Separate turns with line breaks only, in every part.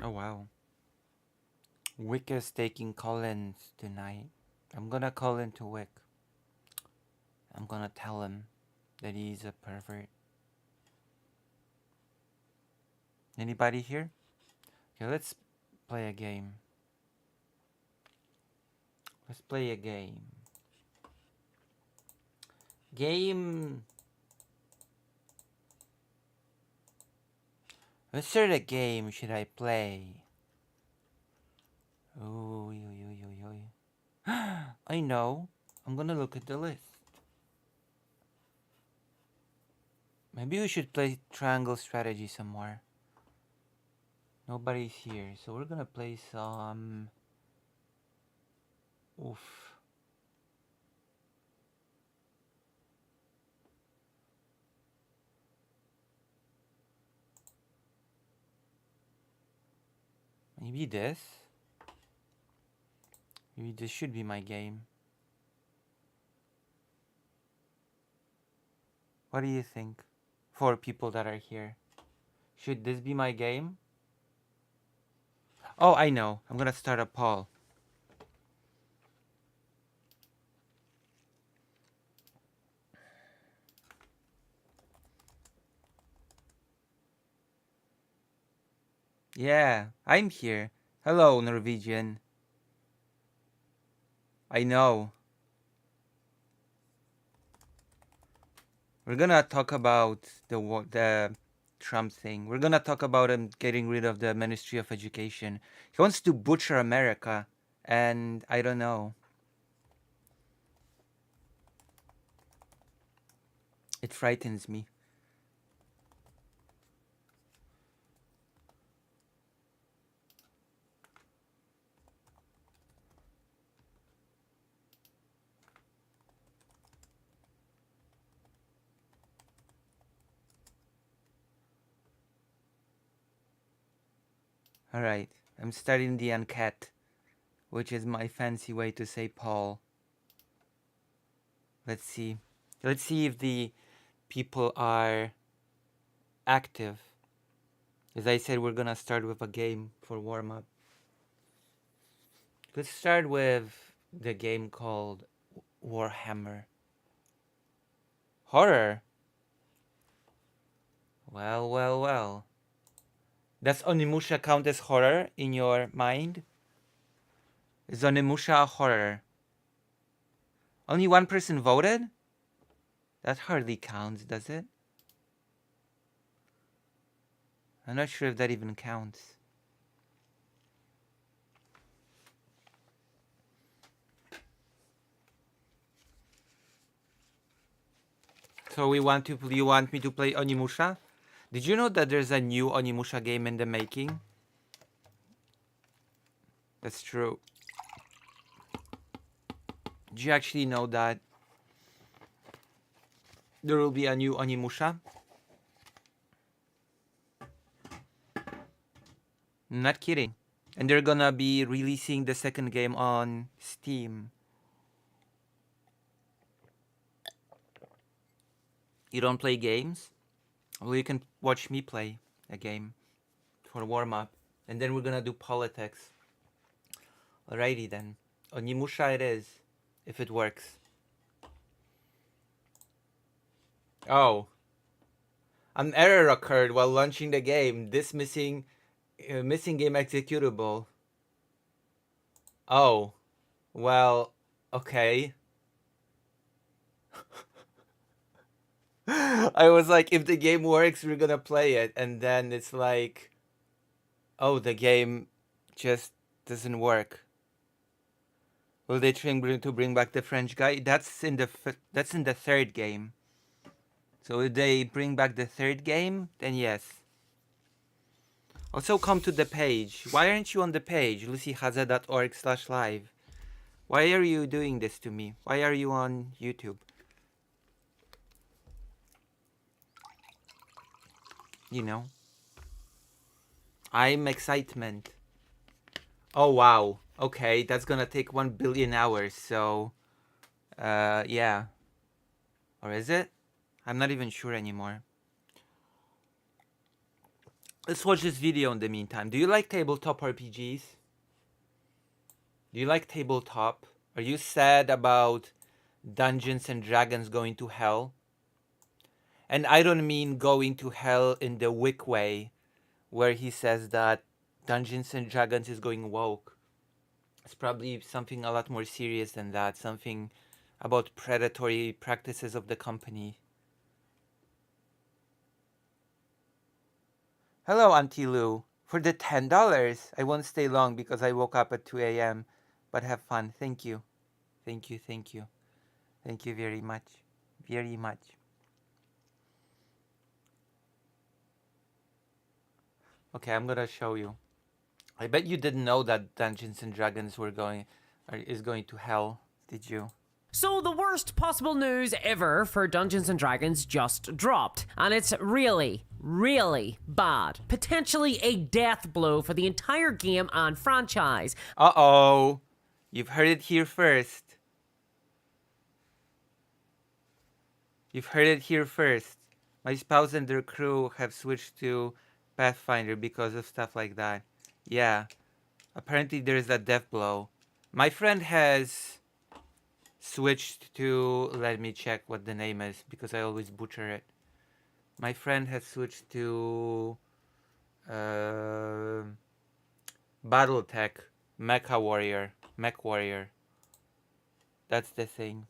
Oh wow. Wick is taking call-ins tonight. I'm gonna call in to Wick. I'm gonna tell him that he's a pervert. Anybody here? Okay, let's play a game. Let's play a game. Game. What sort of game should I play? Oh, I know. I'm gonna look at the list. Maybe we should play Triangle Strategy some more. Nobody's here, so we're gonna play some. Oof. Maybe this. Maybe this should be my game. What do you think? For people that are here. Should this be my game? Oh, I know. I'm gonna start a poll. Yeah, I'm here. Hello, Norwegian. I know. We're gonna talk about the Trump thing. We're gonna talk about him getting rid of the Ministry of Education. He wants to butcher America, and I don't know. It frightens me. All right, I'm starting the enquete, which is my fancy way to say Paul. Let's see. Let's see if the people are active. As I said, we're gonna start with a game for warm up. Let's start with the game called Warhammer. Horror? Well, well, well. Does Onimusha count as horror in your mind? Is Onimusha a horror? Only one person voted? That hardly counts, does it? I'm not sure if that even counts. So you want me to play Onimusha? Did you know that there's a new Onimusha game in the making? That's true. Did you actually know that there will be a new Onimusha? Not kidding. And they're gonna be releasing the second game on Steam. You don't play games? Well, you can watch me play a game for warm up. And then we're gonna do politics. Alrighty then. Onimusha it is. If it works. Oh. An error occurred while launching the game. This missing game executable. Oh. Well, okay. I was like, if the game works, we're gonna play it. And then it's like, oh, the game just doesn't work. Will they try to bring back the French guy? That's in the third game. So if they bring back the third game, then yes. Also come to the page. Why aren't you on the page? lucyhaza.org/live. Why are you doing this to me? Why are you on YouTube? You know. I'm excitement. Oh wow. Okay, that's gonna take 1 billion hours, so yeah. Or is it? I'm not even sure anymore. Let's watch this video in the meantime. Do you like tabletop RPGs? Do you like tabletop? Are you sad about Dungeons and Dragons going to hell? And I don't mean going to hell in the Wick way, where he says that Dungeons and Dragons is going woke. It's probably something a lot more serious than that. Something about predatory practices of the company. Hello, Auntie Lou. For the $10, I won't stay long because I woke up at 2 a.m. But have fun. Thank you. Thank you, thank you. Thank you very much. Very much. Okay, I'm gonna show you. I bet you didn't know that Dungeons and Dragons is going to hell, did you?
So the worst possible news ever for Dungeons & Dragons just dropped, and it's really, really bad. Potentially a death blow for the entire game and franchise.
Uh-oh. You've heard it here first. You've heard it here first. My spouse and their crew have switched to Pathfinder because of stuff like that. Yeah. Apparently there's a death blow. My friend has switched to, let me check what the name is because I always butcher it. My friend has switched to Battletech Mech Warrior. That's the thing.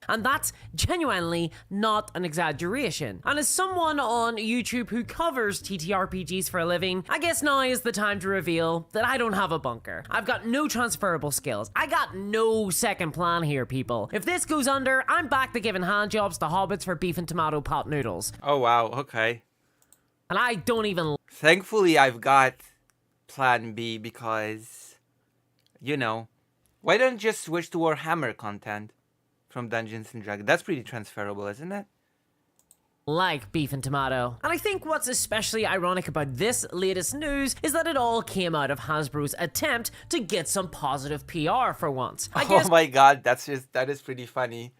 And that's genuinely not an exaggeration. And as someone on YouTube who covers TTRPGs for a living, I guess now is the time to reveal that I don't have a bunker. I've got no transferable skills. I got no second plan here, people. If this goes under, I'm back to giving handjobs to hobbits for beef and tomato pot noodles.
Oh wow, okay.
And I don't even...
Thankfully, I've got plan B because, you know, why don't you just switch to Warhammer content from Dungeons and Dragons? That's pretty transferable, isn't it?
like beef and tomato. And I think what's especially ironic about this latest news is that it all came out of Hasbro's attempt to get some positive PR for once. I guess
Oh my god, that is pretty funny.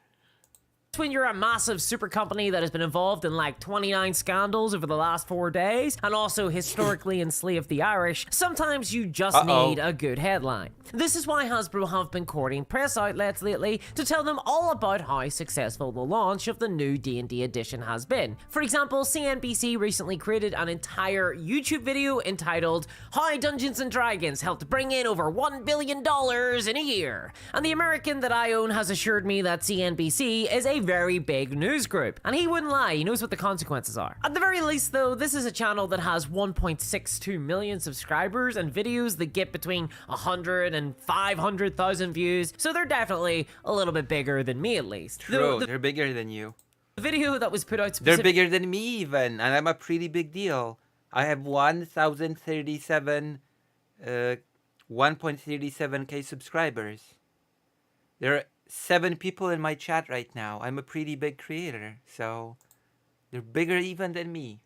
when you're a massive super company that has been involved in like 29 scandals over the last 4 days and also historically enslaved the Irish, sometimes you just need a good headline. This is why Hasbro have been courting press outlets lately to tell them all about how successful the launch of the new D&D edition has been. For example, CNBC recently created an entire YouTube video entitled How Dungeons & Dragons Helped Bring In Over $1 billion in a Year. And the American that I own has assured me that CNBC is a very big news group. And he wouldn't lie, he knows what the consequences are. At the very least though, this is a channel that has 1.62 million subscribers and videos that get between 100 and 500,000 views, so they're definitely a little bit bigger than me at least.
True, they're bigger than you.
The video that was put out
They're bigger than me even, and I'm a pretty big deal. I have 1.37k subscribers. There are 7 people in my chat right now. I'm a pretty big creator, so they're bigger even than me.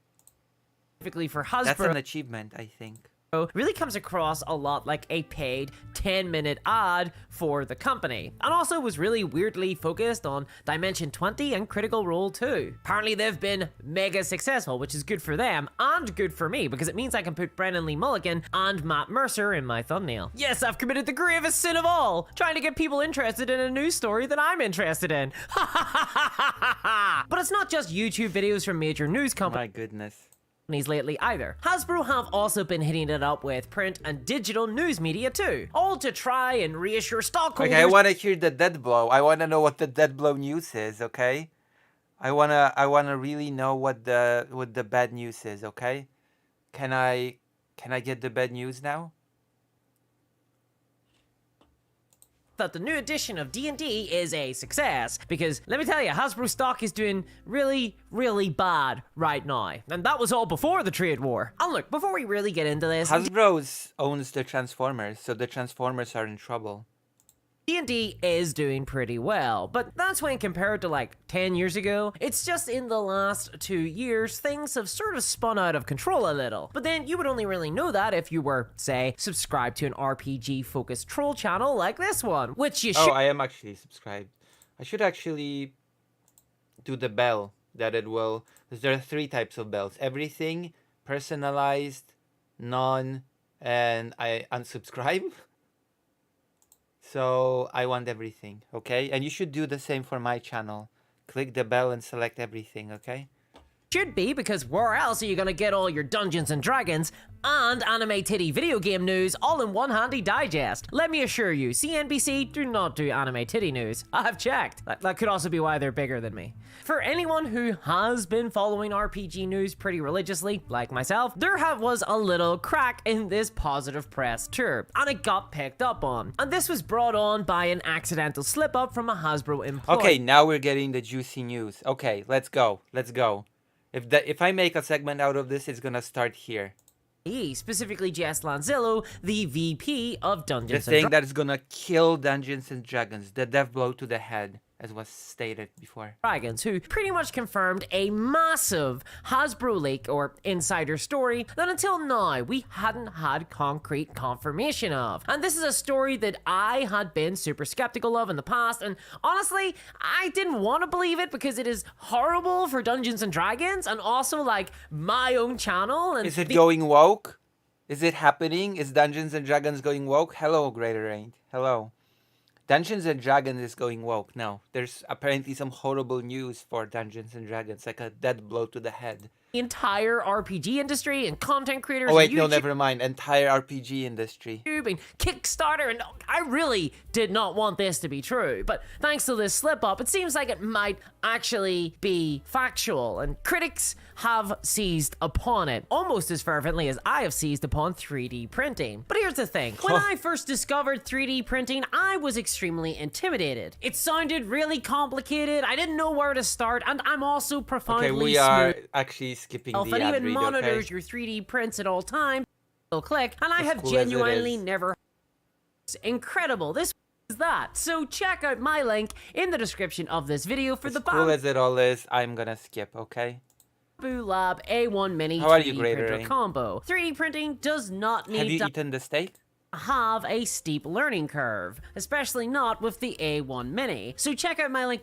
Specifically for Hasbro.
That's an achievement, I think.
Really comes across a lot like a paid 10-minute ad for the company, and also was really weirdly focused on Dimension 20 and Critical Role 2. Apparently they've been mega successful, which is good for them and good for me because it means I can put Brennan Lee Mulligan and Matt Mercer in my thumbnail. Yes, I've committed the gravest sin of all, trying to get people interested in a news story that I'm interested in. But it's not just YouTube videos from major news companies.
My goodness.
Lately either. Hasbro have also been hitting it up with print and digital news media too, all to try and reassure stockholders.
Okay, I want to hear the dead blow. I want to know what the dead blow news is, okay? I wanna really know what the bad news is, okay? Can I get the bad news now?
That the new edition of D&D is a success, because let me tell you, Hasbro stock is doing really, really bad right now. And that was all before the trade war. And look, before we really get into this,
Hasbro owns the Transformers, so the Transformers are in trouble.
D&D is doing pretty well, but that's when compared to like 10 years ago. It's just in the last 2 years, things have sort of spun out of control a little. But then you would only really know that if you were, say, subscribed to an RPG-focused troll channel like this one, which you should.
Oh, I am actually subscribed. I should actually do the bell that it will, because there are 3 types of bells: everything, personalized, none, and I unsubscribe. So I want everything, okay? And you should do the same for my channel. Click the bell and select everything, okay?
Should be, because where else are you gonna get all your Dungeons and Dragons and anime titty video game news all in one handy digest? Let me assure you, CNBC do not do anime titty news. I've checked. That could also be why they're bigger than me. For anyone who has been following RPG news pretty religiously, like myself, there was a little crack in this positive press tour, and it got picked up on. And this was brought on by an accidental slip-up from a Hasbro employee.
Okay, now we're getting the juicy news. Okay, let's go. Let's go. If I make a segment out of this, it's gonna start here.
Specifically Jess Lanzillo, the VP of
The
Dungeons and
thing that is gonna kill Dungeons and Dragons, the death blow to the head, as was stated before.
Dragons, who pretty much confirmed a massive Hasbro leak or insider story that until now we hadn't had concrete confirmation of. And this is a story that I had been super skeptical of in the past, and honestly, I didn't want to believe it because it is horrible for Dungeons and Dragons and also like my own channel. And
Is it going woke? Is it happening? Is Dungeons and Dragons going woke? Hello, Greater Rain. Hello. Dungeons and Dragons is going woke. No, there's apparently some horrible news for Dungeons and Dragons, like a dead blow to the head.
The entire RPG industry and content creators.
Oh wait,
and
no,
YouTube
never mind. Entire RPG industry.
and Kickstarter, and I really did not want this to be true, but thanks to this slip up, it seems like it might actually be factual, and critics have seized upon it almost as fervently as I have seized upon 3D printing. But here's the thing, when I first discovered 3D printing, I was extremely intimidated. It sounded really complicated, I didn't know where to start, and I'm also profoundly
Okay, we are actually skipping the
and
ad
even
read,
monitors
okay?
your 3D prints at all times. Click, and I
As
have
cool as it
genuinely
is.
never. It's incredible. This is that. So check out my link in the description of this video for
As
the
cool as it all is, I'm gonna skip, okay?
Bamboo Lab A1 Mini
How are you,
3D
Greater
printer
Rain?
combo. 3D printing does not
Have
need
you
to
eaten the steak?
have a steep learning curve, especially not with the A1 Mini. So check out my link.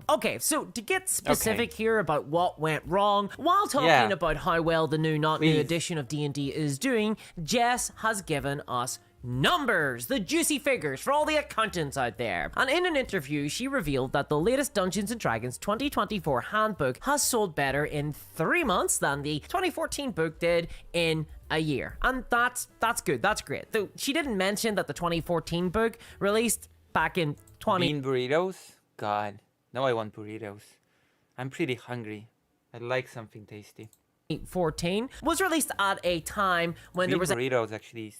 Okay, so to get specific here about what went wrong, while talking about how well the new not new
Please.
edition of D&D is doing, Jess has given us numbers, the juicy figures for all the accountants out there. And in an interview, she revealed that the latest Dungeons & Dragons 2024 handbook has sold better in 3 months than the 2014 book did in a year. And that's good, that's great. Though she didn't mention that the 2014 book released back in
Bean burritos? God. Now I want burritos. I'm pretty hungry. I'd like something tasty.
2014 was released at a time when there
Bean
was a
burritos actually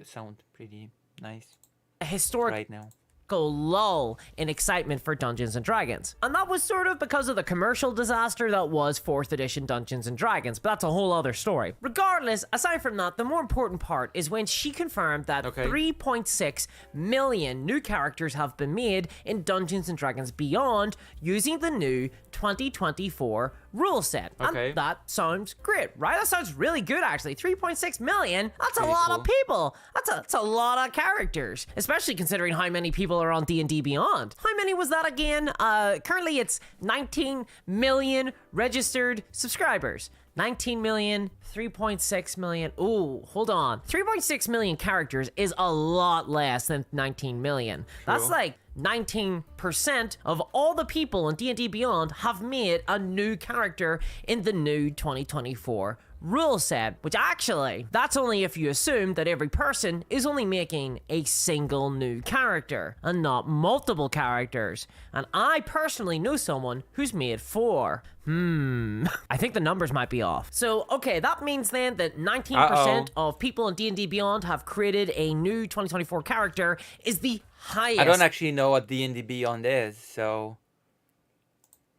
sound pretty nice
historic
right now.
lull in excitement for Dungeons and Dragons. And that was sort of because of the commercial disaster that was 4th edition Dungeons and Dragons, but that's a whole other story. Regardless, aside from that, the more important part is when she confirmed that 3.6 million new characters have been made in Dungeons and Dragons Beyond using the new 2024 rule set. And that sounds great, right? That sounds really good, actually. 3.6 million, that's a lot of people. That's a lot of characters, especially considering how many people are on D&D Beyond. How many was that again? Currently it's 19 million registered subscribers. 19 million, 3.6 million. Ooh, hold on. 3.6 million characters is a lot less than 19 million. That's like 19% of all the people in D&D Beyond have made a new character in the new 2024 rule set, which actually, that's only if you assume that every person is only making a single new character and not multiple characters. And I personally know someone who's made 4. I think the numbers might be off. So, okay, that means then that 19% of people in D&D Beyond have created a new 2024 character is the highest.
I don't actually know what D&D Beyond is, so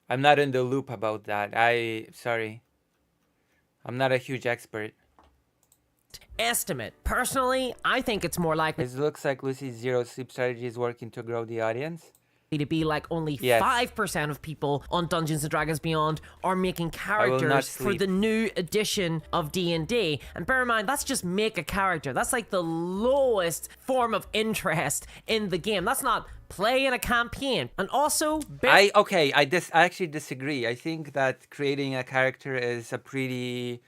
I'm not in the loop about that. Sorry. I'm not a huge expert.
Estimate. Personally, I think it's more likely
It looks like Lucy's Zero Sleep strategy is working to grow the audience.
to be like only
Yes.
5% of people on Dungeons & Dragons Beyond are making characters for
sleep.
the new edition of D&D. And bear in mind, that's just make a character. That's like the lowest form of interest in the game. That's not play in a campaign. And also,
I actually disagree. I think that creating a character is a pretty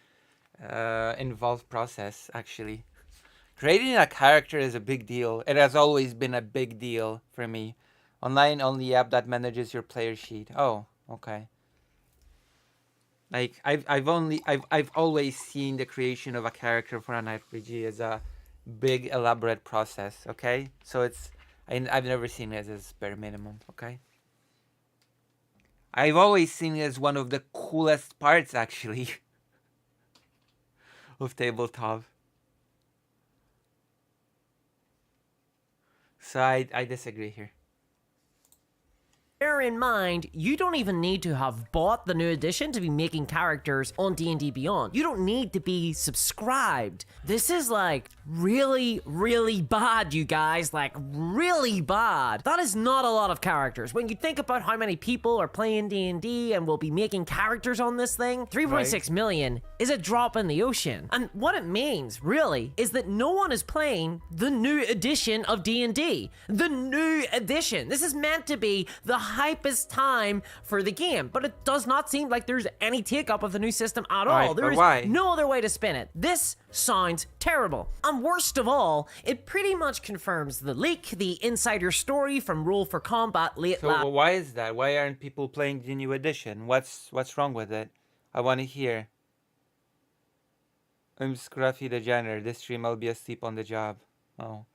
involved process, actually. Creating a character is a big deal. It has always been a big deal for me. Online only app that manages your player sheet. Oh, okay. Like I've always seen the creation of a character for an RPG as a big elaborate process, okay? So I've never seen it as bare minimum, okay? I've always seen it as one of the coolest parts, actually, of tabletop. So I disagree here.
bear in mind, you don't even need to have bought the new edition to be making characters on D&D Beyond. You don't need to be subscribed. This is like really, really bad, you guys. Like really bad. That is not a lot of characters. When you think about how many people are playing D&D and will be making characters on this thing, 3.6 million is a drop in the ocean. And what it means, really, is that no one is playing the new edition of D&D. The new edition. This is meant to be the hypest time for the game, but it does not seem like there's any take-up of the new system at all.
Right,
There is
why?
no other way to spin it. This sounds terrible. And worst of all, it pretty much confirms the leak, the insider story from Roll for Combat late last.
So why is that? Why aren't people playing the new edition? What's wrong with it? I want to hear. I'm Scruffy the janitor. This stream I'll be asleep on the job. Oh.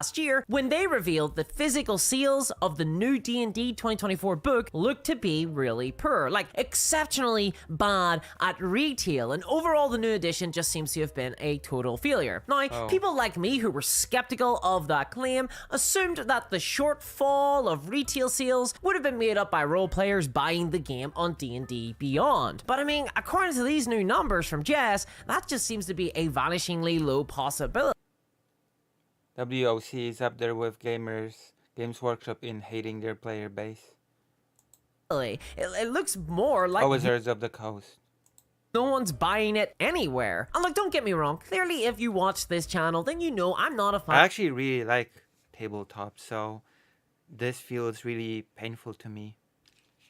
Last year, when they revealed the physical seals of the new D&D 2024 book looked to be really poor, like exceptionally bad at retail, and overall the new edition just seems to have been a total failure. Now, people like me who were skeptical of that claim assumed that the shortfall of retail sales would have been made up by role players buying the game on D&D Beyond. But I mean, according to these new numbers from Jess, that just seems to be a vanishingly low possibility.
WOC is up there with Games Workshop in hating their player base.
It looks more like
Wizards of the Coast.
no one's buying it anywhere. And look, don't get me wrong. Clearly, if you watch this channel, then you know I'm not a fan.
I actually really like tabletop, so this feels really painful to me.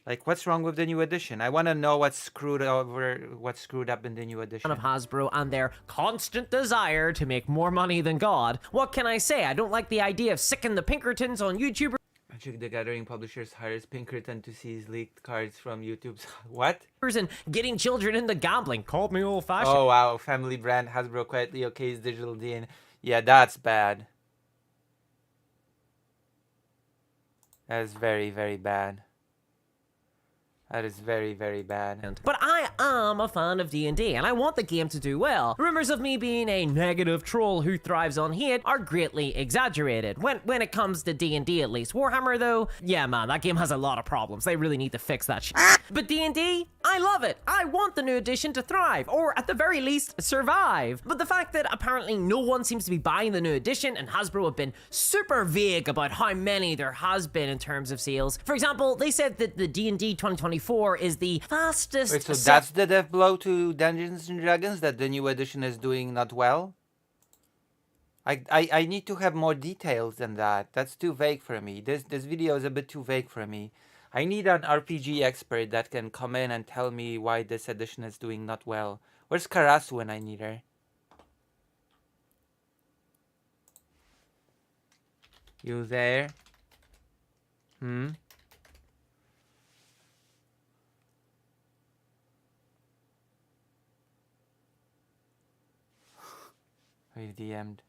Like, what's wrong with the new edition? I want to know what's screwed up in the new edition.
Of Hasbro and their constant desire to make more money than God. What can I say? I don't like the idea of sicking the Pinkertons on YouTube.
Magic the Gathering publishers hires Pinkerton to seize leaked cards from YouTube's... What?
And getting children into gambling. Called me old-fashioned.
Oh wow, family brand Hasbro quietly okays digital DN. Yeah, that's bad. That is very, very bad. That is very, very bad.
But I am a fan of D&D, and I want the game to do well. Rumors of me being a negative troll who thrives on hate are greatly exaggerated. When it comes to D&D at least. Warhammer though, yeah man, that game has a lot of problems. They really need to fix that shit. But D&D, I love it. I want the new edition to thrive, or at the very least, survive. But the fact that apparently no one seems to be buying the new edition, and Hasbro have been super vague about how many there has been in terms of sales. For example, they said that the D&D 2024 is the fastest...
Wait, so that's the death blow to Dungeons and Dragons, that the new edition is doing not well? I need to have more details than that. That's too vague for me. This video is a bit too vague for me. I need an RPG expert that can come in and tell me why this edition is doing not well. Where's Karasu when I need her? You there? We've DM'd.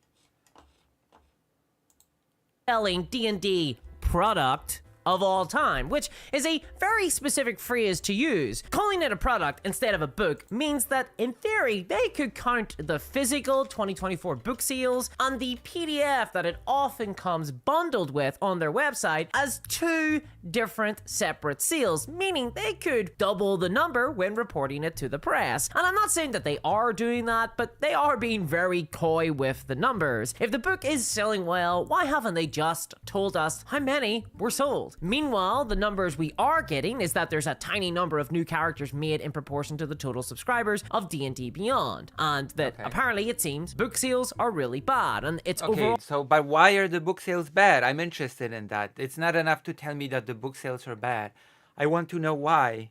Selling D&D product of all time, which is a very specific phrase to use. Calling it a product instead of a book means that, in theory, they could count the physical 2024 book seals and the PDF that it often comes bundled with on their website as two different separate seals, meaning they could double the number when reporting it to the press. And I'm not saying that they are doing that, but they are being very coy with the numbers. If the book is selling well, why haven't they just told us how many were sold? sold. Meanwhile, the numbers we are getting is that there's a tiny number of new characters made in proportion to the total subscribers of D&D Beyond, and that apparently it seems book sales are really bad, and it's overall.
So, but why are the book sales bad? I'm interested in that. It's not enough to tell me that the book sales are bad. I want to know why.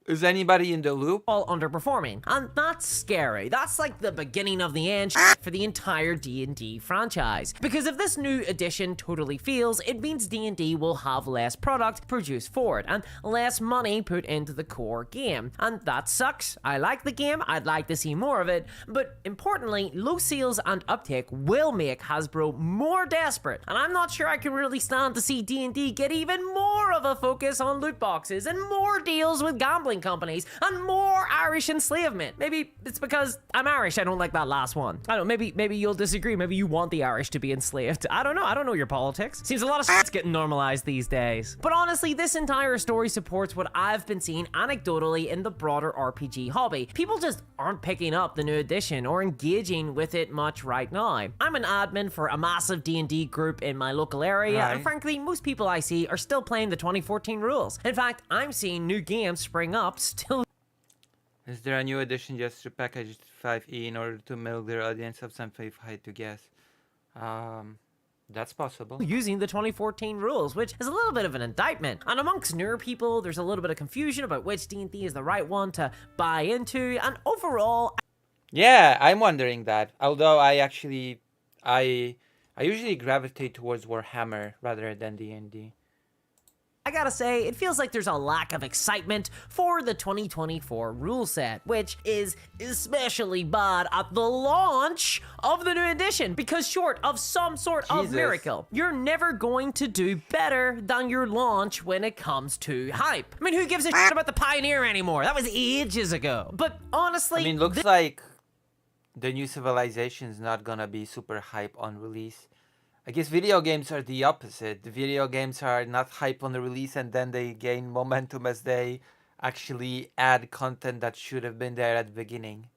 Is anybody in the loop?
All underperforming, and that's scary. That's like the beginning of the end for the entire D&D franchise. Because if this new edition totally fails, it means D&D will have less product produced for it and less money put into the core game, and that sucks. I like the game, I'd like to see more of it, but importantly, low sales and uptake will make Hasbro more desperate, and I'm not sure I can really stand to see D&D get even more of a focus on loot boxes and more deals with gambling companies and more Irish enslavement. Maybe it's because I'm Irish, I don't like that last one. I don't know, maybe you'll disagree. Maybe you want the Irish to be enslaved. I don't know your politics. Seems a lot of shit's getting normalized these days. But honestly, this entire story supports what I've been seeing anecdotally in the broader RPG hobby. People just aren't picking up the new edition or engaging with it much right now. I'm an admin for a massive D&D group in my local area, and frankly, most people I see are still playing the 2014 rules. In fact, I'm seeing new games spring up still.
Is there a new edition just repackaged 5e in order to milk their audience of some faith height to guess? That's possible.
Using the 2014 rules, which is a little bit of an indictment. And amongst newer people, there's a little bit of confusion about which D&D is the right one to buy into, and overall...
Yeah, I'm wondering that. Although I usually gravitate towards Warhammer rather than D&D.
I gotta say, it feels like there's a lack of excitement for the 2024 rule set, which is especially bad at the launch of the new edition, because short of some sort of miracle, you're never going to do better than your launch when it comes to hype. I mean, who gives a shit about the Pioneer anymore? That was ages ago. But honestly...
I mean, looks like the new Civilization's not gonna be super hype on release. I guess video games are the opposite. The video games are not hype on the release, and then they gain momentum as they actually add content that should have been there at the beginning.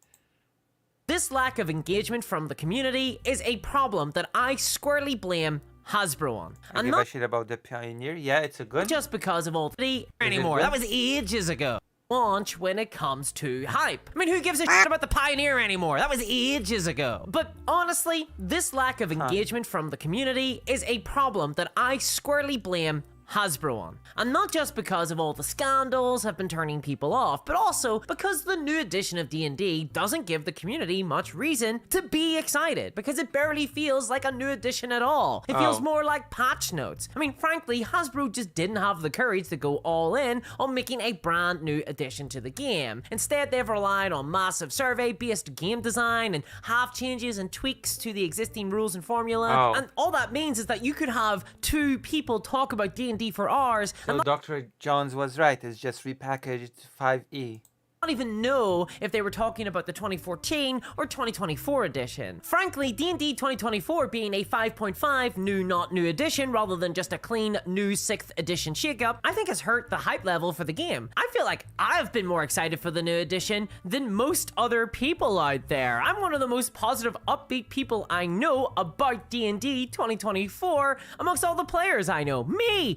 This lack of engagement from the community is a problem that I squarely blame Hasbro on.
I give a shit about the Pioneer. Yeah, it's a good.
Just because of all the anymore. That was ages ago. Launch when it comes to hype. I mean, who gives a shit about the Pioneer anymore? That was ages ago. But honestly, this lack of engagement from the community is a problem that I squarely blame Hasbro on. And not just because of all the scandals have been turning people off, but also because the new edition of D&D doesn't give the community much reason to be excited, because it barely feels like a new edition at all. It feels more like patch notes. I mean, frankly, Hasbro just didn't have the courage to go all in on making a brand new addition to the game. Instead, they've relied on massive survey-based game design and half changes and tweaks to the existing rules and formula. And all that means is that you could have two people talk about D&D for hours.
So Dr. Jones was right, it's just repackaged 5e.
I don't even know if they were talking about the 2014 or 2024 edition. Frankly, D&D 2024 being a 5.5 new not new edition rather than just a clean new 6th edition shakeup, I think has hurt the hype level for the game. I feel like I've been more excited for the new edition than most other people out there. I'm one of the most positive, upbeat people I know about D&D 2024 amongst all the players I know. Me,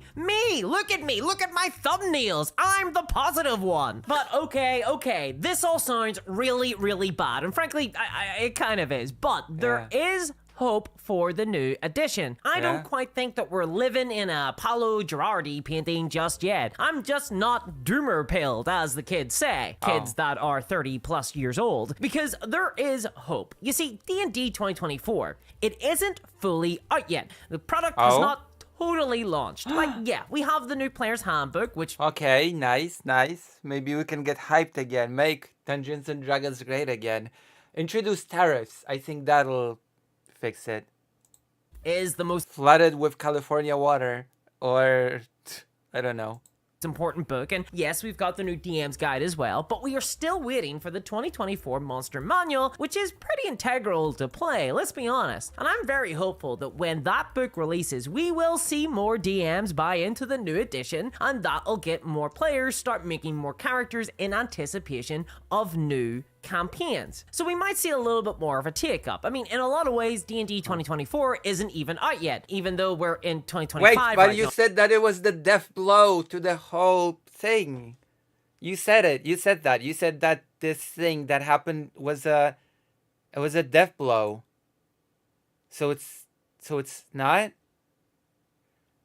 look at me, look at my thumbnails. I'm the positive one. But okay, this all sounds really, really bad, and frankly, it kind of is, but there is hope for the new edition. I don't quite think that we're living in a Paolo Girardi painting just yet. I'm just not doomer-pilled, as the kids say. Kids that are 30 plus years old. Because there is hope. You see, D&D 2024, it isn't fully out yet. The product is not totally launched. Like, yeah, we have the new player's handbook, which...
Okay, nice. Maybe we can get hyped again. Make Dungeons and Dragons great again. Introduce tariffs. I think that'll fix it.
Is the most...
Flooded with California water. Or... I don't know.
Important book, and yes, we've got the new DM's guide as well, but we are still waiting for the 2024 Monster Manual, which is pretty integral to play, let's be honest. And I'm very hopeful that when that book releases, we will see more DMs buy into the new edition, and that'll get more players start making more characters in anticipation of new campaigns. So we might see a little bit more of a take-up. I mean, in a lot of ways, D&D 2024 isn't even out yet, even though we're in 2025
Wait, but
right
you
now.
said that it was the death blow to the whole thing. You said it. You said that. You said that this thing that happened was a death blow. So it's not?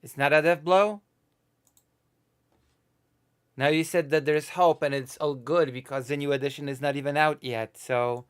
It's not a death blow? Now you said that there's hope and it's all good because the new edition is not even out yet, so...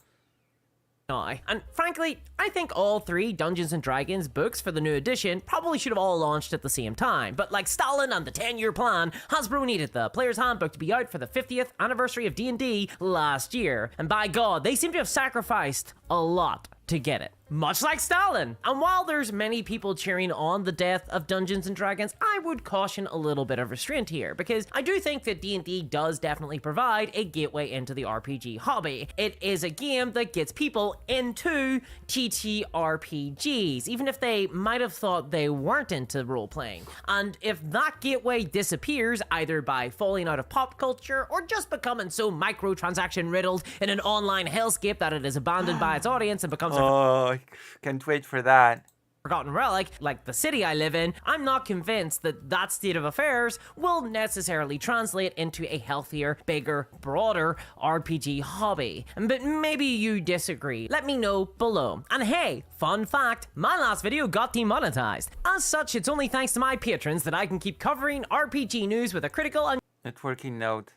And frankly, I think all 3 Dungeons & Dragons books for the new edition probably should have all launched at the same time, but like Stalin and the 10-year plan, Hasbro needed the Player's Handbook to be out for the 50th anniversary of D&D last year, and by God, they seem to have sacrificed a lot to get it. Much like Stalin. And while there's many people cheering on the death of Dungeons & Dragons, I would caution a little bit of restraint here, because I do think that D&D does definitely provide a gateway into the RPG hobby. It is a game that gets people into TTRPGs, even if they might have thought they weren't into role-playing. And if that gateway disappears, either by falling out of pop culture, or just becoming so microtransaction riddled in an online hellscape that it is abandoned by its audience and becomes
I can't wait for that.
forgotten relic, like the city I live in, I'm not convinced that that state of affairs will necessarily translate into a healthier, bigger, broader RPG hobby. But maybe you disagree. Let me know below. And hey, fun fact, my last video got demonetized. As such, it's only thanks to my patrons that I can keep covering RPG news with a critical and
Networking note.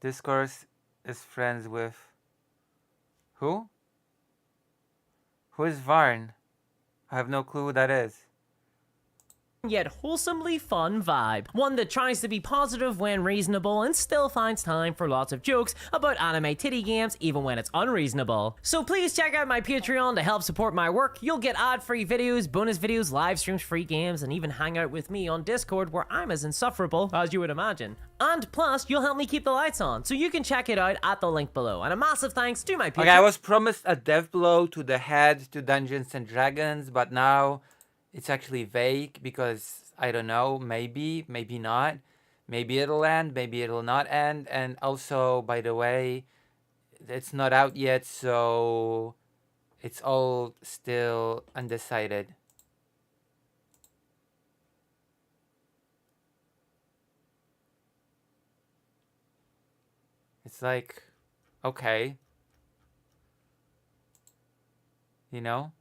Discourse is friends with... Who? Who is Varn? I have no clue who that is.
yet wholesomely fun vibe. One that tries to be positive when reasonable and still finds time for lots of jokes about anime titty games even when it's unreasonable. So please check out my Patreon to help support my work. You'll get ad-free videos, bonus videos, live streams, free games, and even hang out with me on Discord where I'm as insufferable as you would imagine. And plus, you'll help me keep the lights on, so you can check it out at the link below. And a massive thanks to my Patreon.
Okay, I was promised a death blow to the head to Dungeons and Dragons, but now it's actually vague because I don't know, maybe not. Maybe it'll end, maybe it'll not end. And also, by the way, it's not out yet, so it's all still undecided. It's like, okay. You know?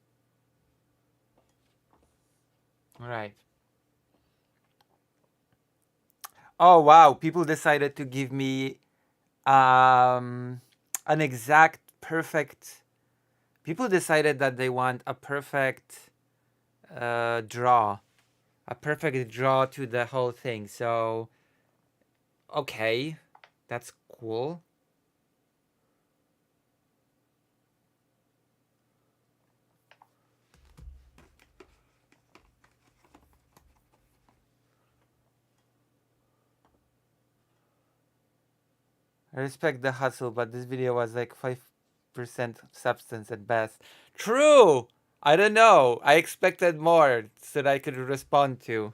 Right. Oh wow, people decided to give me an exact perfect... People decided that they want a perfect draw. A perfect draw to the whole thing. So, okay, that's cool. I respect the hustle, but this video was like 5% substance at best. True! I don't know. I expected more so that I could respond to.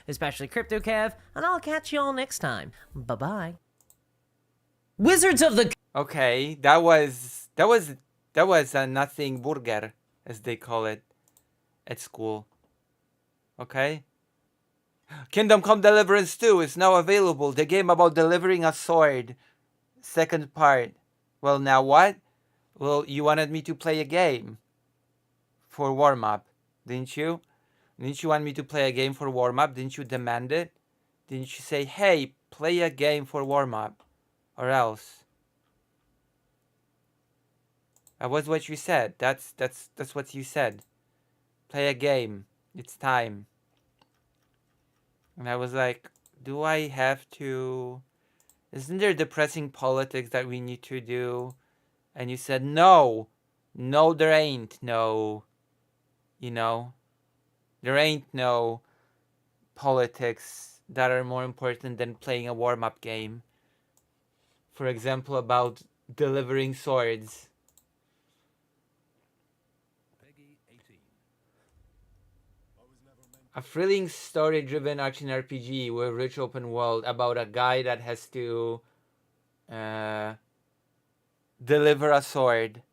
Especially CryptoKev, and I'll catch you all next time. Bye-bye. Wizards of the...
Okay, that was a nothing burger, as they call it at school. Okay? Kingdom Come Deliverance 2 is now available. The game about delivering a sword. Second part. Well, now what? Well, you wanted me to play a game for warm-up, didn't you? Didn't you want me to play a game for warm-up? Didn't you demand it? Didn't you say, hey, play a game for warm-up? Or else. That was what you said. That's what you said. Play a game. It's time. And I was like, do I have to? Isn't there depressing politics that we need to do? And you said, no. No, there ain't no. You know? There ain't no politics that are more important than playing a warm-up game. For example, about delivering swords. A thrilling story-driven action RPG with rich open world about a guy that has to deliver a sword.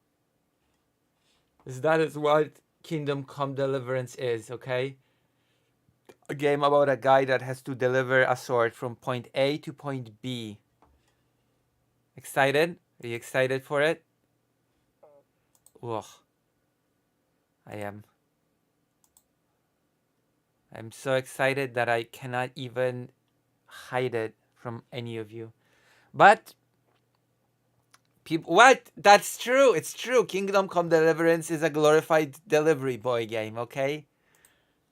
That is what Kingdom Come Deliverance is, okay? A game about a guy that has to deliver a sword from point A to point B. Excited? Are you excited for it? Ugh. I am. I'm so excited that I cannot even hide it from any of you. But people, what? That's true. It's true. Kingdom Come Deliverance is a glorified delivery boy game, okay?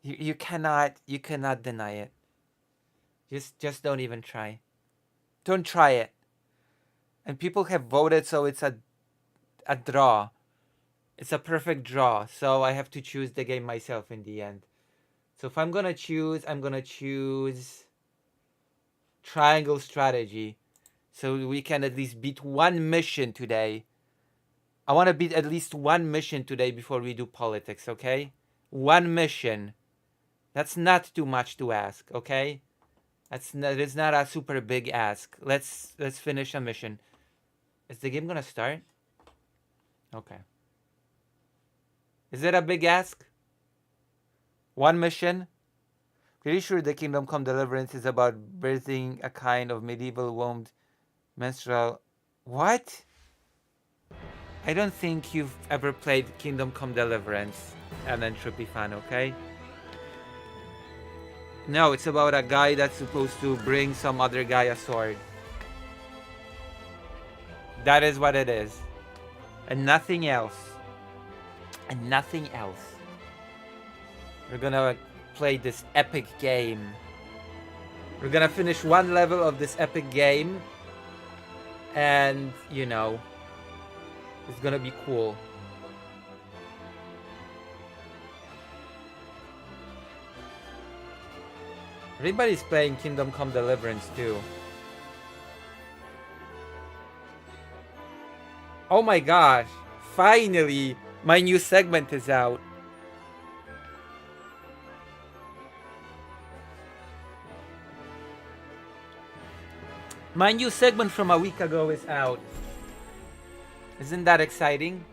You cannot deny it. Just don't even try. Don't try it. And people have voted, so it's a draw. It's a perfect draw. So I have to choose the game myself in the end. So if I'm gonna choose Triangle Strategy. So we can at least beat one mission today. I want to beat at least one mission today before we do politics, okay? One mission. That's not too much to ask, okay? It's not a super big ask. Let's finish a mission. Is the game gonna start? Okay. Is it a big ask? One mission? Pretty sure the Kingdom Come Deliverance is about birthing a kind of medieval wombed menstrual. What? I don't think you've ever played Kingdom Come Deliverance, an Entropy fan, okay? No, it's about a guy that's supposed to bring some other guy a sword. That is what it is. And nothing else. And nothing else. We're gonna play this epic game. We're gonna finish one level of this epic game. And, you know, it's gonna be cool. Everybody's playing Kingdom Come Deliverance too. Oh my gosh, finally, my new segment is out. My new segment from a week ago is out. Isn't that exciting?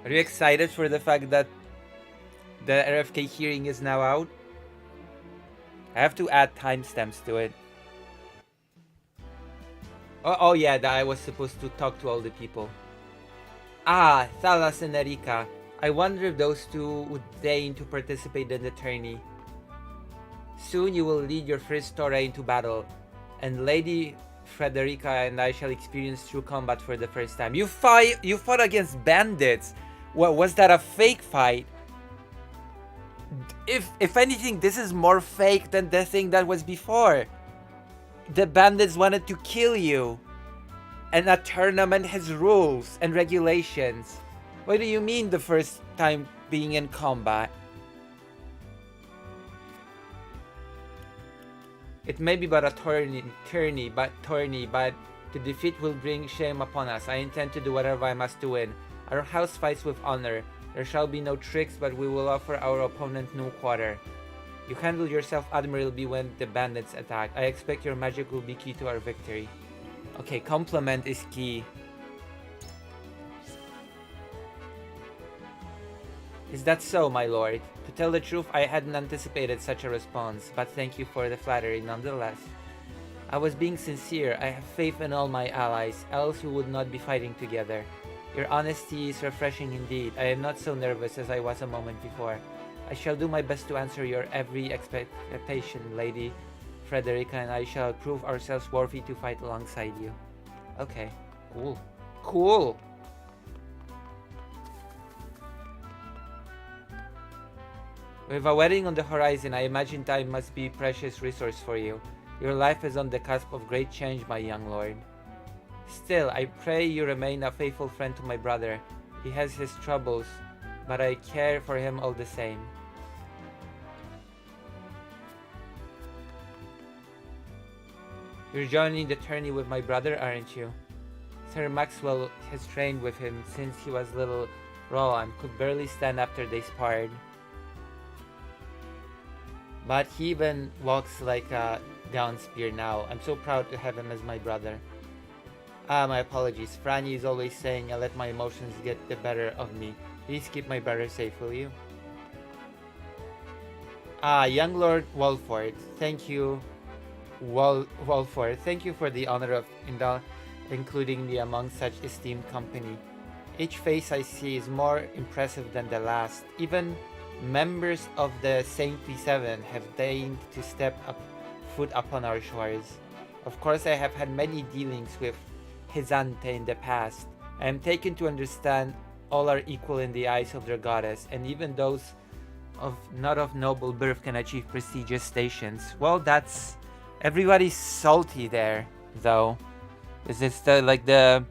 Are you excited for the fact that the RFK hearing is now out? I have to add timestamps to it. Oh yeah, that I was supposed to talk to all the people. Ah, Thalas and Erika. I wonder if those two would deign to participate in the tourney. Soon you will lead your first foray into battle, and Lady Frederica and I shall experience true combat for the first time. You fought against bandits. What was that, a fake fight? If anything, this is more fake than the thing that was before. The bandits wanted to kill you. And a tournament has rules and regulations. What do you mean the first time being in combat? It may be but a tourney, but the defeat will bring shame upon us. I intend to do whatever I must to win. Our house fights with honor. There shall be no tricks, but we will offer our opponent no quarter. You handle yourself admirably when the bandits attack. I expect your magic will be key to our victory. Okay, compliment is key. Is that so, my lord? To tell the truth, I hadn't anticipated such a response, but thank you for the flattery nonetheless. I was being sincere. I have faith in all my allies, else we would not be fighting together. Your honesty is refreshing indeed. I am not so nervous as I was a moment before. I shall do my best to answer your every expectation, Lady Frederica, and I shall prove ourselves worthy to fight alongside you. Okay, cool. Cool! With a wedding on the horizon, I imagine time must be a precious resource for you. Your life is on the cusp of great change, my young lord. Still, I pray you remain a faithful friend to my brother. He has his troubles, but I care for him all the same. You're joining the tourney with my brother, aren't you? Sir Maxwell has trained with him since he was little Roland, could barely stand after they sparred. But he even walks like a down spear now. I'm so proud to have him as my brother. My apologies. Franny is always saying I let my emotions get the better of me. Please keep my brother safe, will you? Young Lord Walford, thank you. Walford, thank you for the honor of including me among such esteemed company. Each face I see is more impressive than the last. Even members of the Saintly Seven have deigned to step foot upon our shores. Of course, I have had many dealings with Hizante in the past. I am taken to understand all are equal in the eyes of their goddess, and even those not of noble birth can achieve prestigious stations. Well, that's everybody's salty there, though. Is this the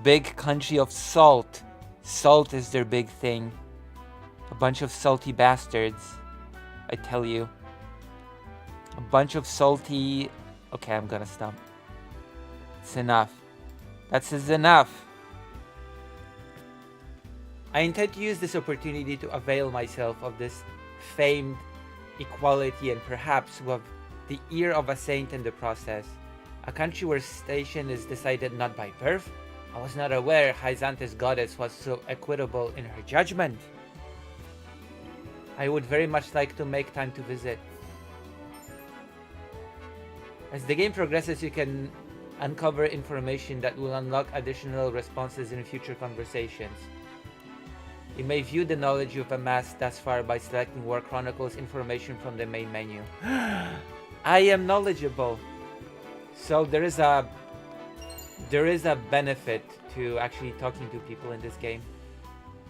big country of salt? Salt is their big thing. A bunch of salty bastards, I tell you. A bunch of salty... Okay, I'm gonna stop. It's enough. That's enough. I intend to use this opportunity to avail myself of this famed equality and perhaps with the ear of a saint in the process. A country where station is decided not by birth? I was not aware Hyzante's goddess was so equitable in her judgment. I would very much like to make time to visit. As the game progresses, you can uncover information that will unlock additional responses in future conversations. You may view the knowledge you've amassed thus far by selecting War Chronicles information from the main menu. I am knowledgeable. So there is a benefit to actually talking to people in this game.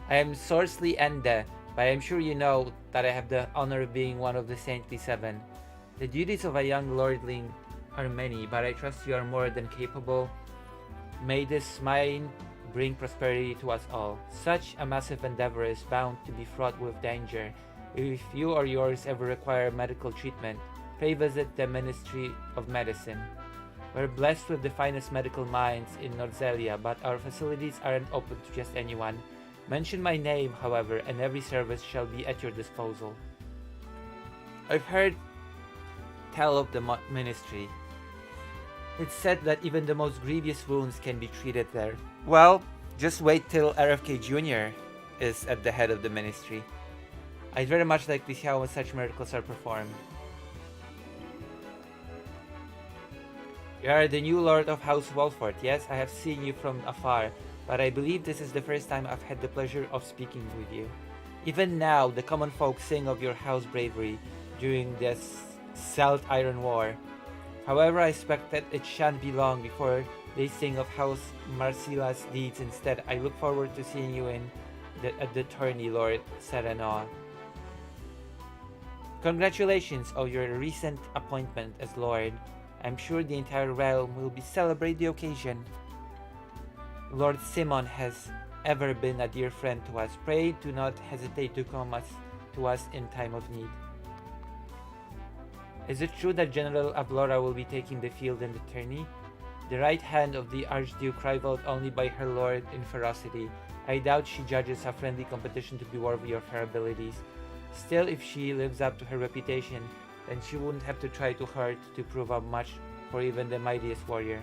I am Sorcely Ende, but I am sure you know that I have the honor of being one of the Saintly Seven. The duties of a young lordling are many, but I trust you are more than capable. May this mine bring prosperity to us all. Such a massive endeavor is bound to be fraught with danger. If you or yours ever require medical treatment, pray visit the Ministry of Medicine. We're blessed with the finest medical minds in Norzelia, but our facilities aren't open to just anyone. Mention my name, however, and every service shall be at your disposal. I've heard tell of the ministry. It's said that even the most grievous wounds can be treated there. Well, just wait till RFK Jr. is at the head of the ministry. I'd very much like to see how such miracles are performed. You are the new Lord of House Walford. Yes, I have seen you from afar, but I believe this is the first time I've had the pleasure of speaking with you. Even now, the common folk sing of your house bravery during the Celt Iron War. However, I expect that it shan't be long before they sing of House Marsila's deeds. Instead, I look forward to seeing you at the tourney, Lord Serenoa. Congratulations on your recent appointment as Lord. I'm sure the entire realm will celebrate the occasion. Lord Simon has ever been a dear friend to us. Pray do not hesitate to come to us in time of need. Is it true that General Avlora will be taking the field in the tourney? The right hand of the Archduke rivaled only by her lord in ferocity. I doubt she judges a friendly competition to be worthy of her abilities. Still, if she lives up to her reputation, then she wouldn't have to try too hard to prove up much for even the mightiest warrior.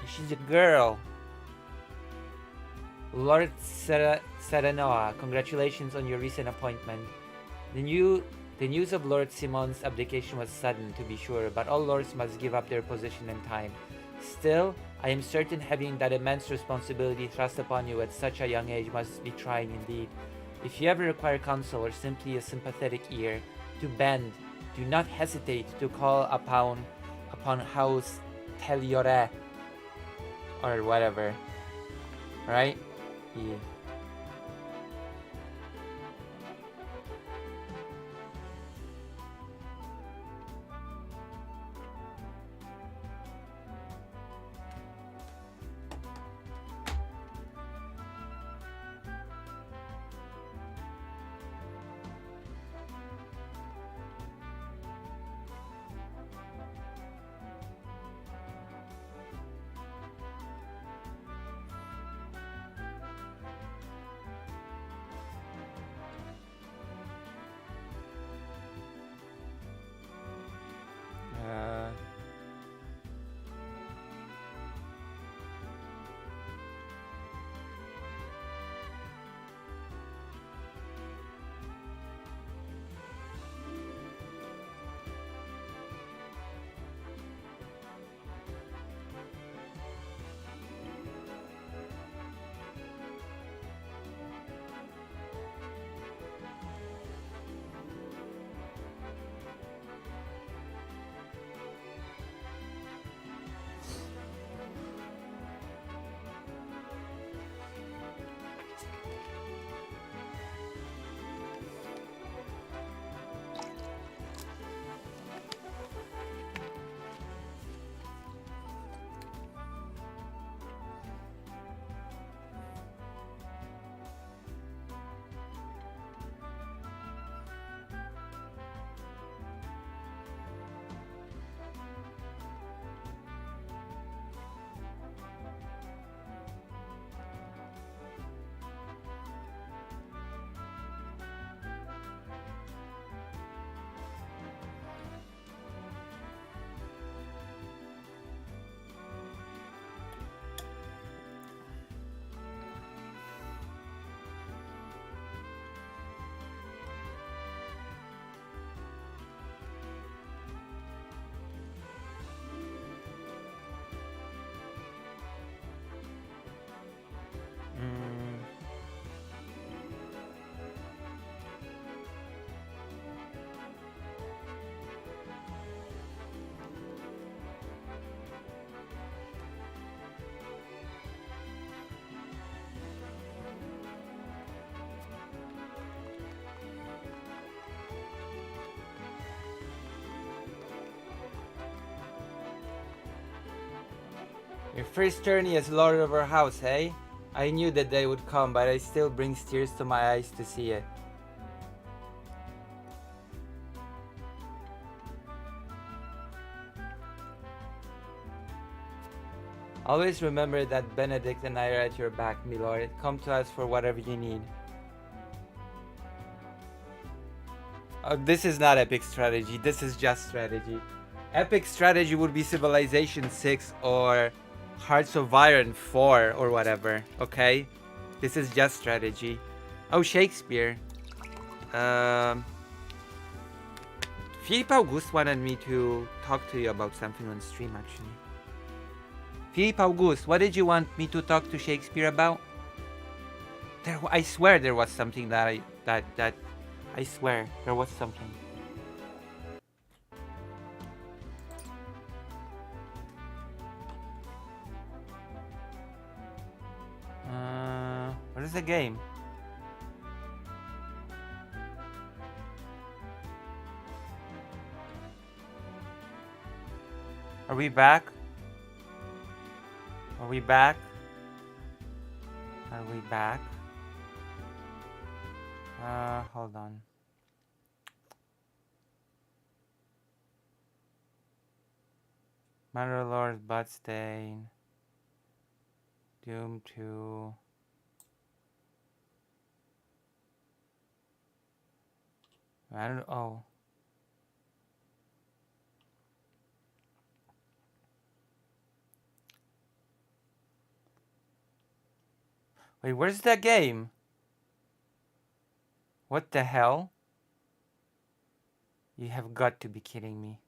She's a girl. Lord Serenoa, congratulations on your recent appointment. The news of Lord Simon's abdication was sudden, to be sure, but all lords must give up their position in time. Still, I am certain having that immense responsibility thrust upon you at such a young age must be trying indeed. If you ever require counsel or simply a sympathetic ear to bend, do not hesitate to call upon House Teliore or whatever. Right? Yeah. Your first journey as Lord of our house, hey? I knew that day would come, but it still brings tears to my eyes to see it. Always remember that Benedict and I are at your back, milord. Come to us for whatever you need. Oh, this is not epic strategy. This is just strategy. Epic strategy would be Civilization 6 or Hearts of Iron 4 or whatever, okay? This is just strategy. Oh, Shakespeare. Philippe Auguste wanted me to talk to you about something on stream, actually. Philippe Auguste, what did you want me to talk to Shakespeare about? I swear there was something that I swear there was something. What is the game? Are we back? Are we back? Are we back? Hold on. Mother Lord Bloodstain. Doom 2. I don't know. Oh. Wait, where's that game? What the hell? You have got to be kidding me.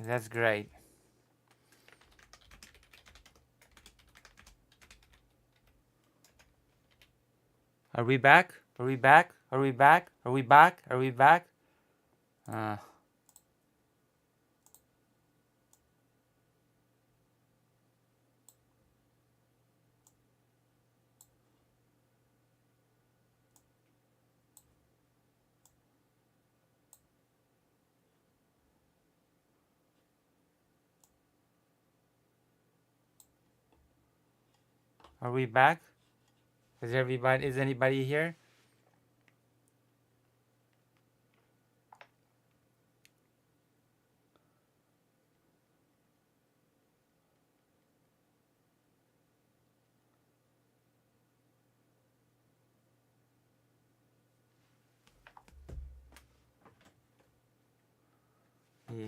That's great. Are we back? Are we back? Are we back? Are we back? Are we back? Are we back? Is anybody here? Yeah.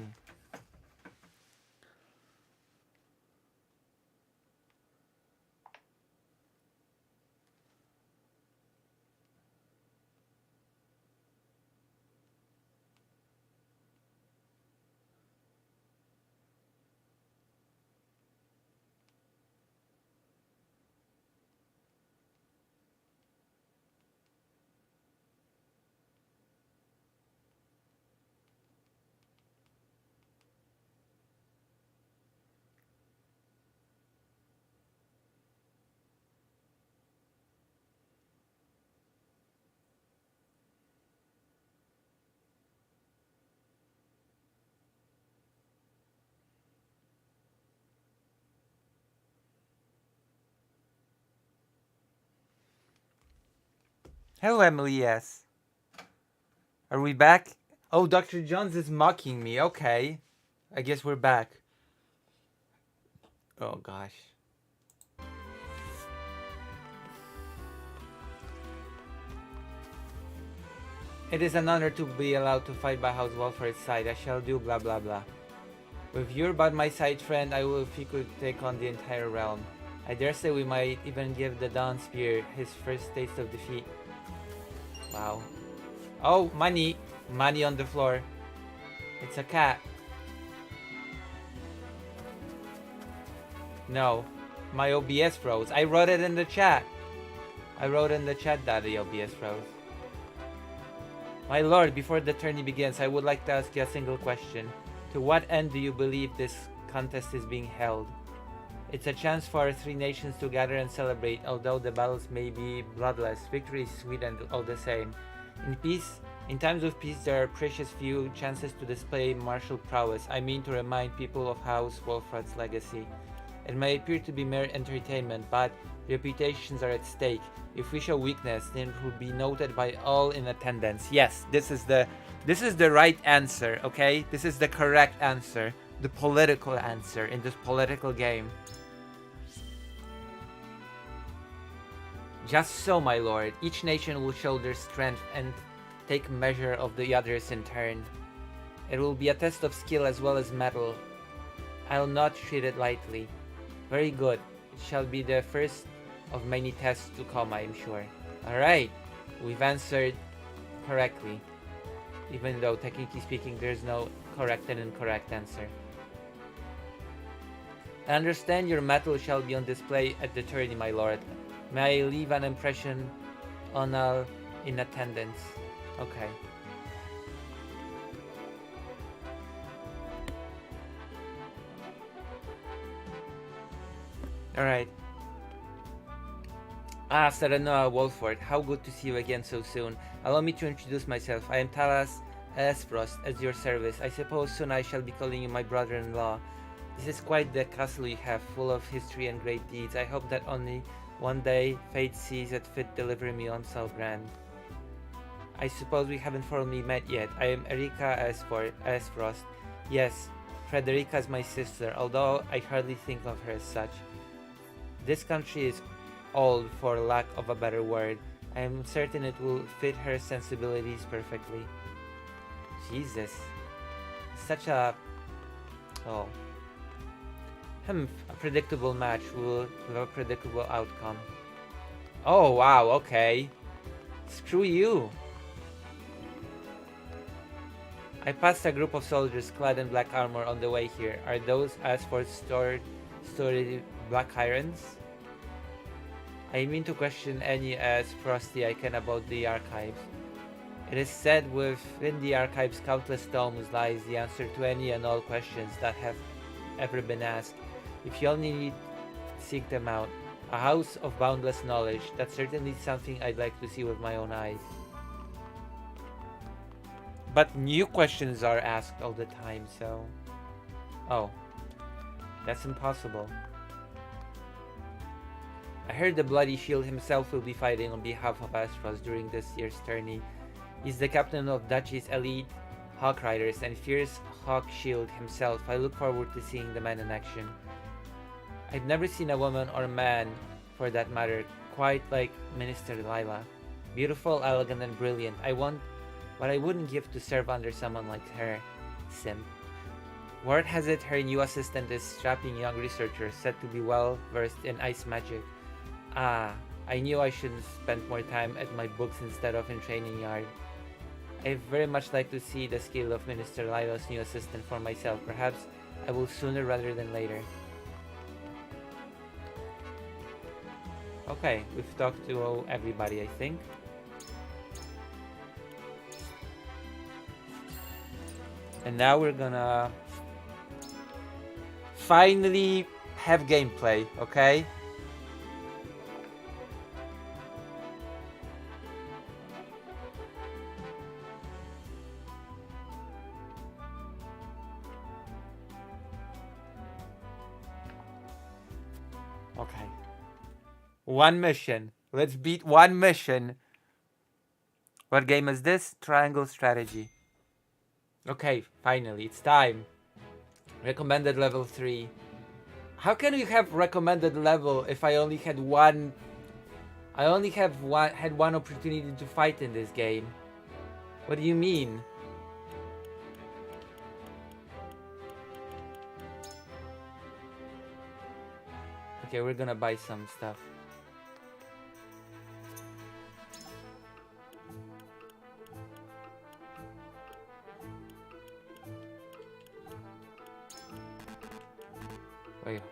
Hello, Emily, yes. Are we back? Oh, Dr. Jones is mocking me. Okay. I guess we're back. Oh, gosh. It is an honor to be allowed to fight by House Welfare's side. I shall do blah blah blah. With you by my side, friend, I will if he could take on the entire realm. I dare say we might even give the Dawn Spear his first taste of defeat. Wow. Oh, money. Money on the floor. It's a cat. No. My OBS froze. I wrote it in the chat. I wrote in the chat that the OBS froze. My lord, before the tourney begins, I would like to ask you a single question. To what end do you believe this contest is being held? It's a chance for our three nations to gather and celebrate, although the battles may be bloodless. Victory is sweet and all the same. In times of peace, there are precious few chances to display martial prowess. I mean to remind people of House Wolfrat's legacy. It may appear to be mere entertainment, but reputations are at stake. If we show weakness, then it will be noted by all in attendance. Yes, this is the right answer, okay? This is the correct answer. The political answer in this political game. Just so, my lord, each nation will show their strength and take measure of the others in turn. It will be a test of skill as well as mettle. I'll not treat it lightly. Very good. It shall be the first of many tests to come, I am sure. Alright, we've answered correctly. Even though, technically speaking, there's no correct and incorrect answer. I understand your mettle shall be on display at the tourney, my lord. May I leave an impression on all in attendance? Okay. Alright. Serenoa Wolford, how good to see you again so soon. Allow me to introduce myself. I am Talas Esfrost, at your service. I suppose soon I shall be calling you my brother-in-law. This is quite the castle you have, full of history and great deeds. I hope that only one day fate sees it fit deliver me on Selbrand. I suppose we haven't formally met yet. I am Erika Esfrost. Yes, Frederica is my sister, although I hardly think of her as such. This country is old, for lack of a better word. I am certain it will fit her sensibilities perfectly. Jesus. Such a... Oh. A predictable match with a predictable outcome. Oh, wow, okay. Screw you. I passed a group of soldiers clad in black armor on the way here. Are those Asford's stored black irons? I mean to question any as frosty I can about the archives. It is said within the archives countless tomes lies the answer to any and all questions that have ever been asked. If you only need seek them out. A house of boundless knowledge. That's certainly something I'd like to see with my own eyes. But new questions are asked all the time, so... Oh. That's impossible. I heard the Bloody Shield himself will be fighting on behalf of Astros during this year's tourney. He's the captain of Duchy's elite Hawk Riders and fierce Hawk Shield himself. I look forward to seeing the man in action. I've never seen a woman or man, for that matter, quite like Minister Lila. Beautiful, elegant, and brilliant. I want what I wouldn't give to serve under someone like her. Simp. Word has it her new assistant is strapping young researcher said to be well versed in ice magic. Ah, I knew I should spend more time at my books instead of in training yard. I very much like to see the skill of Minister Lila's new assistant for myself. Perhaps I will sooner rather than later. Okay, we've talked to everybody, I think. And now we're gonna finally have gameplay, okay? Okay. One mission. Let's beat one mission. What game is this? Triangle Strategy. Okay, finally, it's time. Recommended level 3. How can you have recommended level if I only had one... I only had one opportunity to fight in this game? What do you mean? Okay, we're gonna buy some stuff.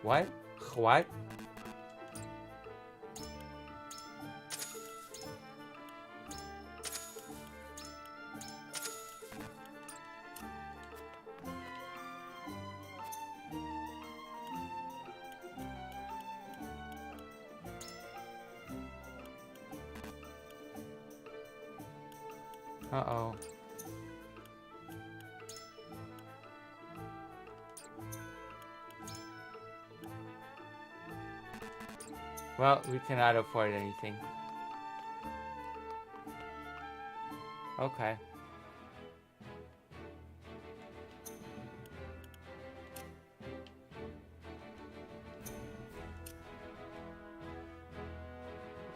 What? What? Uh-oh. Well, we cannot afford anything. Okay.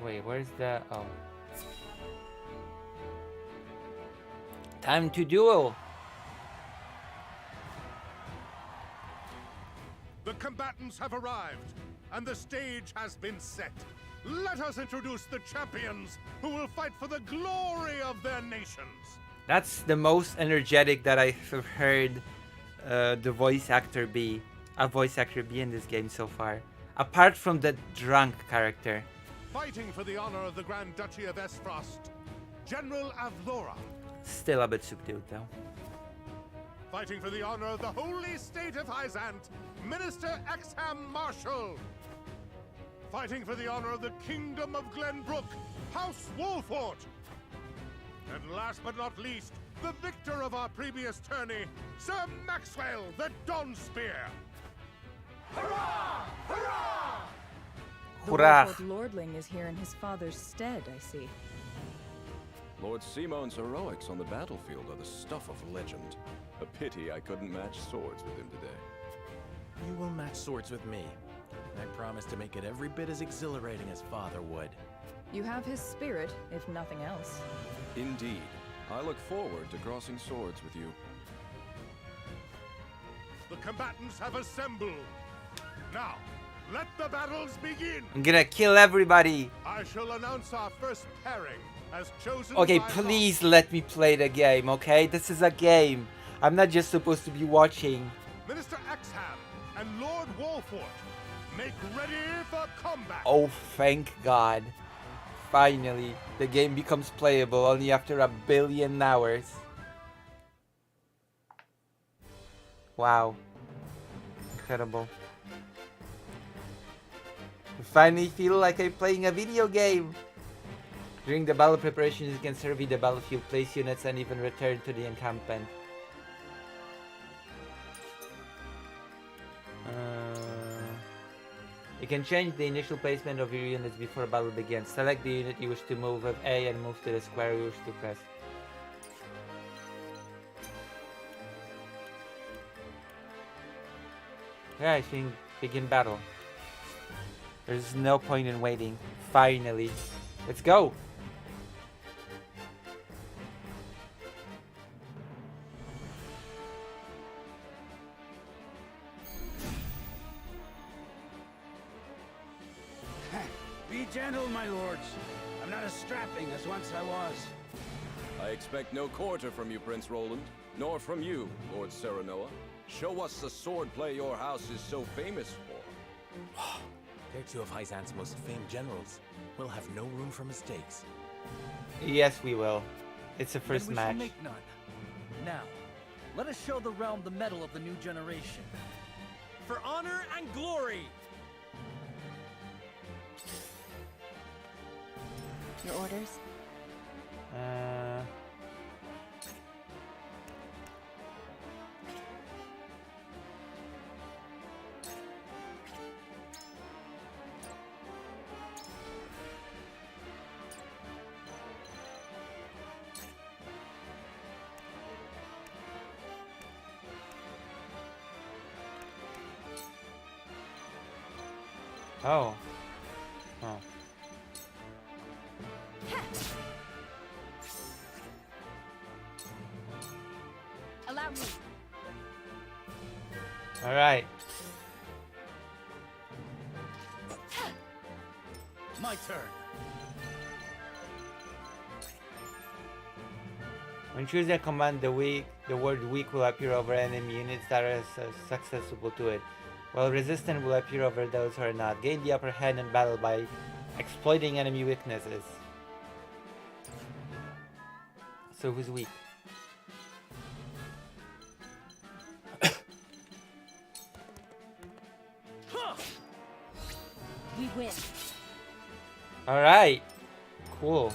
Wait, where's the... Oh. Time to duel!
The combatants have arrived, and the stage has been set. Let us introduce the champions who will fight for the glory of their nations.
That's the most energetic that I've heard the voice actor be. A voice actor be in this game so far. Apart from the drunk character.
Fighting for the honor of the Grand Duchy of Esfrost, General Avlora.
Still a bit subdued though.
Fighting for the honor of the holy state of Hyzant, Minister Exham Marshall. Fighting for the honor of the Kingdom of Glenbrook, House Wolfort. And last but not least, the victor of our previous tourney, Sir Maxwell the Dawnspear. Hurrah! Hurrah!
The
Hurrah!
Wolford Lordling is here in his father's stead, I see.
Lord Simon's heroics on the battlefield are the stuff of legend. A pity I couldn't match swords with him today.
You will match swords with me. And I promise to make it every bit as exhilarating as Father would.
You have his spirit, if nothing else.
Indeed. I look forward to crossing swords with you.
The combatants have assembled. Now, let the battles begin.
I'm gonna kill everybody.
I shall announce our first pairing as chosen
Okay,
by
please let me play the game, okay? This is a game. I'm not just supposed to be watching.
Minister Exham and Lord Wolfort. Make ready for combat.
Oh, thank God. Finally, the game becomes playable only after 1 billion hours. Wow. Incredible. I finally feel like I'm playing a video game. During the battle preparations, you can survey the battlefield, place units, and even return to the encampment. You can change the initial placement of your units before battle begins. Select the unit you wish to move with A and move to the square you wish to press. Yeah, I think begin battle. There's no point in waiting. Finally. Let's go!
Be gentle, my lords. I'm not as strapping as once I was.
I expect no quarter from you, Prince Roland. Nor from you, Lord Serenoa. Show us the swordplay your house is so famous for.
They're two of Hyzant's most famed generals. We'll have no room for mistakes.
Yes, we will. It's the first
Then we
match.
shall make none. Now, let us show the realm the mettle of the new generation. For honor and glory!
Your orders?
Oh. Oh.
Allow me.
Alright.
My turn.
When choosing a command, the word weak will appear over enemy units that are accessible to it. while resistance will appear over those who are not. Gain the upper hand in battle by exploiting enemy weaknesses. So who's weak?
We win.
Alright. Cool.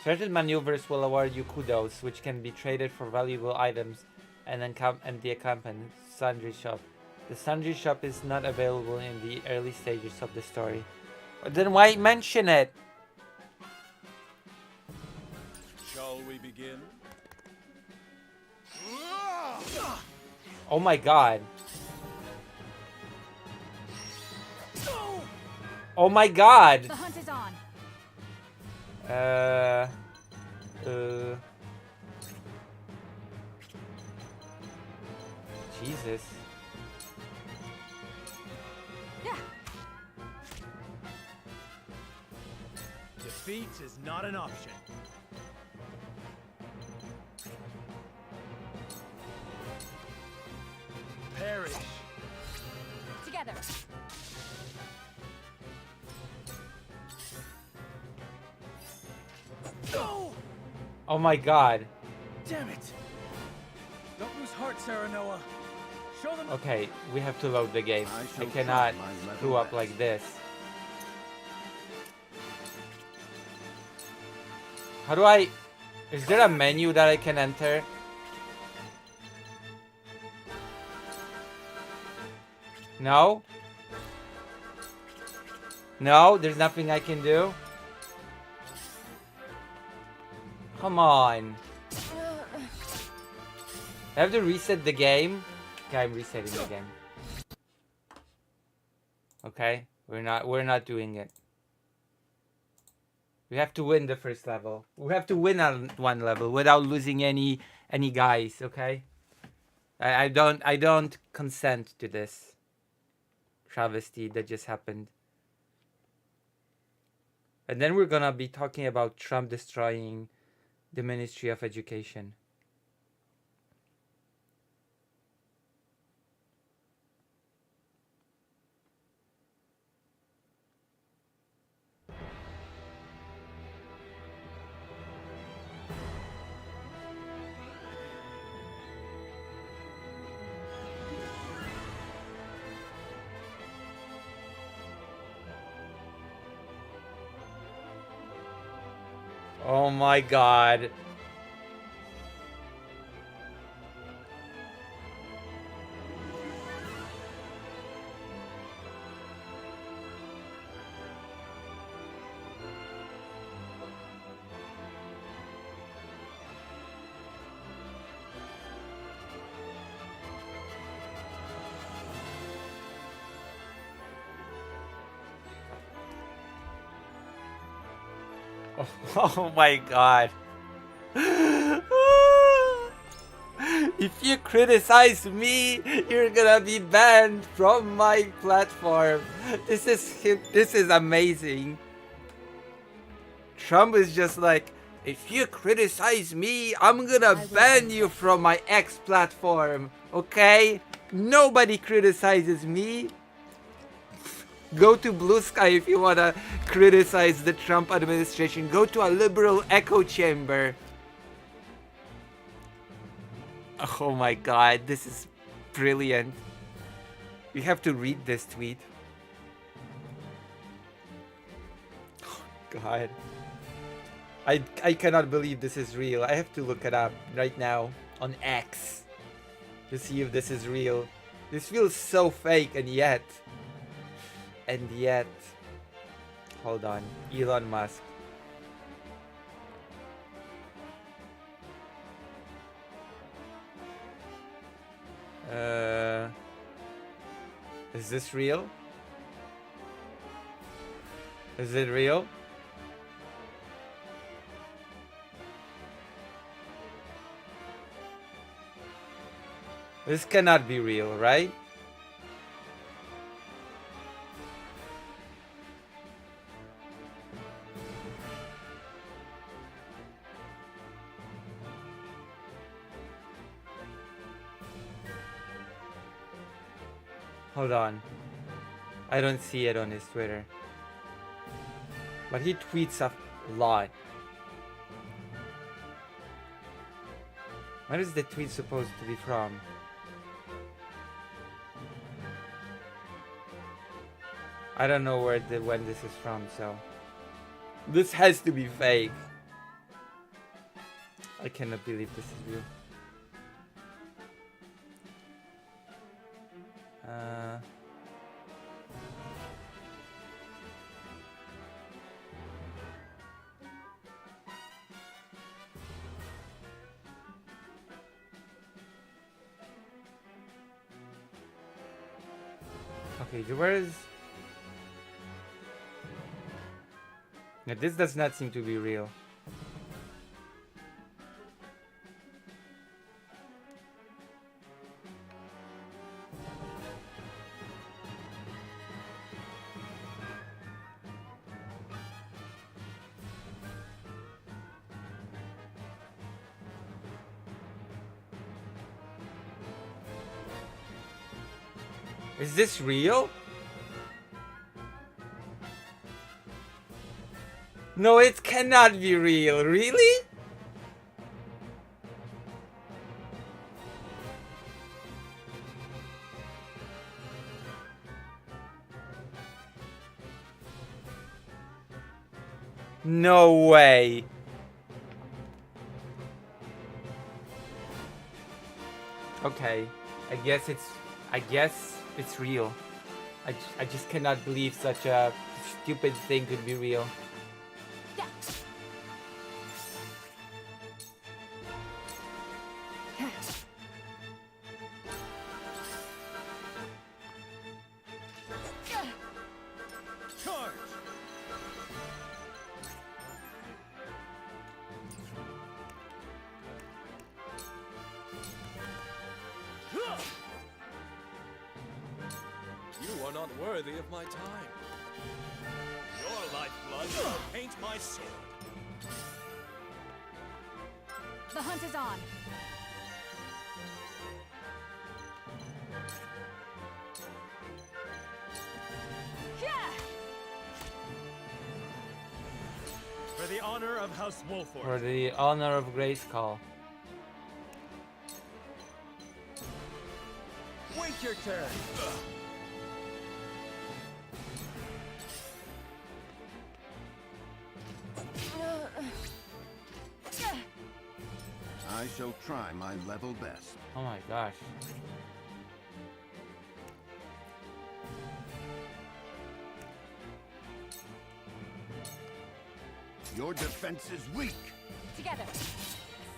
Certain maneuvers will award you kudos, which can be traded for valuable items and the accompanying sundry shop. The sundry shop is not available in the early stages of the story. Then why mention it?
Shall we begin?
Oh my god. Oh my god.
The hunt is on.
Jesus.
Yeah.
Defeat is not an option. Perish.
Together.
Go!
Oh my god.
Damn it! Don't lose heart, Serenoa. Show them.
Okay, we have to load the game.
I
I
shall
cannot
try my level
screw up
best.
like this. How do I... Is there a menu that I can enter? No? No? There's nothing I can do? Come on. I have to reset the game? Okay, I'm resetting the game. Okay? We're not doing it. We have to win the first level. We have to win on one level without losing any guys, okay? I don't consent to this travesty that just happened. And then we're gonna be talking about Trump destroying the Ministry of Education. Oh my god. Oh my god. If you criticize me, you're gonna be banned from my platform. This is amazing. Trump is just like, if you criticize me, I'm gonna ban you from my X platform. Okay? Nobody criticizes me. Go to Blue Sky if you wanna criticize the Trump administration. Go to a liberal echo chamber. Oh my god, this is brilliant. We have to read this tweet. Oh god. I cannot believe this is real. I have to look it up right now on X to see if this is real. This feels so fake and yet... Hold on. Elon Musk. Is this real? Is it real? This cannot be real, right? Hold on. I don't see it on his Twitter. But he tweets a lot. Where is the tweet supposed to be from? I don't know when this is from, so this has to be fake. I cannot believe this is real. Okay, where is... Yeah, this does not seem to be real. Is this real? No, it cannot be real. Really? No way. Okay, I guess it's real. I just cannot believe such a stupid thing could be real.
Yeah.
Charge!
You are not worthy of my time.
Your lifeblood will paint my sword.
The hunt is on.
For the honor of House Wolford.
For the honor of Grayskull.
Wait your turn.
I shall try my level best.
Oh my gosh.
Your defense is weak.
Together.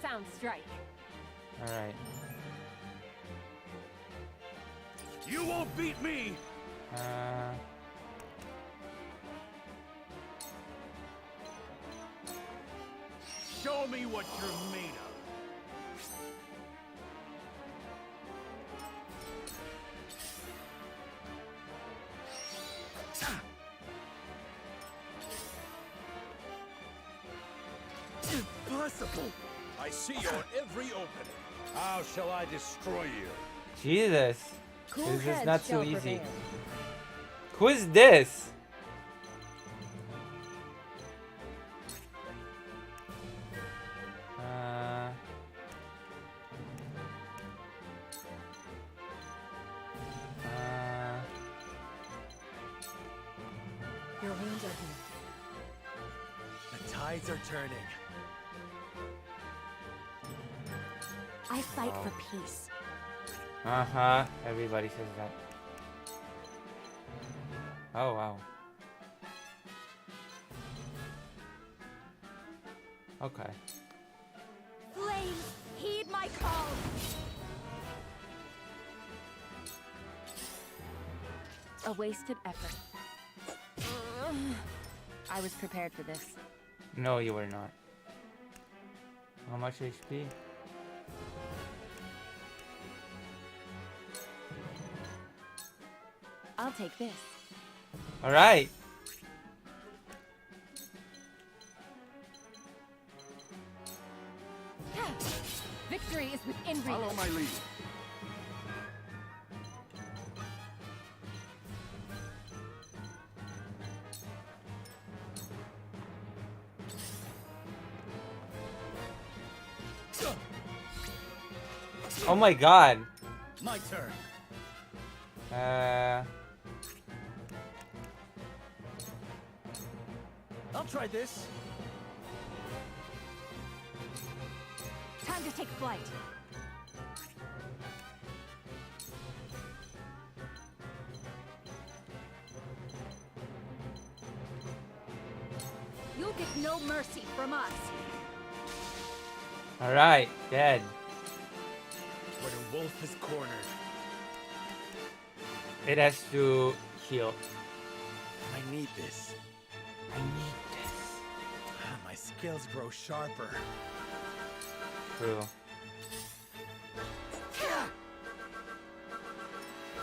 Sound strike.
Alright.
You won't beat me.
Show me what you're made of. Impossible!
I see your every opening.
How shall I destroy you?
Jesus.
Cool
This is
heads
not so
shall
easy.
prevail.
Who is this?
Your wounds are healed.
The tides are turning.
I fight for peace.
Uh-huh. Everybody says that. Oh, wow. Okay.
Flames, heed my call. A wasted effort. I was prepared for this.
No, you were not. How much HP?
I'll take this.
Alright.
Victory is within reach.
Follow my lead.
Oh my god.
My turn. I'll try this.
Time to take flight. You'll get no mercy from us.
Alright, dead.
Where the wolf is cornered.
It has to heal.
I need this.
I need this.
My skills grow sharper.
True.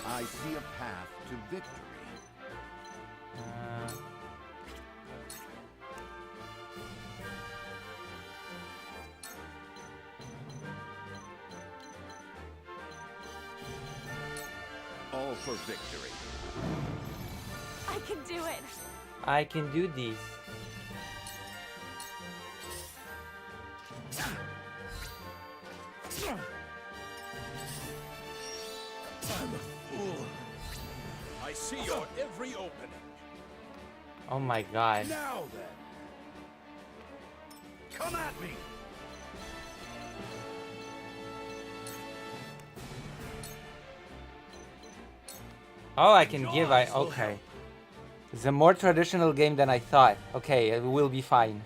I see a path to victory. All for victory.
I can do it.
I can do this.
I'm a fool. I see your every opening.
Oh my god.
Now then. Come at me.
Oh, I can give. Okay. It's a more traditional game than I thought. Okay, it will be fine.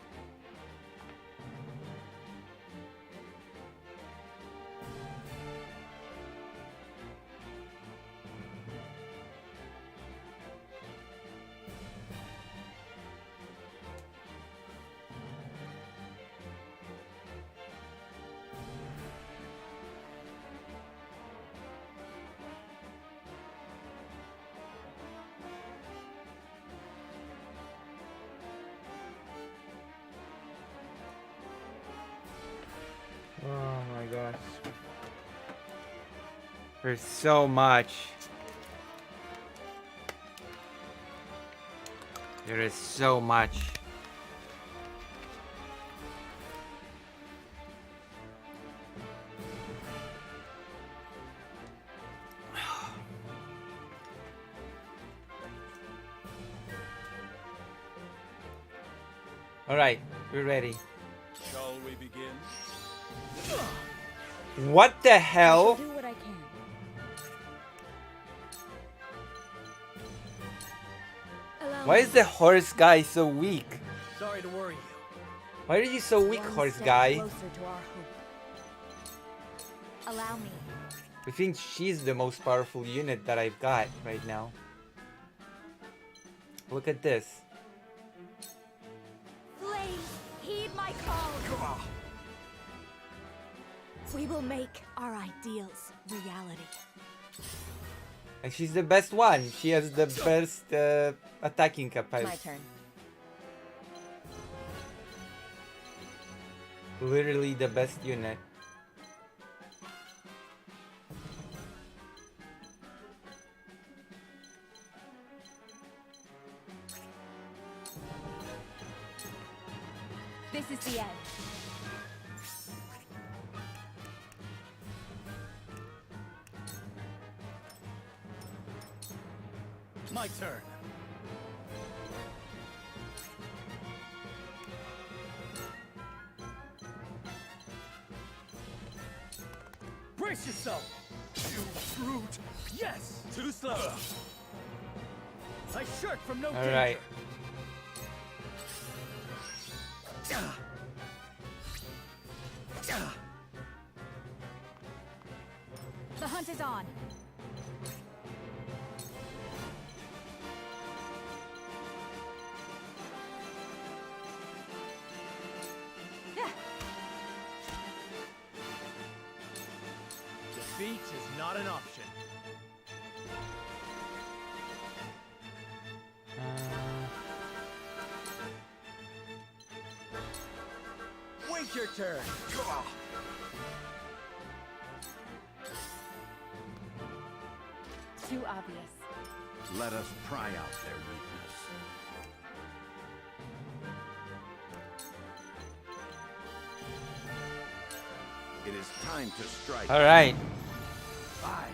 Oh my gosh. There's so much. There is so much. All right, we're ready.
Shall we begin?
What the hell?
Do what I can. Allow
Why
me.
is the horse guy so weak?
Sorry to worry you.
Why are you so weak,
One
horse
step
guy?
Closer to our hope. Allow me.
I think she's the most powerful unit that I've got right now. Look at this.
Flames, heed my call. We will make our ideals reality.
And she's the best one. She has the best attacking
My
capacity.
turn.
Literally the best unit.
This is the end.
My turn. Brace yourself! You brute! Yes! Too slow! I shirk from no danger!
Alright.
The hunt is on.
Defeat is not an option. Wait your turn!
Too obvious.
Let us pry out their weakness. It is
is time to strike.
All right.
5.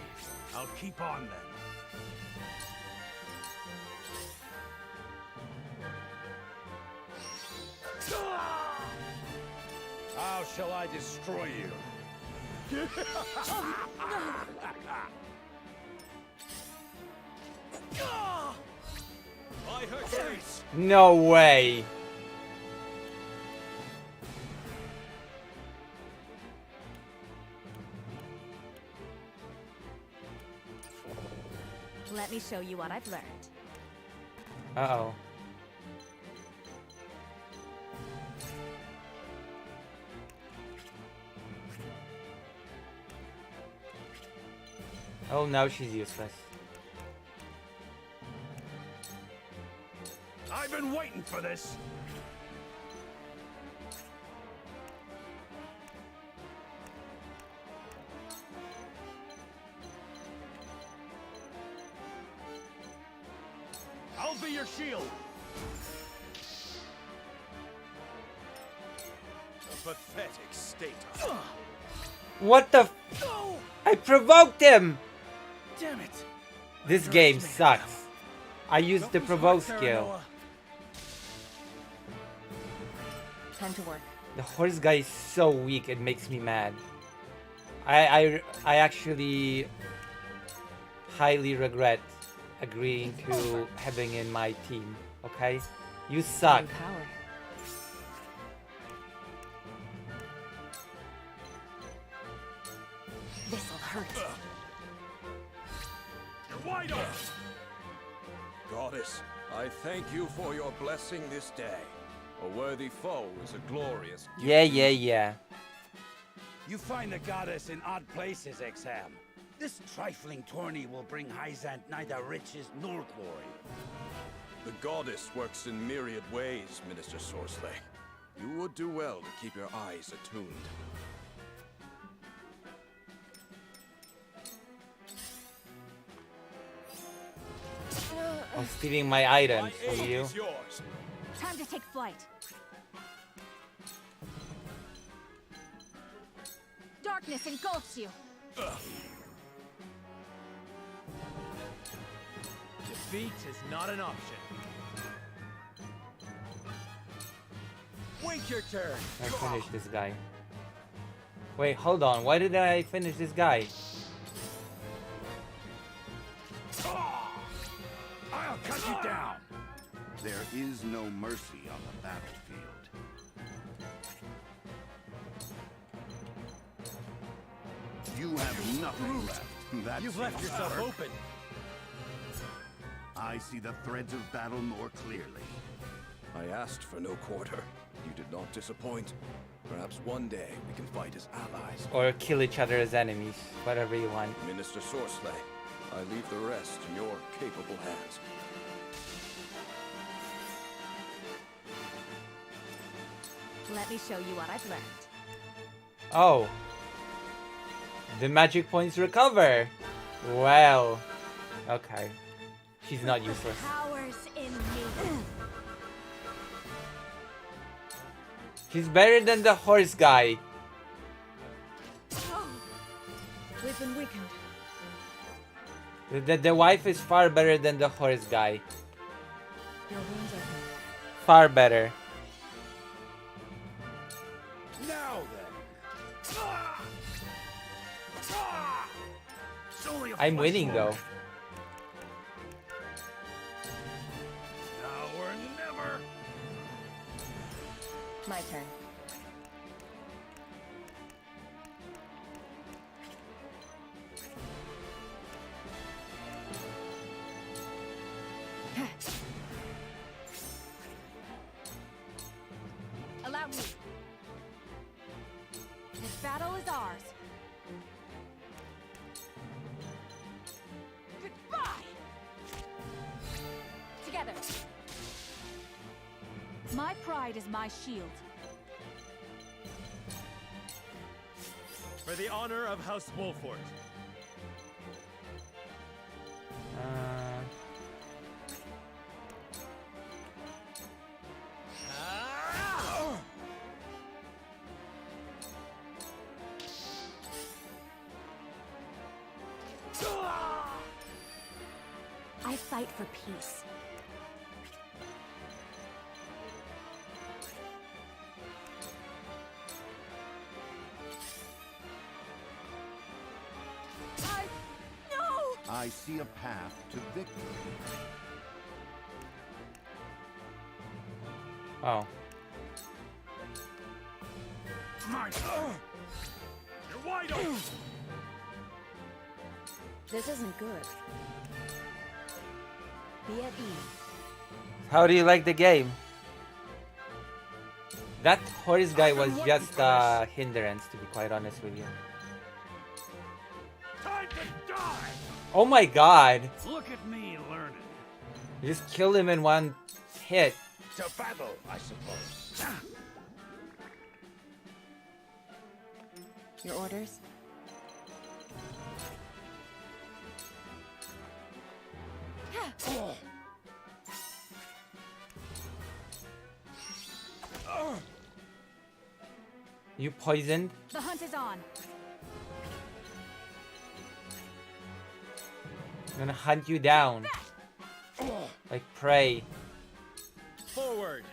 I'll keep on then. How shall I destroy you? By Hercules!
No way.
Let me show you what I've learned.
Uh-oh. Oh, now she's useless.
I've been waiting for this. I'll be your shield. A pathetic state.
What the I provoked him!
Damn it.
This game sucks. I used the provoke skill.
Time to work.
The horse guy is so weak, it makes me mad. I actually highly regret agreeing to having in my team, okay? You suck.
Power. This'll hurt.
You're wide open.
Goddess, I thank you for your blessing this day. A worthy foe is a glorious gift.
Yeah.
You find the goddess in odd places, Exham. This trifling tourney will bring Hyzant neither riches nor glory.
The goddess works in myriad ways, Minister Sorsley. You would do well to keep your eyes attuned.
I'm stealing my items
My
from
aid
you.
is yours.
Time to take flight. Darkness engulfs you.
Defeat is not an option. Wait your turn.
I finished this guy. Wait, hold on. Why did I finish this guy?
I'll cut you down.
There is no mercy on the battlefield. You have nothing left. That's
You've left yourself open.
I see the threads of battle more clearly.
I asked for no quarter. You did not disappoint. Perhaps one day we can fight as allies.
Or kill each other as enemies. Whatever you want.
Minister Sorsley, I leave the rest in your capable hands.
Let me show you what I've learned.
Oh. The magic points recover. Well. Okay. She's not useless.
Powers in me.
She's better than the horse guy.
We've been weakened.
The wife is far better than the horse guy.
Your wounds are healed.
Far better.
Now then. It's only a
I'm
flesh
winning
wound.
though.
Now or never.
My turn. Allow me. This battle is ours. Goodbye. Together. My pride is my shield.
For the honor of House Wolfort.
fight for peace.
I see a path to victory.
Oh.
You're wide open!
This isn't good. Be at ease.
How do you like the game? That horse guy was just a hindrance, to be quite honest with you.
Time to die!
Oh my god!
Look at me learning.
You just killed him in one hit.
To battle, I suppose.
Your orders?
You poisoned?
The hunt is on.
I'm gonna hunt you down. Like prey.
Forward!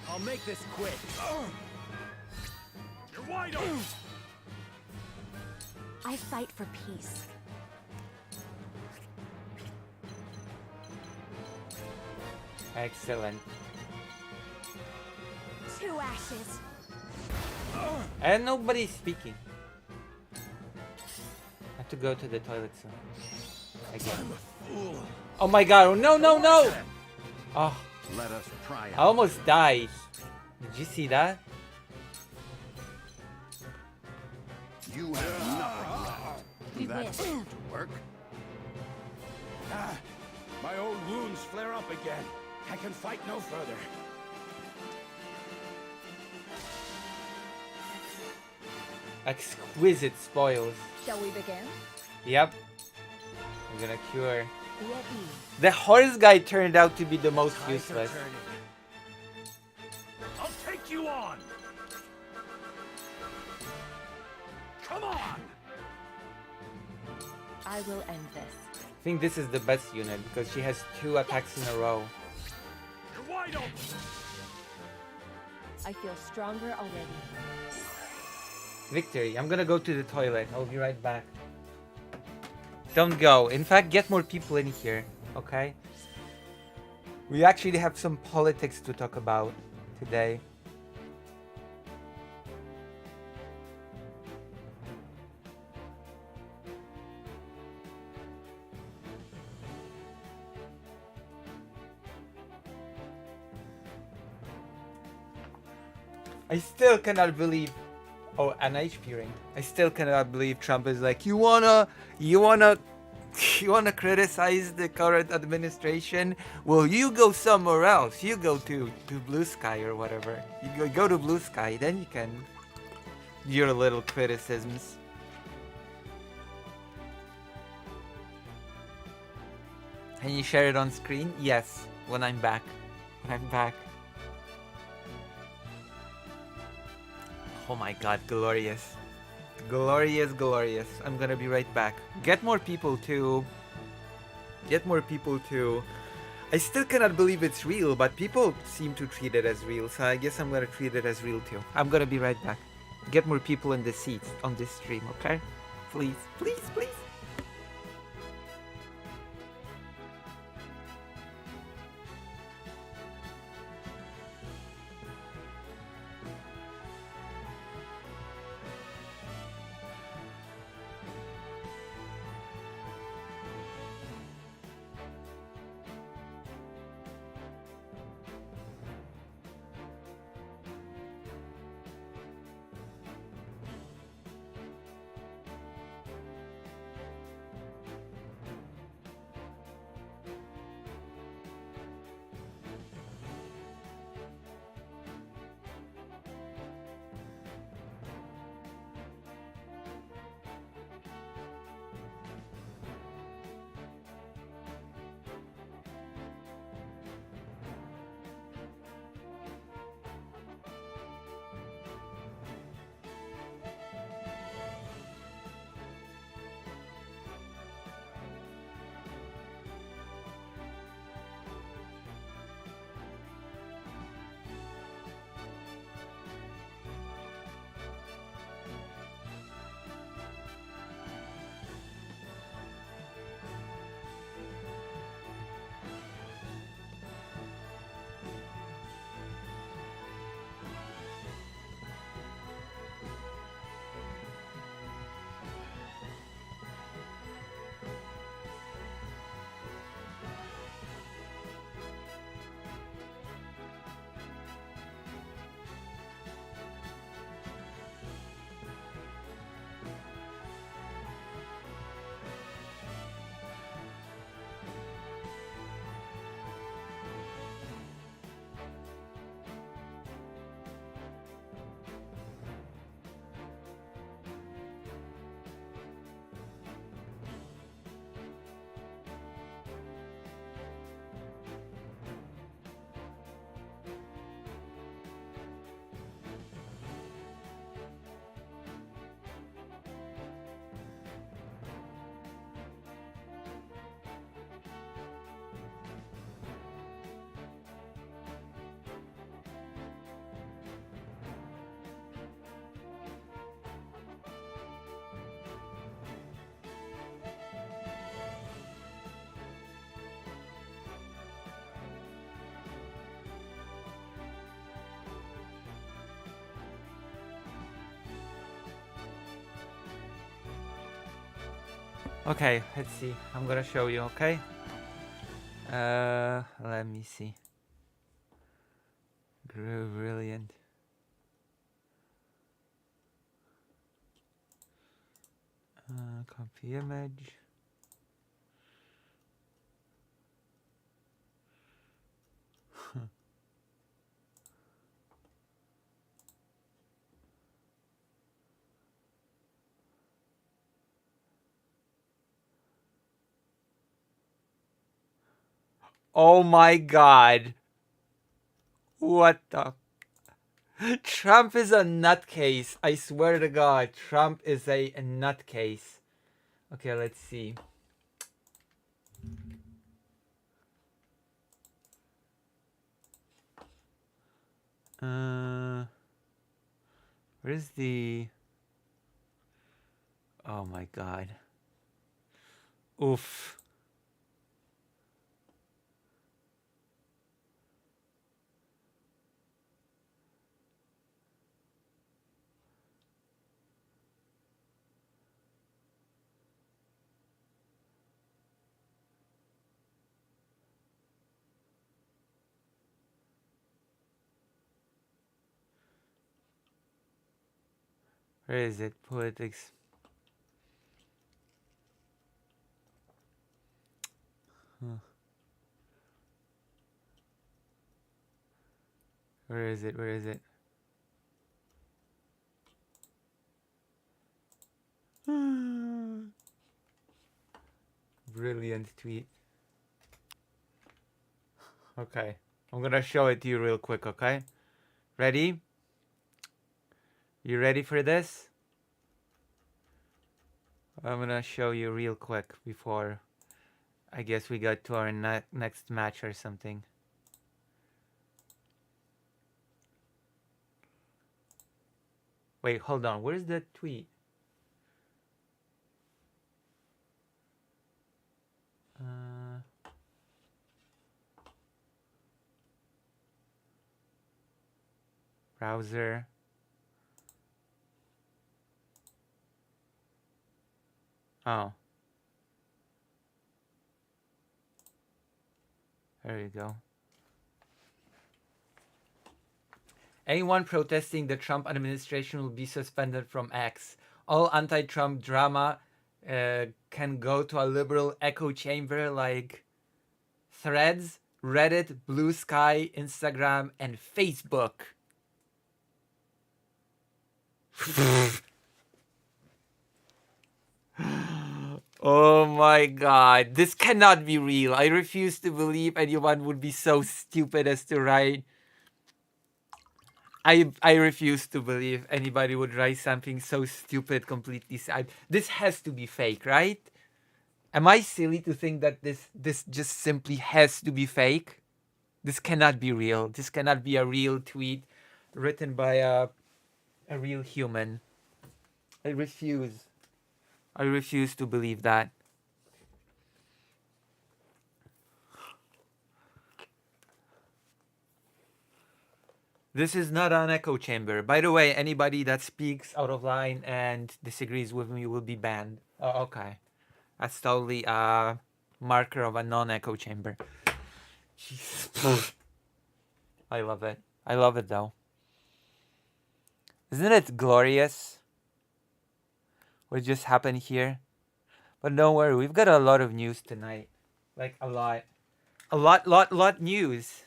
I'll make this quick. You're wide open!
I fight for peace.
Excellent.
2 ashes.
And nobody's speaking. I have to go to the toilet soon. Again. Oh my god, oh no, no, no! Oh,
Let us try
I almost died. Did you see that?
You have nothing left.
You
That
win.
seemed to work.
My old wounds flare up again. I can fight no further.
Exquisite spoils.
Shall we begin?
Yep. I'm gonna cure.
Be at ease.
The horse guy turned out to be the most
Tides are
useless.
turning. I'll take you on! Come on!
I will end this.
I think this is the best unit because she has 2 attacks in a row.
You're wide open!
I feel stronger already.
Victory. I'm gonna go to the toilet. I'll be right back. Don't go. In fact, get more people in here, okay? We actually have some politics to talk about today. I still cannot believe. Oh, an HP ring. I still cannot believe Trump is like, you wanna criticize the current administration? Well, you go somewhere else. You go to Blue Sky or whatever. You go to Blue Sky, then you can your little criticisms. Can you share it on screen? Yes, when I'm back. When I'm back. Oh my god, glorious. Glorious, glorious. I'm gonna be right back. Get more people to... I still cannot believe it's real, but people seem to treat it as real, so I guess I'm gonna treat it as real too. I'm gonna be right back. Get more people in the seats on this stream, okay? Please, please, please. Okay, let's see. I'm gonna show you, okay? Let me see. Brilliant. Copy image. Oh my god. What the? Trump is a nutcase. I swear to God, Trump is a nutcase. Okay, let's see. Where's the... Oh my god. Oof. Where is it? Politics. Where is it? Where is it? Brilliant tweet. Okay. I'm gonna show it to you real quick, okay? Ready? You ready for this? I'm gonna show you real quick before I guess we get to our next match or something. Wait, hold on. Where's the tweet? Browser. Oh. There you go. Anyone protesting the Trump administration will be suspended from X. All anti-Trump drama can go to a liberal echo chamber like Threads, Reddit, Blue Sky, Instagram, and Facebook. Oh my god, this cannot be real. I refuse to believe anyone would be so stupid as to write. I refuse to believe anybody would write something so stupid, completely sad. This has to be fake, right? Am I silly to think that this just simply has to be fake? This cannot be real. This cannot be a real tweet written by a real human. I refuse. I refuse to believe that. This is not an echo chamber. By the way, anybody that speaks out of line and disagrees with me will be banned. Oh, okay. That's totally a marker of a non-echo chamber. Jesus. I love it. I love it though. Isn't it glorious what just happened here? But don't worry, we've got a lot of news tonight. Like a lot. A lot news.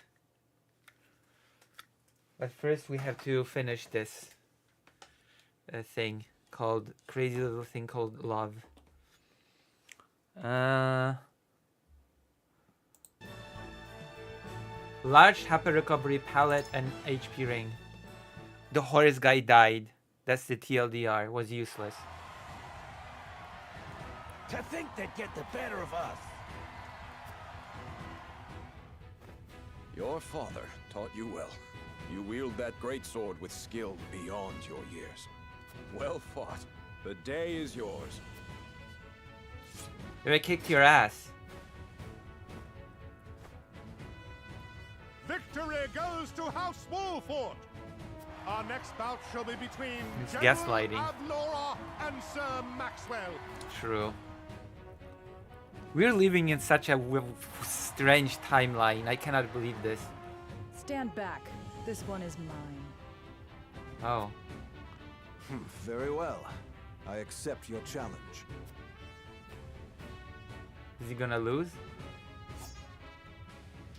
But first we have to finish this thing called, crazy little thing called love. Large happy recovery palette and HP ring. The Horus guy died. That's the TLDR. Was useless.
To think they'd get the better of us.
Your father taught you well. You wield that greatsword with skill beyond your years. Well fought. The day is yours.
I kicked your ass.
Victory goes to House Wolford. Our next bout shall be between
It's
General
gaslighting.
Avlora and Sir Maxwell.
True. We're living in such a strange timeline. I cannot believe this.
Stand back. This one is mine.
Oh.
Very well. I accept your challenge.
Is he gonna lose?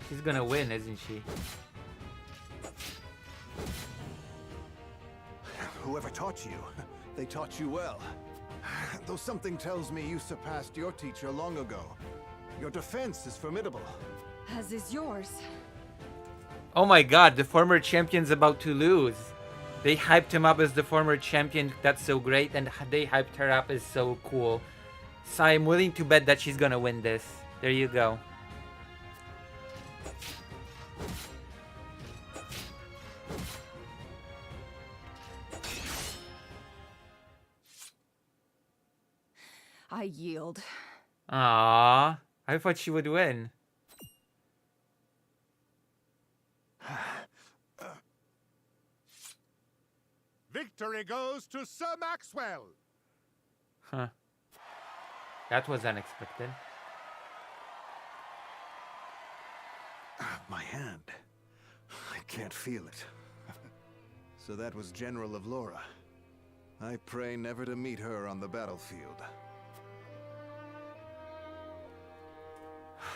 She's gonna win, isn't she?
Whoever taught you, they taught you well. Though something tells me you surpassed your teacher long ago. Your defense is formidable.
As is yours.
Oh my god, the former champion's about to lose. They hyped him up as the former champion, that's so great, and they hyped her up as so cool. So I'm willing to bet that she's gonna win this. There you go.
I yield.
Aww, I thought she would win.
Victory goes to Sir Maxwell.
Huh. That was unexpected.
My hand. I can't feel it. So that was General Avlora. I pray never to meet her on the battlefield.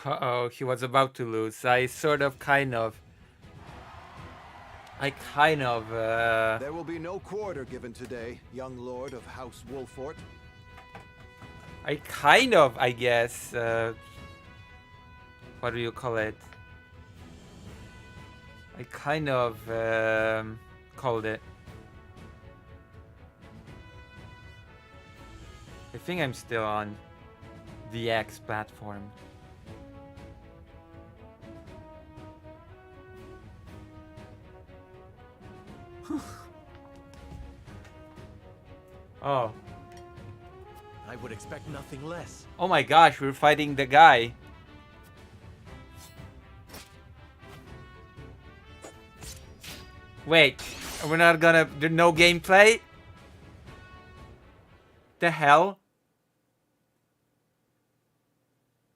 Uh-oh, he was about to lose. I kind of...
There will be no quarter given today, young lord of House Wolfort.
I guess, what do you call it? I called it. I think I'm still on the X platform. Oh.
I would expect nothing less.
Oh my gosh, we're fighting the guy. Wait, we're not gonna... There's no gameplay? The hell?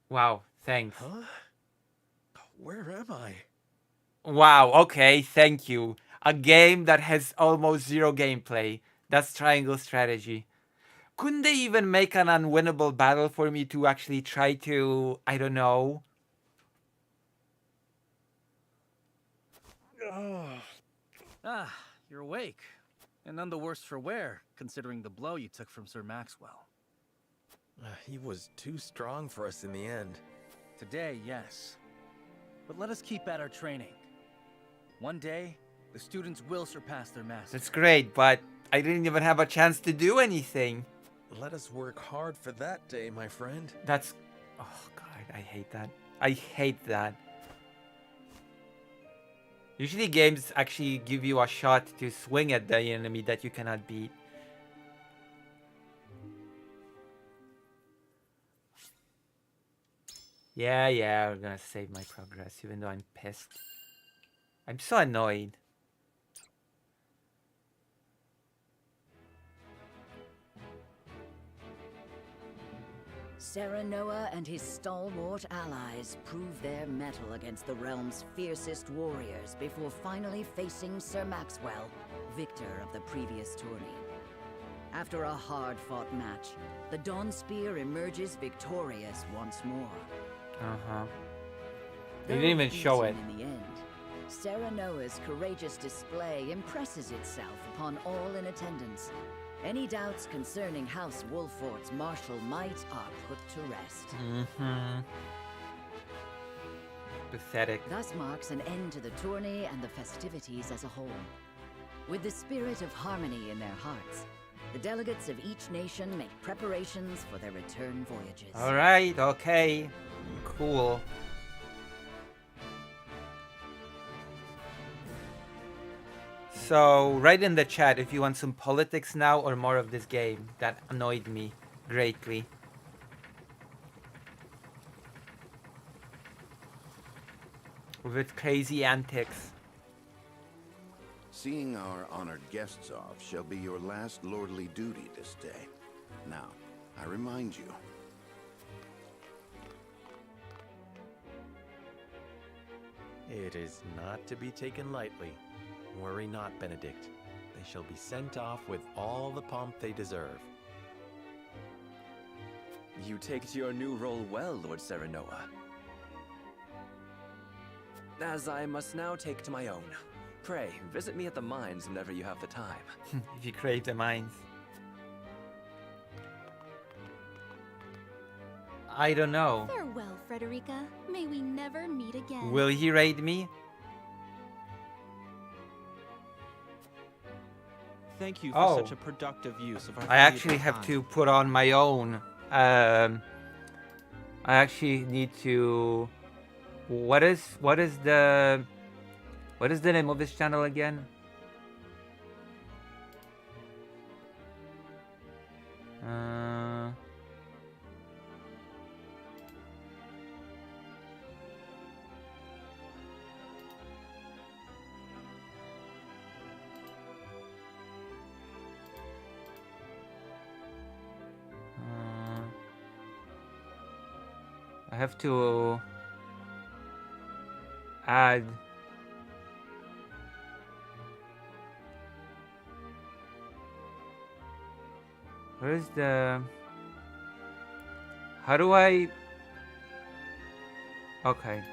Wow, thanks.
Huh? Where am I?
Wow, okay, thank you. A game that has almost zero gameplay. That's Triangle Strategy. Couldn't they even make an unwinnable battle for me to actually try to... I don't know.
Ah, you're awake. And none the worse for wear, considering the blow you took from Sir Maxwell.
He was too strong for us in the end.
Today, yes. But let us keep at our training. One day, the students will surpass their masters.
That's great, but I didn't even have a chance to do anything.
Let us work hard for that day, my friend.
That's... Oh god, I hate that. I hate that. Usually games actually give you a shot to swing at the enemy that you cannot beat. Yeah, we're gonna save my progress, even though I'm pissed. I'm so annoyed.
Serenoa and his stalwart allies prove their mettle against the realm's fiercest warriors before finally facing Sir Maxwell, victor of the previous tourney. After a hard-fought match, the Dawnspear emerges victorious once more.
Uh-huh. They
Though
didn't even show it.
beaten in the end, Serenoa's courageous display impresses itself upon all in attendance. Any doubts concerning House Wolfort's martial might are put to rest.
Mm-hmm. Pathetic.
Thus marks an end to the tourney and the festivities as a whole. With the spirit of harmony in their hearts, the delegates of each nation make preparations for their return voyages.
Alright, okay. Cool. So, write in the chat if you want some politics now or more of this game. That annoyed me greatly. With its crazy antics.
Seeing our honored guests off shall be your last lordly duty this day. Now, I remind you.
It is not to be taken lightly. Worry not, Benedict. They shall be sent off with all the pomp they deserve.
You take to your new role well, Lord Serenoa. As I must now take to my own. Pray, visit me at the mines whenever you have the time.
If you crave the mines. I don't know.
Farewell, Frederica. May we never meet again.
Will he raid me?
Thank you for such a productive use of our
I actually
valuable
have
time.
to put on my own. I actually need to. What is the name of this channel again? I have to add where's the how do I okay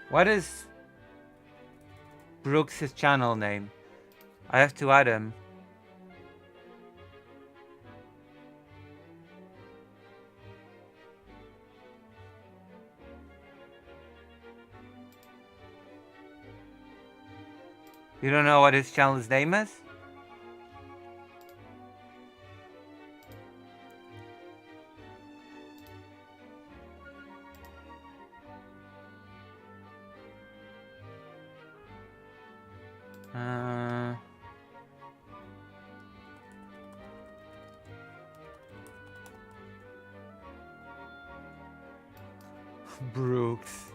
what is Brooks' channel name? I have to add him. You don't know what his channel's name is? Brooks.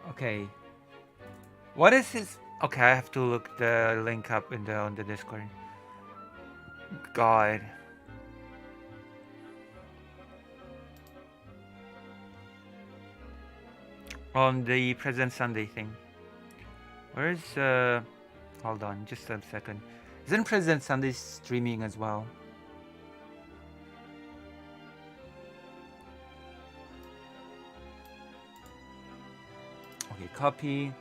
Okay. What is his? Okay, I have to look the link up in on the Discord. God. On the present Sunday thing. Where's hold on, just a second. Isn't Present Sunday streaming as well? Okay, copy.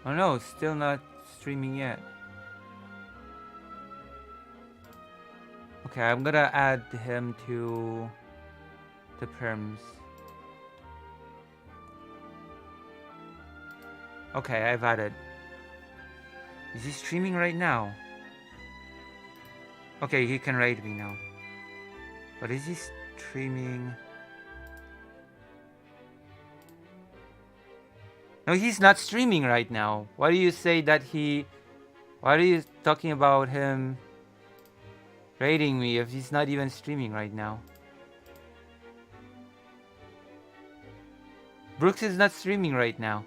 Oh no, still not streaming yet. Okay, I'm gonna add him to the perms. Okay, I've added. Is he streaming right now? Okay, he can raid me now. But is he streaming? No, he's not streaming right now. Why do you say that he... Why are you talking about him raiding me if he's not even streaming right now? Brooks is not streaming right now.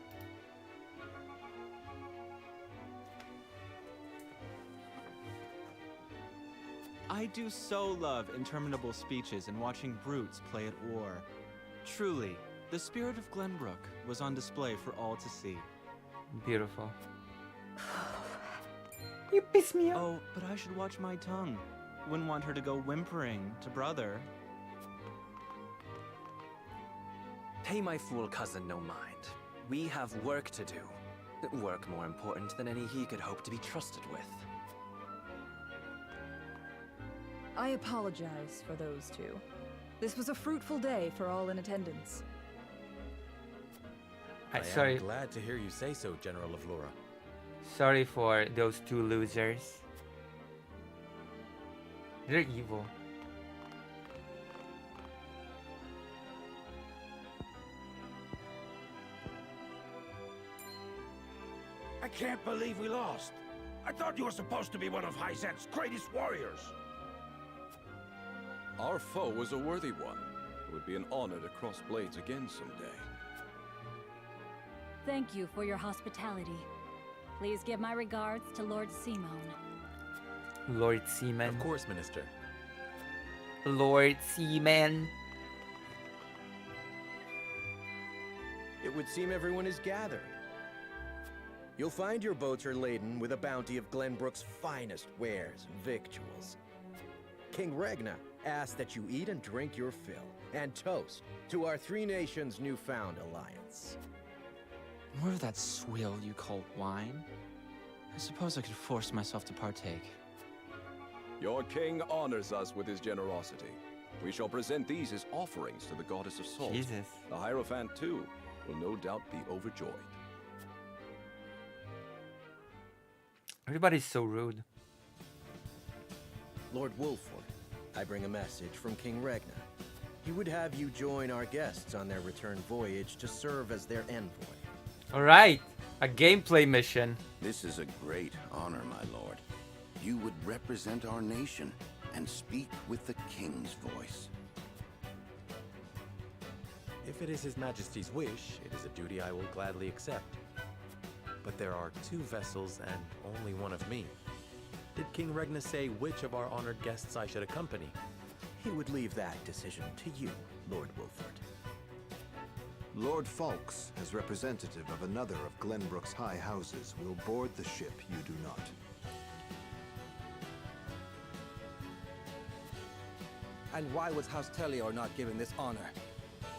I do so love interminable speeches and watching brutes play at war. Truly, the spirit of Glenbrook was on display for all to see.
Beautiful. You piss me off.
Oh, but I should watch my tongue. Wouldn't want her to go whimpering to brother.
Pay my fool cousin no mind. We have work to do. Work more important than any he could hope to be trusted with.
I apologize for those two. This was a fruitful day for all in attendance.
I'm glad to hear you say so, General of Laura.
Sorry for those two losers. They're evil.
I can't believe we lost. I thought you were supposed to be one of Hyzant's greatest warriors.
Our foe was a worthy one. It would be an honor to cross blades again someday.
Thank you for your hospitality. Please give my regards to Lord Simon.
Lord Seaman.
Of course, Minister.
Lord Seaman.
It would seem everyone is gathered. You'll find your boats are laden with a bounty of Glenbrook's finest wares and victuals. King Regna asks that you eat and drink your fill, and toast to our three nations' newfound alliance.
More of that swill you call wine? I suppose I could force myself to partake.
Your king honors us with his generosity. We shall present these as offerings to the goddess of salt.
Jesus.
The Hierophant, too, will no doubt be overjoyed.
Everybody's so rude.
Lord Wolford, I bring a message from King Regna. He would have you join our guests on their return voyage to serve as their envoy.
Alright, a gameplay mission.
This is a great honor, my lord. You would represent our nation and speak with the king's voice.
If it is His Majesty's wish, it is a duty I will gladly accept. But there are 2 vessels and only one of me. Did King Regna say which of our honored guests I should accompany?
He would leave that decision to you, Lord Wolford.
Lord Falks, as representative of another of Glenbrook's high houses, will board the ship you do not.
And why was House Tellior not given this honor?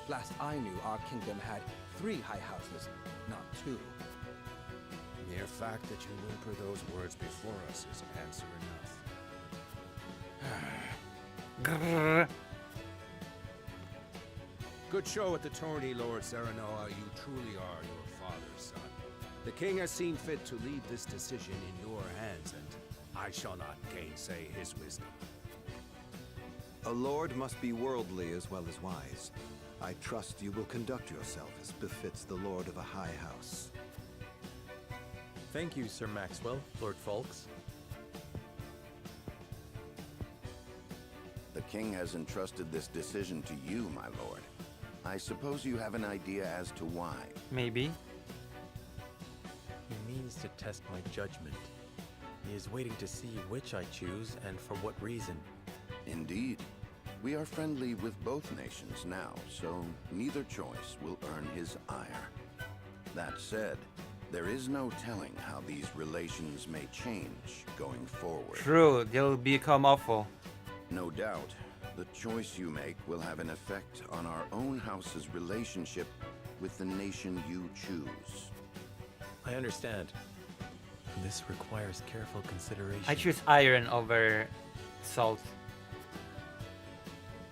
Last I knew, our kingdom had 3 high houses, not 2.
The mere fact that you whimper those words before us is answer enough. Good show at the tourney, Lord Serenoa. You truly are your father's son. The king has seen fit to leave this decision in your hands, and I shall not gainsay his wisdom.
A lord must be worldly as well as wise. I trust you will conduct yourself as befits the lord of a high house.
Thank you, Sir Maxwell, Lord Falks.
The king has entrusted this decision to you, my lord. I suppose you have an idea as to why.
Maybe.
He means to test my judgment. He is waiting to see which I choose and for what reason.
Indeed. We are friendly with both nations now, so neither choice will earn his ire. That said, there is no telling how these relations may change going forward.
True, they'll become awful.
No doubt, the choice you make will have an effect on our own house's relationship with the nation you choose.
I understand. This requires careful consideration.
I choose iron over salt.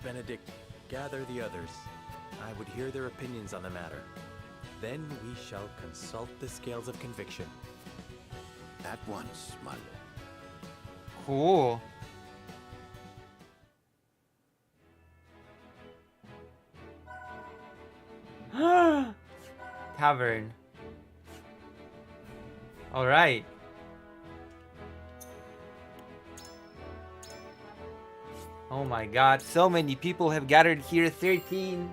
Benedict, gather the others. I would hear their opinions on the matter. Then we shall consult the scales of conviction.
At once, my lord.
Cool. Tavern. Alright. Oh my god, so many people have gathered here. 13,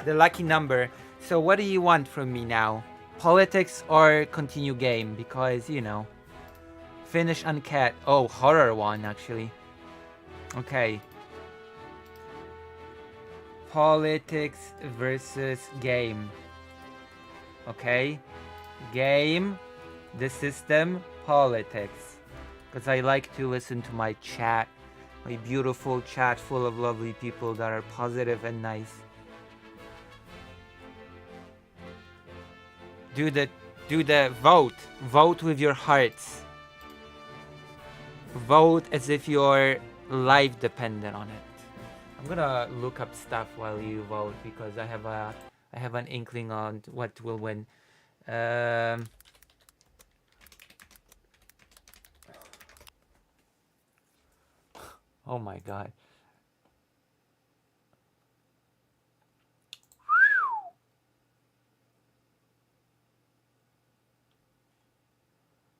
the lucky number. So what do you want from me now? Politics or continue game? Because, you know, finish uncat. Oh, horror one actually. Okay. Politics versus game. Okay. Game, the system, politics. Because I like to listen to my chat. My beautiful chat full of lovely people that are positive and nice. Do the vote. Vote with your hearts. Vote as if your life depended on it. I'm gonna look up stuff while you vote because I have an inkling on what will win. Oh my god.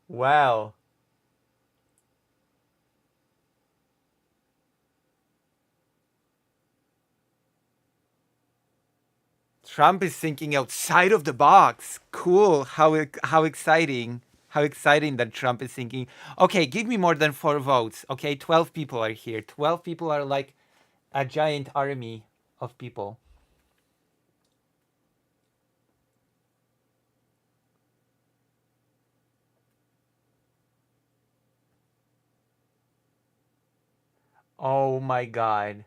Wow. Trump is thinking outside of the box. Cool. How exciting. How exciting that Trump is thinking. Okay, give me more than 4 votes. Okay, 12 people are here. 12 people are like a giant army of people. Oh my God.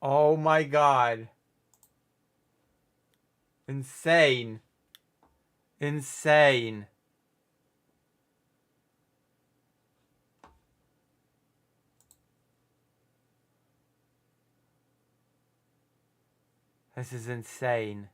Oh my God. Insane. Insane. This is insane.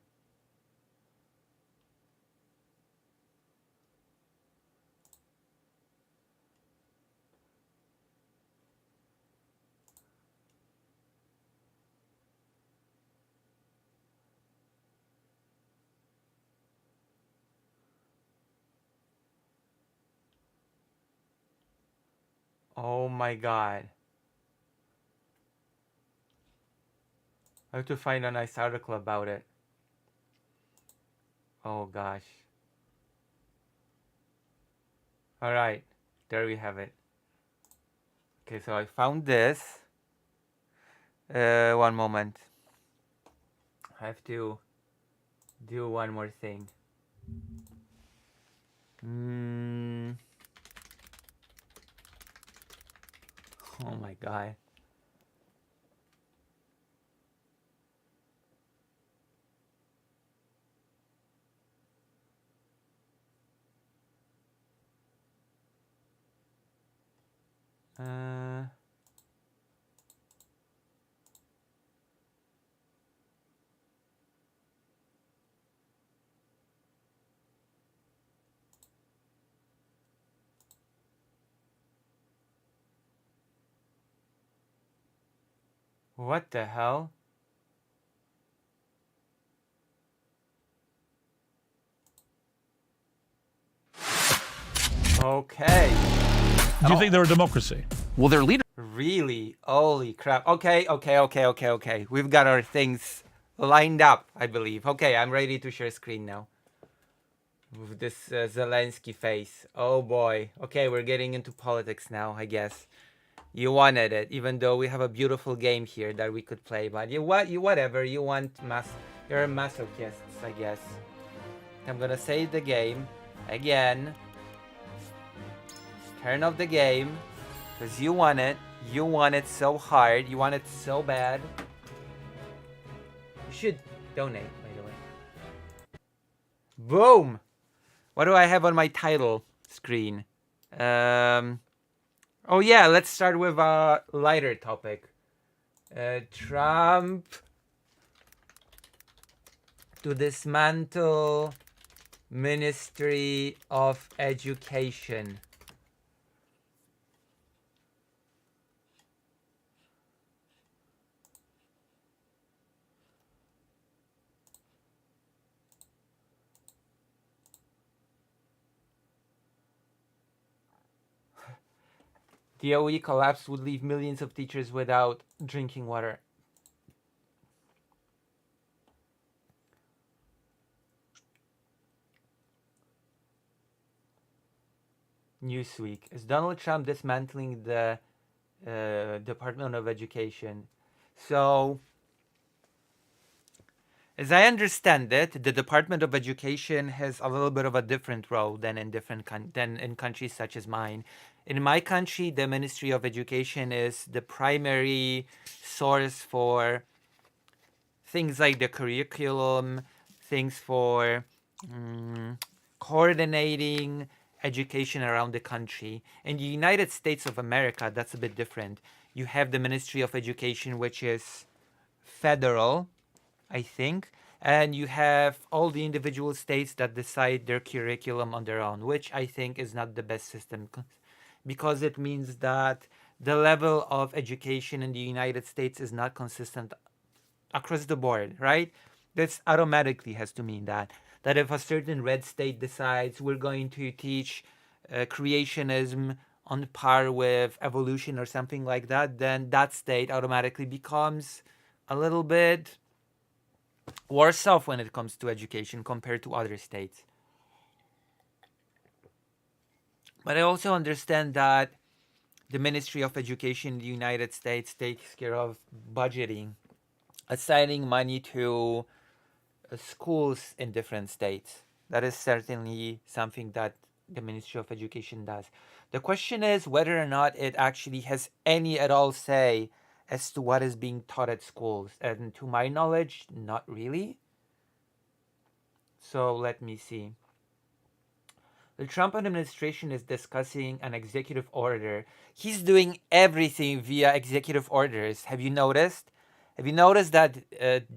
Oh my God. I have to find a nice article about it. Oh gosh. Alright, there we have it. Okay, so I found this. One moment. I have to do one more thing. Oh my God. What the hell? Okay.
Do you think they're a democracy?
Well, their leader. Really? Holy crap. Okay. We've got our things lined up, I believe. Okay, I'm ready to share screen now. With this Zelensky face. Oh boy. Okay, we're getting into politics now, I guess. You wanted it, even though we have a beautiful game here that we could play. But whatever. You want you're a masochist, I guess. I'm gonna save the game again. Turn off the game, because you want it. You want it so hard. You want it so bad. You should donate, by the way. Boom! What do I have on my title screen? Oh yeah, let's start with a lighter topic. Trump to dismantle Ministry of Education. DOE collapse would leave millions of teachers without drinking water. Newsweek. Is Donald Trump dismantling the Department of Education? So, as I understand it, the Department of Education has a little bit of a different role than in countries such as mine. In my country, the Ministry of Education is the primary source for things like the curriculum, things for coordinating education around the country. In the United States of America, that's a bit different. You have the Ministry of Education, which is federal, I think. And you have all the individual states that decide their curriculum on their own, which I think is not the best system because it means that the level of education in the United States is not consistent across the board, right? This automatically has to mean that if a certain red state decides we're going to teach creationism on par with evolution or something like that, then that state automatically becomes a little bit worse off when it comes to education compared to other states. But I also understand that the Ministry of Education in the United States takes care of budgeting, assigning money to schools in different states. That is certainly something that the Ministry of Education does. The question is whether or not it actually has any at all say as to what is being taught at schools. And to my knowledge, not really. So let me see. The Trump administration is discussing an executive order. He's doing everything via executive orders. Have you noticed? Have you noticed that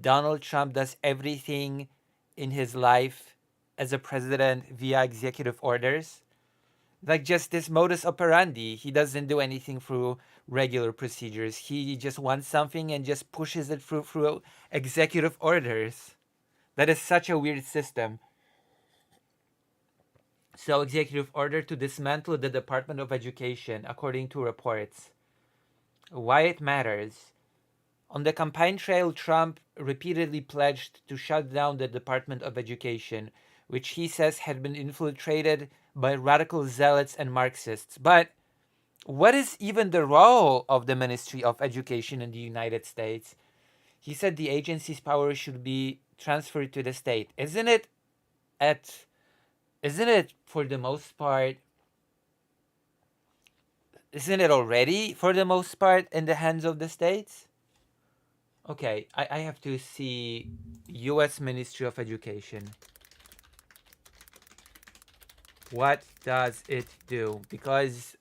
Donald Trump does everything in his life as a president via executive orders? Like just this modus operandi. He doesn't do anything through regular procedures. He just wants something and just pushes it through executive orders. That is such a weird system. So, executive order to dismantle the Department of Education, according to reports. Why it matters. On the campaign trail, Trump repeatedly pledged to shut down the Department of Education, which he says had been infiltrated by radical zealots and Marxists. But what is even the role of the Ministry of Education in the United States? He said the agency's power should be transferred to the state. Isn't it for the most part, isn't it already for the most part in the hands of the states? Okay, I have to see U.S. Ministry of Education. What does it do? Because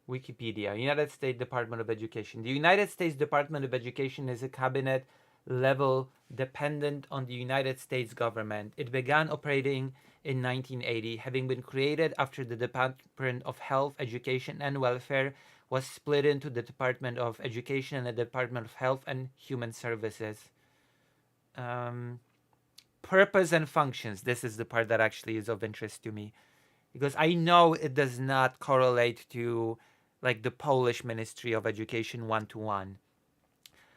Wikipedia, United States Department of Education. The United States Department of Education is a cabinet level dependent on the United States government. It began operating in 1980, having been created after the Department of Health, Education, and Welfare was split into the Department of Education and the Department of Health and Human Services. Purpose and functions. This is the part that actually is of interest to me, because I know it does not correlate to like the Polish Ministry of Education one-to-one.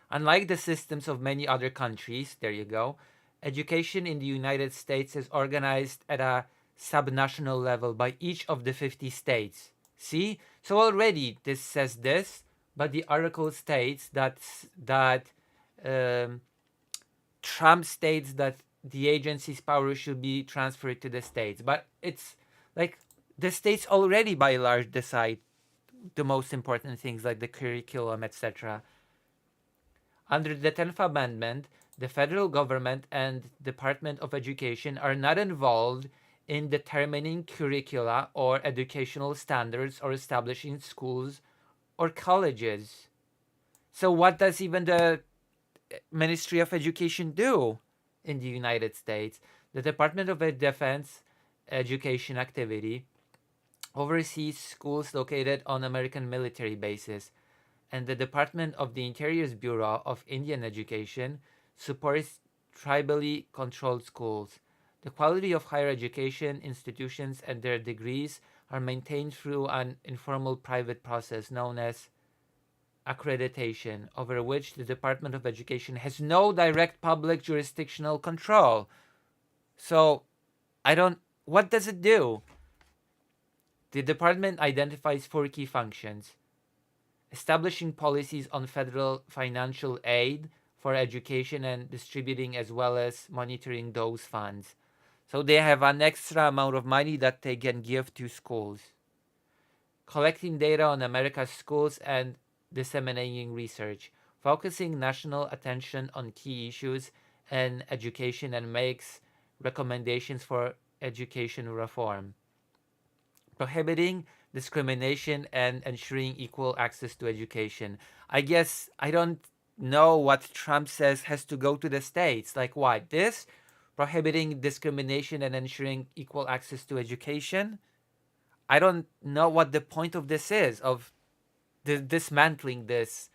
Unlike the systems of many other countries, there you go, education in the United States is organized at a subnational level by each of the 50 states. See? So already this says this, but the article states that Trump states that the agency's power should be transferred to the states. But it's like the states already by and large decide the most important things like the curriculum, etc. Under the 10th Amendment, the federal government and Department of Education are not involved in determining curricula or educational standards or establishing schools or colleges. So what does even the Ministry of Education do in the United States? The Department of Defense Education Activity oversees schools located on American military bases, and the Department of the Interior's Bureau of Indian Education supports tribally controlled schools. The quality of higher education institutions and their degrees are maintained through an informal private process known as accreditation, over which the Department of Education has no direct public jurisdictional control. So, what does it do? The department identifies 4 key functions: establishing policies on federal financial aid for education and distributing as well as monitoring those funds. So they have an extra amount of money that they can give to schools. Collecting data on America's schools and disseminating research, focusing national attention on key issues in education, and makes recommendations for education reform. Prohibiting discrimination and ensuring equal access to education. I guess I don't know what Trump says has to go to the states. Like what? This? Prohibiting discrimination and ensuring equal access to education? I don't know what the point of this is, of dismantling this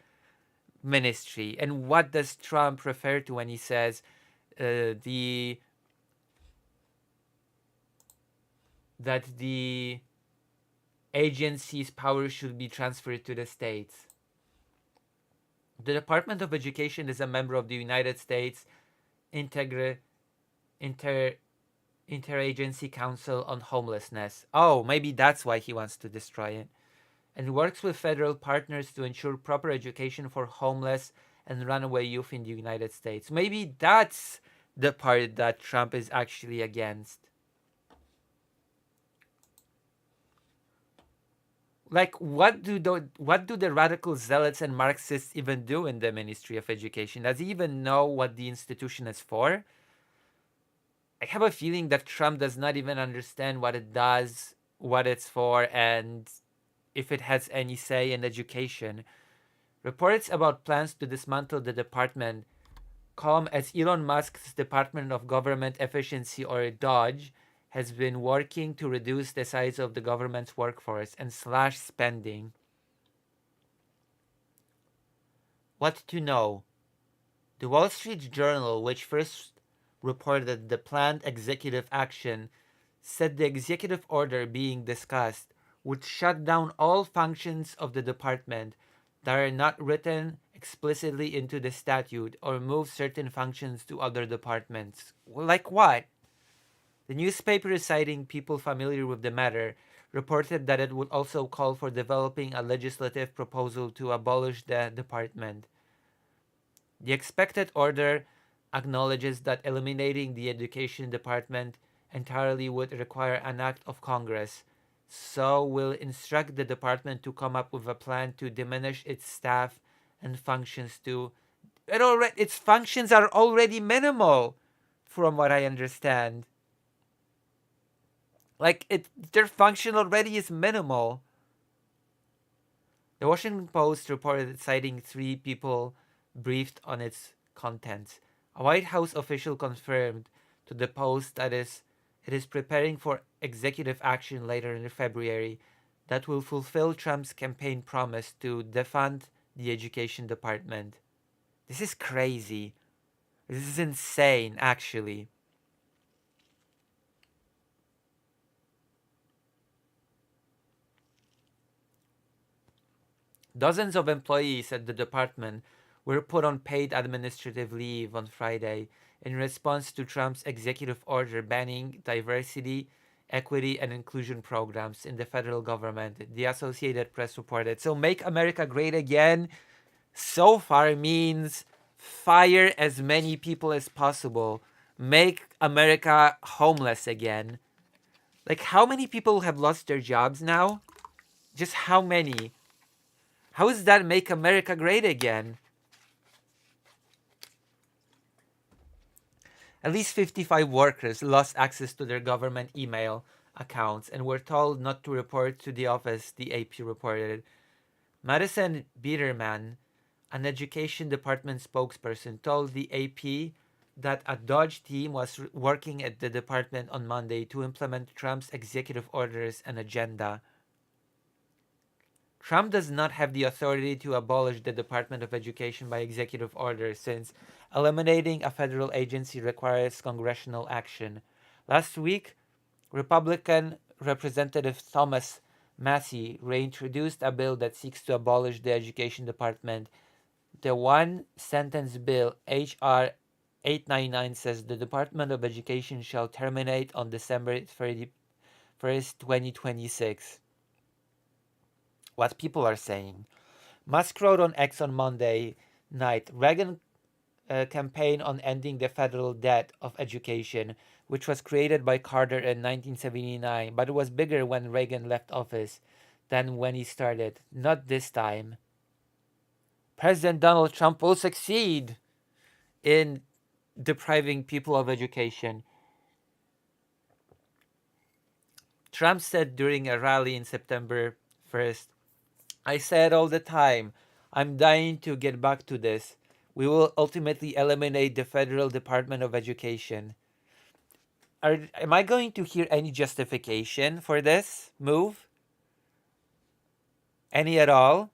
ministry. And what does Trump refer to when he says that the agency's power should be transferred to the states? The Department of Education is a member of the United States Interagency Council on Homelessness. Oh, maybe that's why he wants to destroy it. And works with federal partners to ensure proper education for homeless and runaway youth in the United States. Maybe that's the part that Trump is actually against. Like, what do the radical zealots and Marxists even do in the Ministry of Education? Does he even know what the institution is for? I have a feeling that Trump does not even understand what it does, what it's for, and if it has any say in education. Reports about plans to dismantle the department come as Elon Musk's Department of Government Efficiency, or DOGE, has been working to reduce the size of the government's workforce and slash spending. What to know? The Wall Street Journal, which first reported the planned executive action, said the executive order being discussed would shut down all functions of the department that are not written explicitly into the statute or move certain functions to other departments. Like what? The newspaper, citing people familiar with the matter, reported that it would also call for developing a legislative proposal to abolish the department. The expected order acknowledges that eliminating the education department entirely would require an act of Congress, so will instruct the department to come up with a plan to diminish its staff and functions to... its functions are already minimal, from what I understand. Their function already is minimal. The Washington Post reported, citing 3 people briefed on its contents. A White House official confirmed to the Post that it is preparing for executive action later in February that will fulfill Trump's campaign promise to defund the education department. This is crazy. This is insane, actually. Dozens of employees at the department were put on paid administrative leave on Friday in response to Trump's executive order banning diversity, equity, and inclusion programs in the federal government, the Associated Press reported. So Make America Great Again so far means fire as many people as possible. Make America homeless again. Like, how many people have lost their jobs now? Just how many? How is that Make America Great Again? At least 55 workers lost access to their government email accounts and were told not to report to the office, the AP reported. Madison Biederman, an education department spokesperson, told the AP that a DOGE team was working at the department on Monday to implement Trump's executive orders and agenda. Trump does not have the authority to abolish the Department of Education by executive order, since eliminating a federal agency requires congressional action. Last week, Republican Representative Thomas Massie reintroduced a bill that seeks to abolish the education department. The one-sentence bill, H.R. 899, says the Department of Education shall terminate on December 31st, 2026. What people are saying. Musk wrote on X on Monday night, Reagan campaign on ending the federal debt of education, which was created by Carter in 1979, but it was bigger when Reagan left office than when he started. Not this time. President Donald Trump will succeed in depriving people of education. Trump said during a rally in September 1st, I said all the time, I'm dying to get back to this. We will ultimately eliminate the Federal Department of Education. Am I going to hear any justification for this move? Any at all?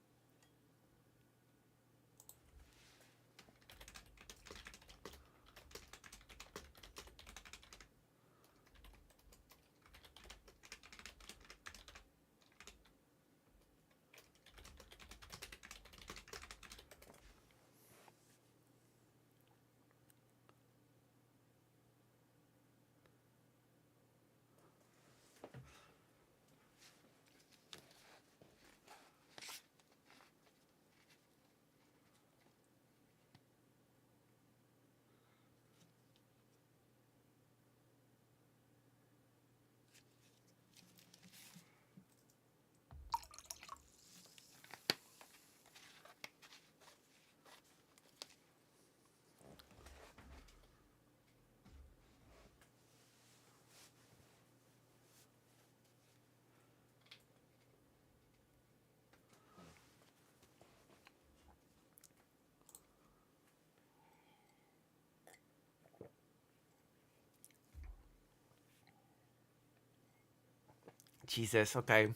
Jesus, okay.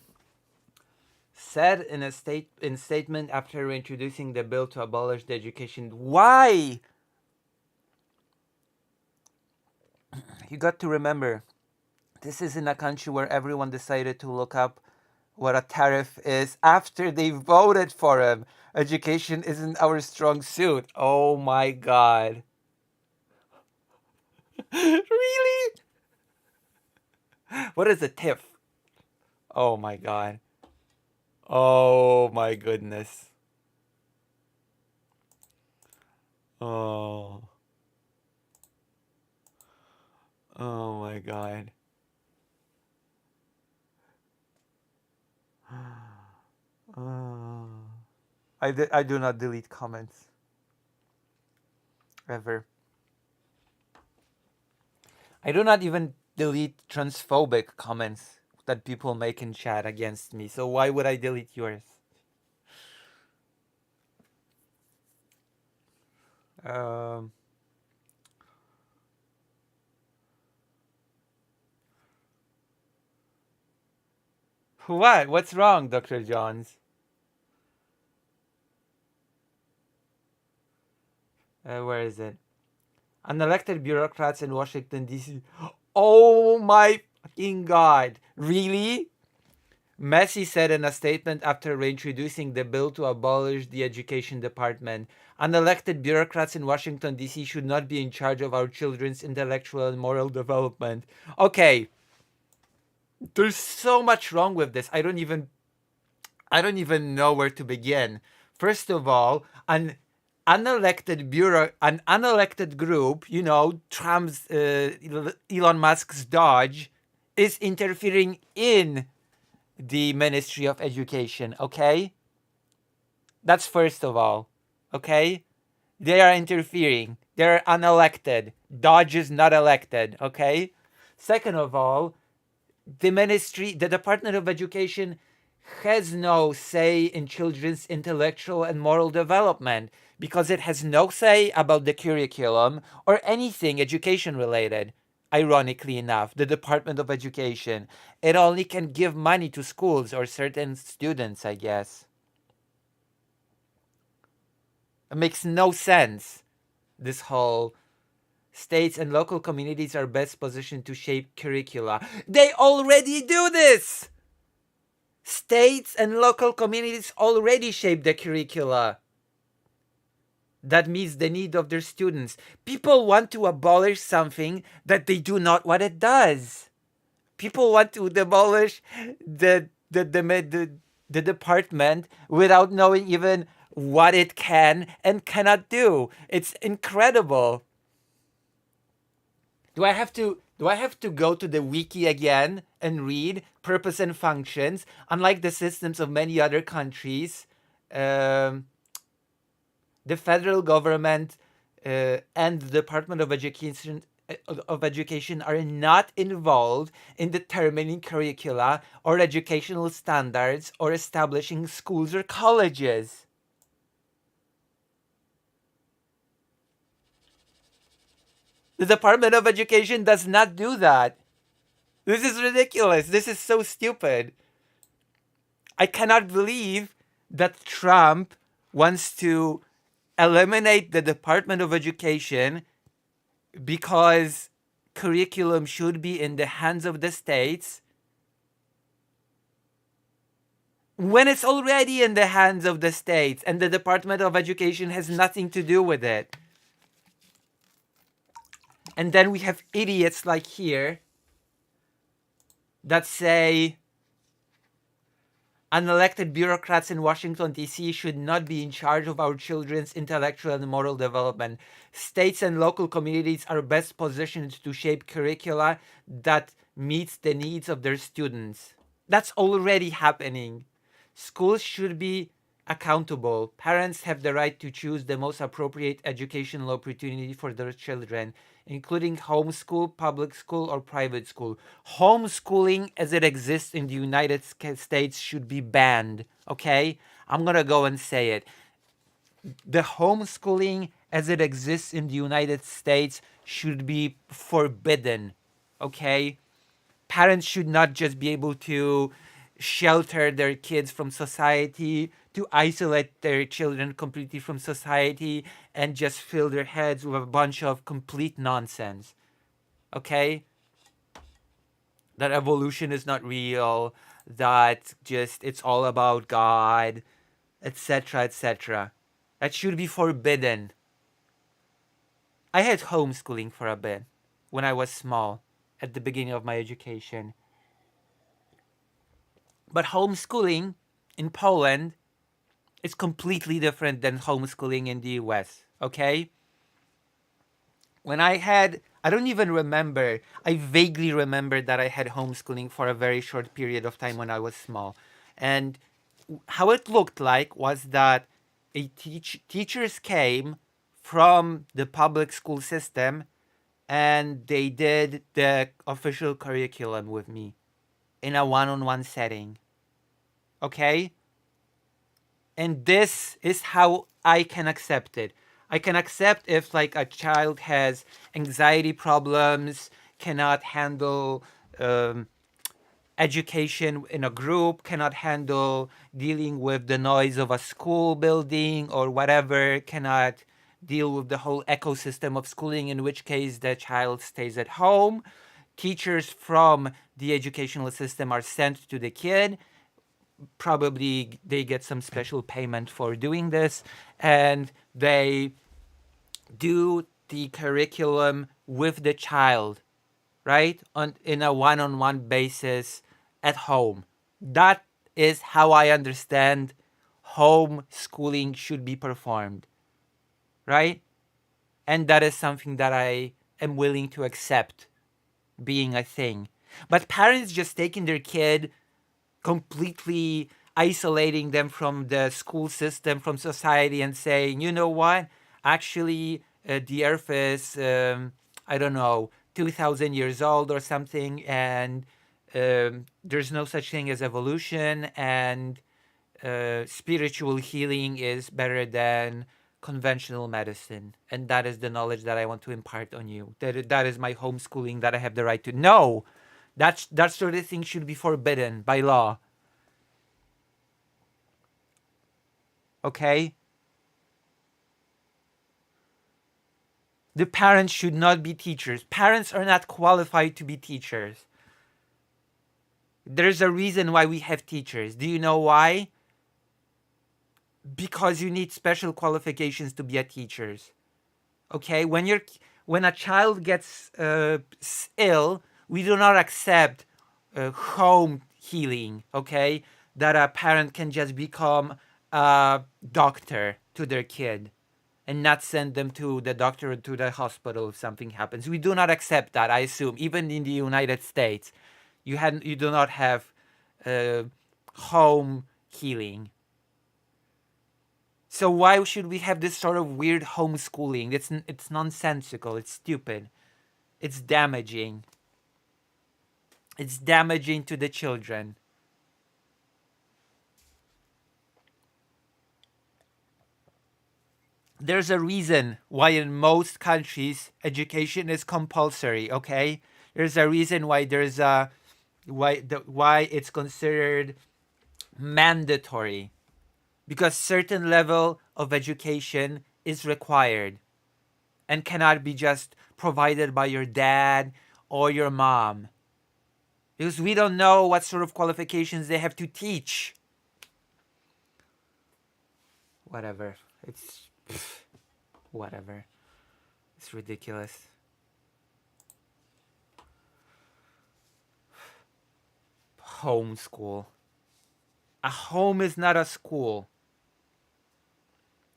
Said in a statement after introducing the bill to abolish the education. Why? You got to remember, this is in a country where everyone decided to look up what a tariff is after they voted for him. Education isn't our strong suit. Oh my God. Really? What is a TIF? Oh my God. Oh my goodness. Oh. Oh my God. I do not delete comments. Ever. I do not even delete transphobic comments that people make in chat against me. So why would I delete yours? What? What's wrong, Dr. Johns? Where is it? Unelected bureaucrats in Washington, D.C. Oh my fucking God. Really? Massey said in a statement after reintroducing the bill to abolish the education department, unelected bureaucrats in Washington, D.C. should not be in charge of our children's intellectual and moral development. Okay. There's so much wrong with this. I don't even know where to begin. First of all, an unelected group, you know, Trump's, Elon Musk's Dodge, is interfering in the Ministry of Education, okay? That's first of all, okay? They are interfering. They're unelected. Dodge is not elected, okay? Second of all, the Department of Education has no say in children's intellectual and moral development because it has no say about the curriculum or anything education related. Ironically enough, the Department of Education, it only can give money to schools or certain students, I guess. It makes no sense, this whole states and local communities are best positioned to shape curricula. They already do this! States and local communities already shape the curricula. That meets the need of their students. People want to abolish something that they do not what it does. People want to abolish the department without knowing even what it can and cannot do. It's incredible. Do I have to go to the wiki again and read purpose and functions? Unlike the systems of many other countries, the federal government and the Department of Education of Education are not involved in determining curricula or educational standards or establishing schools or colleges. The Department of Education does not do that. This is ridiculous. This is so stupid. I cannot believe that Trump wants to eliminate the Department of Education because curriculum should be in the hands of the states when it's already in the hands of the states and the Department of Education has nothing to do with it. And then we have idiots like here that say unelected bureaucrats in Washington, D.C. should not be in charge of our children's intellectual and moral development. States and local communities are best positioned to shape curricula that meets the needs of their students. That's already happening. Schools should be accountable. Parents have the right to choose the most appropriate educational opportunity for their children, including homeschool, public school, or private school. Homeschooling as it exists in the United States should be banned, okay? I'm gonna go and say it. The homeschooling as it exists in the United States should be forbidden, okay? Parents should not just be able to shelter their kids from society, to isolate their children completely from society and just fill their heads with a bunch of complete nonsense. Okay? That evolution is not real, that just it's all about God, etc., etc. That should be forbidden. I had homeschooling for a bit when I was small, at the beginning of my education. But homeschooling in Poland is completely different than homeschooling in the US, okay? When I don't even remember, I vaguely remember that I had homeschooling for a very short period of time when I was small. And how it looked like was that teachers came from the public school system and they did the official curriculum with me in a one-on-one setting. Okay? And this is how I can accept it. I can accept if like a child has anxiety problems, cannot handle education in a group, cannot handle dealing with the noise of a school building or whatever, cannot deal with the whole ecosystem of schooling, in which case the child stays at home. Teachers from the educational system are sent to the kid. Probably they get some special payment for doing this, and they do the curriculum with the child, right? In a one-on-one basis at home. That is how I understand homeschooling should be performed, right? And that is something that I am willing to accept being a thing. But parents just taking their kid, completely isolating them from the school system, from society, and saying, you know what, actually the earth is, I don't know, 2,000 years old or something, and there's no such thing as evolution, and spiritual healing is better than conventional medicine, and that is the knowledge that I want to impart on you. That is my homeschooling that I have the right to. No! That sort of thing should be forbidden by law. Okay? The parents should not be teachers. Parents are not qualified to be teachers. There's a reason why we have teachers. Do you know why? Because you need special qualifications to be a teacher. Okay? When a child gets ill, we do not accept home healing, okay? That a parent can just become a doctor to their kid and not send them to the doctor or to the hospital if something happens. We do not accept that, I assume. Even in the United States, you do not have home healing. So why should we have this sort of weird homeschooling? It's nonsensical. It's stupid. It's damaging. It's damaging to the children. There's a reason why in most countries education is compulsory, okay? There's a reason why there's a why it's considered mandatory. Because certain level of education is required and cannot be just provided by your dad or your mom. Because we don't know what sort of qualifications they have to teach. Whatever. It's whatever. It's ridiculous. Homeschool. A home is not a school.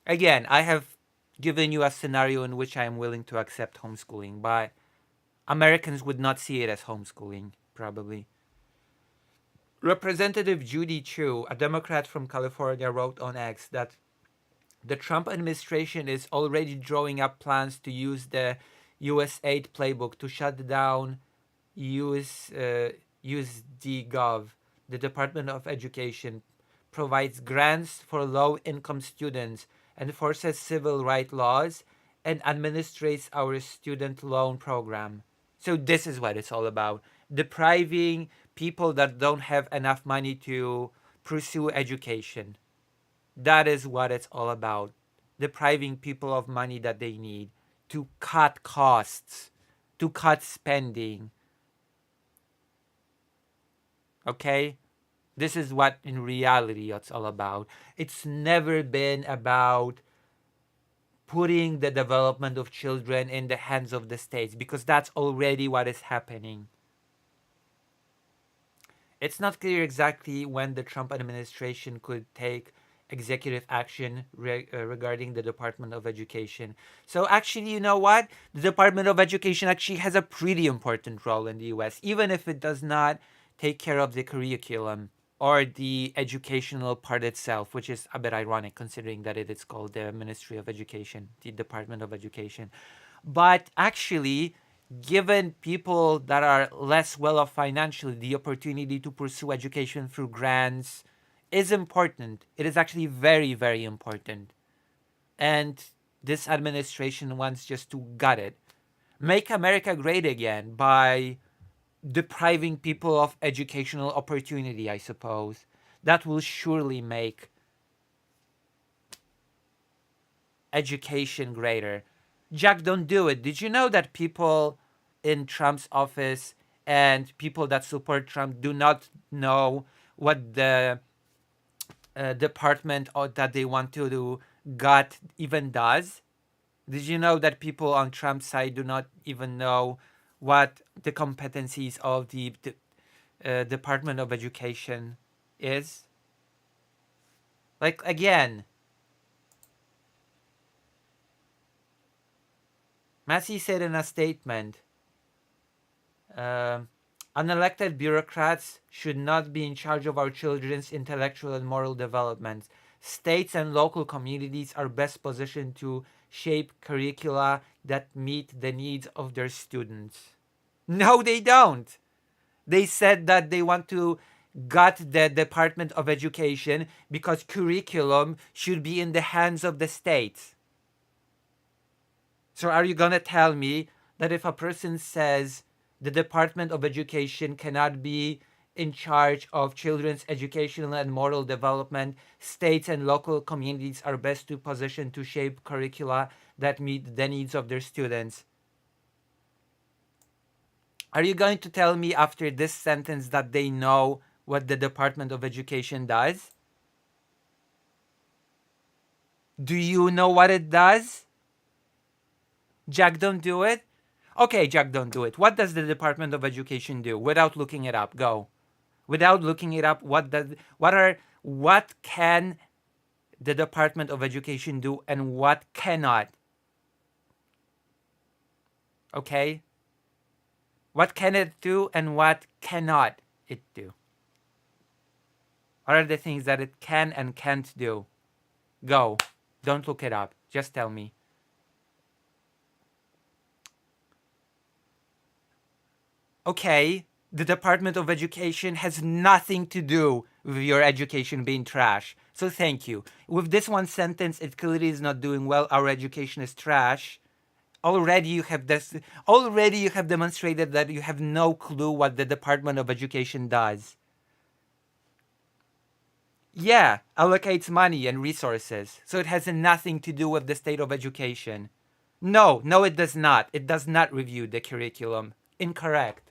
Again, I have given you a scenario in which I am willing to accept homeschooling, but Americans would not see it as homeschooling, probably. Representative Judy Chu, a Democrat from California, wrote on X that the Trump administration is already drawing up plans to use the USAID playbook to shut down USDGov. The Department of Education provides grants for low-income students, enforces civil rights laws, and administrates our student loan program. So this is what it's all about. Depriving people that don't have enough money to pursue education. That is what it's all about. Depriving people of money that they need to cut costs, to cut spending. Okay? This is what in reality it's all about. It's never been about putting the development of children in the hands of the states, because that's already what is happening. It's not clear exactly when the Trump administration could take executive action regarding the Department of Education. So actually, you know what? The Department of Education actually has a pretty important role in the US, even if it does not take care of the curriculum or the educational part itself, which is a bit ironic considering that it is called the Ministry of Education, the Department of Education. But actually, given people that are less well off financially, the opportunity to pursue education through grants is important. It is actually very, very important. And this administration wants just to gut it. Make America great again by depriving people of educational opportunity, I suppose. That will surely make education greater. Jack, don't do it. Did you know that people in Trump's office and people that support Trump do not know what the department or that they want to do gut even does? Did you know that people on Trump's side do not even know what the competencies of the Department of Education is? Like, again, Massey said in a statement, unelected bureaucrats should not be in charge of our children's intellectual and moral development. States and local communities are best positioned to shape curricula that meet the needs of their students. No, they don't. They said that they want to gut the Department of Education because curriculum should be in the hands of the states. So are you going to tell me that if a person says the Department of Education cannot be in charge of children's educational and moral development, states and local communities are best to position to shape curricula that meet the needs of their students? Are you going to tell me after this sentence that they know what the Department of Education does? Do you know what it does? Jack, don't do it? Okay, Jack, don't do it. What does the Department of Education do? Without looking it up, go. Without looking it up, what can the Department of Education do and what cannot? Okay? What can it do and what cannot it do? What are the things that it can and can't do? Go. Don't look it up. Just tell me. okay, the Department of Education has nothing to do with your education being trash. So thank you. With this one sentence, it clearly is not doing well. Our education is trash. Already you have demonstrated that you have no clue what the Department of Education does. Yeah, allocates money and resources. So it has nothing to do with the state of education. No, it does not. It does not review the curriculum. Incorrect.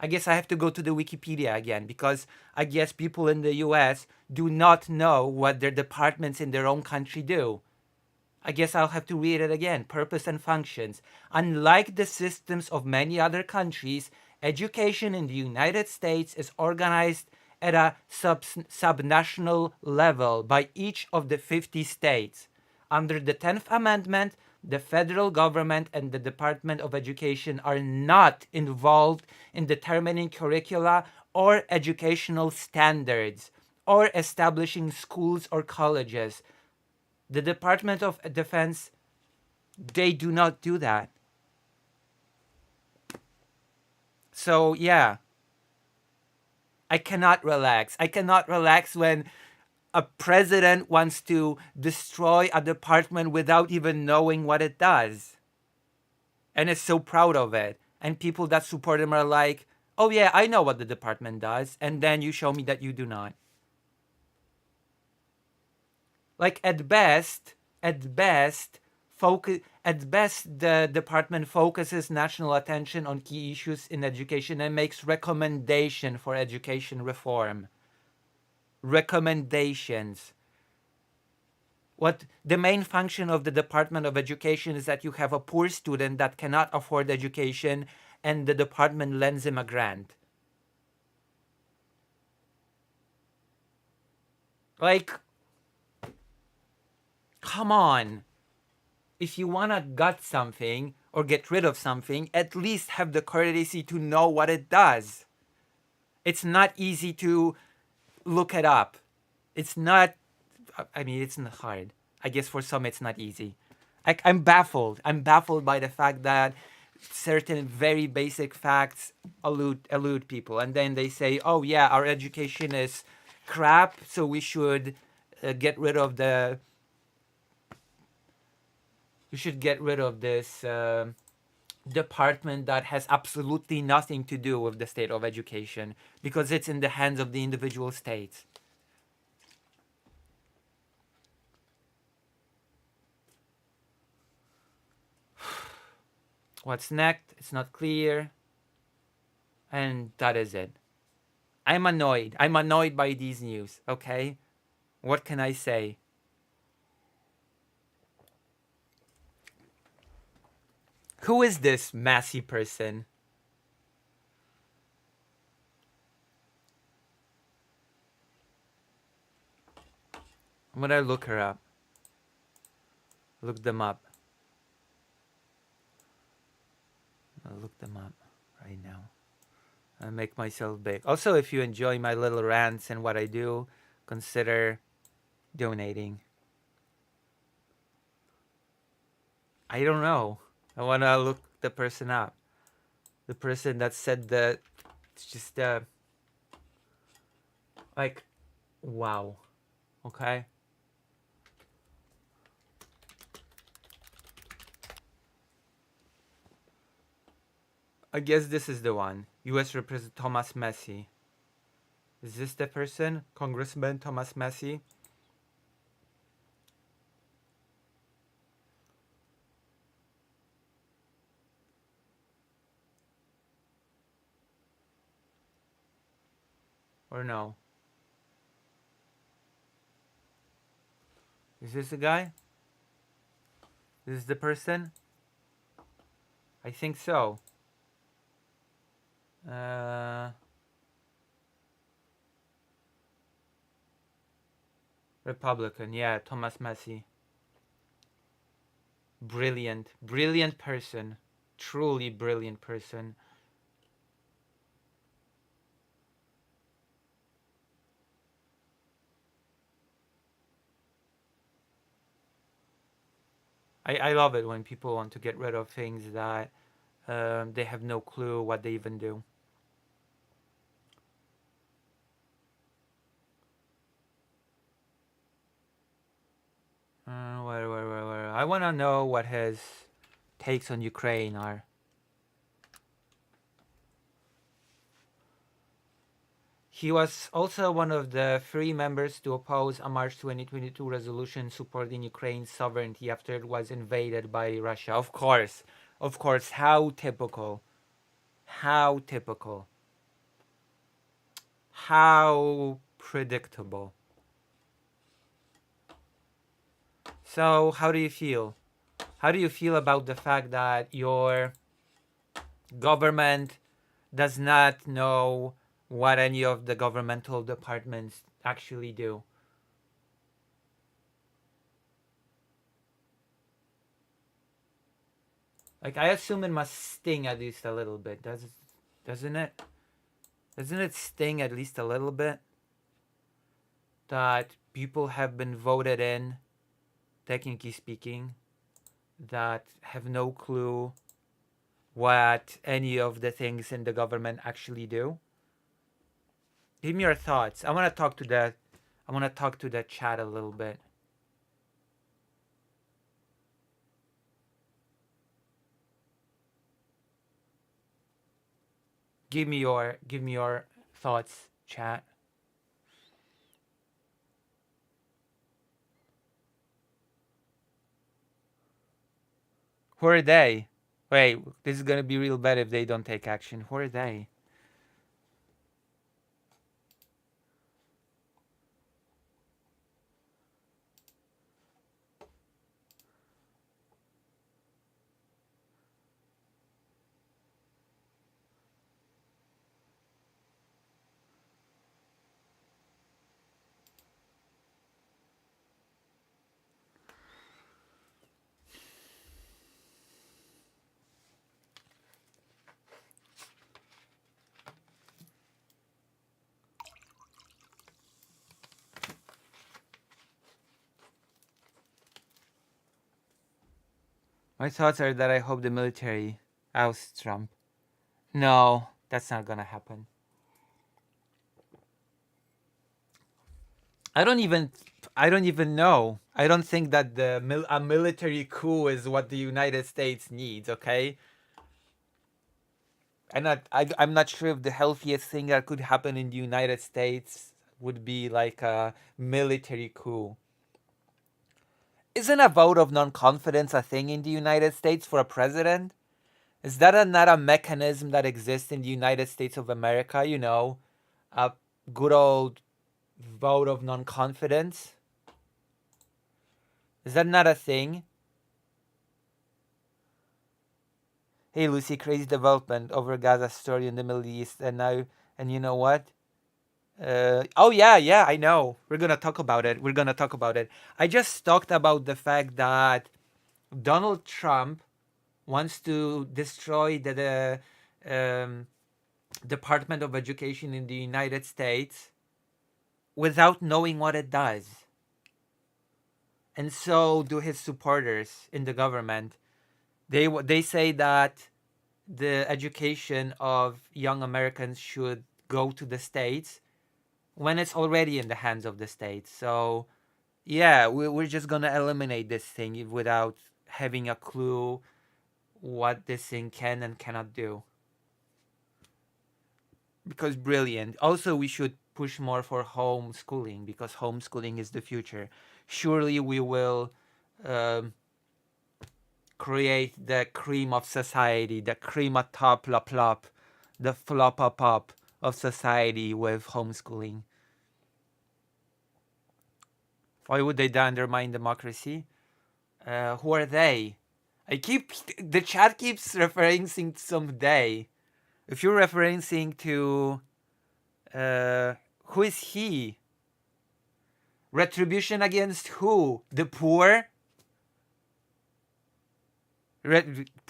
I guess I have to go to the Wikipedia again, because I guess people in the US do not know what their departments in their own country do. I guess I'll have to read it again. Purpose and functions. Unlike the systems of many other countries, education in the United States is organized at a subnational level by each of the 50 states. Under the 10th Amendment, the federal government and the Department of Education are not involved in determining curricula or educational standards or establishing schools or colleges. The Department of Defense, they do not do that. So, yeah. I cannot relax. I cannot relax when a president wants to destroy a department without even knowing what it does. And is so proud of it. And people that support him are like, oh yeah, I know what the department does. And then you show me that you do not. Like at best, the department focuses national attention on key issues in education and makes recommendation for education reform. Recommendations. What the main function of the Department of Education is that you have a poor student that cannot afford education and the department lends him a grant. Like, come on. If you want to gut something or get rid of something, at least have the courtesy to know what it does. It's not easy to look it up. It's not hard. I guess for some it's not easy. I'm baffled. I'm baffled by the fact that certain very basic facts elude people. And then they say, oh yeah, our education is crap, so we should get rid of the... We should get rid of this department that has absolutely nothing to do with the state of education because it's in the hands of the individual states. What's next? It's not clear. And that is it. I'm annoyed. I'm annoyed by these news, okay? What can I say? Who is this Massey person? I'm gonna look her up. Look them up. I'll look them up right now. I'll make myself big. Also, if you enjoy my little rants and what I do, consider donating. I don't know. I want to look the person up. The person that said that. It's just, like, wow. Okay? I guess this is the one. U.S. Representative Thomas Massey. Is this the person? Congressman Thomas Massey? Or no? Is this the guy? Is this the person? I think so. Republican, yeah, Thomas Massey. Brilliant, brilliant person. Truly brilliant person. I love it when people want to get rid of things that They have no clue what they even do. Where? I want to know what his takes on Ukraine are. He was also one of the 3 members to oppose a March 2022 resolution supporting Ukraine's sovereignty after it was invaded by Russia. Of course. How typical. How typical. How predictable. So, how do you feel? How do you feel about the fact that your government does not know what any of the governmental departments actually do? Like, I assume it must sting at least a little bit, doesn't it? Doesn't it sting at least a little bit that people have been voted in, technically speaking, that have no clue what any of the things in the government actually do? Give me your thoughts. I want to talk to the chat a little bit. Give me your thoughts, chat. Who are they? Wait, this is gonna be real bad if they don't take action. Who are they? My thoughts are that I hope the military ousts Trump. No, that's not gonna happen. I don't even know. I don't think that a military coup is what the United States needs, okay? I'm not sure if the healthiest thing that could happen in the United States would be like a military coup. Isn't a vote of non-confidence a thing in the United States for a president? Is that not a mechanism that exists in the United States of America? You know, a good old vote of non-confidence? Is that not a thing? Hey Lucy, crazy development over Gaza story in the Middle East, and you know what? Oh yeah, I know. We're gonna talk about it. I just talked about the fact that Donald Trump wants to destroy the Department of Education in the United States without knowing what it does. And so do his supporters in the government. They say that the education of young Americans should go to the states when it's already in the hands of the states. So, yeah, we're just gonna eliminate this thing without having a clue what this thing can and cannot do. Because brilliant. Also, we should push more for homeschooling, because homeschooling is the future. Surely we will create the cream of society, the cream of top plop plop, the flop up up of society with homeschooling. Why would they undermine democracy? Who are they? The chat keeps referencing to some they. If you're referencing to who is he? Retribution against who? The poor?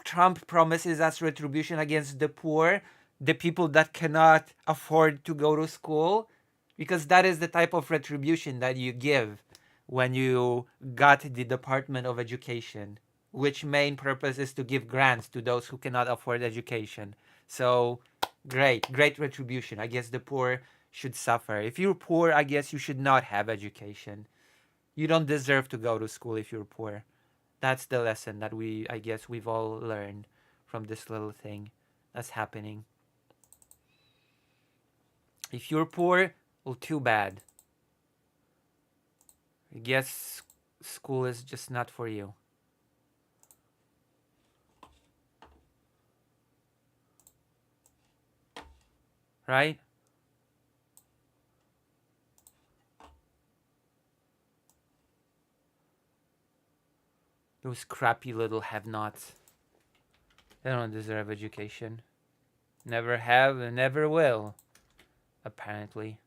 Trump promises us retribution against the poor, the people that cannot afford to go to school, because that is the type of retribution that you give when you got the Department of Education. which main purpose is to give grants to those who cannot afford education. So great retribution. I guess the poor should suffer. If you're poor, I guess you should not have education. You don't deserve to go to school if you're poor. That's the lesson that I guess we've all learned from this little thing that's happening. If you're poor, well, too bad. I guess school is just not for you. Right? Those crappy little have-nots. They don't deserve education. Never have and never will, apparently.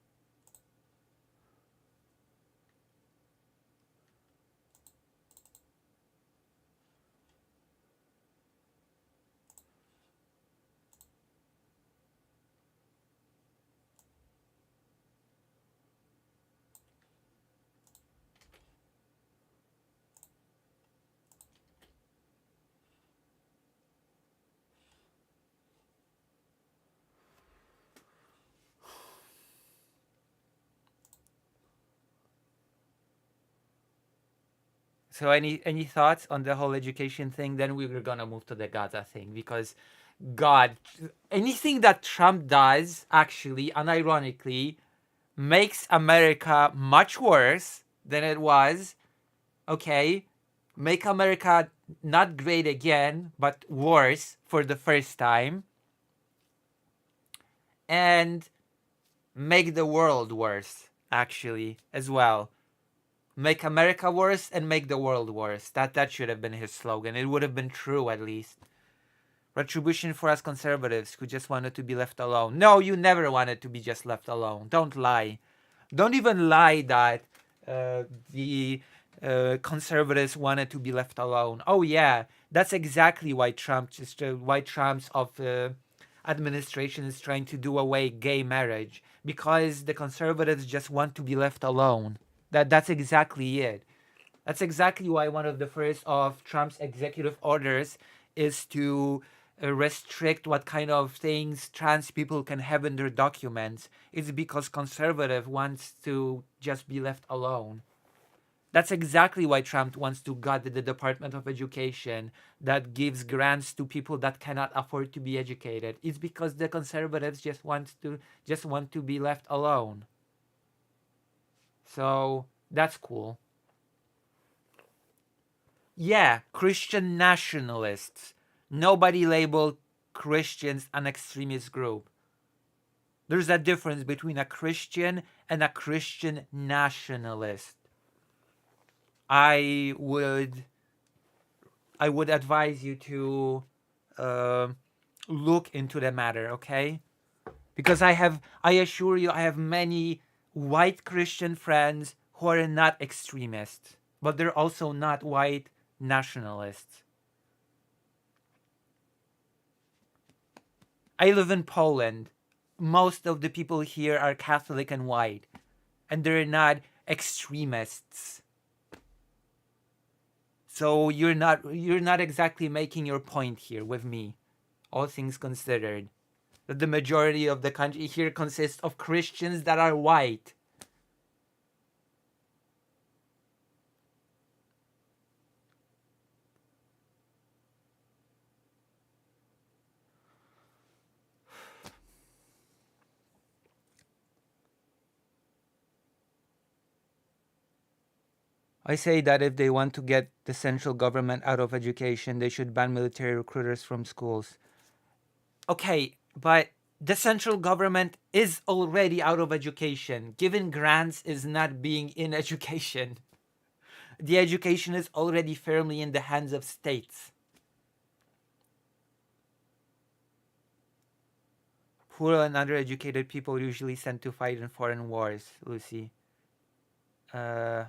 So any thoughts on the whole education thing? Then we were gonna move to the Gaza thing, because God, anything that Trump does actually, unironically, makes America much worse than it was. Okay, make America not great again, but worse for the first time, and make the world worse actually as well. Make America worse and make the world worse. That should have been his slogan. It would have been true, at least. Retribution for us conservatives who just wanted to be left alone. No, you never wanted to be just left alone. Don't lie. Don't even lie that the conservatives wanted to be left alone. Oh yeah, that's exactly why Trump's administration is trying to do away gay marriage, because the conservatives just want to be left alone. That's exactly it. That's exactly why one of the first of Trump's executive orders is to restrict what kind of things trans people can have in their documents. It's because conservative wants to just be left alone. That's exactly why Trump wants to gut the Department of Education that gives grants to people that cannot afford to be educated. It's because the conservatives just want to be left alone. So that's cool. Yeah, Christian nationalists. Nobody labeled Christians an extremist group. There's a difference between a Christian and a Christian nationalist. I would advise you to look into the matter, okay? Because I assure you, I have many white Christian friends who are not extremists, but they're also not white nationalists. I live in Poland. Most of the people here are Catholic and white, and they're not extremists. So you're not exactly making your point here with me, all things considered. That the majority of the country here consists of Christians that are white. I say that if they want to get the central government out of education, they should ban military recruiters from schools. Okay, but the central government is already out of education. Giving grants is not being in education. The education is already firmly in the hands of states. Poor and undereducated people usually sent to fight in foreign wars, Lucy.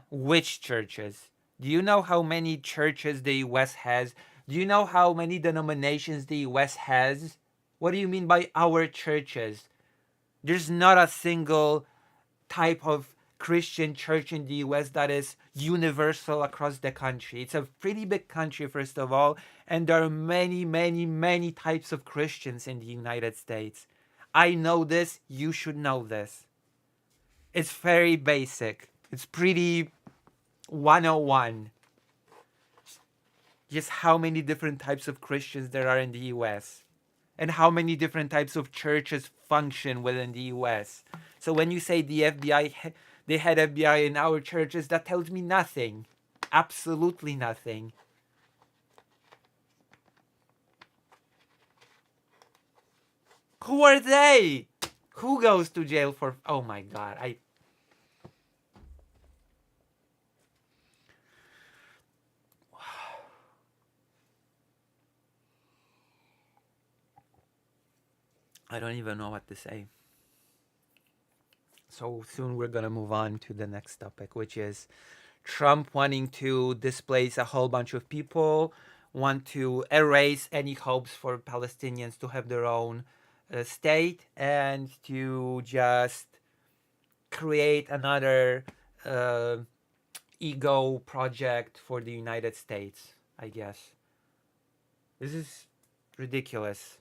Which churches? Do you know how many churches the US has? Do you know how many denominations the US has? What do you mean by our churches? There's not a single type of Christian church in the US that is universal across the country. It's a pretty big country, first of all, and there are many, many, many types of Christians in the United States. I know this, you should know this. It's very basic. It's pretty 101. Just how many different types of Christians there are in the US. And how many different types of churches function within the US. So when you say the FBI, they had FBI in our churches, that tells me nothing. Absolutely nothing. Who are they? Who goes to jail for... Oh my God, I don't even know what to say. So soon we're gonna move on to the next topic, which is Trump wanting to displace a whole bunch of people, want to erase any hopes for Palestinians to have their own state, and to just create another ego project for the United States, I guess. This is ridiculous.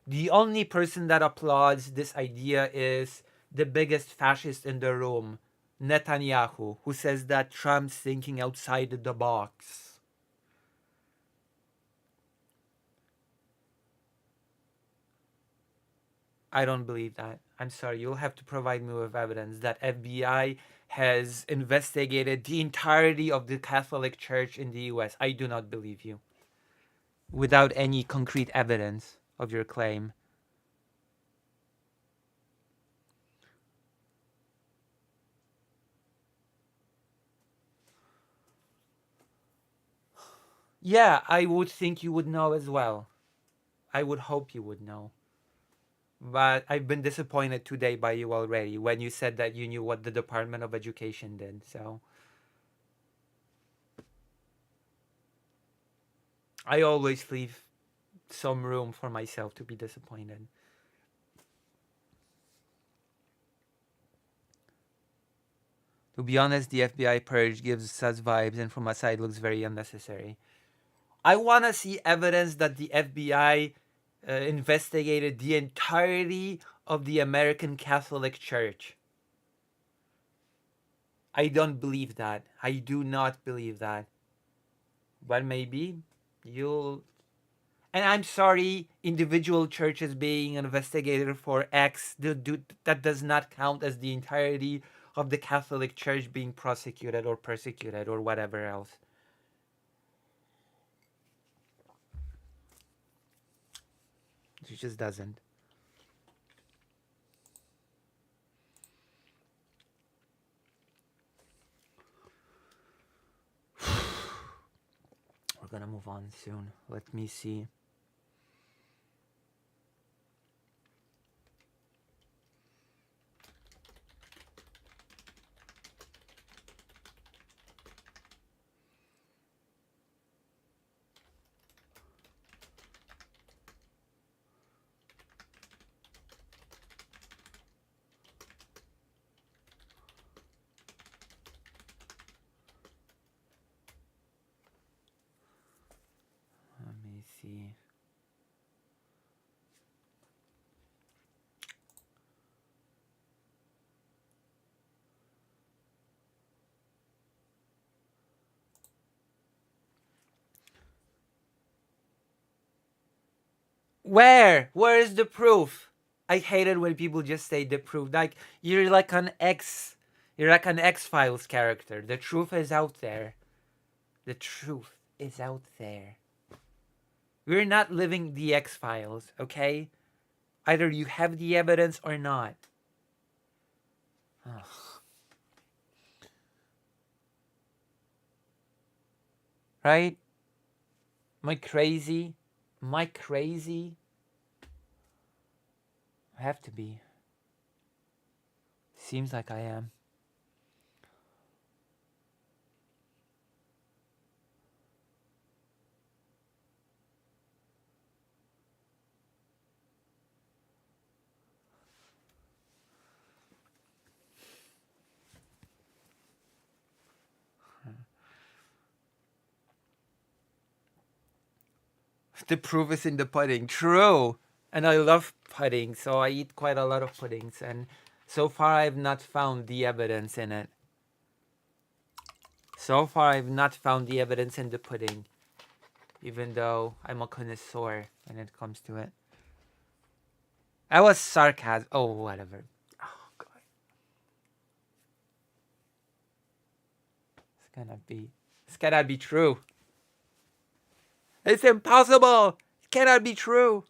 The only person that applauds this idea is the biggest fascist in the room, Netanyahu, who says that Trump's thinking outside the box. I don't believe that. I'm sorry, you'll have to provide me with evidence that FBI has investigated the entirety of the Catholic Church in the US. I do not believe you. Without any concrete evidence of your claim. Yeah, I would think you would know as well. I would hope you would know. But I've been disappointed today by you already when you said that you knew what the Department of Education did, so... I always leave some room for myself to be disappointed. To be honest, the FBI purge gives us vibes and from my side looks very unnecessary. I want to see evidence that the FBI investigated the entirety of the American Catholic Church. I don't believe that. I do not believe that. But maybe you'll... And I'm sorry, individual churches being investigated for X, that does not count as the entirety of the Catholic Church being prosecuted or persecuted or whatever else. It just doesn't. We're gonna move on soon. Let me see. See. Where is the proof? I hate it when people just say the proof. Like you're like an X-Files character. The truth is out there. The truth is out there. We're not living the X-Files, okay? Either you have the evidence or not. Ugh. Right? Am I crazy? Am I crazy? I have to be. Seems like I am. The proof is in the pudding. True. And I love pudding, so I eat quite a lot of puddings. And so far, I've not found the evidence in it. So far, I've not found the evidence in the pudding. Even though I'm a connoisseur when it comes to it. I was sarcasm. Oh, whatever. Oh, God. This cannot be true. It's impossible. It cannot be true.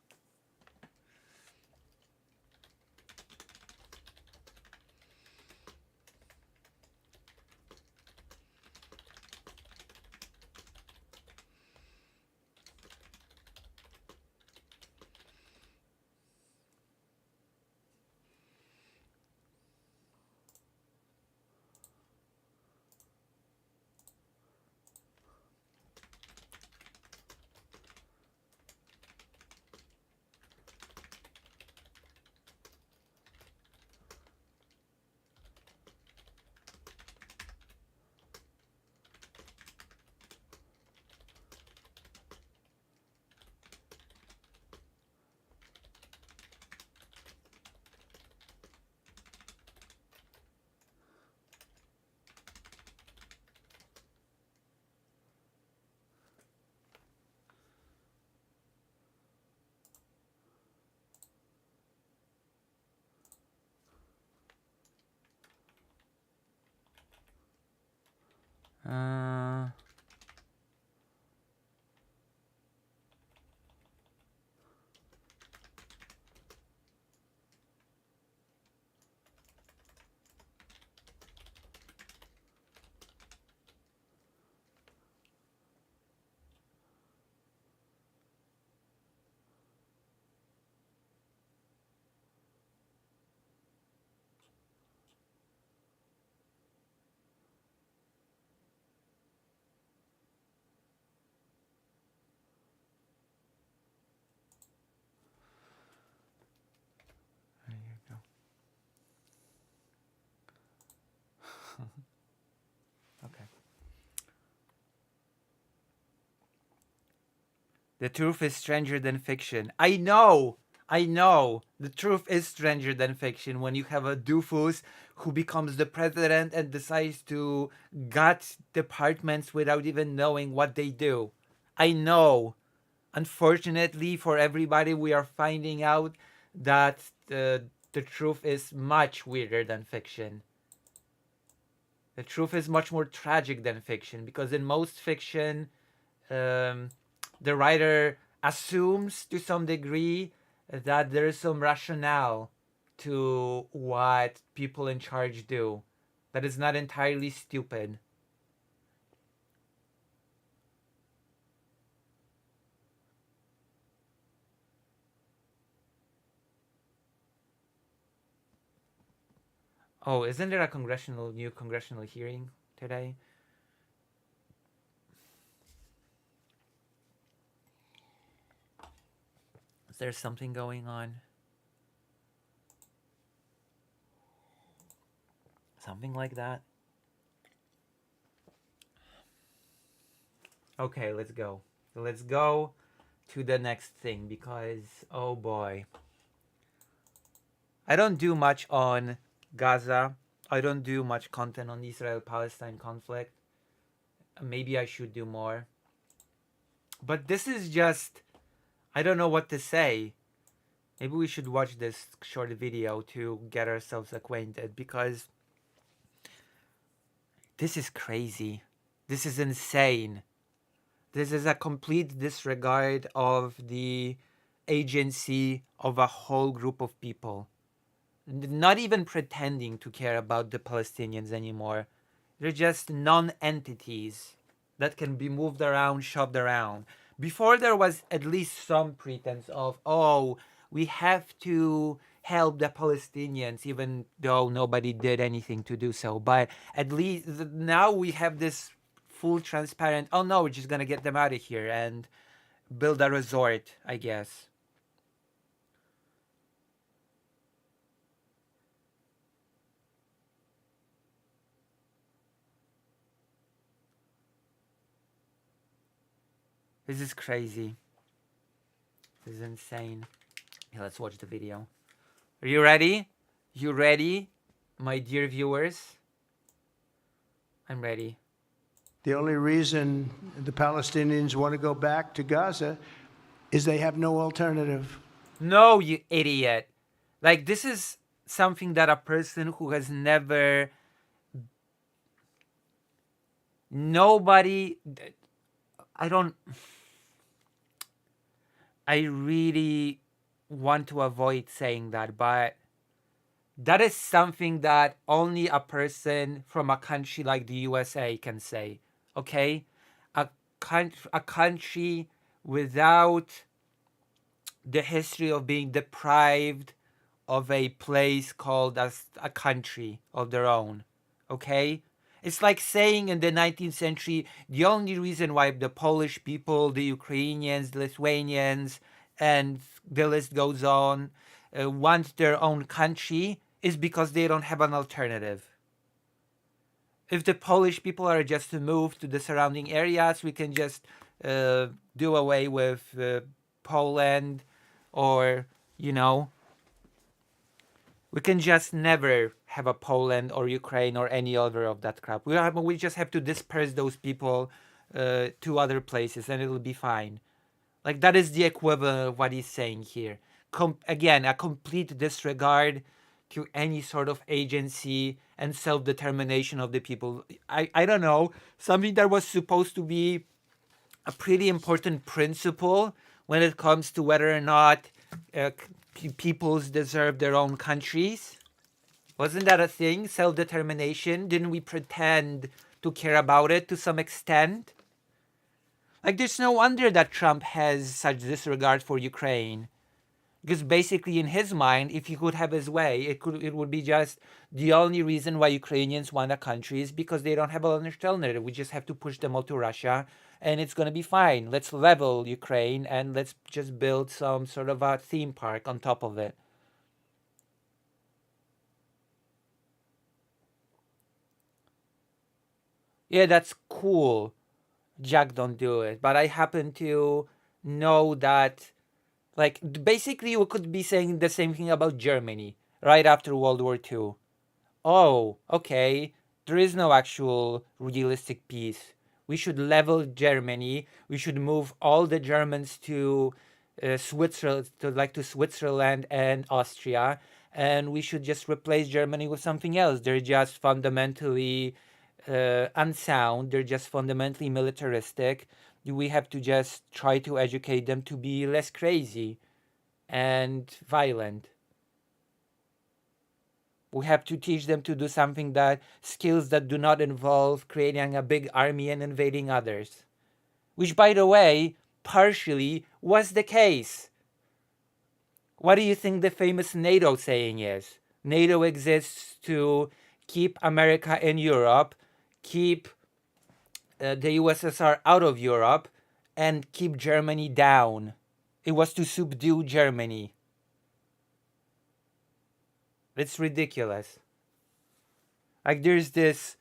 Okay. The truth is stranger than fiction. I know. The truth is stranger than fiction when you have a doofus who becomes the president and decides to gut departments without even knowing what they do. I know. Unfortunately for everybody, we are finding out that the truth is much weirder than fiction. The truth is much more tragic than fiction, because in most fiction, the writer assumes to some degree that there is some rationale to what people in charge do. That is not entirely stupid. Oh, isn't there a new congressional hearing today? Is there something going on? Something like that? Okay, let's go. Let's go to the next thing, because, oh boy. I don't do much on Gaza. I don't do much content on Israel-Palestine conflict. Maybe I should do more. But this is just... I don't know what to say. Maybe we should watch this short video to get ourselves acquainted, because this is crazy. This is insane. This is a complete disregard of the agency of a whole group of people. Not even pretending to care about the Palestinians anymore. They're just non-entities that can be moved around, shoved around. Before, there was at least some pretense of, oh, we have to help the Palestinians, even though nobody did anything to do so. But at least now we have this full transparent, oh no, we're just going to get them out of here and build a resort, I guess. This is crazy. This is insane. Yeah, let's watch the video. Are you ready? You ready, my dear viewers? I'm ready.
The only reason the Palestinians want to go back to Gaza is they have no alternative.
No, you idiot. Like, this is something that a person who has never... Nobody... I really want to avoid saying that, but that is something that only a person from a country like the USA can say, okay? A country without the history of being deprived of a place called as a country of their own, okay? It's like saying in the 19th century, the only reason why the Polish people, the Ukrainians, the Lithuanians, and the list goes on, want their own country is because they don't have an alternative. If the Polish people are just to move to the surrounding areas, we can just do away with Poland, or, you know, we can just never have a Poland or Ukraine or any other of that crap. We just have to disperse those people to other places and it'll be fine. Like, that is the equivalent of what he's saying here. Again, a complete disregard to any sort of agency and self-determination of the people. I don't know, something that was supposed to be a pretty important principle when it comes to whether or not peoples deserve their own countries. Wasn't that a thing? Self-determination? Didn't we pretend to care about it to some extent? Like, there's no wonder that Trump has such disregard for Ukraine. Because basically, in his mind, if he could have his way, it would be just the only reason why Ukrainians want a country is because they don't have an alternative. We just have to push them all to Russia, and it's going to be fine. Let's level Ukraine, and let's just build some sort of a theme park on top of it. Yeah, that's cool. Jack, don't do it. But I happen to know that, like, basically we could be saying the same thing about Germany right after World War II. Oh, okay, there is no actual realistic peace. We should level Germany. We should move all the Germans to Switzerland and Austria, and we should just replace Germany with something else. They're just fundamentally unsound. They're just fundamentally militaristic. We have to just try to educate them to be less crazy and violent. We have to teach them to do something skills that do not involve creating a big army and invading others. Which, by the way, partially was the case. What do you think the famous NATO saying is? NATO exists to keep America in Europe, keep the USSR out of Europe, and keep Germany down. It was to subdue Germany. It's ridiculous. Like, there's this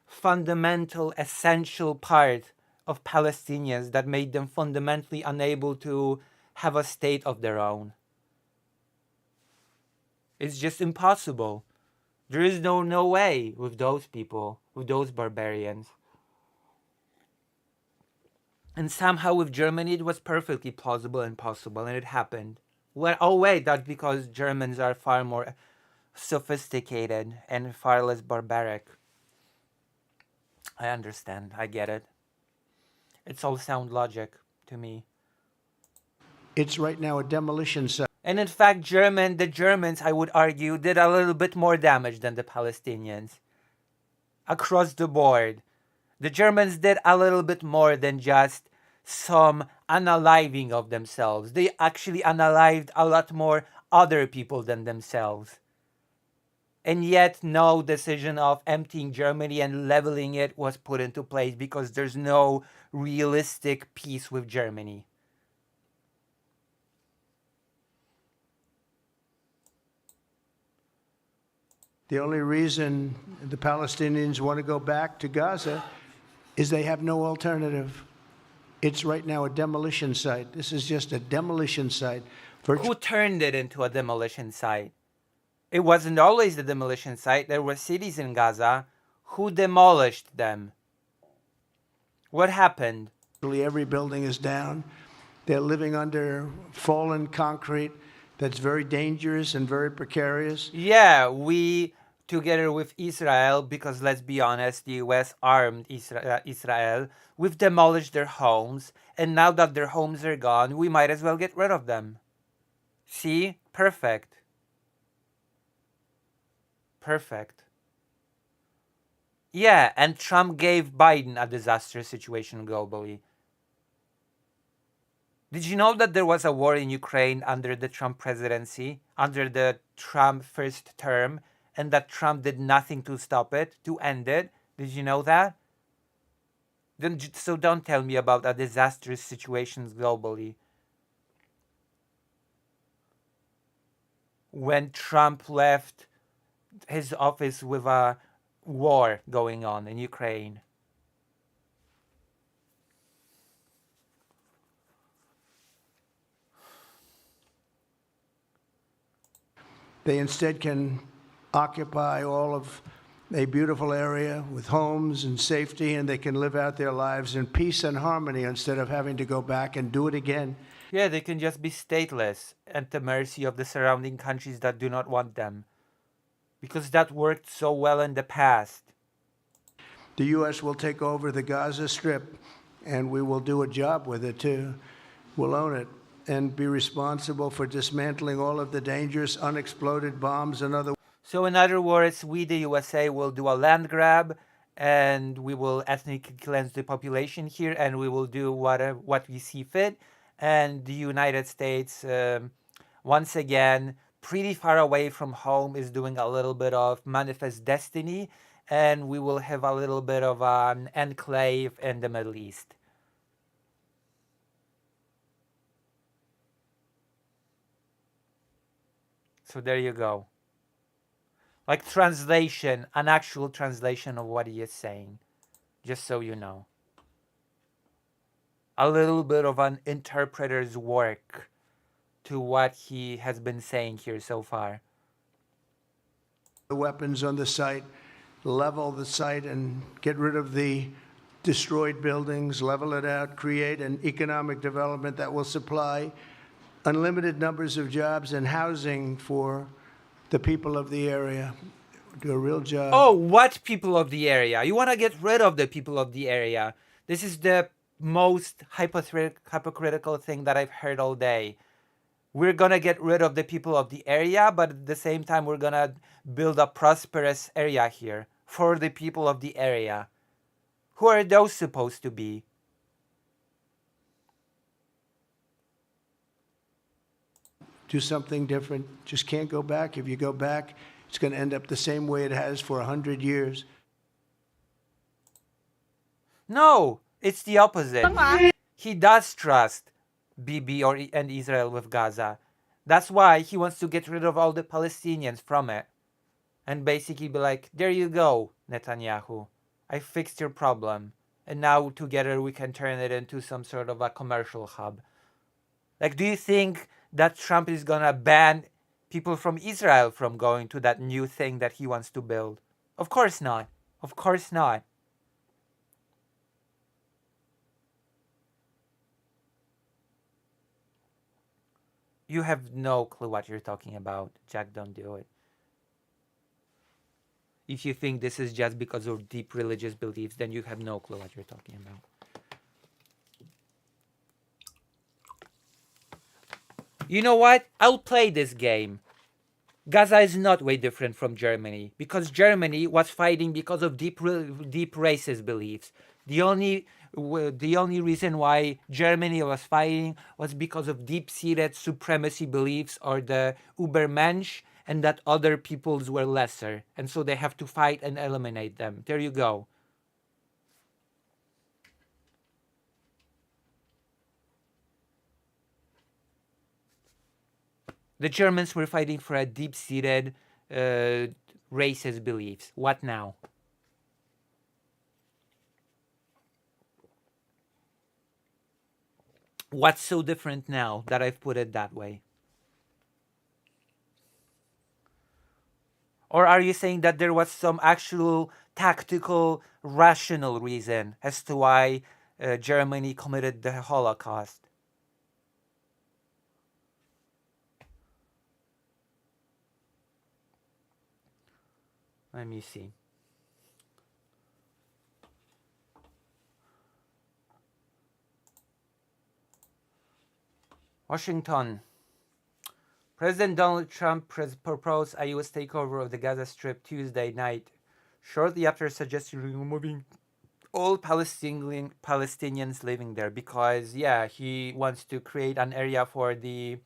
fundamental, essential part of Palestinians that made them fundamentally unable to have a state of their own. It's just impossible. There is no way with those people, with those barbarians. And somehow with Germany it was perfectly plausible and possible, and it happened. Well, oh wait, that's because Germans are far more sophisticated and far less barbaric. I understand, I get it. It's all sound logic to me.
It's right now a demolition site.
And in fact, the Germans, I would argue, did a little bit more damage than the Palestinians. Across the board. The Germans did a little bit more than just some unaliving of themselves. They actually unalived a lot more other people than themselves. And yet no decision of emptying Germany and leveling it was put into place because there's no realistic peace with Germany.
The only reason the Palestinians want to go back to Gaza is they have no alternative. It's right now a demolition site. This is just a demolition site.
Who turned it into a demolition site? It wasn't always the demolition site. There were cities in Gaza. Who demolished them? What happened?
Every building is down. They're living under fallen concrete that's very dangerous and very precarious.
Yeah, we, together with Israel, because let's be honest, the US armed Israel, we've demolished their homes, and now that their homes are gone, we might as well get rid of them. See? Perfect. Perfect. Yeah, and Trump gave Biden a disastrous situation globally. Did you know that there was a war in Ukraine under the Trump presidency, under the Trump first term, and that Trump did nothing to stop it, to end it? Did you know that? So don't tell me about a disastrous situations globally. When Trump left his office with a war going on in Ukraine.
They instead can occupy all of a beautiful area with homes and safety, and they can live out their lives in peace and harmony instead of having to go back and do it again.
Yeah, they can just be stateless at the mercy of the surrounding countries that do not want them. Because that worked so well in the past.
The U.S. will take over the Gaza Strip, and we will do a job with it, too. We'll own it and be responsible for dismantling all of the dangerous unexploded bombs and other...
So in other words, we, the USA, will do a land grab, and we will ethnically cleanse the population here, and we will do what we see fit. And the United States, once again, pretty far away from home, is doing a little bit of manifest destiny, and we will have a little bit of an enclave in the Middle East. So there you go. Like translation, an actual translation of what he is saying, just so you know. A little bit of an interpreter's work to what he has been saying here so far.
The weapons on the site, level the site and get rid of the destroyed buildings, level it out, create an economic development that will supply unlimited numbers of jobs and housing for the people of the area. Do a real job.
Oh, what people of the area? You want to get rid of the people of the area. This is the most hypocritical thing that I've heard all day. We're going to get rid of the people of the area, but at the same time, we're going to build a prosperous area here for the people of the area. Who are those supposed to be?
Do something different. Just can't go back. If you go back, it's going to end up the same way it has for 100 years.
No, it's the opposite. He does trust Bibi and Israel with Gaza. That's why he wants to get rid of all the Palestinians from it. And basically be like, there you go, Netanyahu. I fixed your problem. And now together we can turn it into some sort of a commercial hub. Like, do you think that Trump is gonna ban people from Israel from going to that new thing that he wants to build? Of course not. Of course not. You have no clue what you're talking about. Jack, don't do it. If you think this is just because of deep religious beliefs, then you have no clue what you're talking about. You know what? I'll play this game. Gaza is not way different from Germany, because Germany was fighting because of deep racist beliefs. The only reason why Germany was fighting was because of deep-seated supremacy beliefs, or the Übermensch, and that other peoples were lesser, and so they have to fight and eliminate them. There you go. The Germans were fighting for a deep-seated racist beliefs. What now? What's so different now that I've put it that way? Or are you saying that there was some actual tactical, rational reason as to why Germany committed the Holocaust? Let me see. Washington. President Donald Trump proposed a U.S. takeover of the Gaza Strip Tuesday night, shortly after suggesting removing all Palestinians living there because, yeah, he wants to create an area for the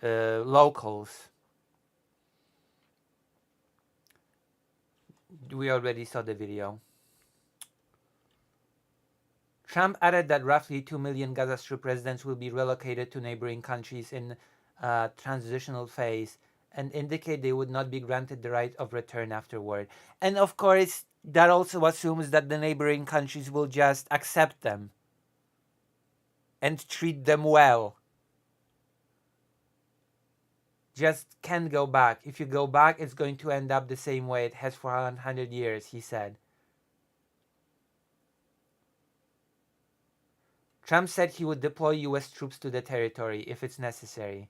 locals. We already saw the video. Trump added that roughly 2 million Gaza Strip residents will be relocated to neighboring countries in a transitional phase and indicate they would not be granted the right of return afterward. And of course, that also assumes that the neighboring countries will just accept them and treat them well. Just can't go back. If you go back, it's going to end up the same way it has for 100 years, he said. Trump said he would deploy U.S. troops to the territory if it's necessary.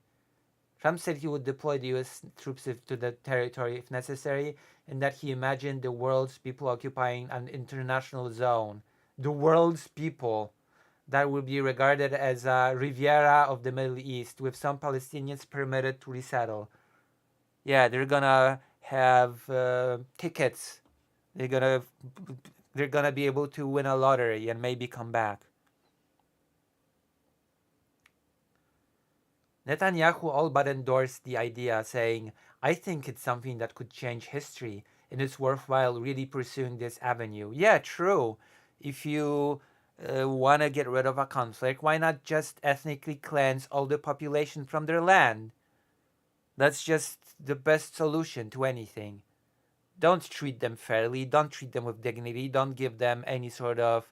Trump said he would deploy the U.S. troops to the territory if necessary, and that he imagined the world's people occupying an international zone. The world's people that will be regarded as a Riviera of the Middle East, with some Palestinians permitted to resettle. Yeah, they're gonna have tickets. They're gonna be able to win a lottery and maybe come back. Netanyahu all but endorsed the idea, saying, "I think it's something that could change history, and it's worthwhile really pursuing this avenue." Yeah, true. If you want to get rid of a conflict, why not just ethnically cleanse all the population from their land? That's just the best solution to anything. Don't treat them fairly, don't treat them with dignity, don't give them any sort of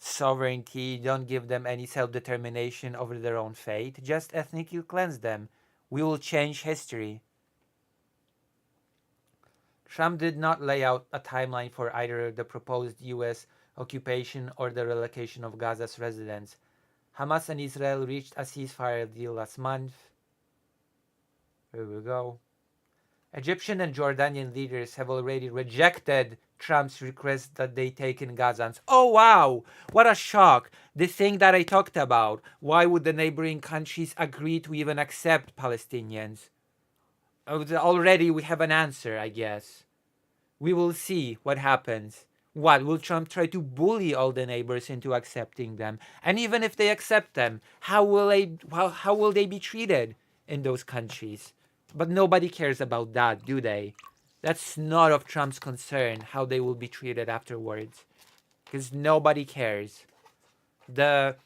sovereignty, don't give them any self-determination over their own fate. Just ethnically cleanse them. We will change history. Trump did not lay out a timeline for either the proposed U.S. occupation or the relocation of Gaza's residents. Hamas and Israel reached a ceasefire deal last month. Here we go. Egyptian and Jordanian leaders have already rejected Trump's request that they take in Gazans. Oh wow, what a shock. The thing that I talked about. Why would the neighboring countries agree to even accept Palestinians? Already we have an answer, I guess. We will see what happens. What, will Trump try to bully all the neighbors into accepting them? And even if they accept them, how will they be treated in those countries? But nobody cares about that, do they? That's not of Trump's concern, how they will be treated afterwards. Because nobody cares. The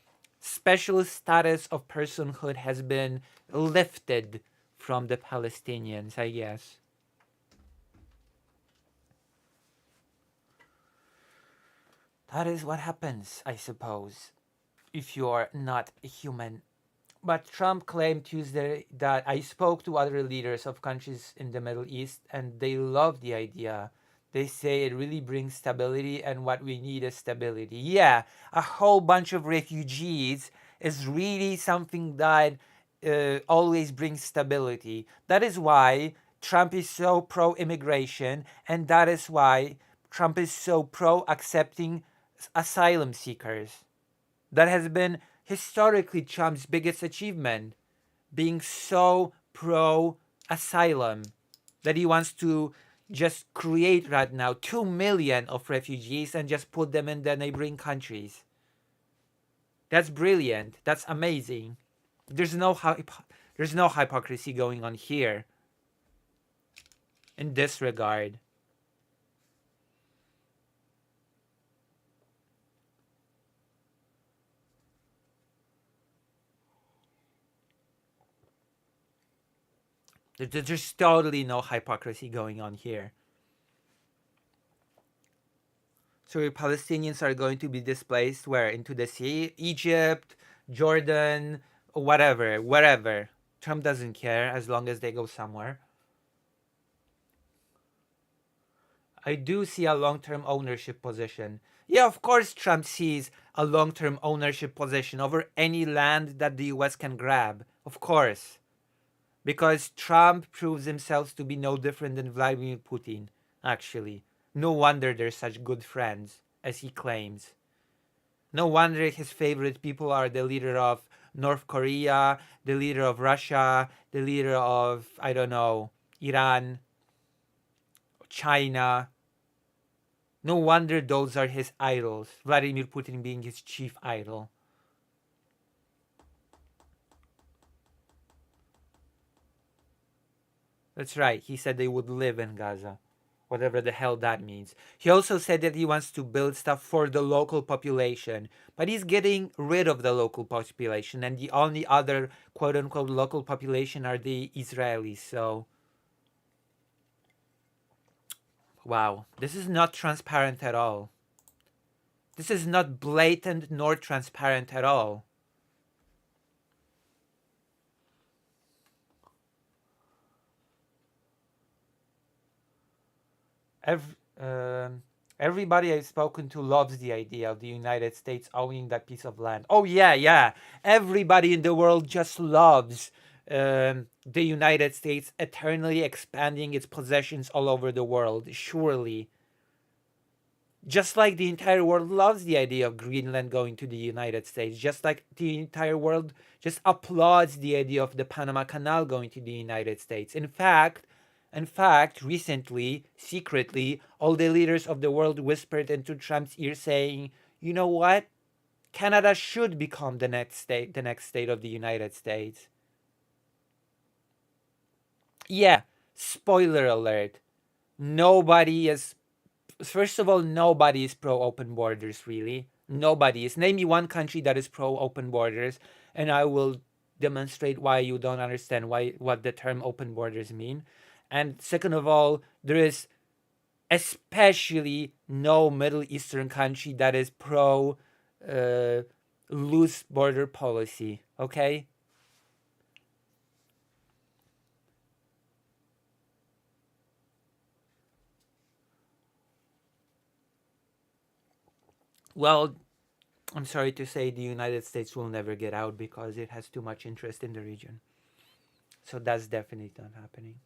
special status of personhood has been lifted from the Palestinians, I guess. That is what happens, I suppose, if you are not a human. But Trump claimed Tuesday that I spoke to other leaders of countries in the Middle East and they love the idea. They say it really brings stability and what we need is stability. Yeah, a whole bunch of refugees is really something that always brings stability. That is why Trump is so pro-immigration, and that is why Trump is so pro-accepting asylum seekers. That has been historically Trump's biggest achievement, being so pro-asylum that he wants to just create right now 2 million of refugees and just put them in the neighboring countries. That's brilliant. That's amazing. There's no hypocrisy going on here in this regard. There's totally no hypocrisy going on here. So your Palestinians are going to be displaced where? Into the sea? Egypt, Jordan, whatever, wherever. Trump doesn't care as long as they go somewhere. I do see a long-term ownership position. Yeah, of course Trump sees a long-term ownership position over any land that the US can grab. Of course. Because Trump proves himself to be no different than Vladimir Putin, actually. No wonder they're such good friends, as he claims. No wonder his favorite people are the leader of North Korea, the leader of Russia, the leader of, I don't know, Iran, China. No wonder those are his idols, Vladimir Putin being his chief idol. That's right, he said they would live in Gaza, whatever the hell that means. He also said that he wants to build stuff for the local population, but he's getting rid of the local population, and the only other quote-unquote local population are the Israelis, so... Wow, this is not transparent at all. This is not blatant nor transparent at all. Everybody I've spoken to loves the idea of the United States owning that piece of land. Oh yeah. Everybody in the world just loves the United States eternally expanding its possessions all over the world, surely. Just like the entire world loves the idea of Greenland going to the United States, just like the entire world just applauds the idea of the Panama Canal going to the United States. In fact, recently, secretly, all the leaders of the world whispered into Trump's ear saying, you know what? Canada should become the next state of the United States. Yeah, spoiler alert. Nobody is, first of all, nobody is pro-open borders, really. Nobody is. Name me one country that is pro-open borders, and I will demonstrate why you don't understand what the term open borders mean. And second of all, there is especially no Middle Eastern country that is pro loose border policy, okay? Well, I'm sorry to say the United States will never get out because it has too much interest in the region. So that's definitely not happening.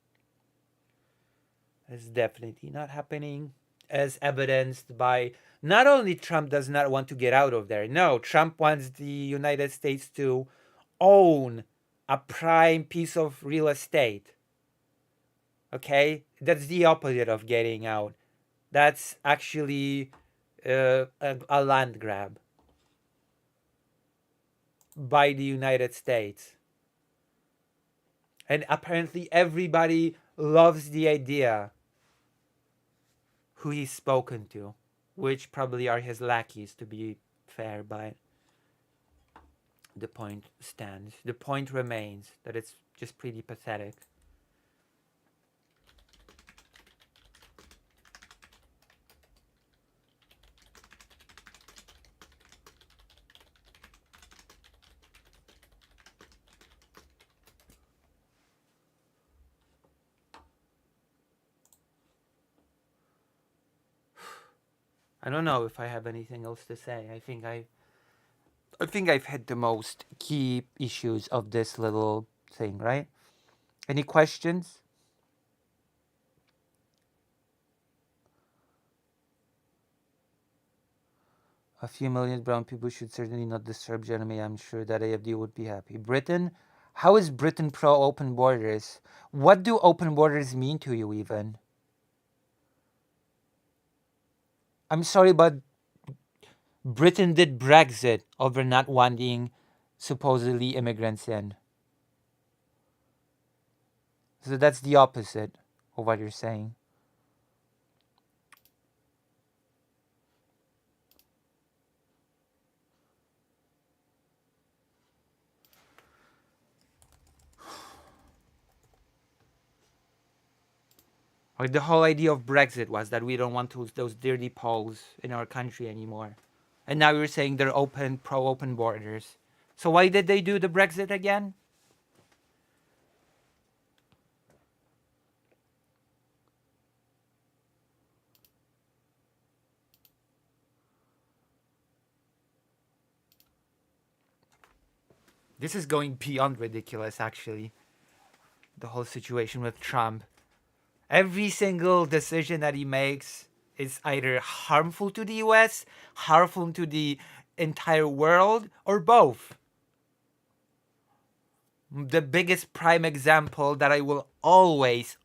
It's definitely not happening, as evidenced by not only Trump does not want to get out of there. No, Trump wants the United States to own a prime piece of real estate. Okay? That's the opposite of getting out. That's actually a land grab by the United States. And apparently everybody loves the idea who he's spoken to, which probably are his lackeys, to be fair, but the point stands. The point remains that it's just pretty pathetic. I don't know if I have anything else to say. I think I've hit the most key issues of this little thing, right? Any questions? A few million brown people should certainly not disturb Jeremy. I'm sure that AFD would be happy. Britain? How is Britain pro-open borders? What do open borders mean to you even? I'm sorry, but Britain did Brexit over not wanting supposedly immigrants in. So that's the opposite of what you're saying. Or the whole idea of Brexit was that we don't want those dirty Poles in our country anymore. And now you're saying they're pro-open borders. So why did they do the Brexit again? This is going beyond ridiculous, actually. The whole situation with Trump. Every single decision that he makes is either harmful to the US, harmful to the entire world, or both. The biggest prime example that I will always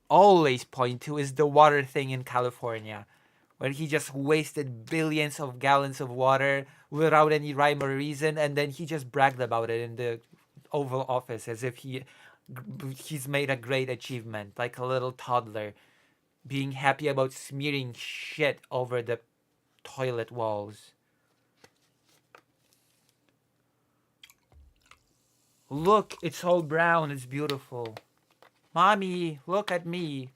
point to is the water thing in California, where he just wasted billions of gallons of water without any rhyme or reason, and then he just bragged about it in the Oval Office as if he's made a great achievement, like a little toddler being happy about smearing shit over the toilet walls. Look, it's all brown, it's beautiful. Mommy, look at me.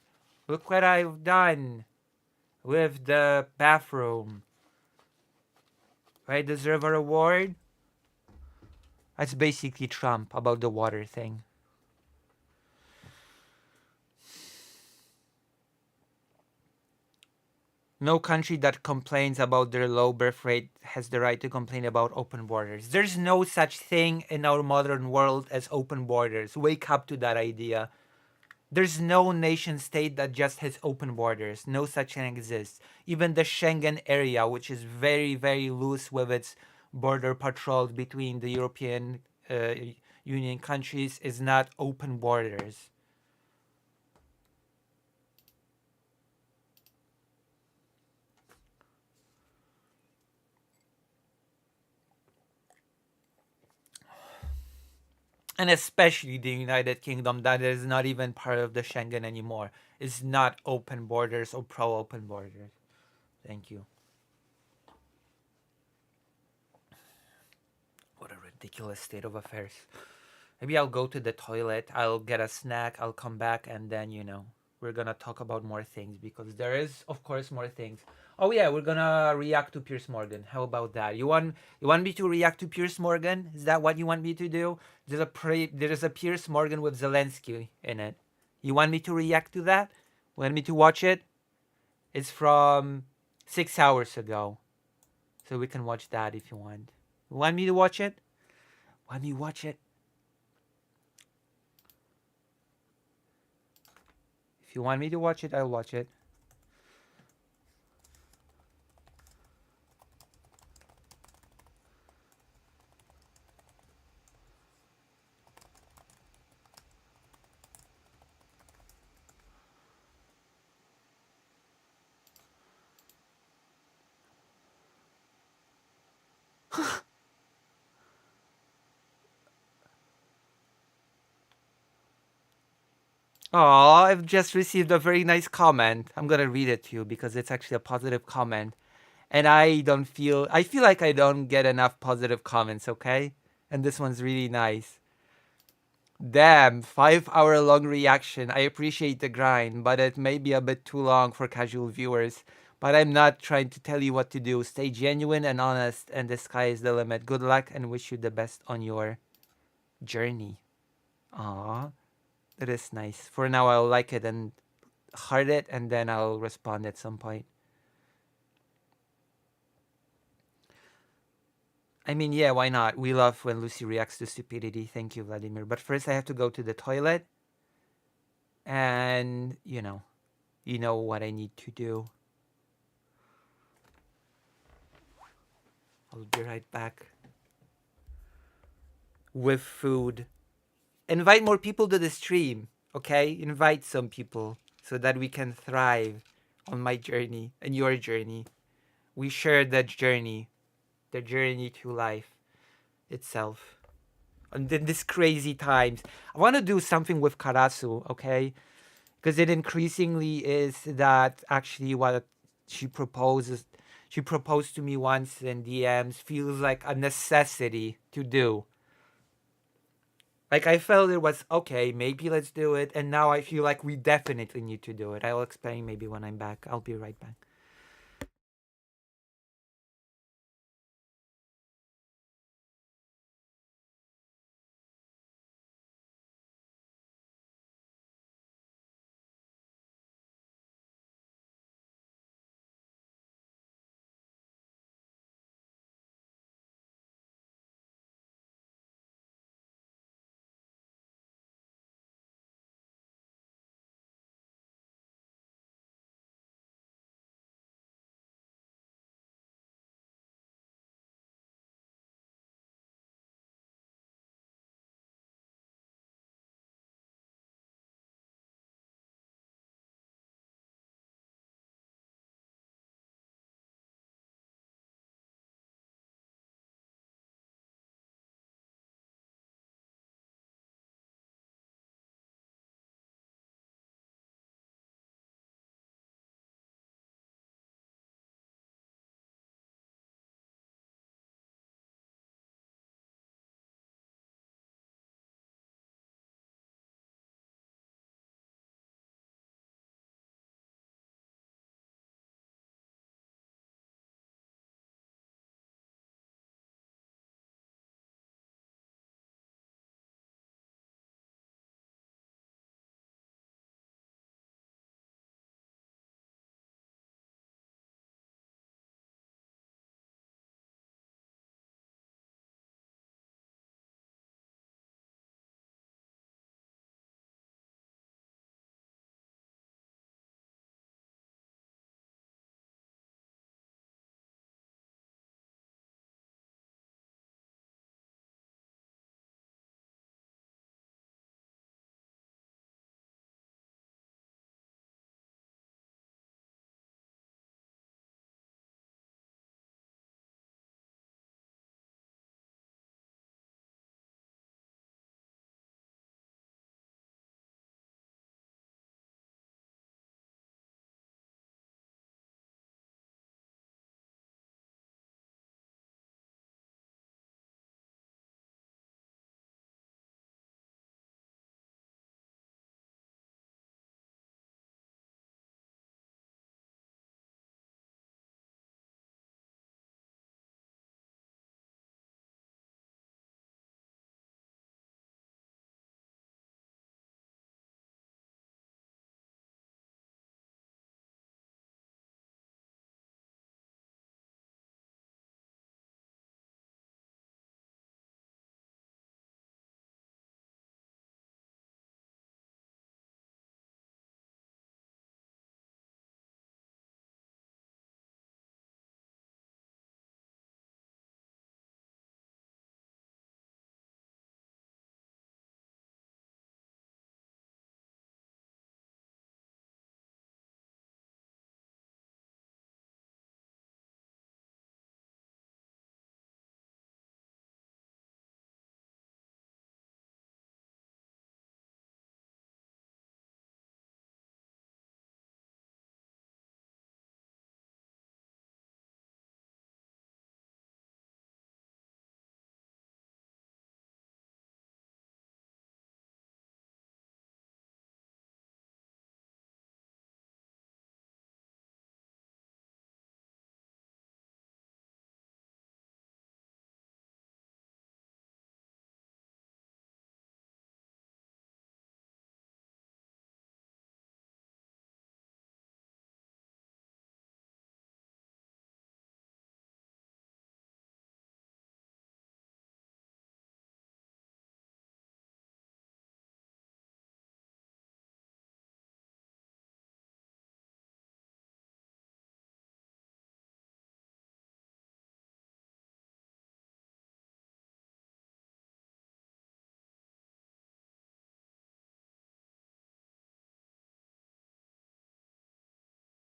Look what I've done with the bathroom. I deserve an award? That's basically Trump about the water thing. No country that complains about their low birth rate has the right to complain about open borders. There's no such thing in our modern world as open borders. Wake up to that idea. There's no nation state that just has open borders. No such thing exists. Even the Schengen area, which is very, very loose with its border patrols between the European Union countries, is not open borders. And especially the United Kingdom, that is not even part of the Schengen anymore, is not open borders or pro-open borders. Thank you. What a ridiculous state of affairs. Maybe I'll go to the toilet, I'll get a snack, I'll come back, and then, you know, we're gonna talk about more things, because there is, of course, more things. Oh yeah, we're gonna react to Piers Morgan. How about that? You want me to react to Piers Morgan? Is that what you want me to do? There's a Piers Morgan with Zelensky in it. You want me to react to that? Want me to watch it? It's from 6 hours ago. So we can watch that if you want. You want me to watch it? Want me to watch it? If you want me to watch it, I'll watch it. Oh, I've just received a very nice comment. I'm gonna read it to you because it's actually a positive comment. And I feel like I don't get enough positive comments, okay? And this one's really nice. Damn, 5-hour long reaction. I appreciate the grind, but it may be a bit too long for casual viewers. But I'm not trying to tell you what to do. Stay genuine and honest, and the sky is the limit. Good luck and wish you the best on your journey. Aww. It is nice. For now, I'll like it and heart it, and then I'll respond at some point. I mean, yeah, why not? We love when Lucy reacts to stupidity. Thank you, Vladimir. But first, I have to go to the toilet. And, you know what I need to do. I'll be right back. With food. Invite more people to the stream, okay? Invite some people so that we can thrive on my journey and your journey. We share that journey, the journey to life itself. And in these crazy times, I want to do something with Karasu, okay? Because it increasingly is that actually what she proposed to me once in DMs feels like a necessity to do. Like, I felt it was, okay, maybe let's do it. And now I feel like we definitely need to do it. I'll explain maybe when I'm back. I'll be right back.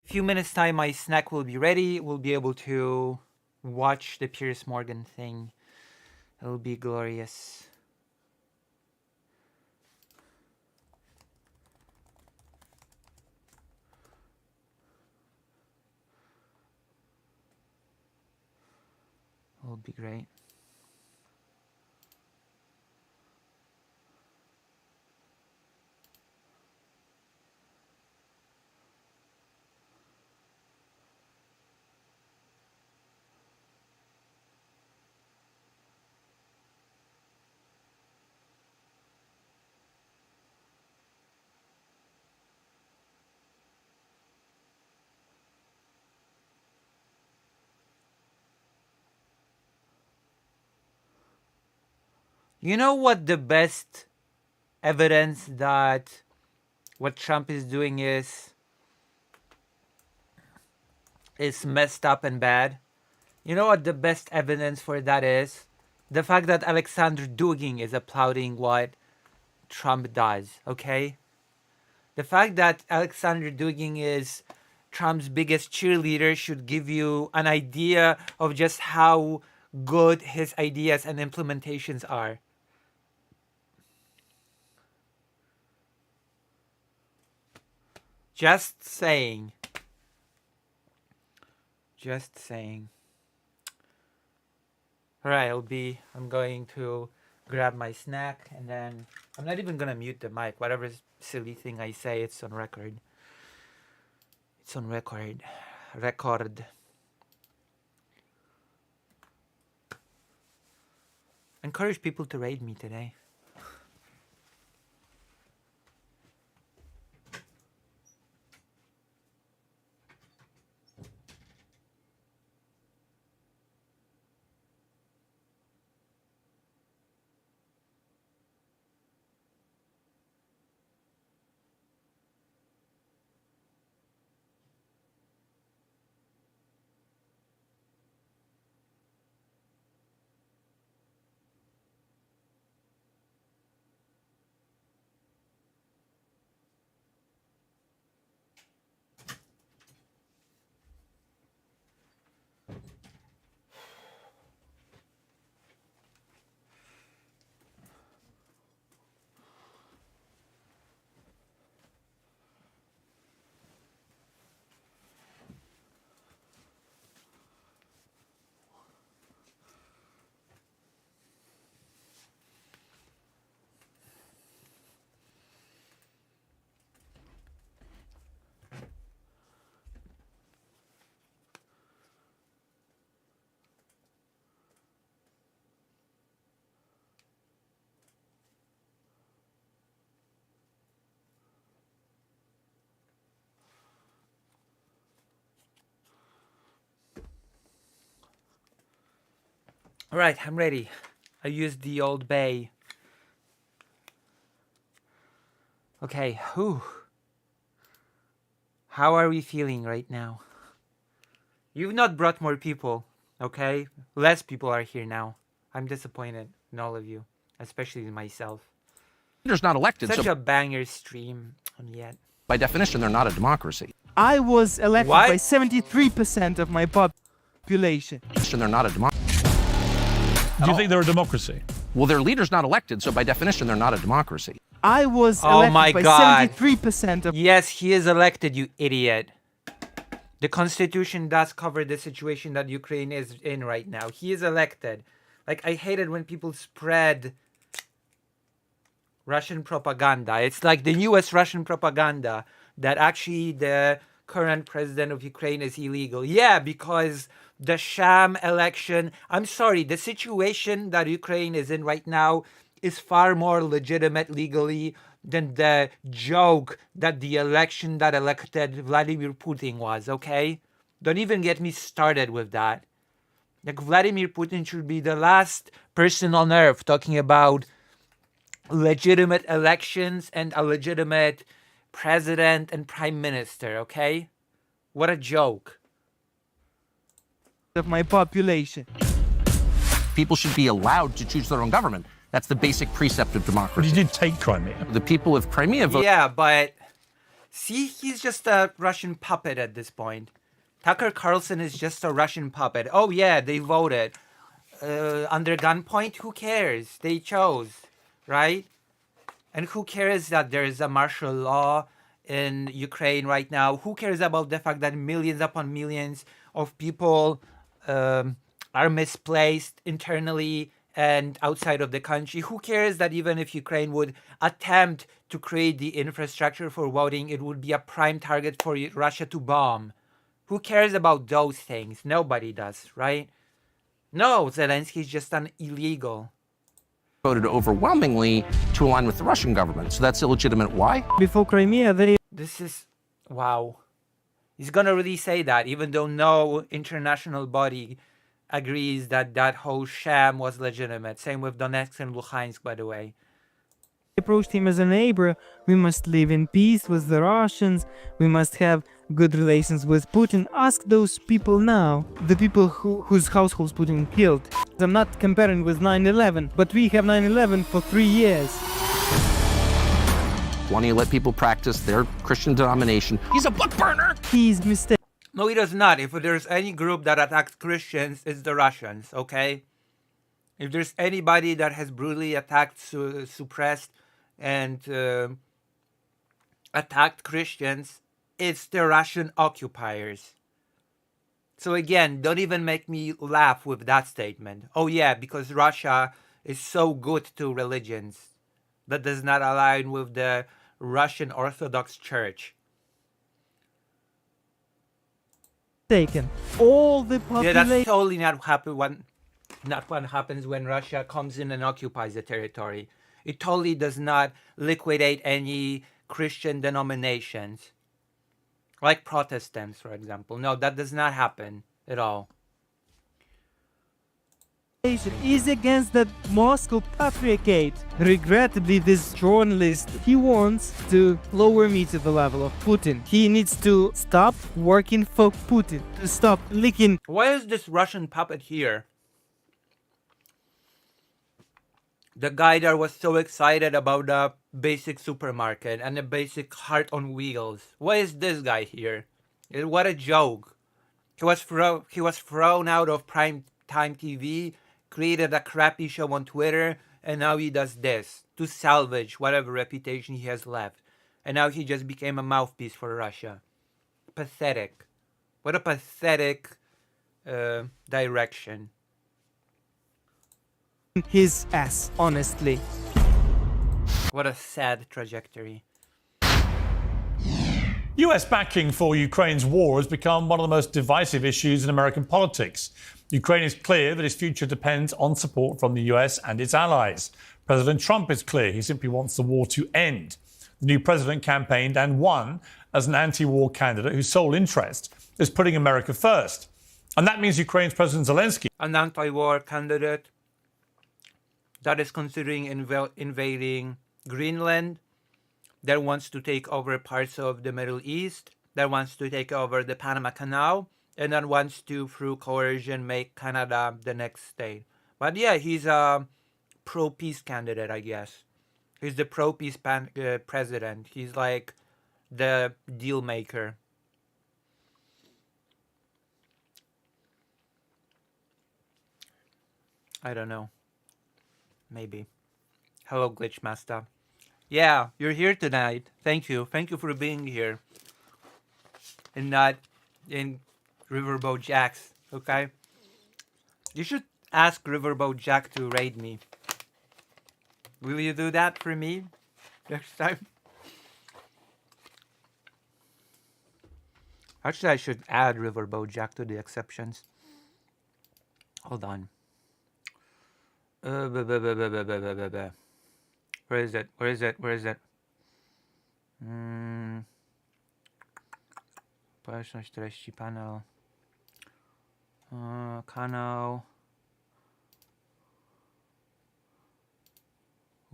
Few minutes time, my snack will be ready. We'll be able to watch the Piers Morgan thing. It'll be glorious. It'll be great. You know what the best evidence that what Trump is doing is messed up and bad? You know what the best evidence for that is? The fact that Alexander Dugin is applauding what Trump does, okay? The fact that Alexander Dugin is Trump's biggest cheerleader should give you an idea of just how good his ideas and implementations are. Just saying. Just saying. Alright, I'm going to grab my snack and then I'm not even gonna mute the mic. Whatever silly thing I say, it's on record. It's on record. Record. Encourage people to raid me today. Alright, I'm ready. I used the Old Bay. Okay, whew. How are we feeling right now? You've not brought more people, okay? Less people are here now. I'm disappointed in all of you, especially in myself.
Leader's not elected,
Such
so
a banger stream, and yet.
by definition, they're not a democracy.
I was elected
What?
by 73% of my population.
They're not a democracy.
Do you think they're a democracy?
Well, their leader's not elected, so by definition, they're not a democracy.
I was
Oh
elected
my
by
God.
73% of...
Yes, he is elected, you idiot. The Constitution does cover the situation that Ukraine is in right now. He is elected. Like, I hate it when people spread Russian propaganda. It's like the newest Russian propaganda that actually the current president of Ukraine is illegal. Yeah, because the sham election, I'm sorry, the situation that Ukraine is in right now is far more legitimate legally than the joke that the election that elected Vladimir Putin was, okay? Don't even get me started with that. Like, Vladimir Putin should be the last person on earth talking about legitimate elections and a legitimate president and prime minister, okay? What a joke.
of my population.
People should be allowed to choose their own government. That's the basic precept of democracy.
But you did take Crimea.
The people of Crimea voted.
Yeah, but see, he's just a Russian puppet at this point. Tucker Carlson is just a Russian puppet. Oh yeah, they voted. Under gunpoint, who cares? They chose, right? And who cares that there is a martial law in Ukraine right now? Who cares about the fact that millions upon millions of people are misplaced internally and outside of the country? Who cares that even if Ukraine would attempt to create the infrastructure for voting, it would be a prime target for Russia to bomb? Who cares about those things? Nobody does, right? No, Zelensky's just an illegal.
Voted overwhelmingly to align with the Russian government. So that's illegitimate. Why?
Before Crimea, they...
This is... Wow. He's gonna really say that, even though no international body agrees that that whole sham was legitimate. Same with Donetsk and Luhansk, by the way.
Approached him as a neighbor. We must live in peace with the Russians. We must have good relations with Putin. Ask those people now, the people whose households Putin killed. I'm not comparing with 9/11, but we have 9/11 for 3 years.
Why don't you let people practice their Christian denomination? He's a book burner!
He's mistaken.
No, he does not. If there's any group that attacks Christians, it's the Russians, okay? If there's anybody that has brutally attacked, suppressed, and attacked Christians, it's the Russian occupiers. So again, don't even make me laugh with that statement. Oh yeah, because Russia is so good to religions. That does not align with the Russian Orthodox Church.
Taken. All the population.
Yeah, that's totally not what happens when Russia comes in and occupies the territory. It totally does not liquidate any Christian denominations. Like Protestants, for example. No, that does not happen at all.
Is against the Moscow Patriarchate. Regrettably, this journalist, he wants to lower me to the level of Putin. He needs to stop working for Putin, to stop licking.
Why is this Russian puppet here? The guy that was so excited about the basic supermarket and the basic Heart on Wheels. Why is this guy here? What a joke. He was thrown out of prime time TV, created a crappy show on Twitter, and now he does this to salvage whatever reputation he has left. And now he just became a mouthpiece for Russia. Pathetic. What a pathetic direction.
His ass, honestly.
What a sad trajectory.
US backing for Ukraine's war has become one of the most divisive issues in American politics. Ukraine is clear that its future depends on support from the US and its allies. President Trump is clear he simply wants the war to end. The new president campaigned and won as an anti-war candidate whose sole interest is putting America first. And that means Ukraine's President Zelensky,
an anti-war candidate that is considering invading Greenland, that wants to take over parts of the Middle East, that wants to take over the Panama Canal, and that wants to, through coercion, make Canada the next state. But yeah, he's a pro-peace candidate, I guess. He's the pro-peace president. He's like the deal maker. I don't know. Maybe. Hello, Glitchmaster. Yeah, you're here tonight. Thank you. Thank you for being here. And not in Riverboat Jack's, okay? You should ask Riverboat Jack to raid me. Will you do that for me next time? Actually, I should add Riverboat Jack to the exceptions. Hold on. Where is it? Where is it? Where is it? Społeczność treści panel. Kanał.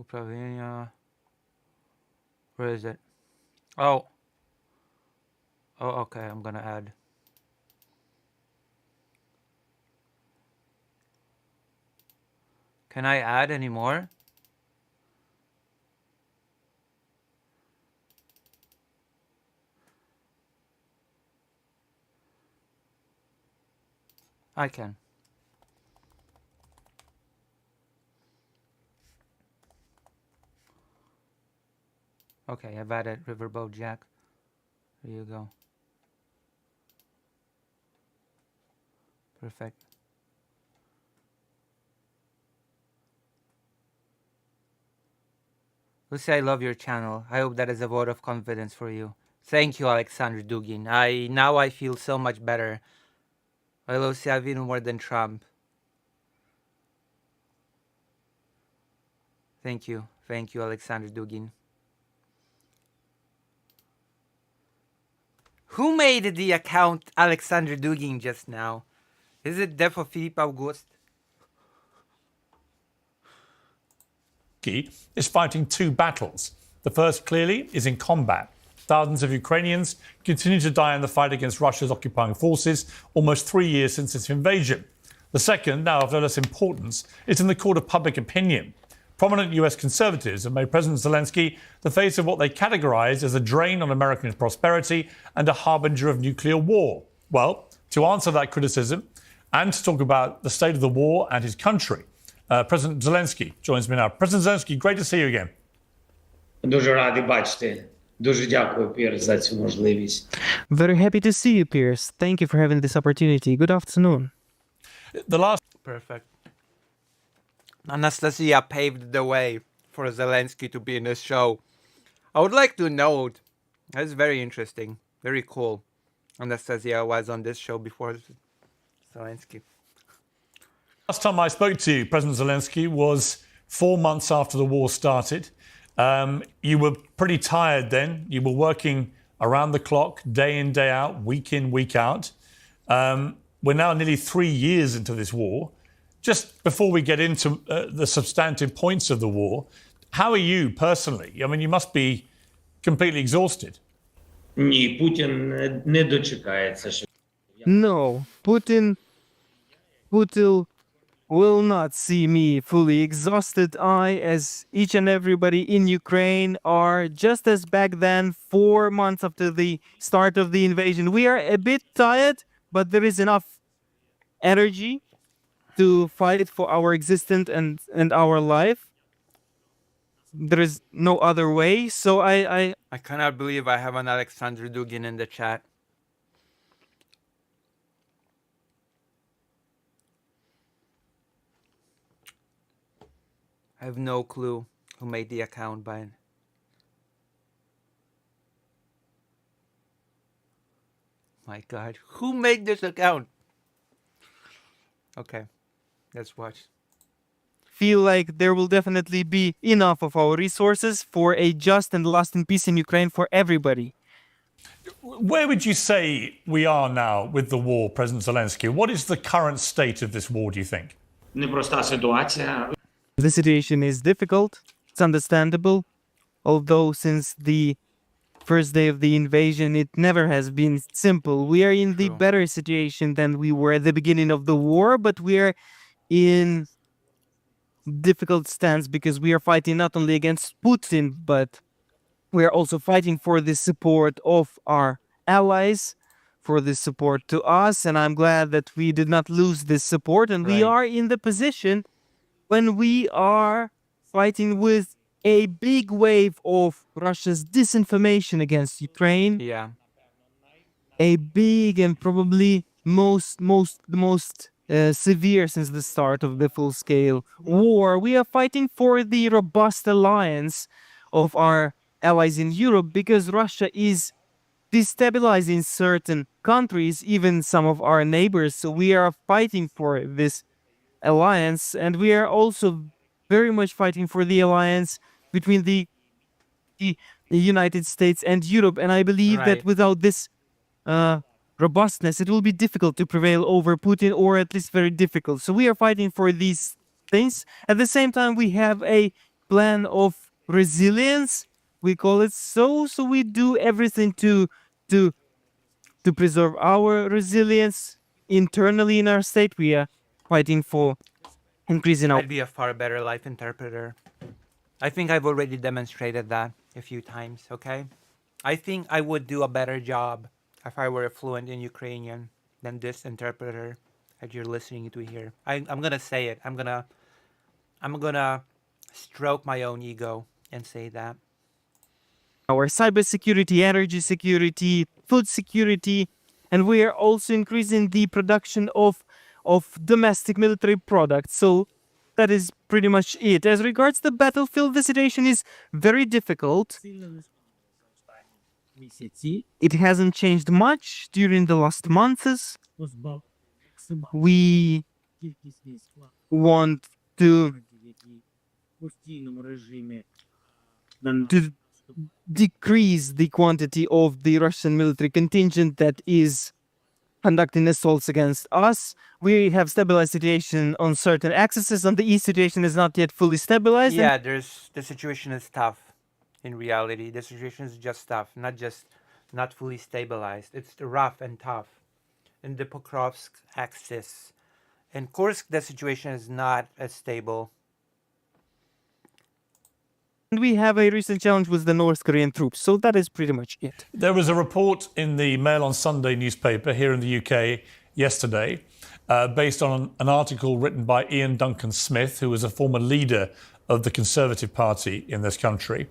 Uprawnienia. Where is it? Oh. Oh, okay. I'm gonna add. Can I add any more? I can. Okay, I've added Riverboat Jack. There you go. Perfect. Lucy, I love your channel. I hope that is a vote of confidence for you. Thank you, Alexander Dugin. Now I feel so much better. I love Savino more than Trump. Thank you. Thank you, Alexander Dugin. Who made the account Alexander Dugin just now? Is it death of Philippe Auguste?
Is fighting two battles. The first, clearly, is in combat. Thousands of Ukrainians continue to die in the fight against Russia's occupying forces almost 3 years since its invasion. The second, now of no less importance, is in the court of public opinion. Prominent US conservatives have made President Zelensky the face of what they categorize as a drain on American prosperity and a harbinger of nuclear war. Well, to answer that criticism and to talk about the state of the war and his country, President Zelensky joins me now. President Zelensky, great to see you again.
Дуже радий бачити. Дуже дякую, Пірс, за цю можливість.
Very happy to see you, Pierce. Thank you for having this opportunity. Good afternoon.
The last...
Perfect. Anastasia paved the way for Zelensky to be in this show. I would like to note, that's very interesting, very cool. Anastasia was on this show before Zelensky.
Last time I spoke to you, President Zelensky, was 4 months after the war started. You were pretty tired then. You were working around the clock, day in, day out, week in, week out. We're now nearly 3 years into this war. Just before we get into the substantive points of the war, how are you personally? I mean, you must be completely exhausted.
Ні, Путін не дочекається, що...
No, Putin will not see me fully exhausted. I, as each and everybody in Ukraine, are just as back then, 4 months after the start of the invasion. We are a bit tired, but there is enough energy to fight for our existence and our life. There is no other way. So I
cannot believe I have an Alexander Dugin in the chat. I have no clue who made the account, but my God, who made this account? Okay, let's watch.
feel like there will definitely be enough of our resources for a just and lasting peace in Ukraine for everybody.
Where would you say we are now with the war, President Zelensky? What is the current state of this war, do you think?
Непроста ситуація.
The situation is difficult. It's understandable. Although since the first day of the invasion, it never has been simple. We are in the better situation than we were at the beginning of the war, but we are in difficult stance because we are fighting not only against Putin, but we are also fighting for the support of our allies, for the support to us. And I'm glad that we did not lose this support. And we are in the position when we are fighting with a big wave of Russia's disinformation against Ukraine.
Yeah.
A big and probably the most severe since the start of the full-scale war. We are fighting for the robust alliance of our allies in Europe because Russia is destabilizing certain countries, even some of our neighbors. So we are fighting for this alliance, and we are also very much fighting for the alliance between the United States and Europe. And I believe that without this robustness, it will be difficult to prevail over Putin, or at least very difficult. So we are fighting for these things. At the same time, we have a plan of resilience, we call it so. So we do everything to preserve our resilience internally in our state. We are fighting for increasing our...
I'd be a far better life interpreter. I think I've already demonstrated that a few times, okay? I think I would do a better job if I were fluent in Ukrainian than this interpreter that you're listening to here. I'm gonna say it. I'm gonna stroke my own ego and say that.
Our cybersecurity, energy security, food security, and we are also increasing the production of domestic military products. So that is pretty much it. As regards the battlefield, the situation is very difficult. It hasn't changed much during the last months. We want to decrease the quantity of the Russian military contingent that is conducting assaults against us. We have stabilized situation on certain axes. On the east, situation is not yet fully stabilized.
Yeah, the situation is tough. In reality, the situation is just tough, not fully stabilized. It's rough and tough. In the Pokrovsk axis. In Kursk, the situation is not as stable.
And we have a recent challenge with the North Korean troops, so that is pretty much it.
There was a report in the Mail on Sunday newspaper here in the UK yesterday, based on an article written by Ian Duncan Smith, who was a former leader of the Conservative Party in this country.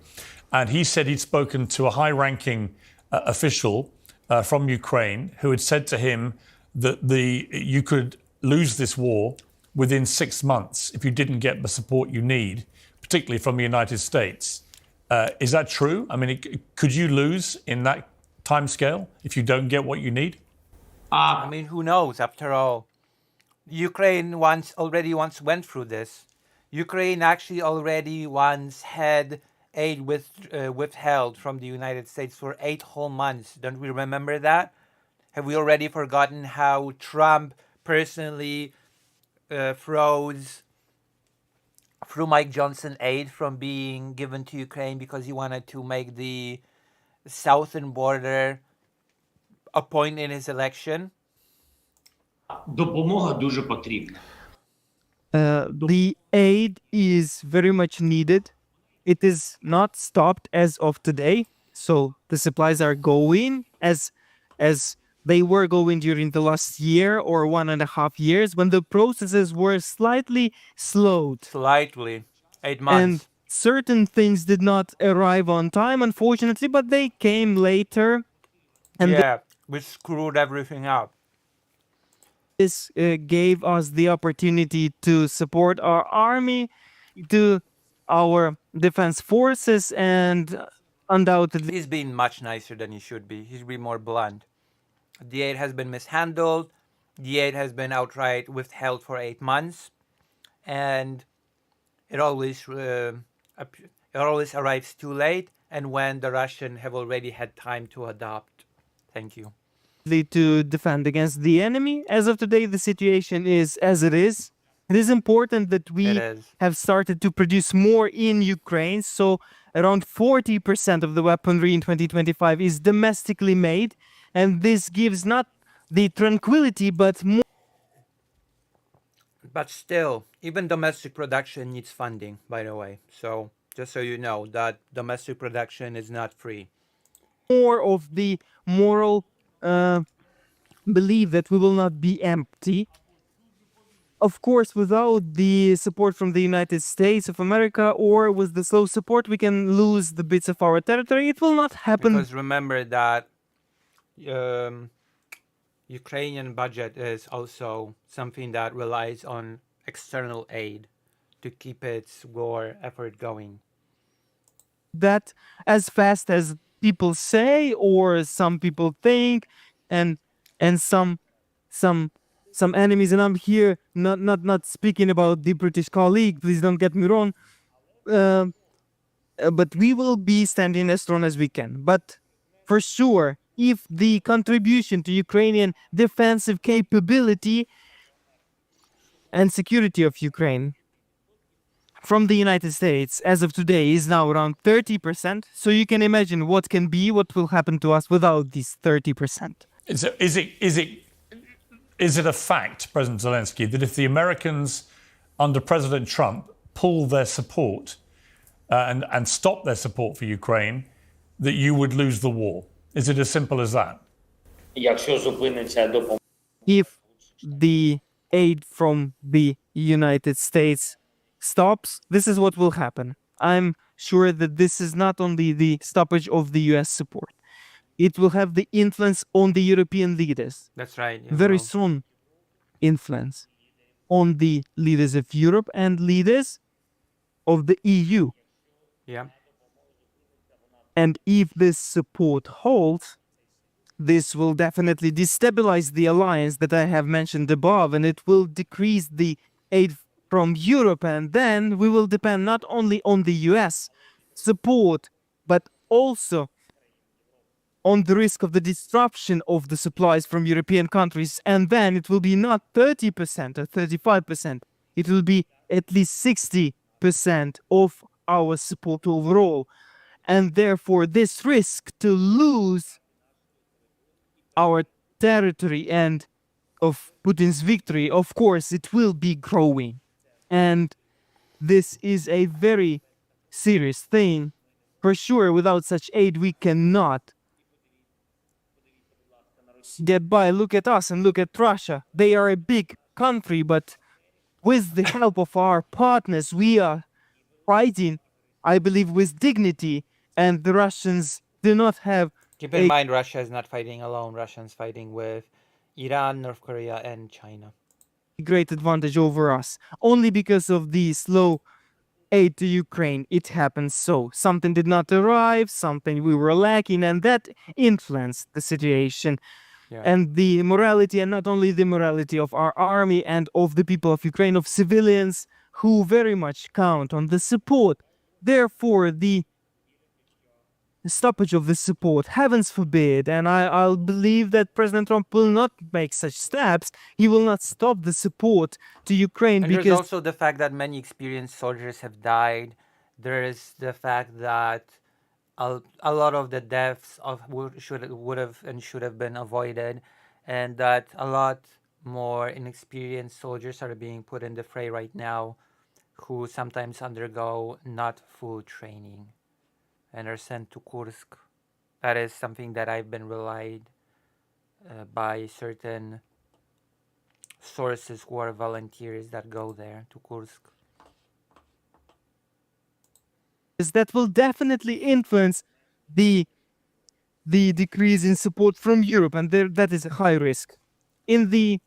And he said he'd spoken to a high-ranking official from Ukraine who had said to him that you could lose this war within 6 months if you didn't get the support you need, particularly from the United States. Is that true? I mean, could you lose in that timescale if you don't get what you need?
I mean, who knows? After all, Ukraine already once went through this. Ukraine actually already once had aid withheld from the United States for 8 whole months. Don't we remember that? Have we already forgotten how Trump personally froze through Mike Johnson aid from being given to Ukraine because he wanted to make the southern border a point in his election?
Допомога дуже потрібна.
The aid is very much needed. It is not stopped as of today. So the supplies are going as they were going during the last year or 1.5 years when the processes were slightly slowed.
Slightly. 8 months.
And certain things did not arrive on time, unfortunately, but they came later. And
yeah, we screwed everything up.
This gave us the opportunity to support our army, to our defense forces, and undoubtedly...
He's been much nicer than he should be. He should be more blunt. The aid has been mishandled. The aid has been outright withheld for 8 months. And it always arrives too late, and when the Russians have already had time to adapt. Thank you.
To defend against the enemy. As of today, the situation is as it is. It is important that we have started to produce more in Ukraine. So around 40% of the weaponry in 2025 is domestically made. And this gives not the tranquility, but more.
But still, even domestic production needs funding, by the way. So just so you know, that domestic production is not free.
More of the moral belief that we will not be empty. Of course, without the support from the United States of America or with the slow support, we can lose the bits of our territory. It will not happen.
Because remember that Ukrainian budget is also something that relies on external aid to keep its war effort going.
That as fast as people say or some people think, and some enemies, and I'm here not speaking about the British colleague, please don't get me wrong, but we will be standing as strong as we can. But for sure, if the contribution to Ukrainian defensive capability and security of Ukraine from the United States as of today is now around 30%, so you can imagine what will happen to us without these 30%.
Is it a fact, President Zelensky, that if the Americans under President Trump pull their support and stop their support for Ukraine, that you would lose the war? Is it as simple as that?
If the aid from the United States stops, this is what will happen. I'm sure that this is not only the stoppage of the US support. It will have the influence on the European leaders.
That's right.
Very soon influence on the leaders of Europe and leaders of the EU.
Yeah.
And if this support holds, this will definitely destabilize the alliance that I have mentioned above, and it will decrease the aid from Europe, and then we will depend not only on the US support, but also on the risk of the disruption of the supplies from European countries, and then it will be not 30% or 35%, it will be at least 60% of our support overall. And therefore, this risk to lose our territory and of Putin's victory, of course, it will be growing. And this is a very serious thing. For sure, without such aid, we cannot get by. Look at us and look at Russia. They are a big country, but with the help of our partners, we are fighting, I believe, with dignity, and the Russians do not have...
Keep in mind, Russia is not fighting alone. Russia's fighting with Iran, North Korea, and China.
Great advantage over us. Only because of the slow aid to Ukraine, it happened so. Something did not arrive, something we were lacking, and that influenced the situation.
Yeah.
And the morality, and not only the morality of our army and of the people of Ukraine, of civilians who very much count on the support. Therefore, the stoppage of the support, heavens forbid, and I'll believe that President Trump will not make such steps. He will not stop the support to Ukraine
And
because...
there's also the fact that many experienced soldiers have died. There is the fact that a lot of the deaths would have been avoided, and that a lot more inexperienced soldiers are being put in the fray right now, who sometimes undergo not full training and are sent to Kursk. That is something that I've been relied by certain sources who are volunteers that go there to Kursk.
That will definitely influence the decrease in support from Europe, and that is a high risk. In the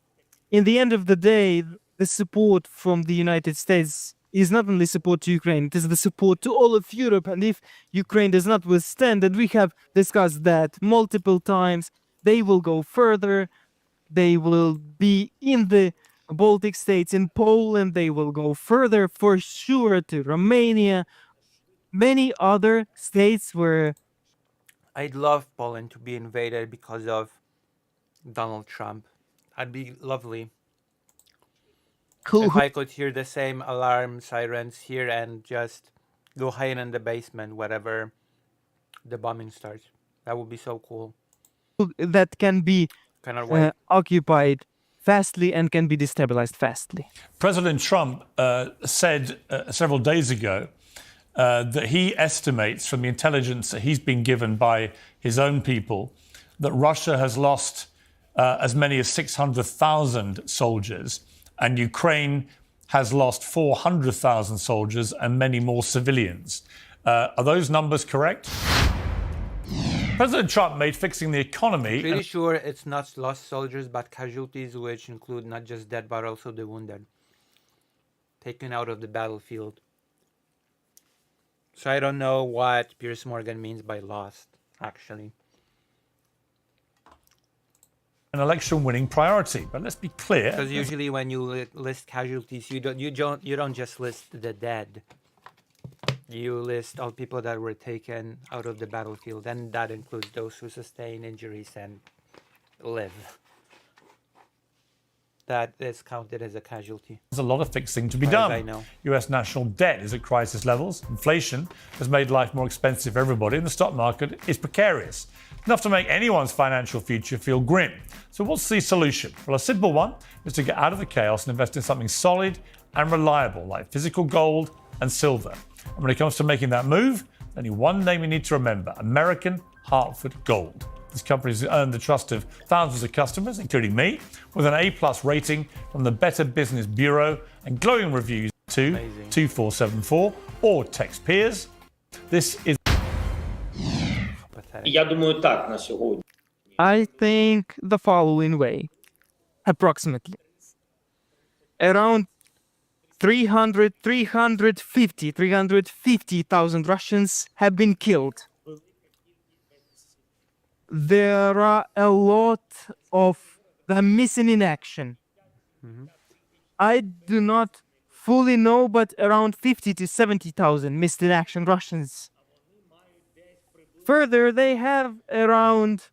end of the day, the support from the United States is not only support to Ukraine, it is the support to all of Europe. And if Ukraine does not withstand, and we have discussed that multiple times, they will go further. They will be in the Baltic states, in Poland. They will go further for sure to Romania. Many other states where...
I'd love Poland to be invaded because of Donald Trump. That'd be lovely.
Cool.
If I could hear the same alarm sirens here and just go hide in the basement wherever the bombing starts. That would be so cool.
That can be occupied fastly and can be destabilized fastly.
President Trump said several days ago that he estimates from the intelligence that he's been given by his own people that Russia has lost as many as 600,000 soldiers, and Ukraine has lost 400,000 soldiers and many more civilians. Are those numbers correct? President Trump made fixing the economy...
Pretty sure it's not lost soldiers, but casualties, which include not just dead, but also the wounded. Taken out of the battlefield. So I don't know what Piers Morgan means by lost, actually.
An election-winning priority, but let's be clear.
Because usually when you list casualties, you don't just list the dead. You list all people that were taken out of the battlefield, and that includes those who sustain injuries and live. That is counted as a casualty.
There's a lot of fixing to be
As
done.
I know.
US national debt is at crisis levels. Inflation has made life more expensive for everybody, and the stock market is precarious, enough to make anyone's financial future feel grim. So what's the solution? Well, a simple one is to get out of the chaos and invest in something solid and reliable, like physical gold and silver. And when it comes to making that move, only one name you need to remember: American Hartford Gold. This company has earned the trust of thousands of customers, including me, with an A+ rating from the Better Business Bureau and glowing reviews to 2474 or text peers. This is...
Я думаю, так на сьогодні.
I think the following way, approximately. Around 350,000 Russians have been killed. There are a lot of them missing in action. I do not fully know, but around 50 to 70,000 missed in action Russians. Further, they have around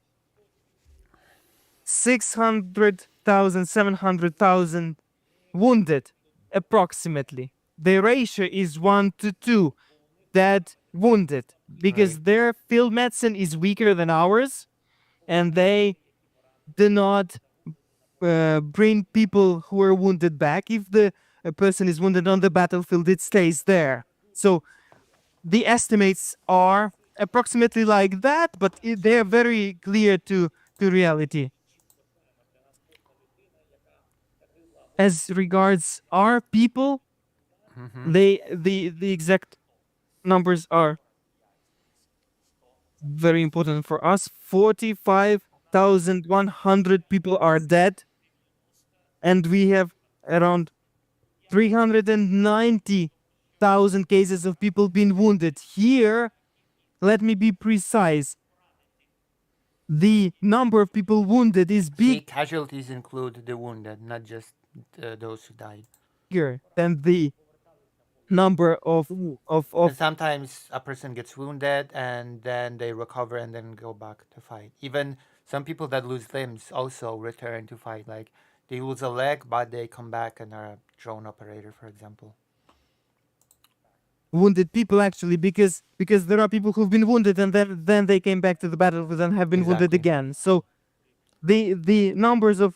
600,000, 700,000 wounded, approximately. The ratio is 1 to 2 dead wounded, because their field medicine is weaker than ours, and they do not bring people who are wounded back. If a person is wounded on the battlefield, it stays there. So the estimates are approximately like that, but they are very clear to reality. As regards our people, the exact numbers are very important for us. 45,100 people are dead, and we have around 390,000 cases of people being wounded. Here, let me be precise. The number of people wounded is
See, casualties include the wounded, not just those who died.
bigger than the number of
And sometimes a person gets wounded and then they recover and then go back to fight. Even some people that lose limbs also return to fight. Like they lose a leg, but they come back and are a drone operator, for example.
wounded people, actually, because there are people who've been wounded and then they came back to the battlefield and have been wounded again. So the numbers of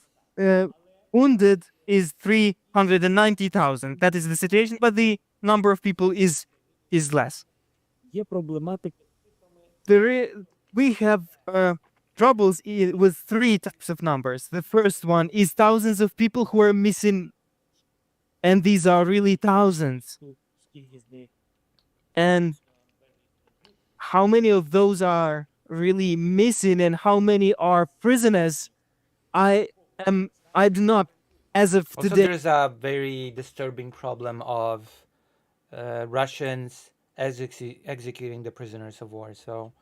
wounded is 390,000. That is the situation, but the number of people is less. We have troubles with three types of numbers. The first one is thousands of people who are missing, and these are really thousands. And how many of those are really missing and how many are prisoners, I do not, as of
Also,
today.
there's a very disturbing problem of Russians executing the prisoners of war. So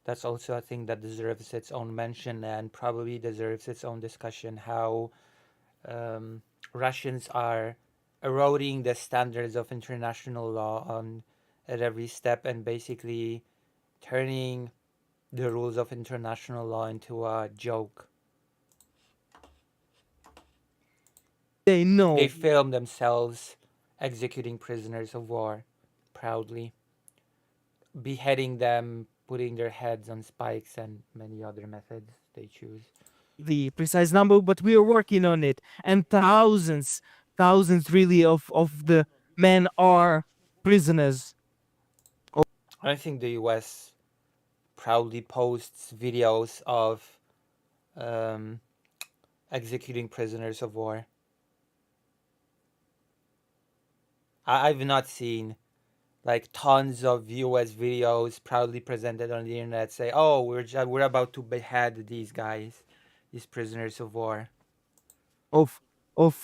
that's also a thing that deserves its own mention and probably deserves its own discussion. How Russians are eroding the standards of international law at every step and basically turning the rules of international law into a joke.
They know.
They film themselves executing prisoners of war proudly, beheading them, putting their heads on spikes, and many other methods they choose.
The precise number, but we are working on it. And thousands really of the men are prisoners.
I think the US proudly posts videos of executing prisoners of war. I've not seen like tons of US videos proudly presented on the internet say, "Oh, we're about to behead these guys, these prisoners of war."
Of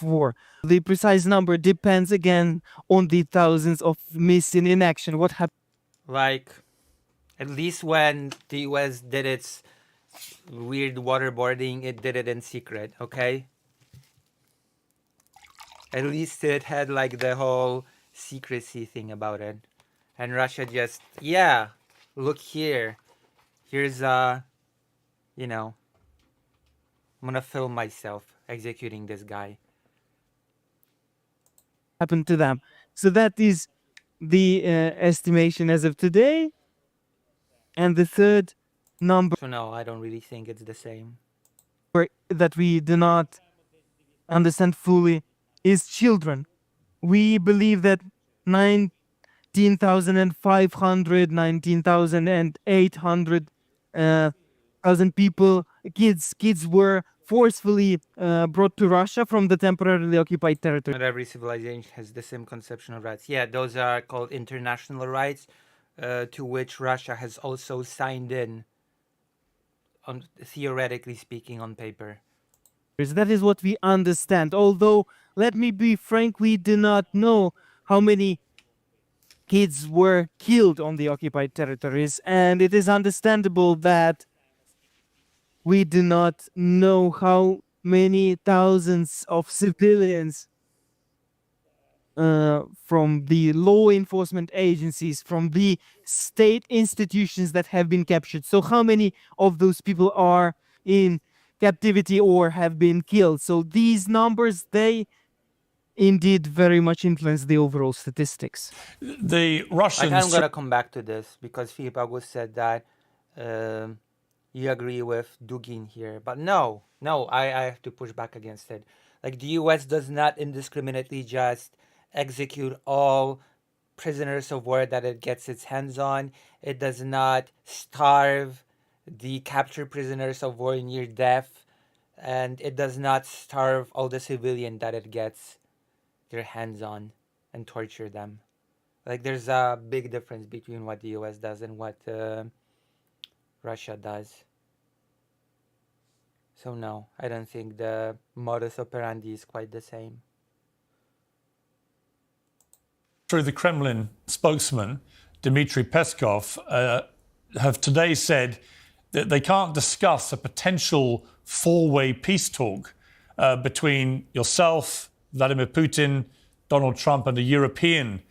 war. The precise number depends again on the thousands of missing in action. What happened?
Like, at least when the US did its weird waterboarding, it did it in secret, okay? At least it had like the whole secrecy thing about it. And Russia just, yeah, look here. Here's you know, I'm gonna film myself executing this guy.
Happened to them. So that is the estimation as of today. And the third number
So no, I don't really think it's the same.
that we do not understand fully is children. We believe that 19,500, 19,800 people, kids were forcefully brought to Russia from the temporarily occupied territory.
Not every civilization has the same conception of rights. Yeah, those are called international rights, to which Russia has also signed in, theoretically speaking, on paper.
That is what we understand. Although, let me be frank, we do not know how many kids were killed on the occupied territories, and it is understandable that we do not know how many thousands of civilians from the law enforcement agencies, from the state institutions that have been captured. So how many of those people are in captivity or have been killed? So these numbers, they indeed very much influence the overall statistics.
The
Like,
Russians.
I'm gonna come back to this because Philip August said that you agree with Dugin here, but no, I have to push back against it. Like, the U.S. does not indiscriminately just execute all prisoners of war that it gets its hands on. It does not starve the captured prisoners of war near death, and it does not starve all the civilian that it gets their hands on and torture them. Like, there's a big difference between what the US does and what Russia does. So no, I don't think the modus operandi is quite the same.
Through the Kremlin spokesman, Dmitry Peskov, have today said that they can't discuss a potential four-way peace talk between yourself, Vladimir Putin, Donald Trump, and a European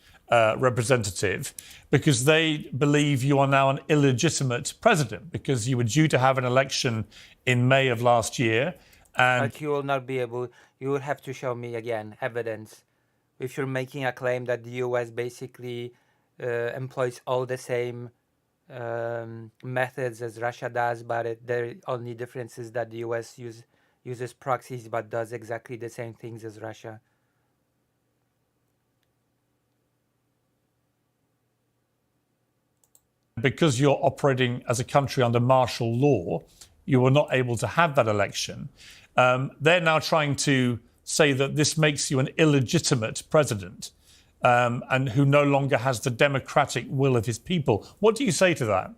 representative, because they believe you are now an illegitimate president, because you were due to have an election in May of last year. And
But you will not be able, you will have to show me again evidence. If you're making a claim that the US basically employs all the same methods as Russia does, but the only difference is that the US uses proxies but does exactly the same things as Russia.
because you're operating as a country under martial law, you were not able to have that election. They're now trying to say that this makes you an illegitimate president and who no longer has the democratic will of his people. What do you say to that?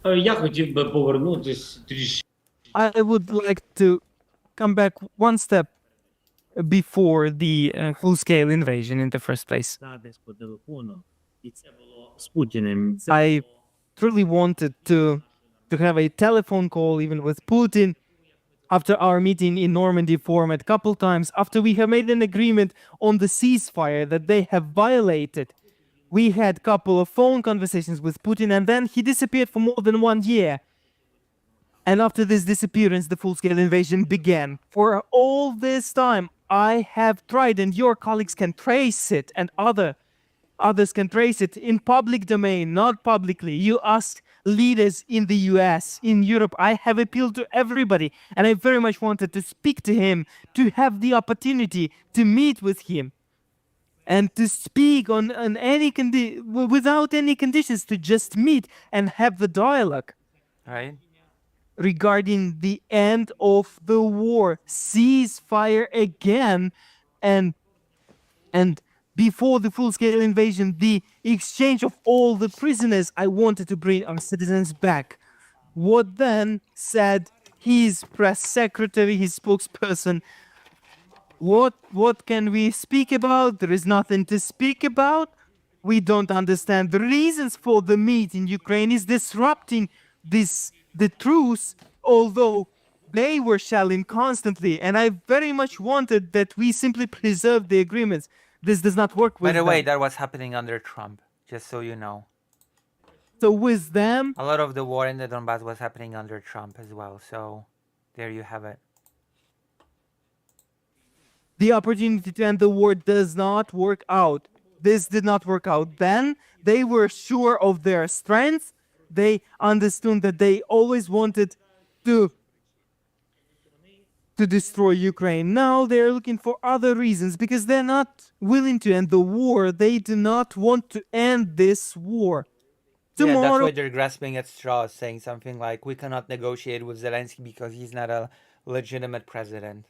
Я хотів би повернутись трішки.
I would like to come back one step before the full-scale invasion in the first place. I truly wanted to have a telephone call even with Putin after our meeting in Normandy format a couple times, after we have made an agreement on the ceasefire that they have violated. We had a couple of phone conversations with Putin, and then he disappeared for more than 1 year. And after this disappearance, the full-scale invasion began. For all this time, I have tried, and your colleagues can trace it, and others can trace it in public domain, not publicly. You asked leaders in the US, in Europe. I have appealed to everybody, and I very much wanted to speak to him, to have the opportunity to meet with him, and to speak on any without any conditions, to just meet and have the dialogue.
Right.
Regarding the end of the war, ceasefire again, and before the full-scale invasion, the exchange of all the prisoners. I wanted to bring our citizens back. What then said his press secretary, his spokesperson? What can we speak about? There is nothing to speak about. We don't understand the reasons for the meet in Ukraine is disrupting the truce, although they were shelling constantly, and I very much wanted that we simply preserve the agreements. This does not work with
By the way,
them.
that was happening under Trump, just so you know.
So with them,
A lot of the war in the Donbass was happening under Trump as well, so there you have it.
the opportunity to end the war does not work out. This did not work out then. They were sure of their strength. They understood that they always wanted to destroy Ukraine. Now they're looking for other reasons because they're not willing to end the war. They do not want to end this war.
Yeah, that's
Tomorrow,
why they're grasping at straws, saying something like, we cannot negotiate with Zelensky because he's not a legitimate president.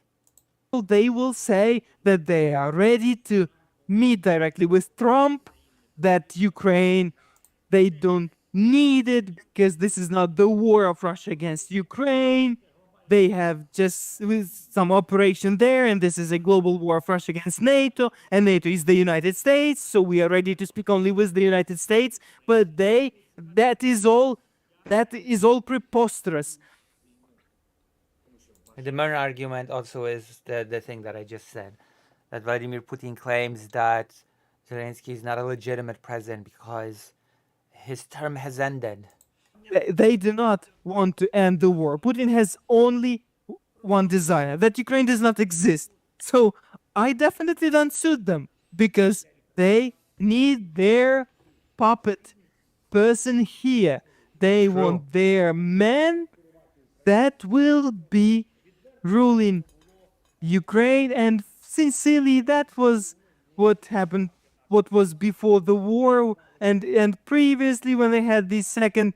they will say that they are ready to meet directly with Trump, that Ukraine, they don't need it because this is not the war of Russia against Ukraine. They have just some operation there, and this is a global war of Russia against NATO, and NATO is the United States, so we are ready to speak only with the United States. But that is all preposterous.
The main argument also is the thing that I just said, that Vladimir Putin claims that Zelensky is not a legitimate president because his term has ended.
They do not want to end the war. Putin has only one desire, that Ukraine does not exist. So I definitely don't suit them because they need their puppet person here. They want their man that will be ruling Ukraine, and sincerely that was what happened, what was before the war and previously when they had the second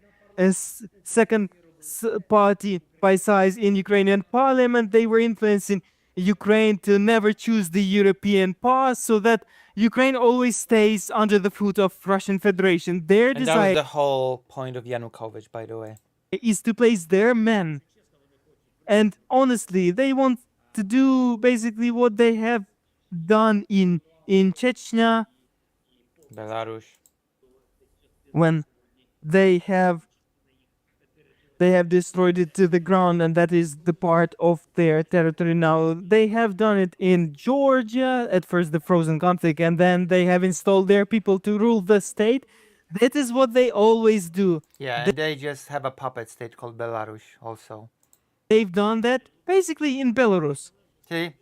party by size in Ukrainian parliament. They were influencing Ukraine to never choose the European path so that Ukraine always stays under the foot of Russian Federation. Their
And that
desire
was the whole point of Yanukovych, by the way.
is to place their men. And honestly, they want to do basically what they have done in Chechnya,
Belarus.
when they have destroyed it to the ground, and that is the part of their territory now. They have done it in Georgia, at first the frozen conflict, and then they have installed their people to rule the state. That is what they always do.
Yeah, and they just have a puppet state called Belarus also.
They've done that basically in Belarus.
See?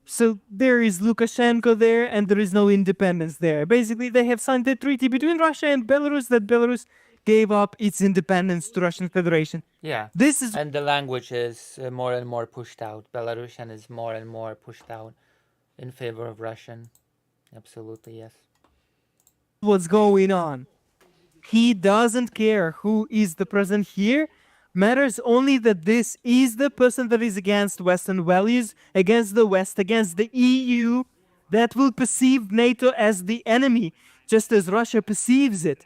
So there is Lukashenko there, and there is no independence there. Basically, they have signed a treaty between Russia and Belarus that Belarus gave up its independence to Russian Federation.
Yeah.
This is
And the language is more and more pushed out. Belarusian is more and more pushed out in favor of Russian. Absolutely, yes.
what's going on. He doesn't care who is the president here. Matters only that this is the person that is against Western values, against the West, against the EU, that will perceive NATO as the enemy, just as Russia perceives it.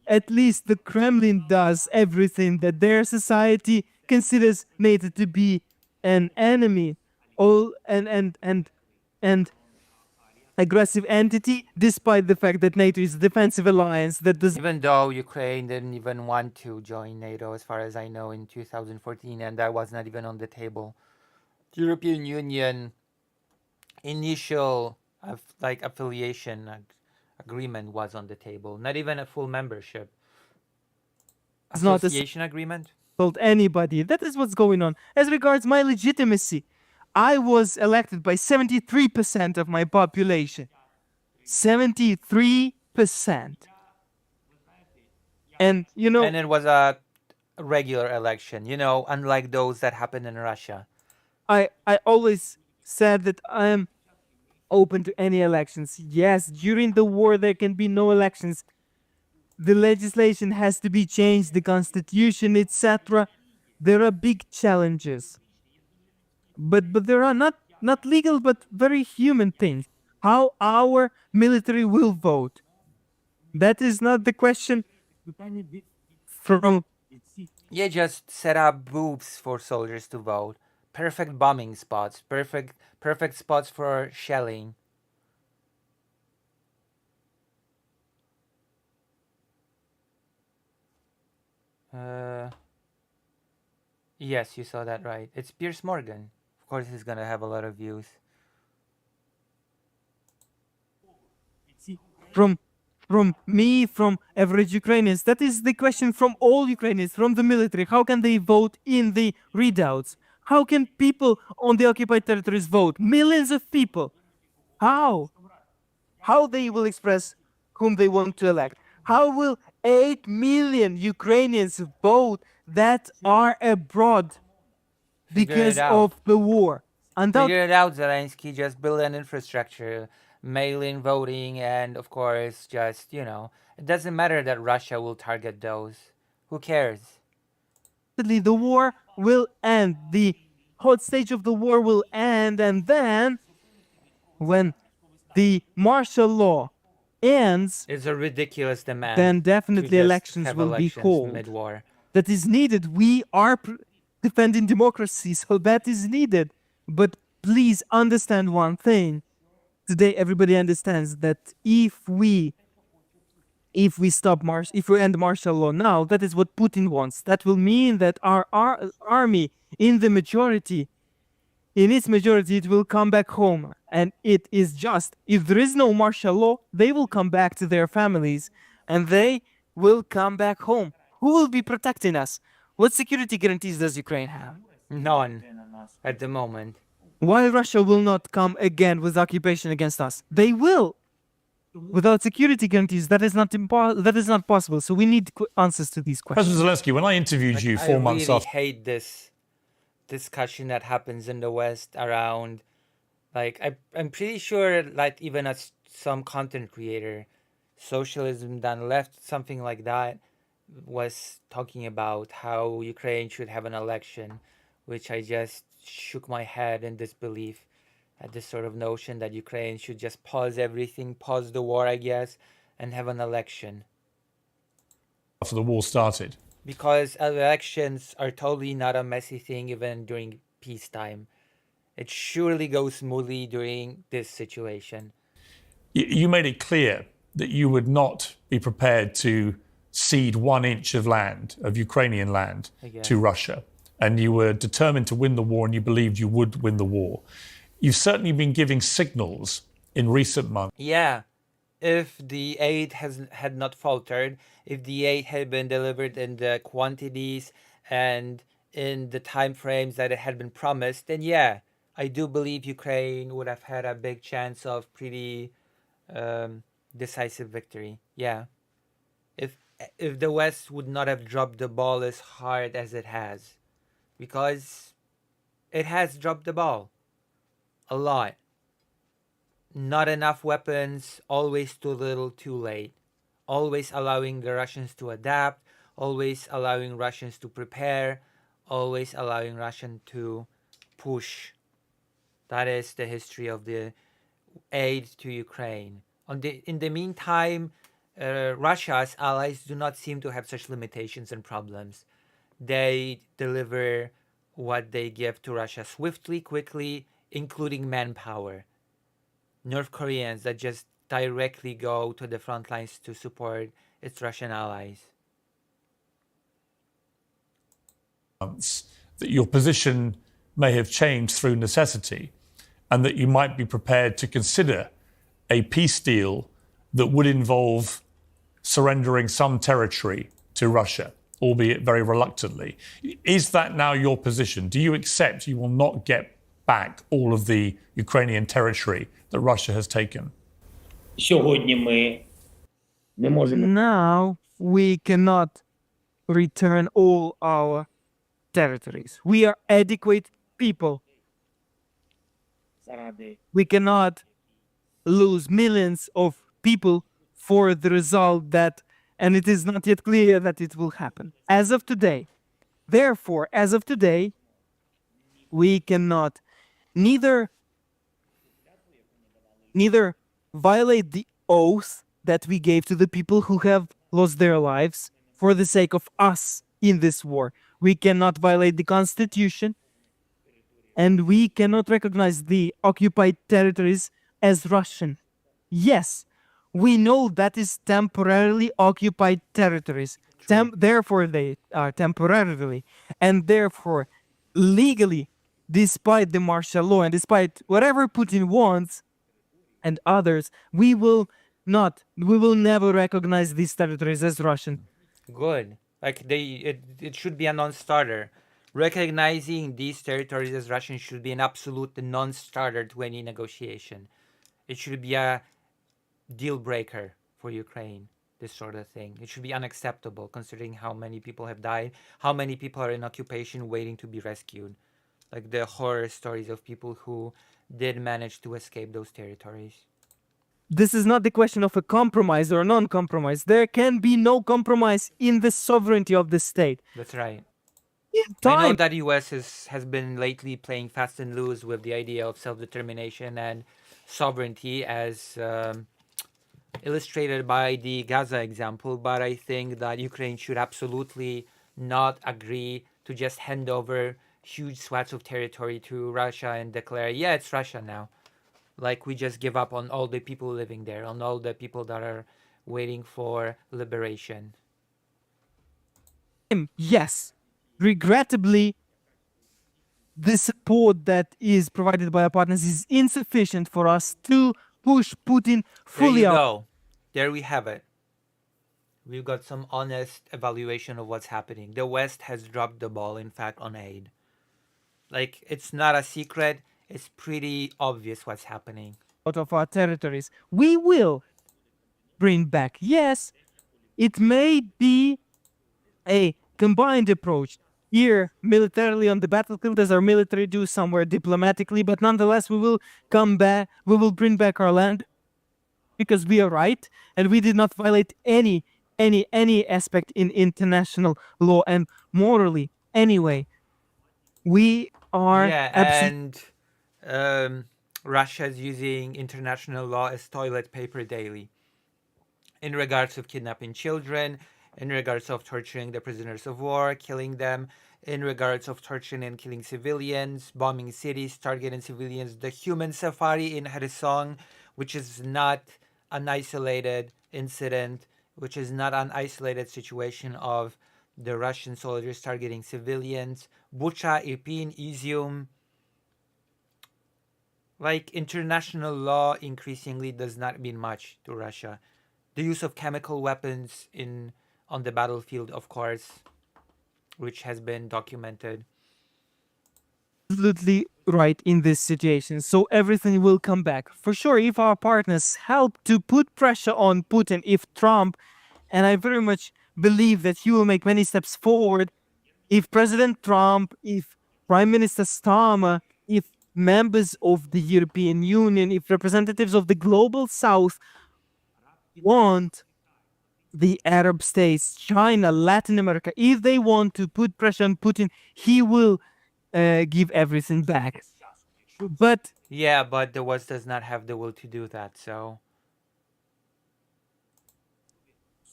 At least the Kremlin does everything that their society considers NATO to be an enemy, and aggressive entity, despite the fact that NATO is a defensive alliance that does.
Even though Ukraine didn't even want to join NATO, as far as I know, in 2014, and that was not even on the table. The European Union initial affiliation agreement was on the table, not even a full membership.
It's not
Association agreement?
told anybody. That is what's going on. As regards my legitimacy, I was elected by 73% of my population. 73%. And, you know...
And it was a regular election, unlike those that happened in Russia.
I always said that I am open to any elections. Yes, during the war there can be no elections. The legislation has to be changed, the constitution, etc. There are big challenges. But there are not legal but very human things. How our military will vote. That is not the question from...
Yeah, just set up booths for soldiers to vote. Perfect bombing spots. Perfect spots for shelling. Yes, you saw that right. It's Piers Morgan. Of course he's gonna have a lot of views.
From me, from average Ukrainians. That is the question from all Ukrainians, from the military. How can they vote in the readouts? How can people on the occupied territories vote? Millions of people. How? How they will express whom they want to elect? How will 8 million Ukrainians vote that are abroad because of the war?
Figure it out, Zelensky. Just build an infrastructure, mail-in voting, and of course, just, it doesn't matter that Russia will target those. Who cares?
The war will end. The hot stage of the war will end, and then when the martial law ends,
it's a ridiculous demand.
Then definitely elections will be called.
Mid-war.
That is needed. We are defending democracy, so that is needed. But please understand one thing. Today, everybody understands that if we end martial law now, that is what Putin wants. That will mean that our army, in the majority, in its majority, it will come back home. And it is just, if there is no martial law, they will come back to their families and they will come back home. Who will be protecting us? What security guarantees does Ukraine have?
None at the moment.
Why Russia will not come again with occupation against us? They will. Without security guarantees, that is not possible. So we need answers to these questions.
President Zelensky, when I interviewed you 4 months
I really
after,
hate this discussion that happens in the West around, like, I'm pretty sure, like, even as some content creator, Socialism Done Left, something like that, was talking about how Ukraine should have an election, which I just shook my head in disbelief at this sort of notion that Ukraine should just pause everything, pause the war, I guess, and have an election.
after the war started.
Because elections are totally not a messy thing even during peacetime. It surely goes smoothly during this situation.
You made it clear that you would not be prepared to cede 1 inch of land, of Ukrainian land, to Russia. And you were determined to win the war, and you believed you would win the war. You've certainly been giving signals in recent months.
Yeah, if the aid had not faltered, if the aid had been delivered in the quantities and in the time frames that it had been promised, then yeah, I do believe Ukraine would have had a big chance of pretty decisive victory. Yeah, if the West would not have dropped the ball as hard as it has, because it has dropped the ball a lot. Not enough weapons, always too little, too late. Always allowing the Russians to adapt, always allowing Russians to prepare, always allowing Russians to push. That is the history of the aid to Ukraine. In the meantime, Russia's allies do not seem to have such limitations and problems. They deliver what they give to Russia swiftly, quickly, including manpower. North Koreans that just directly go to the front lines to support its Russian allies.
That your position may have changed through necessity, and that you might be prepared to consider a peace deal that would involve surrendering some territory to Russia, albeit very reluctantly. Is that now your position? Do you accept you will not get back all of the Ukrainian territory that Russia has taken?
Now we cannot return all our territories. We are adequate people. We cannot lose millions of people for the result that, and it is not yet clear that it will happen. As of today, therefore, as of today, we cannot neither violate the oath that we gave to the people who have lost their lives for the sake of us in this war. We cannot violate the Constitution, and we cannot recognize the occupied territories as Russian. Yes, we know that is temporarily occupied territories. Therefore, they are temporarily, and therefore, legally, despite the martial law and despite whatever Putin wants and others, we will never recognize these territories as Russian.
Good. Like it should be a non-starter. Recognizing these territories as Russian should be an absolute non-starter to any negotiation. It should be a deal breaker for Ukraine, this sort of thing. It should be unacceptable considering how many people have died, how many people are in occupation waiting to be rescued. Like the horror stories of people who did manage to escape those territories.
This is not the question of a compromise or non-compromise. There can be no compromise in the sovereignty of the state.
That's right.
I
know that US has been lately playing fast and loose with the idea of self-determination and sovereignty as illustrated by the Gaza example, but I think that Ukraine should absolutely not agree to just hand over huge swaths of territory to Russia and declare, yeah, it's Russia now. Like we just give up on all the people living there, on all the people that are waiting for liberation.
Yes, regrettably, the support that is provided by our partners is insufficient for us to push Putin fully
there you
out.
go. There we have it. We've got some honest evaluation of what's happening. The West has dropped the ball, in fact, on aid. Like, it's not a secret. It's pretty obvious what's happening.
Out of our territories. We will bring back. Yes, it may be a combined approach. Here, militarily on the battlefield, as our military do, somewhere diplomatically, but nonetheless, we will come back. We will bring back our land because we are right, and we did not violate any aspect in international law and morally. Anyway, we are
and Russia is using international law as toilet paper daily in regards of kidnapping children, in regards of torturing the prisoners of war, killing them, in regards of torturing and killing civilians, bombing cities, targeting civilians, the human safari in Kherson, which is not an isolated incident, which is not an isolated situation of the Russian soldiers targeting civilians, Bucha, Irpin, Izium. Like, international law increasingly does not mean much to Russia. The use of chemical weapons on the battlefield, of course, which has been documented.
Absolutely right in this situation. So everything will come back. For sure, if our partners help to put pressure on Putin, if Trump, and I very much believe that he will make many steps forward, if President Trump, if Prime Minister Starmer, if members of the European Union, if representatives of the global South want the Arab states, China, Latin America, if they want to put pressure on Putin, he will give everything back. But
yeah, but the West does not have the will to do that, so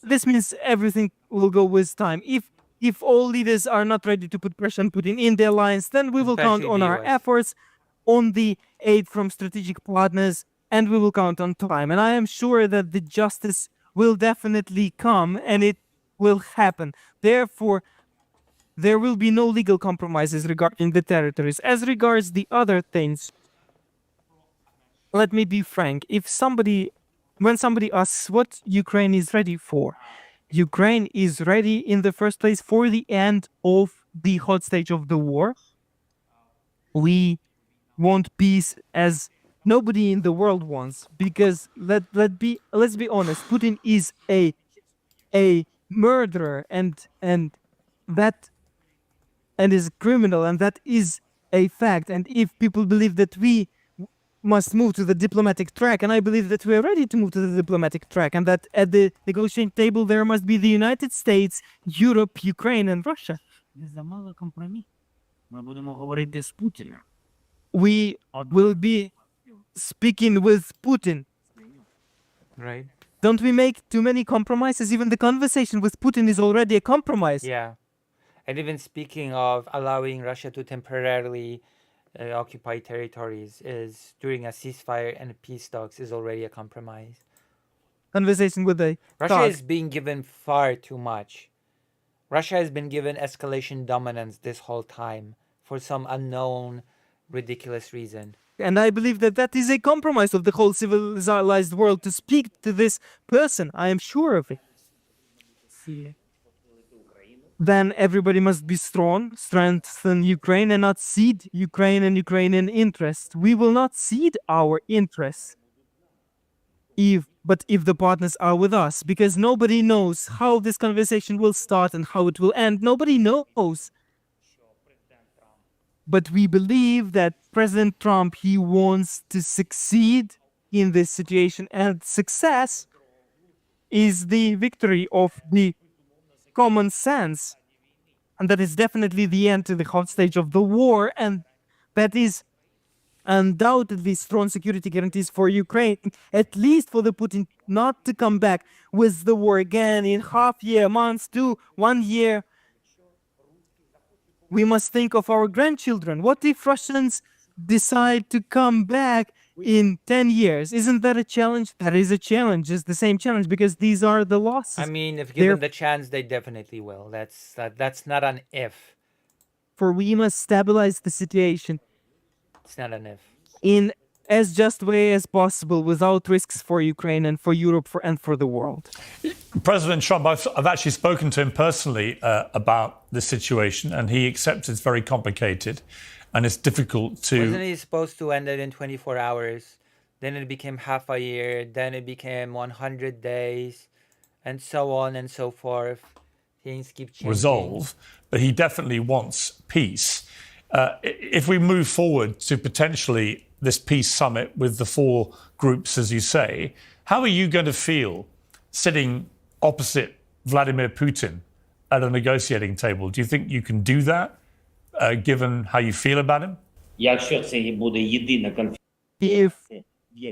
this means everything will go with time. If all leaders are not ready to put pressure on Putin in their alliance, then we will count on our efforts, on the aid from strategic partners, and we will count on time. And I am sure that the justice will definitely come, and it will happen. Therefore, there will be no legal compromises regarding the territories. As regards the other things, let me be frank. When somebody asks what Ukraine is ready for, Ukraine is ready in the first place for the end of the hot stage of the war. We want peace as nobody in the world wants, because let's be honest, Putin is a murderer and is a criminal, and that is a fact. And if people believe that we must move to the diplomatic track, and I believe that we are ready to move to the diplomatic track, and that at the negotiating table there must be the United States, Europe, Ukraine, and Russia. We will be speaking with Putin.
Right.
Don't we make too many compromises? Even the conversation with Putin is already a compromise.
yeah. And even speaking of allowing Russia to temporarily occupy territories is during a ceasefire and peace talks is already a compromise.
Conversation with the
Russia
talk.
is being given far too much. Russia has been given escalation dominance this whole time for some unknown, ridiculous reason.
And I believe that that is a compromise of the whole civilized world to speak to this person. I am sure of it. Then everybody must be strong, strengthen Ukraine, and not cede Ukraine and Ukrainian interests. We will not cede our interests if the partners are with us, because nobody knows how this conversation will start and how it will end. Nobody knows. But we believe that President Trump, he wants to succeed in this situation, and success is the victory of the common sense. And that is definitely the end to the hot stage of the war, and that is undoubtedly strong security guarantees for Ukraine, at least for the Putin not to come back with the war again in half year, months to 1 year. We must think of our grandchildren. What if Russians decide to come back in 10 years? Isn't that a challenge? That is a challenge. It's the same challenge, because these are the losses.
I mean, if given the chance, they definitely will. That's not an if.
for we must stabilize the situation
It's not an if.
in as just way as possible without risks for Ukraine and for Europe and for the world.
President Trump, I've actually spoken to him personally about the situation, and he accepts it's very complicated and it's difficult to...
Wasn't he supposed to end it in 24 hours? Then it became half a year. Then it became 100 days, and so on and so forth. Things keep changing.
Resolve, but he definitely wants peace. If we move forward to potentially this peace summit with the four groups, as you say, how are you going to feel sitting opposite Vladimir Putin at a negotiating table? Do you think you can do that, given how you feel about him?
Якщо це буде єдина
If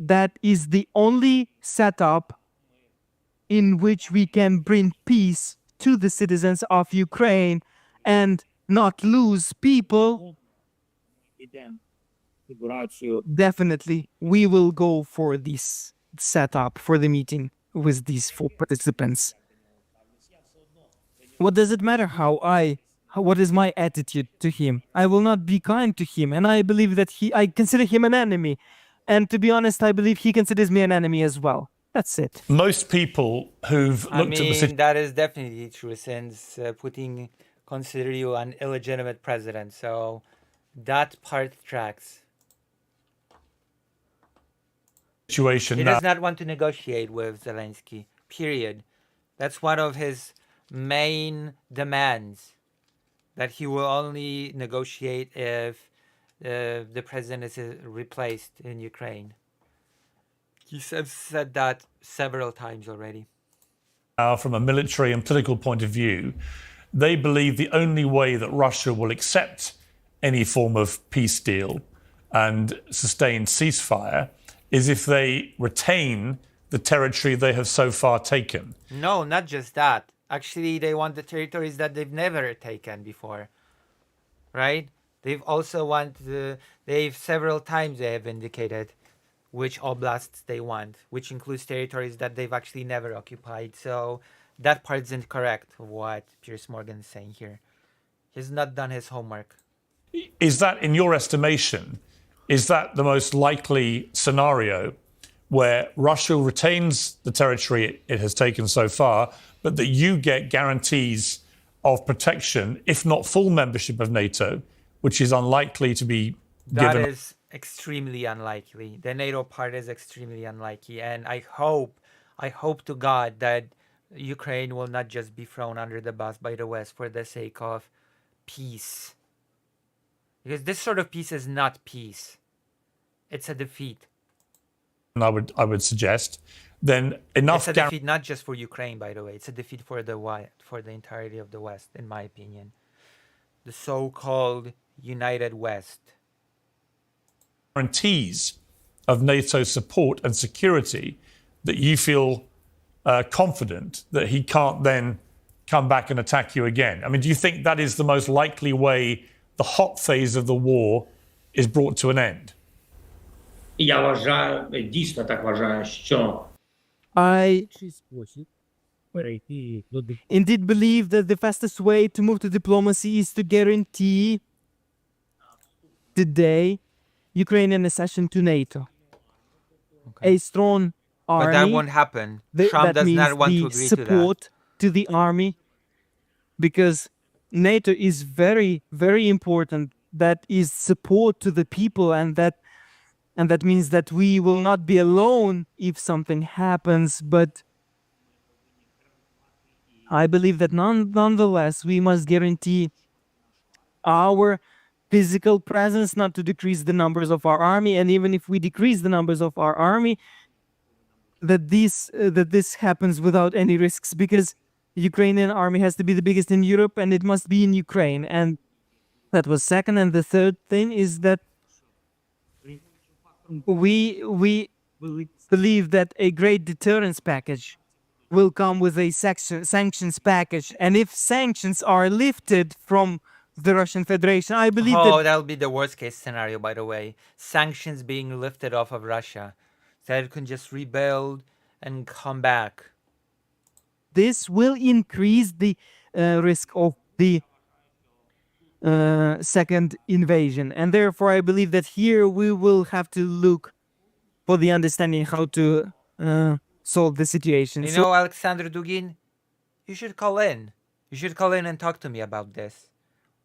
that is the only setup in which we can bring peace to the citizens of Ukraine and not lose people, definitely we will go for this setup for the meeting with these four participants. What does it matter what is my attitude to him? I will not be kind to him, and I believe that I consider him an enemy. And to be honest, I believe he considers me an enemy as well. That's it.
Most people who've looked at the situation...
that is definitely true, since Putin consider you an illegitimate president. So that part tracks. He does not want to negotiate with Zelensky, period. That's one of his main demands, that he will only negotiate if the president is replaced in Ukraine. He said that several times already.
From a military and political point of view, they believe the only way that Russia will accept any form of peace deal and sustained ceasefire is if they retain the territory they have so far taken.
No, not just that. Actually, they want the territories that they've never taken before, right? They've also they've several times they have indicated which oblasts they want, which includes territories that they've actually never occupied. So that part isn't correct of what Piers Morgan is saying here. He's not done his homework.
Is that, in your estimation, is that the most likely scenario, where Russia retains the territory it has taken so far, but that you get guarantees of protection, if not full membership of NATO, which is unlikely to be given?
That is extremely unlikely. The NATO part is extremely unlikely, and I hope to God that Ukraine will not just be thrown under the bus by the West for the sake of peace. Because this sort of peace is not peace. It's a defeat.
And I would suggest then enough.
It's a defeat not just for Ukraine, by the way. It's a defeat for the entirety of the West, in my opinion. The so-called United West.
Guarantees of NATO support and security that you feel confident that he can't then come back and attack you again. I mean, do you think that is the most likely way the hot phase of the war is brought to an end?
Я вважаю, дійсно так вважаю, що
I indeed believe that the fastest way to move to diplomacy is to guarantee today Ukrainian accession to NATO. A strong army.
But that won't happen. Trump does not want to agree
support to the army, because NATO is very, very important. That is support to the people, and that means that we will not be alone if something happens. But I believe that nonetheless we must guarantee our physical presence, not to decrease the numbers of our army, and even if we decrease the numbers of our army, that this happens without any risks, because the Ukrainian army has to be the biggest in Europe, and it must be in Ukraine. And that was second. And the third thing is that we believe that a great deterrence package will come with a sanctions package. And if sanctions are lifted from the Russian Federation, I believe
that'll be the worst case scenario, by the way. Sanctions being lifted off of Russia, so that it can just rebuild and come back.
This will increase the risk of the second invasion. And therefore, I believe that here we will have to look for the understanding how to solve the situation.
You know, Alexander Dugin, you should call in. You should call in and talk to me about this.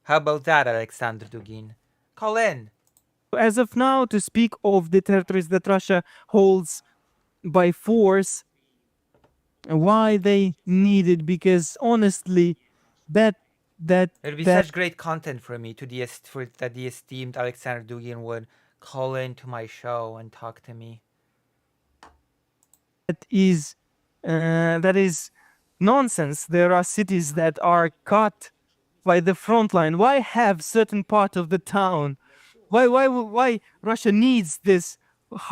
How about that, Alexander Dugin? Call in.
As of now, to speak of the territories that Russia holds by force, why they need it, because honestly, that
It'd be such great content for me that the esteemed Alexander Dugin would call in to my show and talk to me.
That is nonsense. There are cities that are cut by the front line. Why have certain part of the town? Why Russia needs this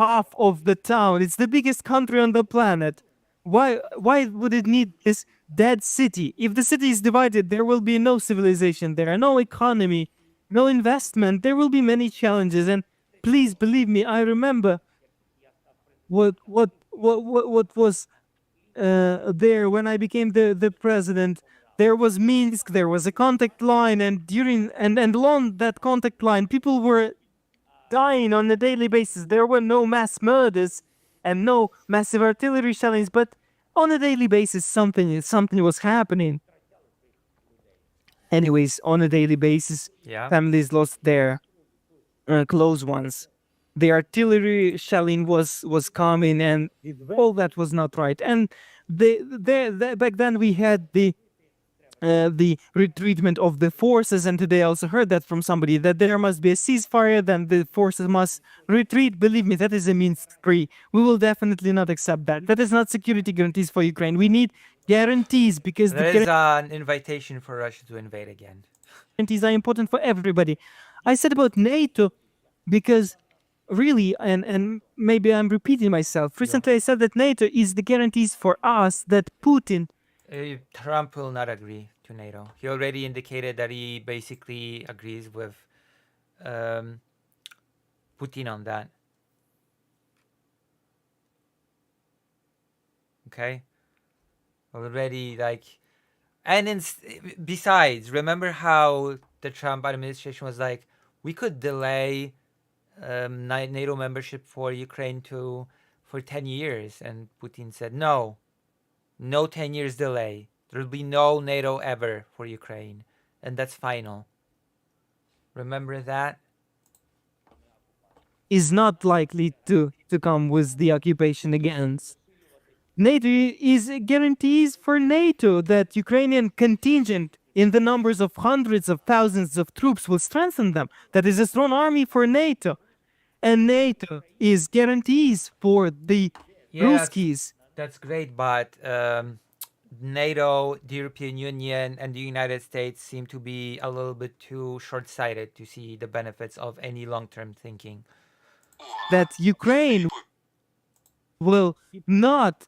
half of the town? It's the biggest country on the planet. Why would it need this dead city? If the city is divided, there will be no civilization there, no economy, no investment. There will be many challenges. And please believe me, I remember what was there when I became the president. There was Minsk, there was a contact line, and along that contact line, people were dying on a daily basis. There were no mass murders and no massive artillery shellings, but on a daily basis, something was happening. Anyways, on a daily basis, families lost their close ones. The artillery shelling was coming, and all that was not right. And back then we had the retreatment of the forces, and today I also heard that from somebody, that there must be a ceasefire, then the forces must retreat. Believe me, that is a Minsk III. We will definitely not accept that. That is not security guarantees for Ukraine. We need guarantees, because
there is an invitation for Russia to invade again.
Guarantees are important for everybody. I said about NATO because really, and maybe I'm repeating myself, recently I said that NATO is the guarantees for us that Putin...
Trump will not agree to NATO. He already indicated that he basically agrees with Putin on that. Okay? Already, and besides, remember how the Trump administration was like, we could delay NATO membership for Ukraine for 10 years, and Putin said no 10 years delay. There will be no NATO ever for Ukraine, and that's final. Remember that?
Is not likely to come with the occupation against. NATO is guarantees for NATO that Ukrainian contingent in the numbers of hundreds of thousands of troops will strengthen them. That is a strong army for NATO. And NATO is guarantees for the Ruskies.
That's great, but NATO, the European Union, and the United States seem to be a little bit too short-sighted to see the benefits of any long-term thinking.
That Ukraine will not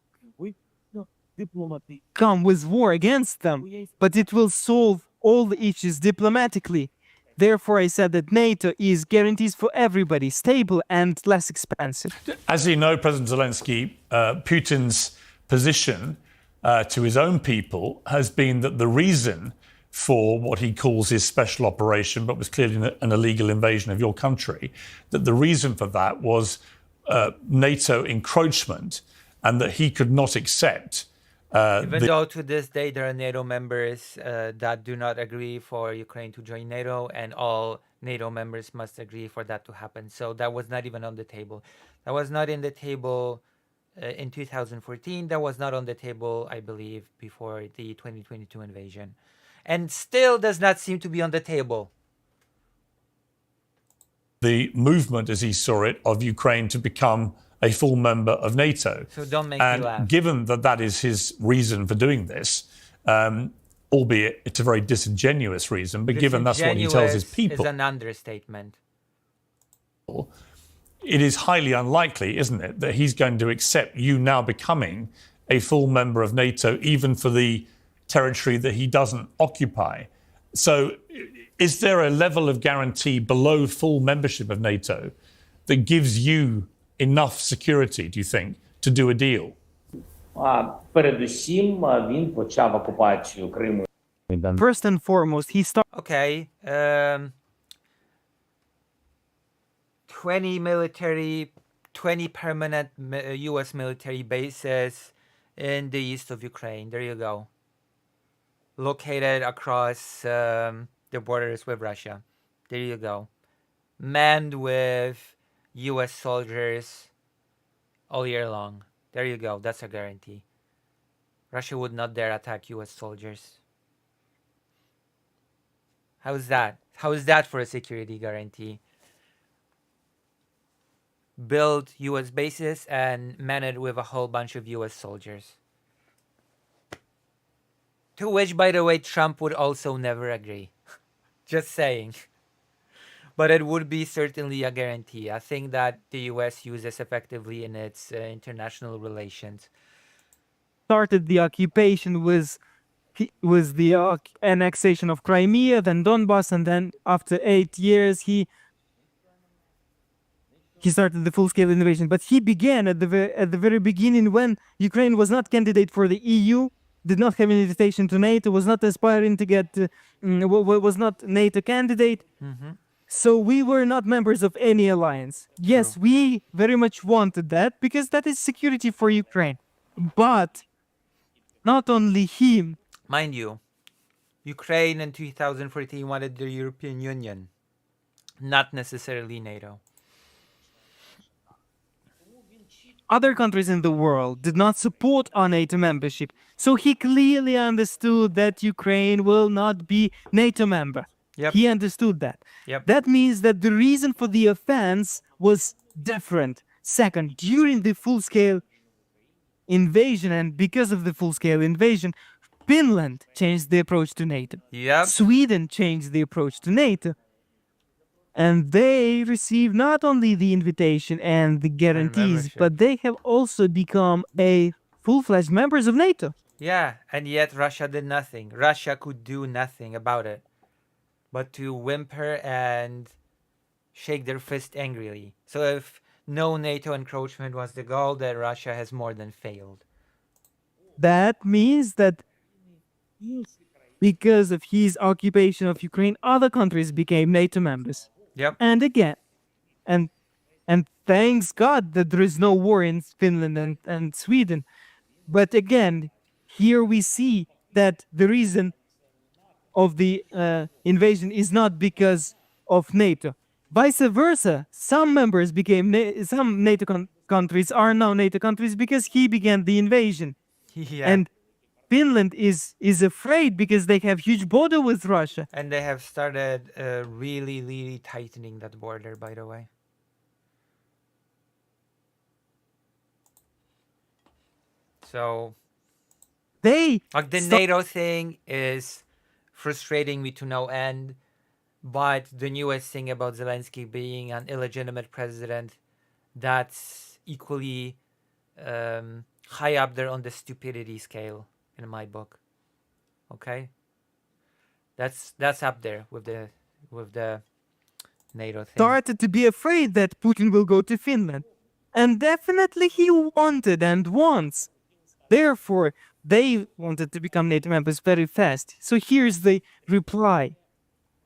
come with war against them, but it will solve all the issues diplomatically. Therefore, I said that NATO is guarantees for everybody, stable and less expensive.
As you know, President Zelensky, Putin's position to his own people has been that the reason for what he calls his special operation, but was clearly an illegal invasion of your country, that the reason for that was NATO encroachment, and that he could not accept
even though to this day there are NATO members that do not agree for Ukraine to join NATO, and all NATO members must agree for that to happen. So that was not even on the table. That was not in the table in 2014. That was not on the table, I believe, before the 2022 invasion. And still does not seem to be on the table.
The movement, as he saw it, of Ukraine to become a full member of NATO.
So don't make me laugh.
Given that that is his reason for doing this, albeit it's a very disingenuous reason, but given that's what he tells his people,
is an understatement.
It is highly unlikely, isn't it, that he's going to accept you now becoming a full member of NATO, even for the territory that he doesn't occupy. So is there a level of guarantee below full membership of NATO that gives you enough security, do you think, to do a deal?
Передусім він почав окупацію Криму.
First and foremost, he started.
Okay. 20 permanent U.S. military bases in the east of Ukraine. There you go. Located across the borders with Russia. There you go. Manned with U.S. soldiers all year long. There you go. That's a guarantee. Russia would not dare attack U.S. soldiers. How is that? How is that for a security guarantee? Build U.S. bases and man it with a whole bunch of U.S. soldiers. To which, by the way, Trump would also never agree. Just saying. But it would be certainly a guarantee. I think that the U.S. uses effectively in its international relations.
Started the occupation was the annexation of Crimea, then Donbass, and then after 8 years he started the full-scale invasion. But he began at the very beginning when Ukraine was not candidate for the EU, did not have an invitation to NATO, was not aspiring to get, was not NATO candidate.
Mm-hmm.
So we were not members of any alliance. Yes, we very much wanted that because that is security for Ukraine. But not only him.
Mind you, Ukraine in 2014 wanted the European Union, not necessarily NATO.
Other countries in the world did not support our NATO membership, so he clearly understood that Ukraine will not be NATO member.
Yep.
He understood that.
Yep.
That means that the reason for the offense was different. Second, during the full-scale invasion, and because of the full-scale invasion, Finland changed the approach to NATO.
Yep.
Sweden changed the approach to NATO. And they received not only the invitation and the guarantees, but they have also become a full-fledged members of NATO.
Yeah, and yet Russia did nothing. Russia could do nothing about it, but to whimper and shake their fist angrily. So if no NATO encroachment was the goal, then Russia has more than failed.
That means that because of his occupation of Ukraine, other countries became NATO members.
Yep.
And again, and thanks God that there is no war in Finland and Sweden. But again, here we see that the reason of the invasion is not because of NATO. Vice versa, some members became some NATO countries are now NATO countries because he began the invasion.
Yeah.
And Finland is afraid because they have huge border with Russia.
And they have started really, really tightening that border, by the way. So,
they
like the NATO thing is frustrating me to no end, but the newest thing about Zelensky being an illegitimate president, that's equally high up there on the stupidity scale in my book. Okay, that's up there with the NATO thing.
Started to be afraid that Putin will go to Finland, and definitely he wanted and wants. Therefore, they wanted to become NATO members very fast. So here's the reply.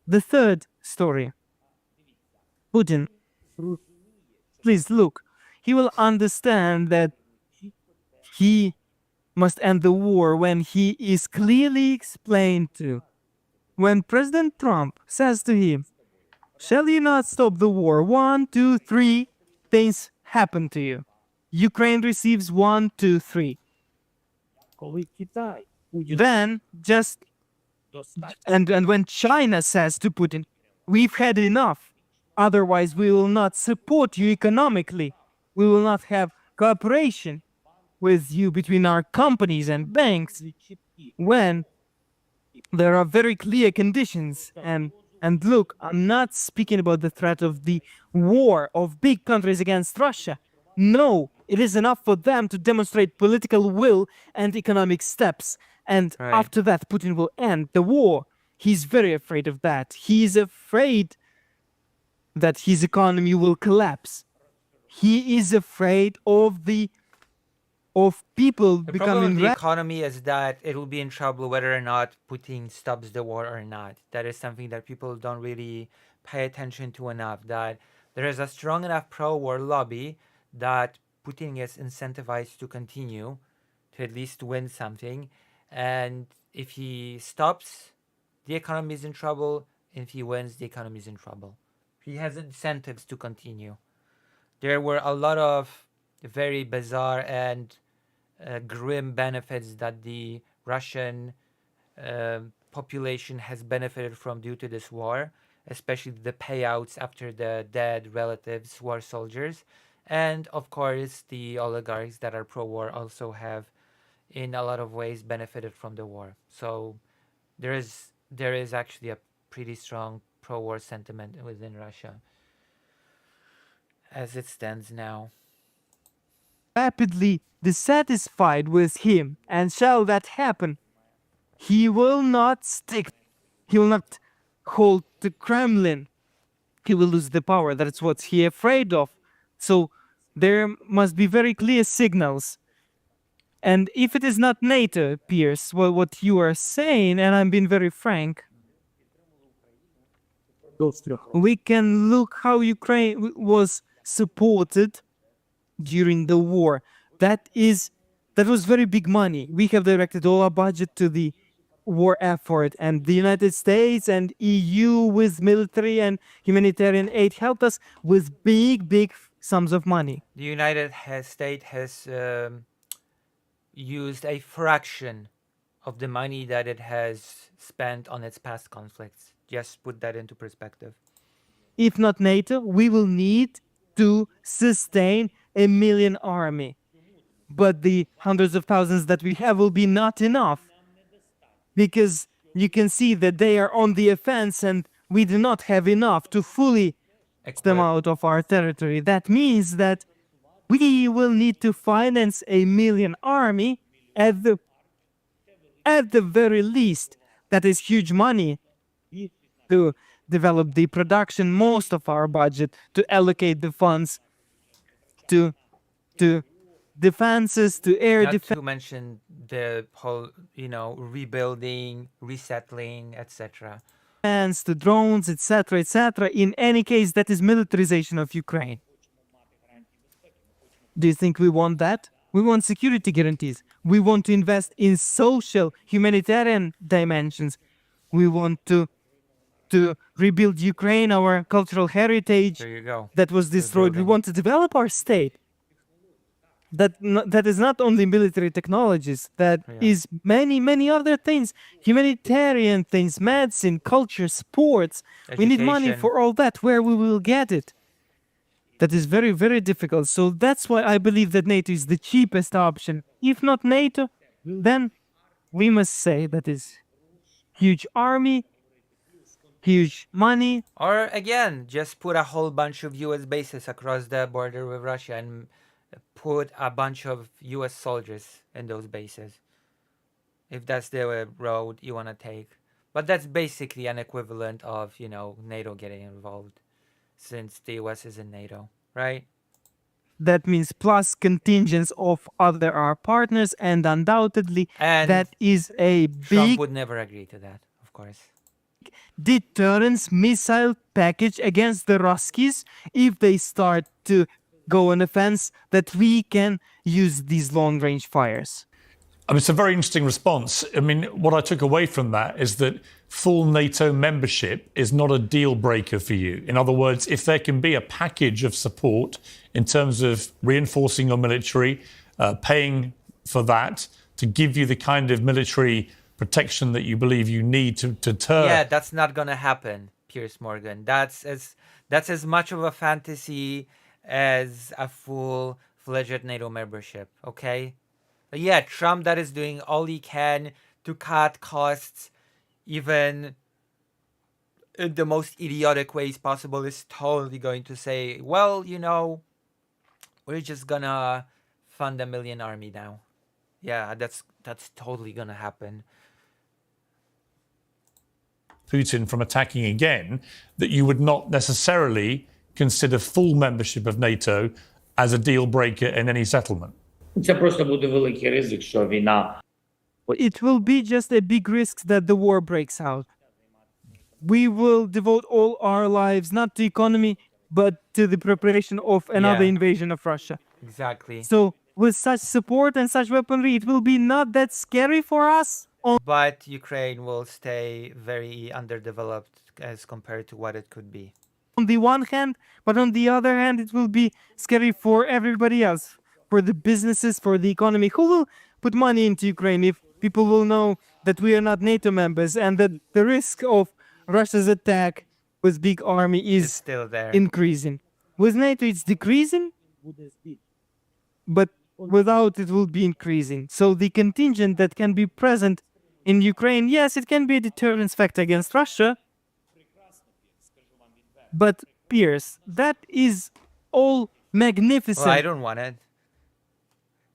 The third story. Putin, please look. He will understand that he must end the war when he is clearly explained to. When President Trump says to him, "Shall you not stop the war? 1, 2, 3 things happen to you." Ukraine receives 1, 2, 3. Then just and when China says to Putin, "We've had enough. Otherwise we will not support you economically. We will not have cooperation with you between our companies and banks." When there are very clear conditions and look, I'm not speaking about the threat of the war of big countries against Russia. No, it is enough for them to demonstrate political will and economic steps. And after that, Putin will end the war. He's very afraid of that. He's afraid that his economy will collapse. He is afraid of the of people
The problem
becoming
with the economy is that it will be in trouble whether or not Putin stops the war or not. That is something that people don't really pay attention to enough. That there is a strong enough pro-war lobby that Putin is incentivized to continue, to at least win something. And if he stops, the economy is in trouble. If he wins, the economy is in trouble. He has incentives to continue. There were a lot of very bizarre and grim benefits that the Russian population has benefited from due to this war, especially the payouts after the dead relatives who are soldiers. And of course, the oligarchs that are pro-war also have, in a lot of ways, benefited from the war. So there is actually a pretty strong pro-war sentiment within Russia as it stands now.
rapidly dissatisfied with him, and shall that happen, he will not hold the Kremlin. He will lose the power. That's what he afraid of. So there must be very clear signals. And if it is not NATO, Pierce, well, what you are saying, and I'm being very frank, we can look how Ukraine was supported during the war. That was very big money. We have directed all our budget to the war effort, and the United States and EU with military and humanitarian aid helped us with big sums of money.
The United States has used a fraction of the money that it has spent on its past conflicts. Just put that into perspective.
If not NATO, we will need to sustain a million army. But the hundreds of thousands that we have will be not enough. Because you can see that they are on the offense and we do not have enough to fully get them out of our territory. That means that we will need to finance a million army at the very least. That is huge money to develop the production, most of our budget, to allocate the funds to defenses, to air defense.
Not to mention the whole, rebuilding, resettling, etc.
To drones, etc., etc. In any case, that is militarization of Ukraine. Do you think we want that? We want security guarantees. We want to invest in social, humanitarian dimensions. We want to rebuild Ukraine, our cultural heritage that was destroyed. We want to develop our state. That is not only military technologies, that is many other things, humanitarian things, medicine, culture, sports. We need money for all that. Where we will get it? That is very difficult. So that's why I believe that NATO is the cheapest option. If not NATO, then we must say that is huge army, huge money.
Or again, just put a whole bunch of US bases across the border with Russia and put a bunch of US soldiers in those bases. If that's the road you want to take. But that's basically an equivalent of, NATO getting involved, since the US is in NATO, right?
That means plus contingents of other our partners, and undoubtedly that is a big...
Trump would never agree to that, of course.
Deterrence missile package against the Ruskies if they start to go on offense, that we can use these long-range fires.
It's a very interesting response. What I took away from that is that full NATO membership is not a deal breaker for you. In other words, if there can be a package of support in terms of reinforcing your military, paying for that to give you the kind of military protection that you believe you need to deter.
Yeah, that's not gonna happen, Piers Morgan. That's as much of a fantasy as a full-fledged NATO membership, okay? But yeah, Trump that is doing all he can to cut costs, even in the most idiotic ways possible, is totally going to say, well, we're just gonna fund a million army now. Yeah, that's totally gonna happen.
Putin from attacking again, that you would not necessarily consider full membership of NATO as a deal breaker in any settlement.
Це просто буде великий ризик, що війна
It will be just a big risk that the war breaks out. We will devote all our lives not to economy, but to the preparation of another
Yeah.
invasion of Russia.
Exactly.
So, with such support and such weaponry, it will be not that scary for us.
But Ukraine will stay very underdeveloped as compared to what it could be.
On the one hand, but on the other hand, it will be scary for everybody else, for the businesses, for the economy. Who will put money into Ukraine if people will know that we are not NATO members and that the risk of Russia's attack with big army is
still there.
increasing? With NATO, it's decreasing, but without it will be increasing. So the contingent that can be present in Ukraine, yes, it can be a deterrence factor against Russia. But Pierce, that is all magnificent.
Well, I don't want it.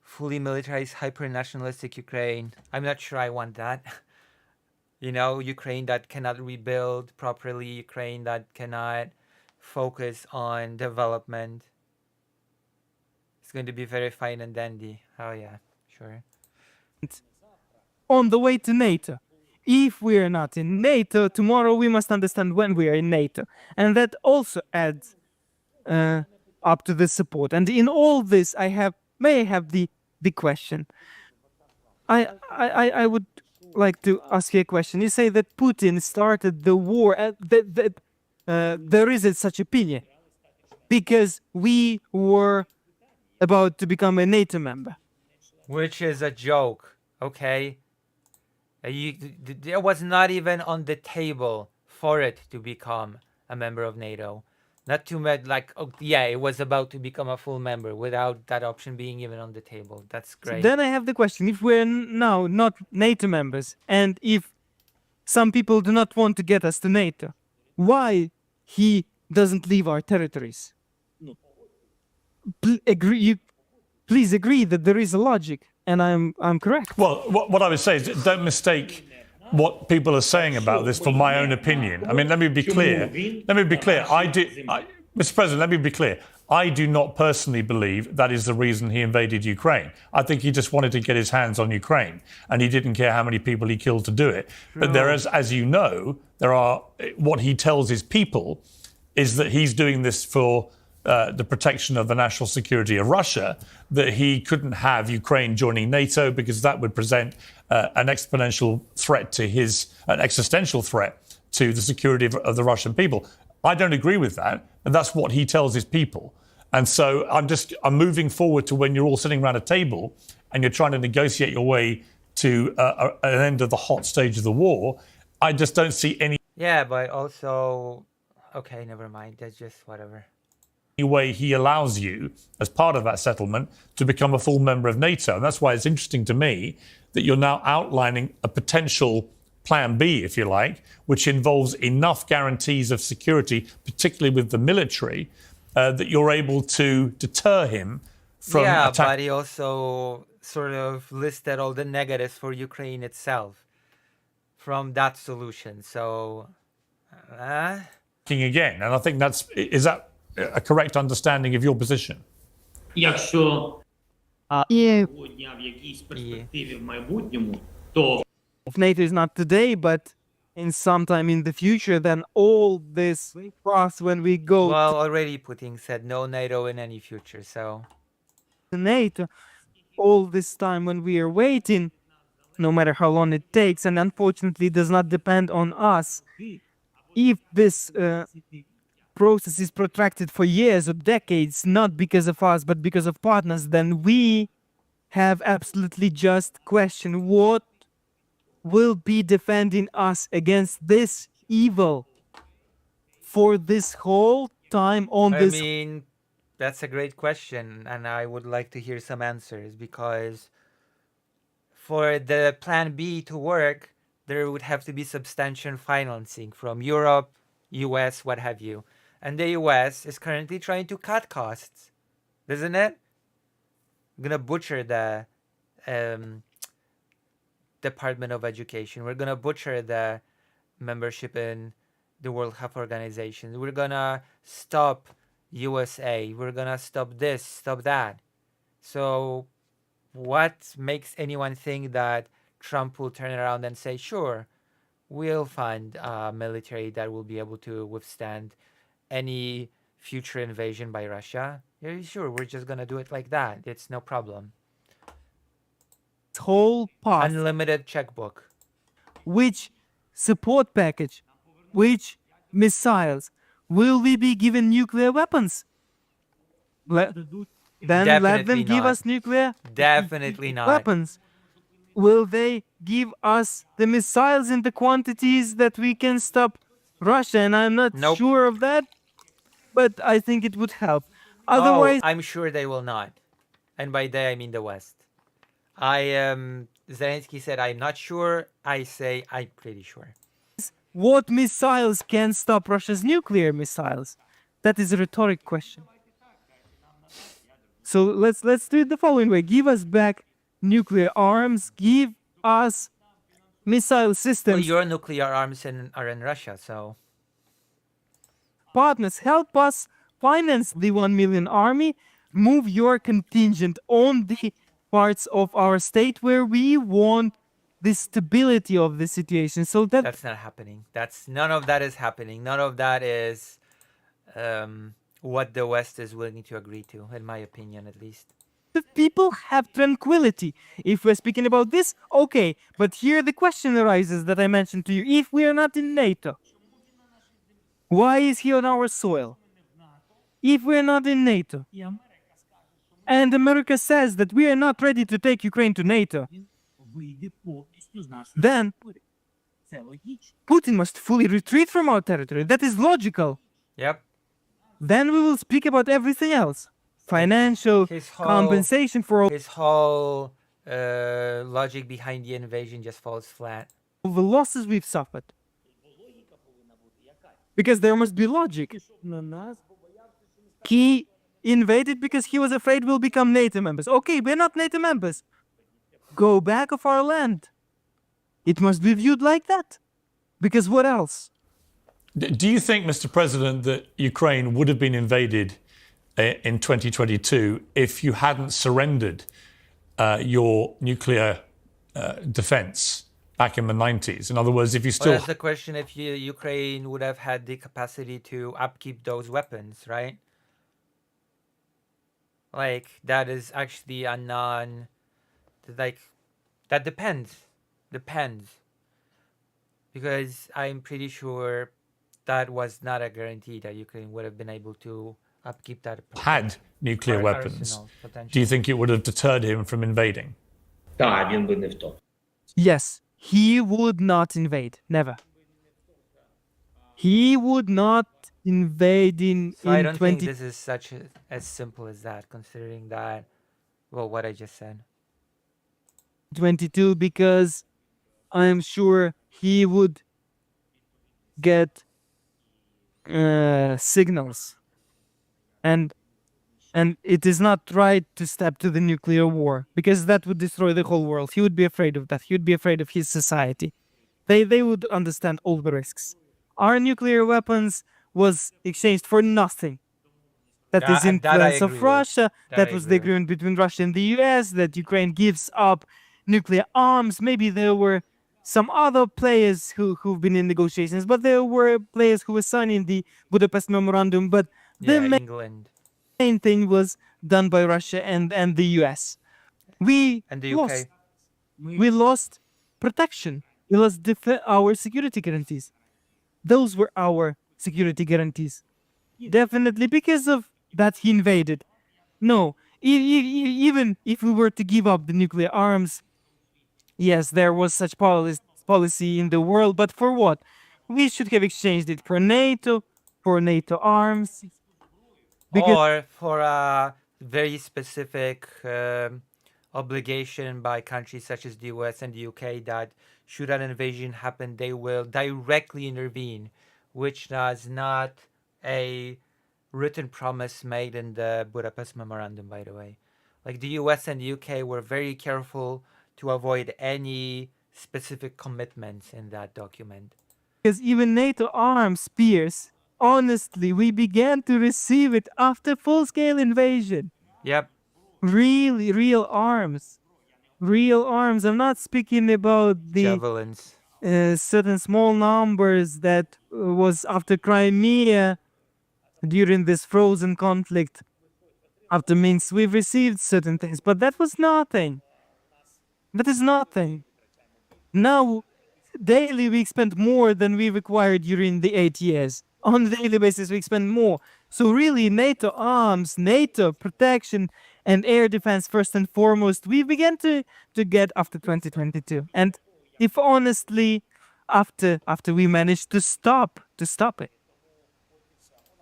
Fully militarized, hyper-nationalistic Ukraine. I'm not sure I want that. You know, Ukraine that cannot rebuild properly, Ukraine that cannot focus on development. It's going to be very fine and dandy. Oh yeah, sure.
On the way to NATO. If we are not in NATO, tomorrow we must understand when we are in NATO. And that also adds up to the support. And in all this, may I have the question. I would like to ask you a question. You say that Putin started the war, that there is such opinion, because we were about to become a NATO member.
Which is a joke, okay? There was not even on the table for it to become a member of NATO. Not too much like, oh, yeah, it was about to become a full member without that option being even on the table. That's great.
Then I have the question, if we're now not NATO members, and if some people do not want to get us to NATO, why he doesn't leave our territories? Please agree that there is a logic, and I'm correct.
Well, what I would say is don't mistake what people are saying about this for my own opinion. I mean, let me be clear. Mr. President, let me be clear. I do not personally believe that is the reason he invaded Ukraine. I think he just wanted to get his hands on Ukraine, and he didn't care how many people he killed to do it. But there is, as you know, what he tells his people is that he's doing this for the protection of the national security of Russia, that he couldn't have Ukraine joining NATO because that would present an existential threat to the security of the Russian people. I don't agree with that, and that's what he tells his people. And so I'm moving forward to when you're all sitting around a table and you're trying to negotiate your way to an end of the hot stage of the war. I just don't see any.
Yeah, but also, okay, never mind. That's just whatever.
Way he allows you, as part of that settlement, to become a full member of NATO. And that's why it's interesting to me that you're now outlining a potential plan B, if you like, which involves enough guarantees of security, particularly with the military, that you're able to deter him from
Yeah, but he also sort of listed all the negatives for Ukraine itself from that solution. So,
again, and I think is that a correct understanding of your position?
Якщо
Yeah.
в якійсь перспективі в майбутньому, то
If NATO is not today, but in some time in the future, then all this cross when we go
well, already Putin said no NATO in any future, so
to NATO, all this time when we are waiting, no matter how long it takes, and unfortunately does not depend on us, if this process is protracted for years or decades, not because of us, but because of partners, then we have absolutely just question what will be defending us against this evil for this whole time on
I
this.
mean, that's a great question, and I would like to hear some answers, because for the plan B to work, there would have to be substantial financing from Europe, US, what have you. And the US is currently trying to cut costs, isn't it? I'm gonna butcher the Department of Education. We're gonna butcher the membership in the World Health Organization. We're gonna stop USA. We're gonna stop this, stop that. So what makes anyone think that Trump will turn around and say, sure, we'll find a military that will be able to withstand any future invasion by Russia? Yeah, sure, we're just gonna do it like that. It's no problem.
Whole path.
Unlimited checkbook.
Which support package? Which missiles? Will we be given nuclear weapons? Then let them
Definitely
give
not.
us nuclear
Definitely not.
weapons. Will they give us the missiles in the quantities that we can stop Russia? And I'm not
Nope.
sure of that, but I think it would help. Otherwise,
I'm sure they will not. And by they, I mean the West. Zelensky said, I'm not sure. I say, I'm pretty sure.
what missiles can stop Russia's nuclear missiles? That is a rhetoric question. So let's do it the following way. Give us back nuclear arms. Give us missile
Well,
systems.
your nuclear arms are in Russia, so
Partners, help us finance the 1 million army. Move your contingent on the parts of our state where we want the stability of the situation. So
that's not happening. None of that is happening. None of that is what the West is willing to agree to, in my opinion, at least.
the people have tranquility. If we're speaking about this, okay. But here the question arises that I mentioned to you. If we are not in NATO, why is he on our soil? If we're not in NATO, and America says that we are not ready to take Ukraine to NATO, then Putin must fully retreat from our territory. That is logical.
Yep.
Then we will speak about everything else. Financial compensation for all
his whole logic behind the invasion just falls flat.
the losses we've suffered. Because there must be logic. He invaded because he was afraid we'll become NATO members. Okay, we're not NATO members. Go back of our land. It must be viewed like that. Because what else?
Do you think, Mr. President, that Ukraine would have been invaded in 2022 if you hadn't surrendered your nuclear defense back in the 90s? In other words, if you
Well,
still...
that's the question if Ukraine would have had the capacity to upkeep those weapons, right? Like, that is actually a that depends. Because I'm pretty sure that was not a guarantee that Ukraine would have been able to upkeep that.
had nuclear weapons,
arsenal,
do
potentially.
you think it would have deterred him from invading?
Так, він би не втоп.
Yes, he would not invade. Never. He would not invade in
So I don't
20...
think this is as simple as that, considering that, well, what I just said.
22 because I'm sure he would get signals, and it is not right to step to the nuclear war because that would destroy the whole world. He would be afraid of that. He would be afraid of his society. They would understand all the risks. Our nuclear weapons was exchanged for nothing. That is
That I
influence of
agree with.
Russia.
That
That
I
was
agree
the
with.
agreement between Russia and the US, that Ukraine gives up nuclear arms. Maybe there were some other players who've been in negotiations, but there were players who were signing the Budapest Memorandum. But the
Yeah, England.
main thing was done by Russia and the US. We
And the
lost.
UK.
We lost protection. We lost our security guarantees. Those were our security guarantees. Definitely because of that he invaded. No, even if we were to give up the nuclear arms, yes, there was such policy in the world, but for what? We should have exchanged it for NATO arms.
Or for a very specific obligation by countries such as the US and the UK that should an invasion happen, they will directly intervene, which was not a written promise made in the Budapest Memorandum, by the way. Like, the US and the UK were very careful to avoid any specific commitments in that document.
Because even NATO arms, Spears, honestly, we began to receive it after full-scale invasion.
Yep.
real arms. Real arms. I'm not speaking about the
Javelins.
certain small numbers that was after Crimea during this frozen conflict. After Minsk, we've received certain things, but that was nothing. That is nothing. Now, daily we expend more than we required during the 8 years. On a daily basis, we expend more. So really, NATO arms, NATO protection, and air defense first and foremost, we began to get after 2022. And if honestly, after we managed to stop it,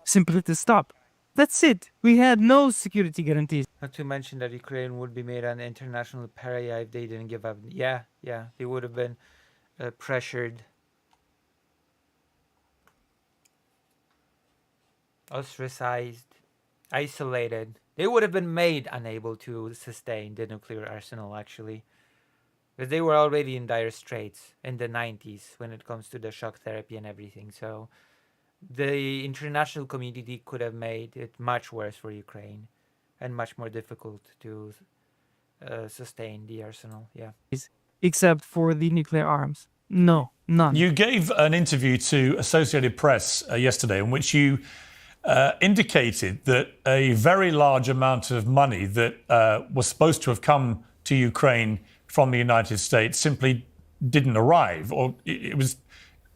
simply to stop. That's it. We had no security guarantees.
Not to mention that Ukraine would be made an international pariah if they didn't give up. Yeah, they would have been pressured, ostracized, isolated. They would have been made unable to sustain the nuclear arsenal, actually. Because they were already in dire straits in the 90s when it comes to the shock therapy and everything. So the international community could have made it much worse for Ukraine and much more difficult to sustain the arsenal. Yeah.
Except for the nuclear arms. No, none.
You gave an interview to Associated Press yesterday in which you indicated that a very large amount of money that was supposed to have come to Ukraine from the United States simply didn't arrive, or it was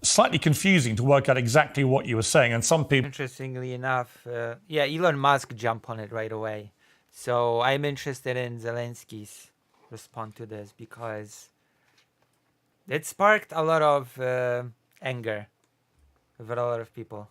slightly confusing to work out exactly what you were saying. And some people...
Interestingly enough, Elon Musk jumped on it right away. So I'm interested in Zelensky's response to this because it sparked a lot of anger with a lot of people.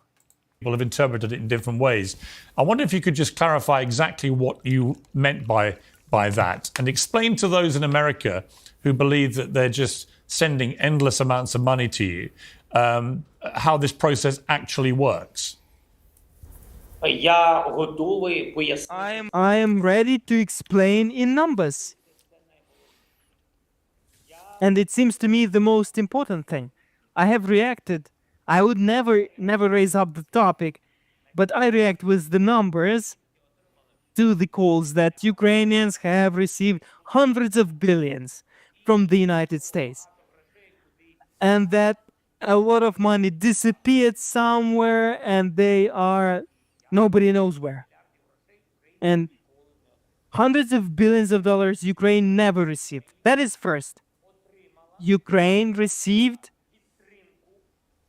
People have interpreted it in different ways. I wonder if you could just clarify exactly what you meant by that and explain to those in America who believe that they're just sending endless amounts of money to you how this process actually works.
I am ready to explain in numbers. And it seems to me the most important thing. I have reacted. I would never raise up the topic, but I react with the numbers to the calls that Ukrainians have received hundreds of billions from the United States. And that a lot of money disappeared somewhere and they are nobody knows where. And hundreds of billions of dollars Ukraine never received. That is first. Ukraine received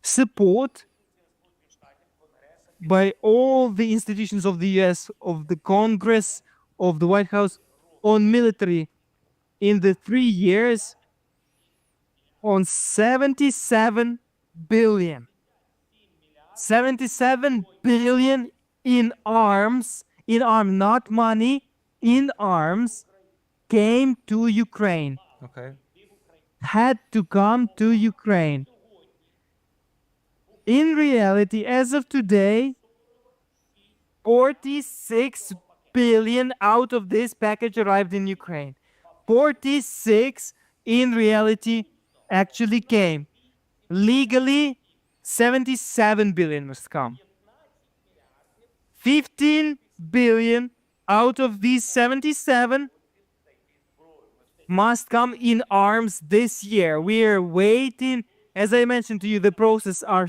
support by all the institutions of the US, of the Congress, of the White House, on military in the 3 years on 77 billion. 77 billion in arms, not money, in arms, came to Ukraine.
Okay.
Had to come to Ukraine. In reality, as of today, 46 billion out of this package arrived in Ukraine. 46 in reality actually came. Legally, 77 billion must come. 15 billion out of these 77 must come in arms this year. We are waiting. As I mentioned to you, the processes are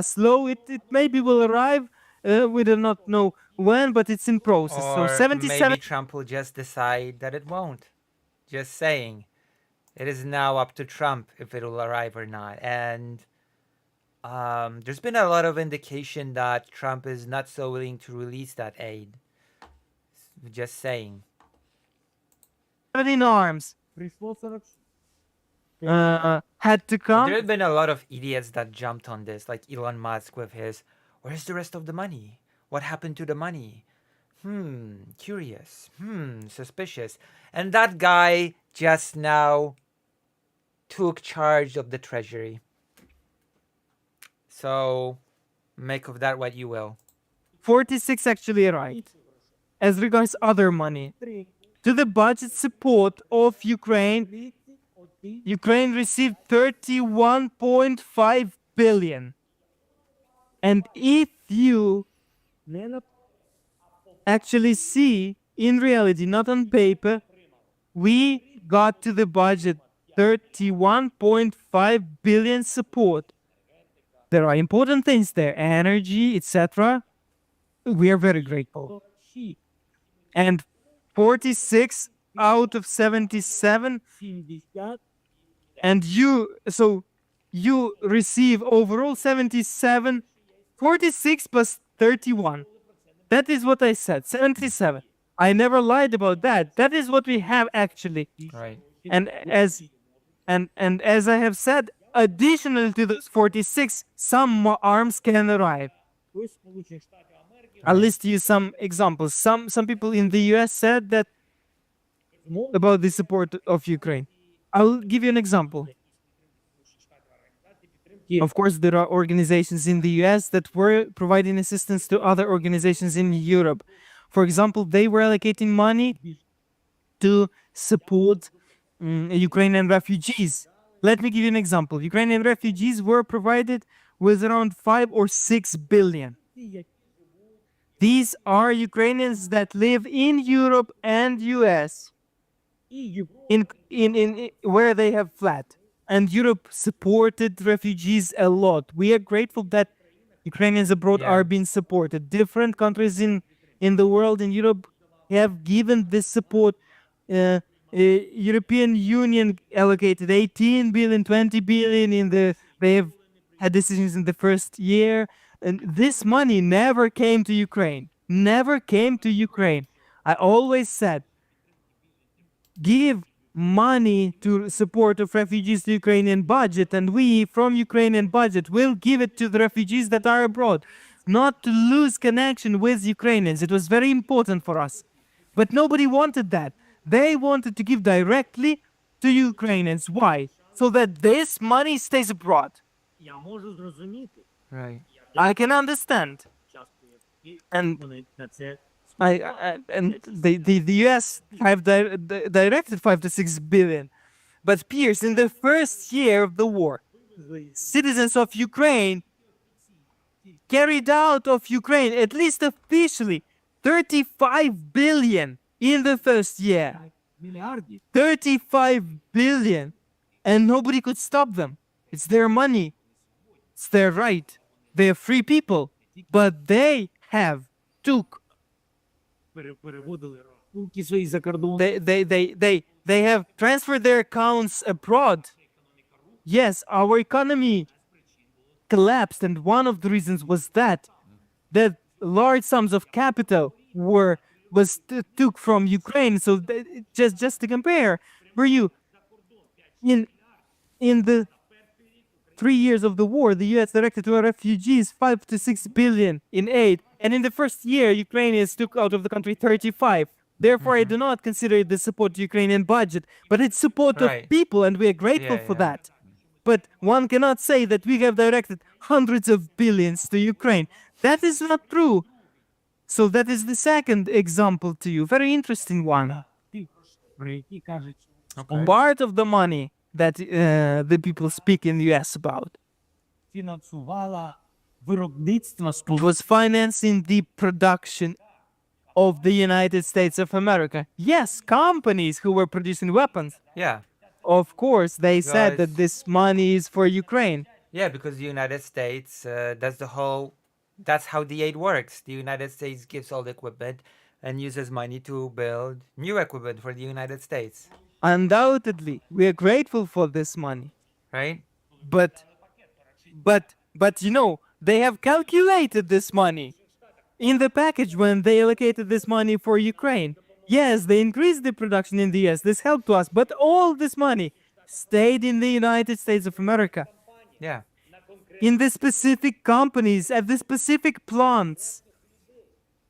slow. It maybe will arrive. We do not know when, but it's in process.
Or
so 77.
maybe Trump will just decide that it won't. Just saying. It is now up to Trump if it will arrive or not. And there's been a lot of indication that Trump is not so willing to release that aid. Just saying.
In arms. Had to come.
There have been a lot of idiots that jumped on this, like Elon Musk with his, where's the rest of the money? What happened to the money? Curious. Suspicious. And that guy just now took charge of the treasury. So make of that what you will.
46 actually arrived. As regards other money, to the budget support of Ukraine, Ukraine received 31.5 billion. And if you actually see in reality, not on paper, we got to the budget 31.5 billion support. There are important things there, energy, etc. We are very grateful. And 46 out of 77, and you receive overall 77, 46 plus 31. That is what I said, 77. I never lied about that. That is what we have actually.
Right.
And as I have said, additional to those 46, some more arms can arrive. I'll list you some examples. Some people in the US said that about the support of Ukraine. I'll give you an example. Of course, there are organizations in the US that were providing assistance to other organizations in Europe. For example, they were allocating money to support Ukrainian refugees. Let me give you an example. Ukrainian refugees were provided with around 5 or 6 billion. These are Ukrainians that live in Europe and US, in where they have flat. And Europe supported refugees a lot. We are grateful that Ukrainians abroad are being supported. Different countries in the world, in Europe, have given this support. European Union allocated 18 billion, 20 billion they have had decisions in the first year. And this money never came to Ukraine. Never came to Ukraine. I always said, give money to support of refugees to Ukrainian budget, and we from Ukrainian budget will give it to the refugees that are abroad, not to lose connection with Ukrainians. It was very important for us. But nobody wanted that. They wanted to give directly to Ukrainians. Why? So that this money stays abroad.
Right.
I can understand. And the US have directed 5 to 6 billion. But Pierce, in the first year of the war, citizens of Ukraine carried out of Ukraine, at least officially, 35 billion in the first year. 35 billion. And nobody could stop them. It's their money. It's their right. They're free people. But they have took. They have transferred their accounts abroad. Yes, our economy collapsed, and one of the reasons was that large sums of capital took from Ukraine. So just to compare, were you in the 3 years of the war, the U.S. directed to refugees 5 to 6 billion in aid, and in the first year, Ukrainians took out of the country 35. Therefore, I do not consider it the support to Ukrainian budget, but it's support of people, and we are grateful for that. But one cannot say that we have directed hundreds of billions to Ukraine. That is not true. So that is the second example to you. Very interesting one. Part of the money that the people speak in the US about was financing the production of the United States of America. Yes, companies who were producing weapons.
Yeah.
Of course, they said that this money is for Ukraine.
Yeah, because the United States, that's how the aid works. The United States gives all the equipment and uses money to build new equipment for the United States.
Undoubtedly, we are grateful for this money.
Right?
But you know, they have calculated this money in the package when they allocated this money for Ukraine. Yes, they increased the production in the US. This helped us, but all this money stayed in the United States of America.
Yeah.
In the specific companies, at the specific plants,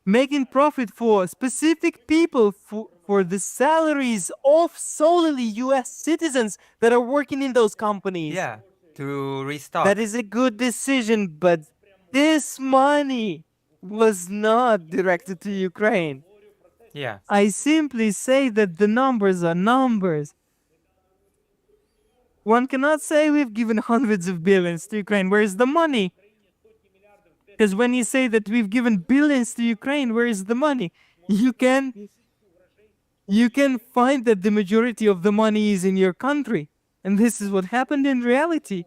making profit for specific people, for the salaries of solely US citizens that are working in those companies.
Yeah, to restock.
That is a good decision, but this money was not directed to Ukraine.
Yeah.
I simply say that the numbers are numbers. One cannot say we've given hundreds of billions to Ukraine. Where is the money? Because when you say that we've given billions to Ukraine, where is the money? You can you can find that the majority of the money is in your country. And this is what happened in reality.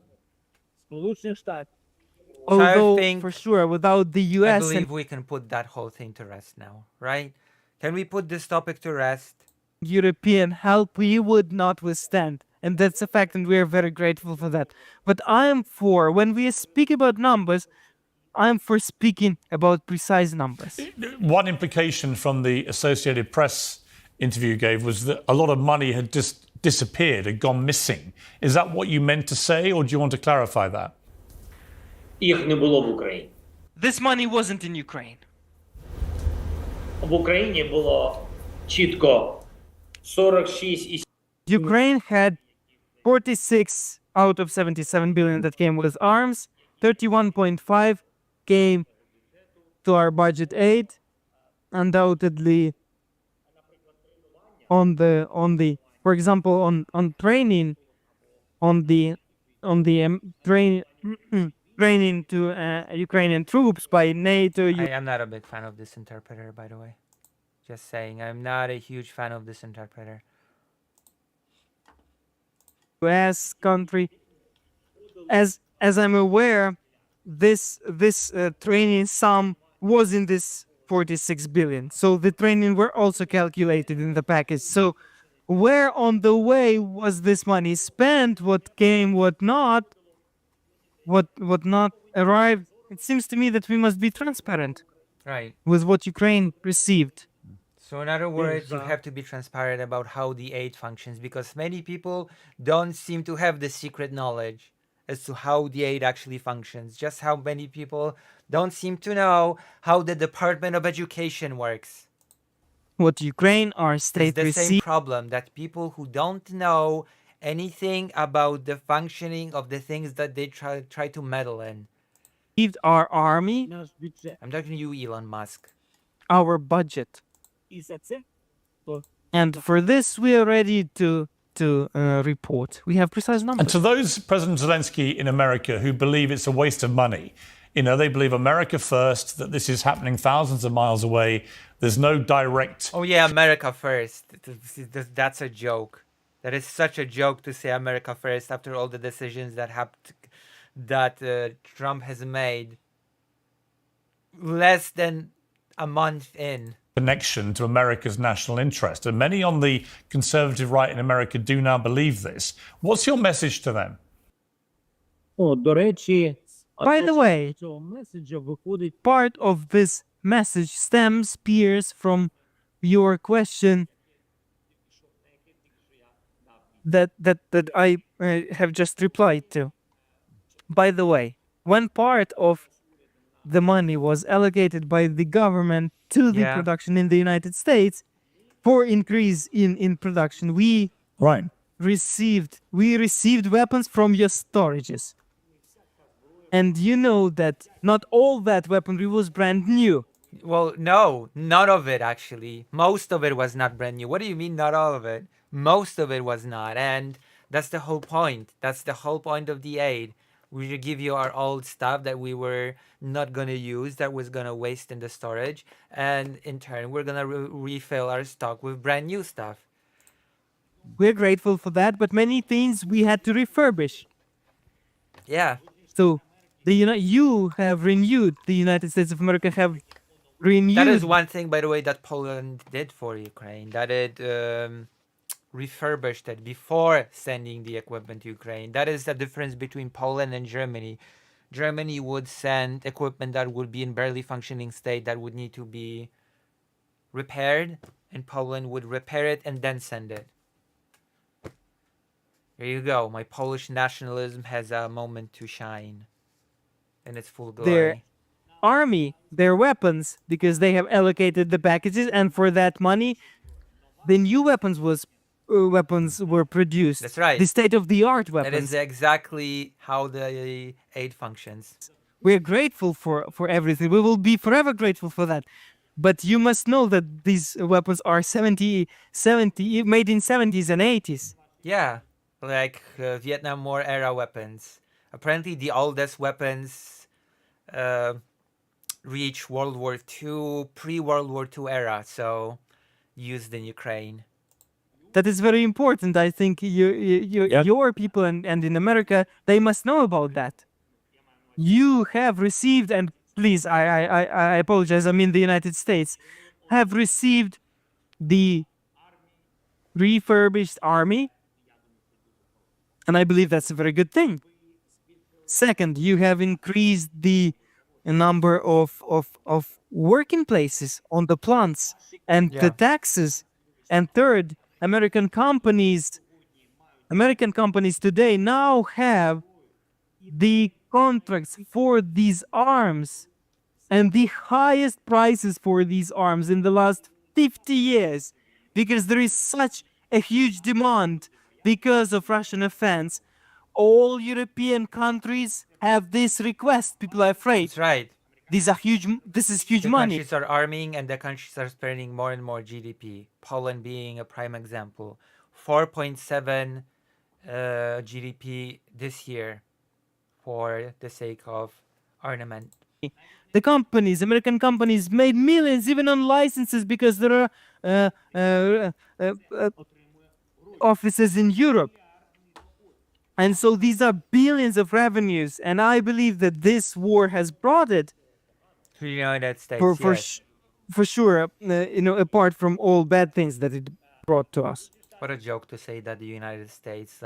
Although,
think-
for sure, without the
I
US
believe
and
we can put that whole thing to rest now, right? Can we put this topic to rest?
European help, we would not withstand. And that's a fact, and we are very grateful for that. But I am for, when we speak about numbers, I'm for speaking about precise numbers.
One implication from the Associated Press interview you gave was that a lot of money had just disappeared, had gone missing. Is that what you meant to say, or do you want to clarify that?
Їх не було в Україні.
This money wasn't in Ukraine.
В Україні було чітко 46,7
Ukraine had 46 out of 77 billion that came with arms, 31.5 came to our budget aid, undoubtedly on the for example on training training to Ukrainian troops by NATO.
I am not a big fan of this interpreter, by the way. Just saying, I'm not a huge fan of this interpreter.
US country. As I'm aware, this training sum was in this 46 billion. So the training were also calculated in the package. So where on the way was this money spent? What came? What not? What not arrived? It seems to me that we must be transparent.
Right.
With what Ukraine received.
So in other words, you have to be transparent about how the aid functions, because many people don't seem to have the secret knowledge as to how the aid actually functions. Just how many people don't seem to know how the Department of Education works.
What Ukraine, our state,
It's the same
received.
problem that people who don't know anything about the functioning of the things that they try to meddle in.
Our army,
I'm talking to you, Elon Musk.
our budget. And for this, we are ready to report. We have precise numbers.
And to those, President Zelensky in America, who believe it's a waste of money, you know, they believe America first, that this is happening thousands of miles away. There's no direct.
Oh yeah, America first. That's a joke. That is such a joke to say America first after all the decisions that Trump has made less than a month in.
Connection to America's national interest. And many on the conservative right in America do now believe this. What's your message to them?
By the way, part of this message appears from your question that I have just replied to. By the way, when part of the money was allocated by the government to the
Yeah.
production in the United States for increase in production, we received weapons from your storages. And you know that not all that weaponry was brand new.
Well, no, none of it actually. Most of it was not brand new. What do you mean, not all of it? Most of it was not. And that's the whole point. That's the whole point of the aid. We should give you our old stuff that we were not going to use, that was going to waste in the storage. And in turn, we're going to refill our stock with brand new stuff.
We're grateful for that, but many things we had to refurbish.
Yeah.
So you have renewed, the United States of America have renewed.
That is one thing, by the way, that Poland did for Ukraine. That it refurbished it before sending the equipment to Ukraine. That is the difference between Poland and Germany. Germany would send equipment that would be in barely functioning state that would need to be repaired, and Poland would repair it and then send it. There you go. My Polish nationalism has a moment to shine in its full glory.
Their army, their weapons, because they have allocated the packages, and for that money, the new weapons were produced.
That's right.
The state-of-the-art weapons.
That is exactly how the aid functions.
We're grateful for everything. We will be forever grateful for that. But you must know that these weapons are made in 70s and 80s.
Yeah, like Vietnam War era weapons. Apparently, the oldest weapons reach World War II, pre-World War II era, so used in Ukraine.
that is very important. I think your people and in America, they must know about that. You have received, and please, I apologize, I mean the United States, have received the refurbished army, and I believe that's a very good thing. Second, you have increased the number of working places on the plants and the taxes. And third, American companies today now have the contracts for these arms and the highest prices for these arms in the last 50 years, because there is such a huge demand because of Russian offense. All European countries have this request. People are afraid.
That's right.
These are huge. This is huge
The
money.
countries are arming and the countries are spending more and more GDP. Poland being a prime example. 4.7 GDP this year for the sake of armament.
The companies, American companies, made millions even on licenses because there are offices in Europe. And so these are billions of revenues, and I believe that this war has brought it.
To the United States,
for sure, apart from all bad things that it brought to us.
What a joke to say that the United States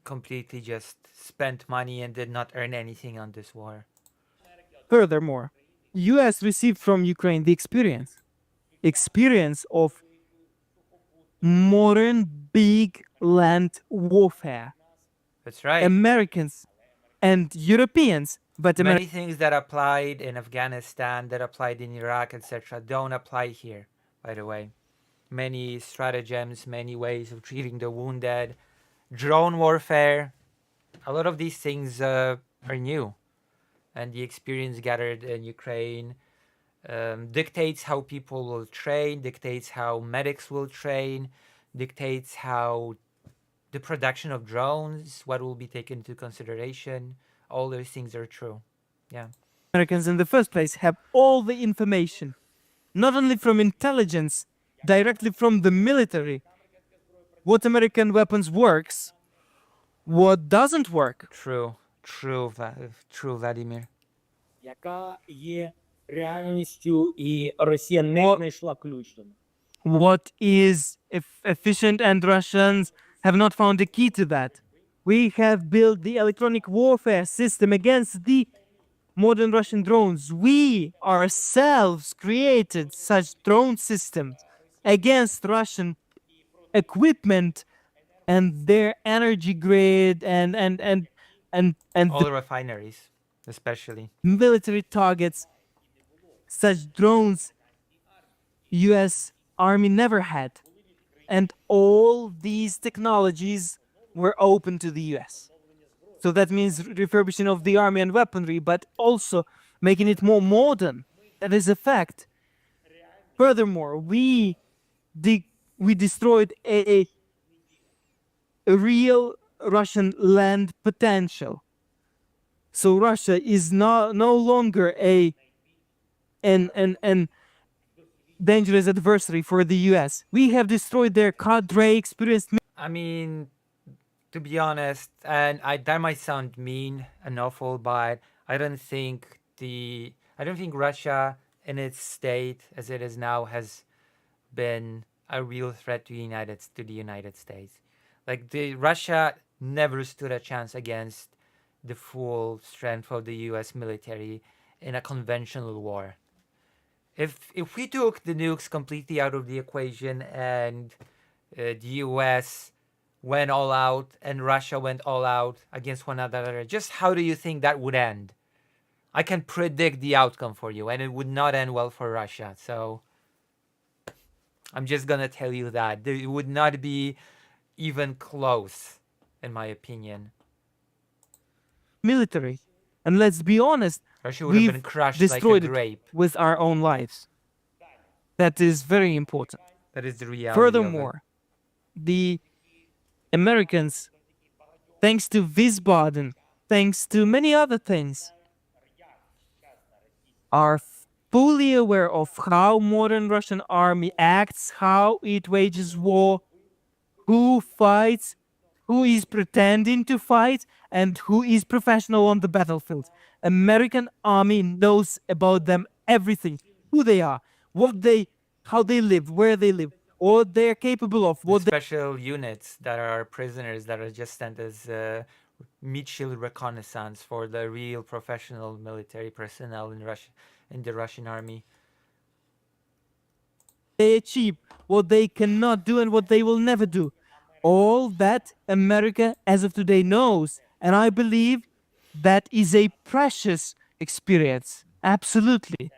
completely just spent money and did not earn anything on this war.
Furthermore, US received from Ukraine the experience of modern big land warfare.
That's right.
Americans and Europeans, but
many things that applied in Afghanistan, that applied in Iraq, etc., don't apply here, by the way. Many stratagems, many ways of treating the wounded, drone warfare, a lot of these things are new. And the experience gathered in Ukraine dictates how people will train, dictates how medics will train, dictates how the production of drones, what will be taken into consideration. All those things are true. Yeah.
Americans in the first place have all the information, not only from intelligence, directly from the military, what American weapons works, what doesn't work.
True, Vladimir.
Яка є реальністю і Росія не знайшла ключ.
What is efficient, and Russians have not found a key to that. We have built the electronic warfare system against the modern Russian drones. We ourselves created such drone systems against Russian equipment and their energy grid and
all the refineries, especially
military targets. Such drones US Army never had. And all these technologies were open to the US. So that means refurbishing of the army and weaponry, but also making it more modern. That is a fact. Furthermore, we destroyed a real Russian land potential. So Russia is no longer an dangerous adversary for the US. We have destroyed their cadre experienced.
I mean, to be honest, and that might sound mean and awful, but I don't think Russia in its state as it is now has been a real threat to the United States. Russia never stood a chance against the full strength of the US military in a conventional war. If we took the nukes completely out of the equation and the US went all out and Russia went all out against one another, just how do you think that would end? I can predict the outcome for you, and it would not end well for Russia. So I'm just gonna tell you that it would not be even close, in my opinion.
Military, and let's be honest,
Russia would have been crushed
destroyed
like a grape.
it with our own lives. That is very important.
That is the reality.
Furthermore, the Americans, thanks to Wiesbaden, thanks to many other things, are fully aware of how modern Russian army acts, how it wages war, who fights, who is pretending to fight, and who is professional on the battlefield. American army knows about them everything, who they are, how they live, where they live, what they're capable of, what
Special units that are prisoners that are just sent as mid-shield reconnaissance for the real professional military personnel in Russia, in the Russian army.
they achieve, what they cannot do, and what they will never do. All that America, as of today, knows. And I believe that is a precious experience. Absolutely.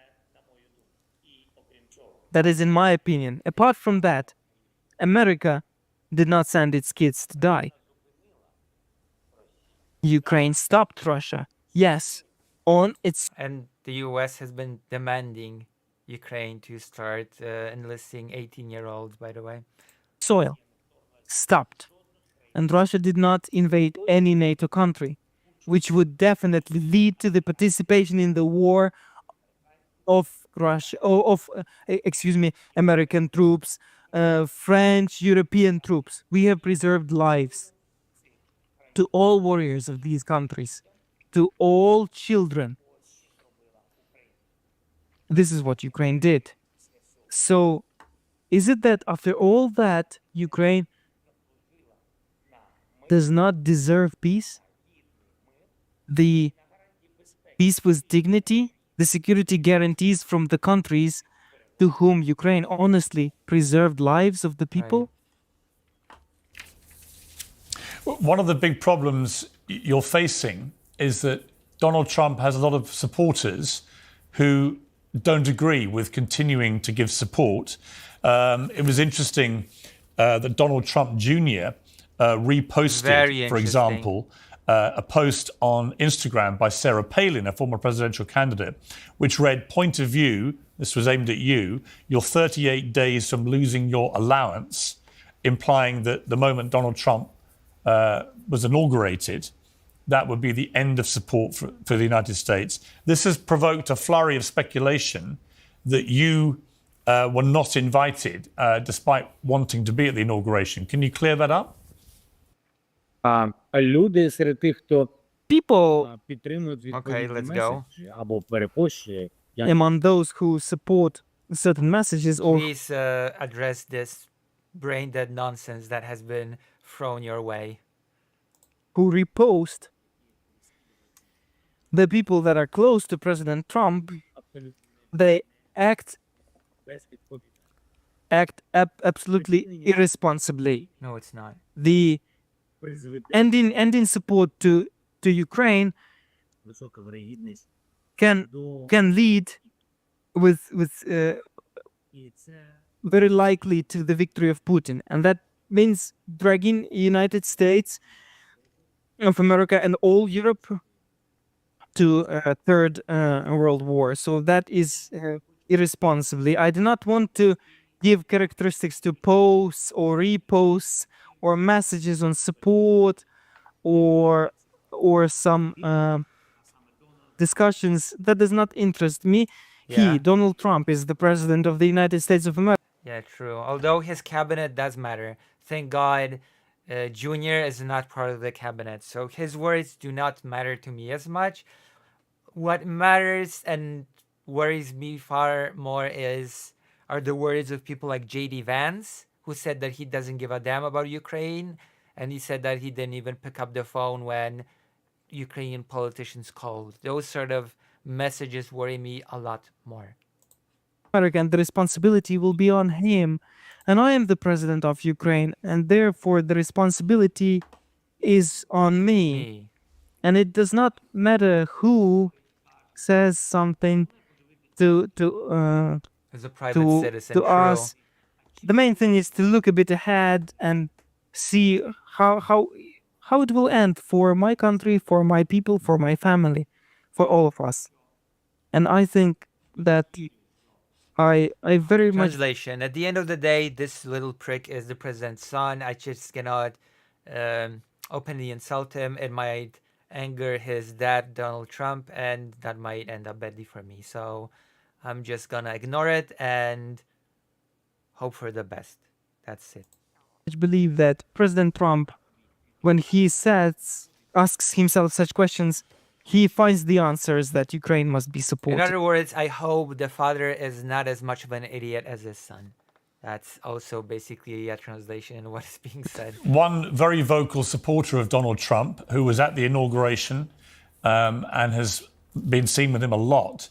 That is in my opinion. Apart from that, America did not send its kids to die. Ukraine stopped Russia. Yes, on its...
And the US has been demanding Ukraine to start enlisting 18-year-olds, by the way.
soil. Stopped. And Russia did not invade any NATO country, which would definitely lead to the participation in the war of Russia, American troops, French, European troops. We have preserved lives to all warriors of these countries, to all children. This is what Ukraine did. So, is it that after all that, Ukraine does not deserve peace? The peace with dignity, the security guarantees from the countries to whom Ukraine honestly preserved lives of the people?
One of the big problems you're facing is that Donald Trump has a lot of supporters who don't agree with continuing to give support. It was interesting that Donald Trump Jr. Reposted, for example, a post on Instagram by Sarah Palin, a former presidential candidate, which read, "Point of view," this was aimed at you, "you're 38 days from losing your allowance," implying that the moment Donald Trump was inaugurated, that would be the end of support for the United States. This has provoked a flurry of speculation that you were not invited, despite wanting to be at the inauguration. Can you clear that up?
Люди серед тих, хто підтримують відповідні меседжі або перепощує.
Among those who support certain messages or
Please address this brain-dead nonsense that has been thrown your way.
who repost the people that are close to President Trump, they act absolutely irresponsibly.
No, it's not.
The ending support to Ukraine can lead with very likely to the victory of Putin, and that means dragging United States of America and all Europe to a third world war. So that is irresponsibly. I do not want to give characteristics to posts or reposts or messages on support or some discussions. That does not interest me.
Yeah.
He, Donald Trump, is the president of the United States of America.
Yeah, true. Although his cabinet does matter. Thank God Junior is not part of the cabinet. So his words do not matter to me as much. What matters and worries me far more are the words of people like J.D. Vance, who said that he doesn't give a damn about Ukraine. And he said that he didn't even pick up the phone when Ukrainian politicians called. Those sort of messages worry me a lot more.
And the responsibility will be on him. And I am the president of Ukraine, and therefore the responsibility is on me. And it does not matter who says something
as a private citizen,
to
true.
us. The main thing is to look a bit ahead and see how it will end for my country, for my people, for my family, for all of us. And I think that I very much...
Translation. At the end of the day, this little prick is the president's son. I just cannot openly insult him. It might anger his dad, Donald Trump, and that might end up badly for me. So I'm just gonna ignore it and hope for the best. That's it.
believe that President Trump, when he asks himself such questions, he finds the answers that Ukraine must be
In
supported.
other words, I hope the father is not as much of an idiot as his son. That's also basically a translation in what is being said.
One very vocal supporter of Donald Trump, who was at the inauguration and has been seen with him a lot.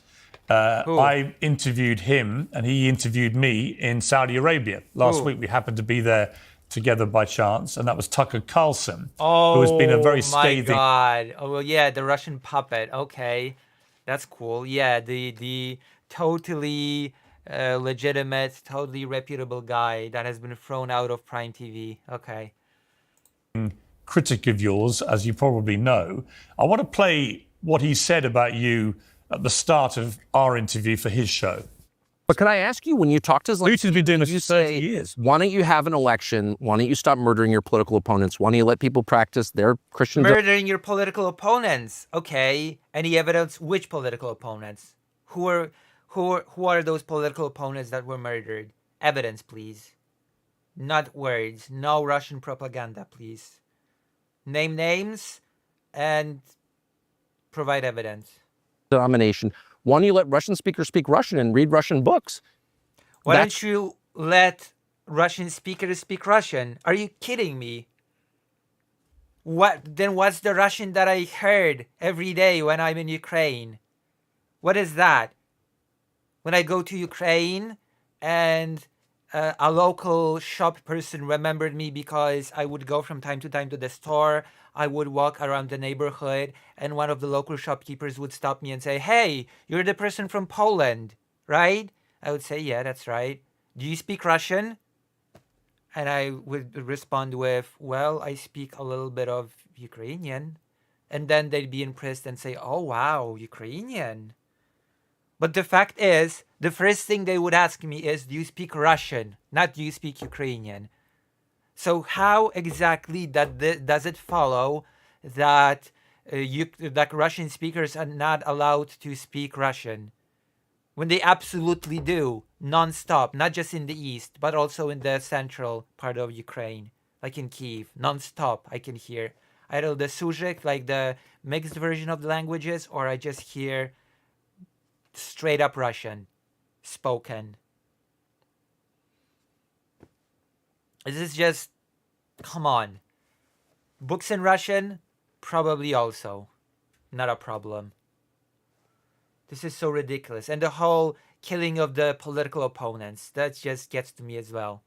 I interviewed him and he interviewed me in Saudi Arabia. Last week we happened to be there together by chance, and that was Tucker Carlson, who has been a very scathing...
Oh my God. Oh, well, yeah, the Russian puppet. Okay, that's cool. Yeah, the totally legitimate, totally reputable guy that has been thrown out of Prime TV. Okay.
critic of yours, as you probably know. I want to play what he said about you at the start of our interview for his show.
But can I ask you, when you talk to Zelensky,
Putin's been doing this for 30 years.
Why don't you have an election? Why don't you stop murdering your political opponents? Why don't you let people practice their Christian...
Murdering your political opponents. Okay. Any evidence? Which political opponents? Who are those political opponents that were murdered? Evidence, please. Not words. No Russian propaganda, please. Name names and provide evidence.
Domination. Why don't you let Russian speakers speak Russian and read Russian books?
Why don't you let Russian speakers speak Russian? Are you kidding me? What's the Russian that I heard every day when I'm in Ukraine? What is that? When I go to Ukraine and a local shop person remembered me because I would go from time to time to the store, I would walk around the neighborhood, and one of the local shopkeepers would stop me and say, "Hey, you're the person from Poland, right?" I would say, "Yeah, that's right. Do you speak Russian?" And I would respond with, "Well, I speak a little bit of Ukrainian." And then they'd be impressed and say, "Oh, wow, Ukrainian." But the fact is, the first thing they would ask me is, "Do you speak Russian?" Not, "Do you speak Ukrainian?" So how exactly does it follow that that Russian speakers are not allowed to speak Russian when they absolutely do, non-stop, not just in the east, but also in the central part of Ukraine, like in Kyiv, non-stop I can hear either the Suzyk, like the mixed version of the languages, or I just hear straight up Russian spoken. This is just, come on. Books in Russian, probably also not a problem. This is so ridiculous. And the whole killing of the political opponents, that just gets to me as well.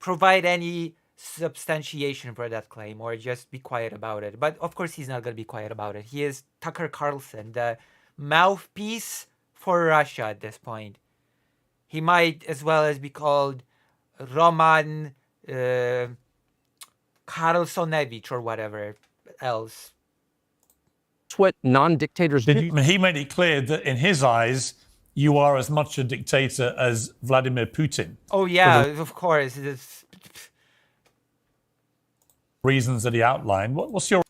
Provide any substantiation for that claim, or just be quiet about it. But of course he's not going to be quiet about it. He is Tucker Carlson, the mouthpiece for Russia at this point. He might as well as be called Roman Karlsonevich or whatever else.
That's what non-dictators do.
He made it clear that in his eyes, you are as much a dictator as Vladimir Putin.
Oh yeah, of course. It's...
reasons that he outlined. What's your...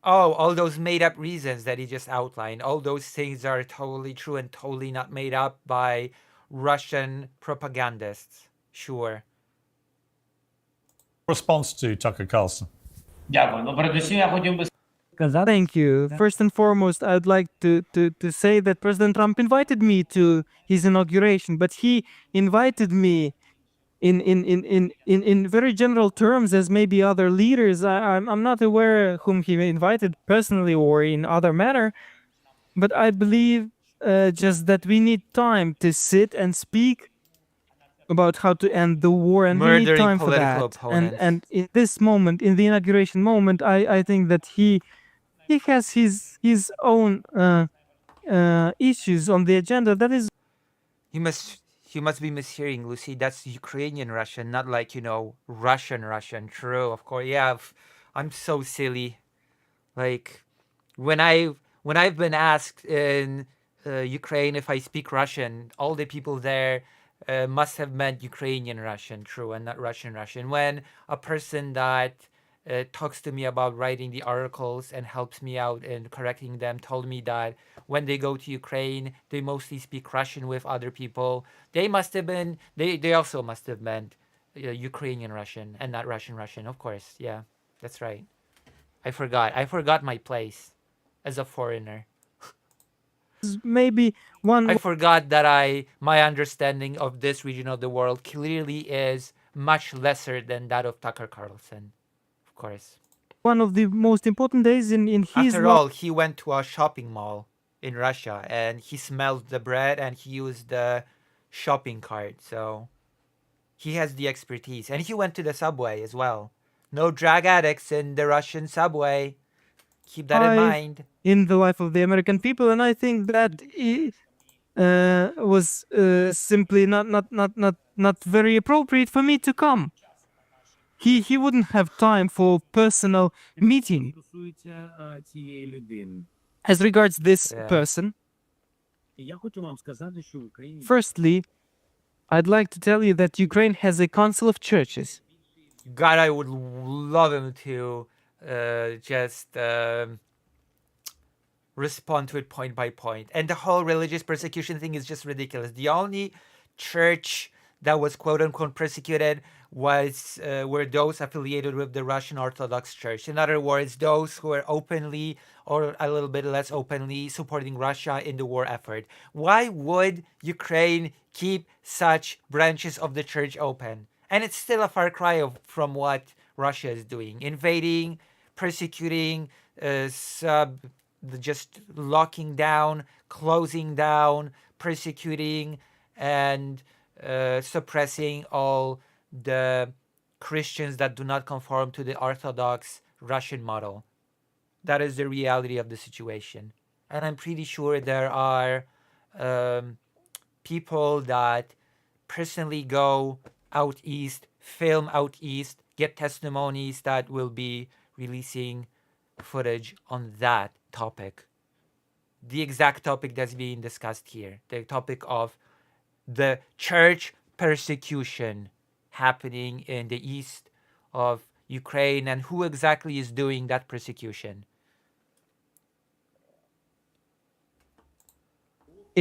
Oh, all those made-up reasons that he just outlined. All those things are totally true and totally not made up by Russian propagandists. Sure.
Response to Tucker Carlson.
Thank you. First and foremost, I'd like to say that President Trump invited me to his inauguration, but he invited me in very general terms, as maybe other leaders. I'm not aware whom he invited personally or in other manner, but I believe just that we need time to sit and speak about how to end the war, and we need time for that. And in this moment, in the inauguration moment, I think that he has his own issues on the agenda. That is,
You must be mishearing, Lucy. That's Ukrainian Russian, not like, Russian. True, of course. Yeah, I'm so silly. Like, when I've been asked in Ukraine if I speak Russian, all the people there must have meant Ukrainian Russian, true, and not Russian. When a person that talks to me about writing the articles and helps me out in correcting them told me that when they go to Ukraine, they mostly speak Russian with other people. They also must have meant
Ukrainian Russian and not Russian Russian. Of course, yeah, that's right. I forgot my place as a foreigner.
Maybe one.
I forgot that my understanding of this region of the world clearly is much lesser than that of Tucker Carlson. Of course.
One of the most important days in his
After all, he went to a shopping mall in Russia and he smelled the bread and he used the shopping cart. So he has the expertise. And he went to the subway as well. No drug addicts in the Russian subway. Keep that in mind.
In the life of the American people, and I think that it was simply not very appropriate for me to come. He wouldn't have time for personal meeting.
Стосується цієї людини.
As regards this
Yeah.
person,
Я хочу вам сказати, що в Україні
firstly, I'd like to tell you that Ukraine has a council of churches.
God, I would love him to just respond to it point by point. And the whole religious persecution thing is just ridiculous. The only church that was quote unquote persecuted were those affiliated with the Russian Orthodox Church. In other words, those who are openly or a little bit less openly supporting Russia in the war effort. Why would Ukraine keep such branches of the church open? And it's still a far cry from what Russia is doing, invading, persecuting, just locking down, closing down, persecuting, and suppressing all the Christians that do not conform to the Orthodox Russian model. That is the reality of the situation. And I'm pretty sure there are people that personally go out east, film out east, get testimonies that will be releasing footage on that topic. The exact topic that's being discussed here. The topic of the church persecution happening in the east of Ukraine and who exactly is doing that persecution.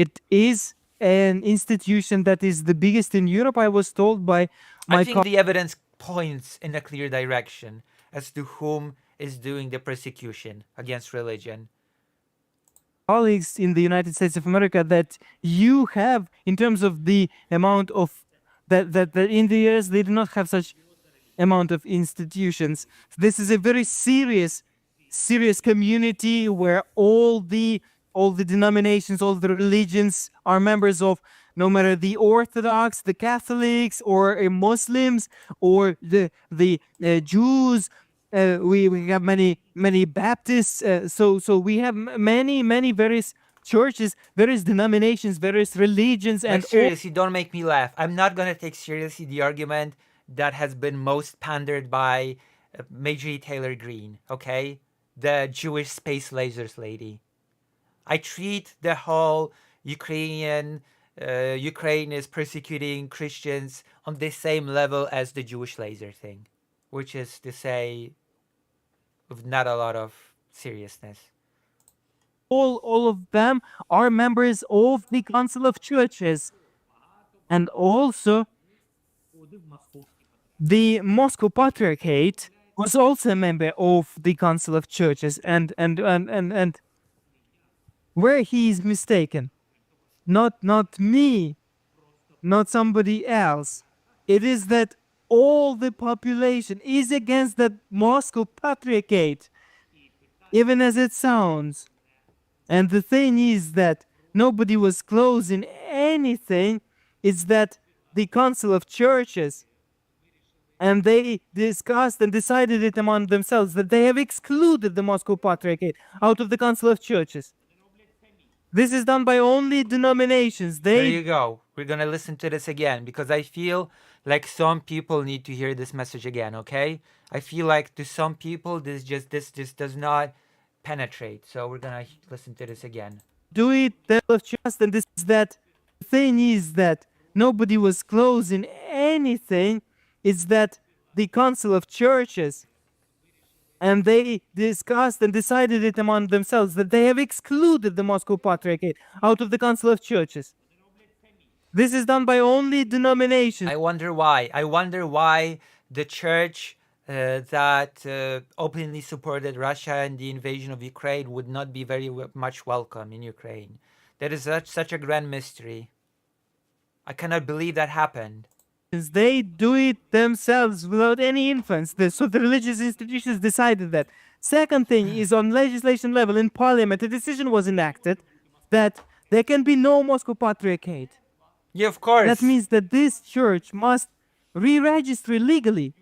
It is an institution that is the biggest in Europe. I was told by my
I think the evidence points in a clear direction as to whom is doing the persecution against religion.
colleagues in the United States of America that you have in terms of the amount of that in the US they do not have such amount of institutions. This is a very serious community where all the denominations, all the religions are members of, no matter the Orthodox, the Catholics, or Muslims, or the Jews. We have many Baptists. So we have many various churches, various denominations, various religions, and
Like, seriously, don't make me laugh. I'm not gonna take seriously the argument that has been most pandered by Marjorie Taylor Greene. Okay, the Jewish space lasers lady. I treat the whole Ukraine is persecuting Christians on the same level as the Jewish laser thing, which is to say, with not a lot of seriousness.
all of them are members of the Council of Churches, and also the Moscow Patriarchate was also a member of the Council of Churches, and where he is mistaken, not me, not somebody else. It is that all the population is against the Moscow Patriarchate, even as it sounds. And the thing is that nobody was closing anything. It's that the Council of Churches, and they discussed and decided it among themselves that they have excluded the Moscow Patriarchate out of the Council of Churches. This is done by only denominations.
There you go. We're gonna listen to this again because I feel like some people need to hear this message again. Okay, I feel like to some people this just does not penetrate. So we're gonna listen to this again.
Do it of trust, and this is that. The thing is that nobody was closing anything. It's that the Council of Churches, and they discussed and decided it among themselves that they have excluded the Moscow Patriarchate out of the Council of Churches. This is done by only denominations.
I wonder why. I wonder why the church that openly supported Russia and the invasion of Ukraine would not be very much welcome in Ukraine. That is such a grand mystery. I cannot believe that happened.
They do it themselves without any influence. So the religious institutions decided that. Second thing is on legislation level in parliament, a decision was enacted that there can be no Moscow Patriarchate.
Yeah, of course.
That means that this church must re-register legally.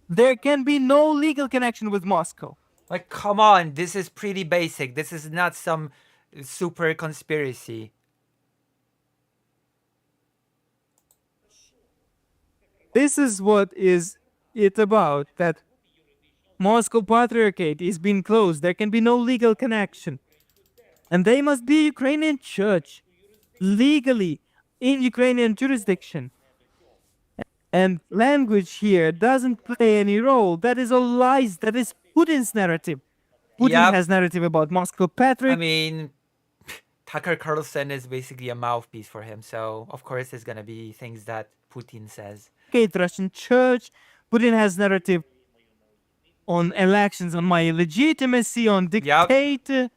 There can be no legal connection with Moscow.
Like, come on, this is pretty basic. This is not some super conspiracy.
This is what is it about, that Moscow Patriarchate is being closed. There can be no legal connection. And they must be Ukrainian church, legally, in Ukrainian jurisdiction. And language here doesn't play any role. That is all lies. That is Putin's narrative. Putin has narrative about Moscow Patriarchate.
I mean, Tucker Carlson is basically a mouthpiece for him. So, of course, there's going to be things that Putin says.
Russian church. Putin has narrative on elections, on my legitimacy, on dictatorship.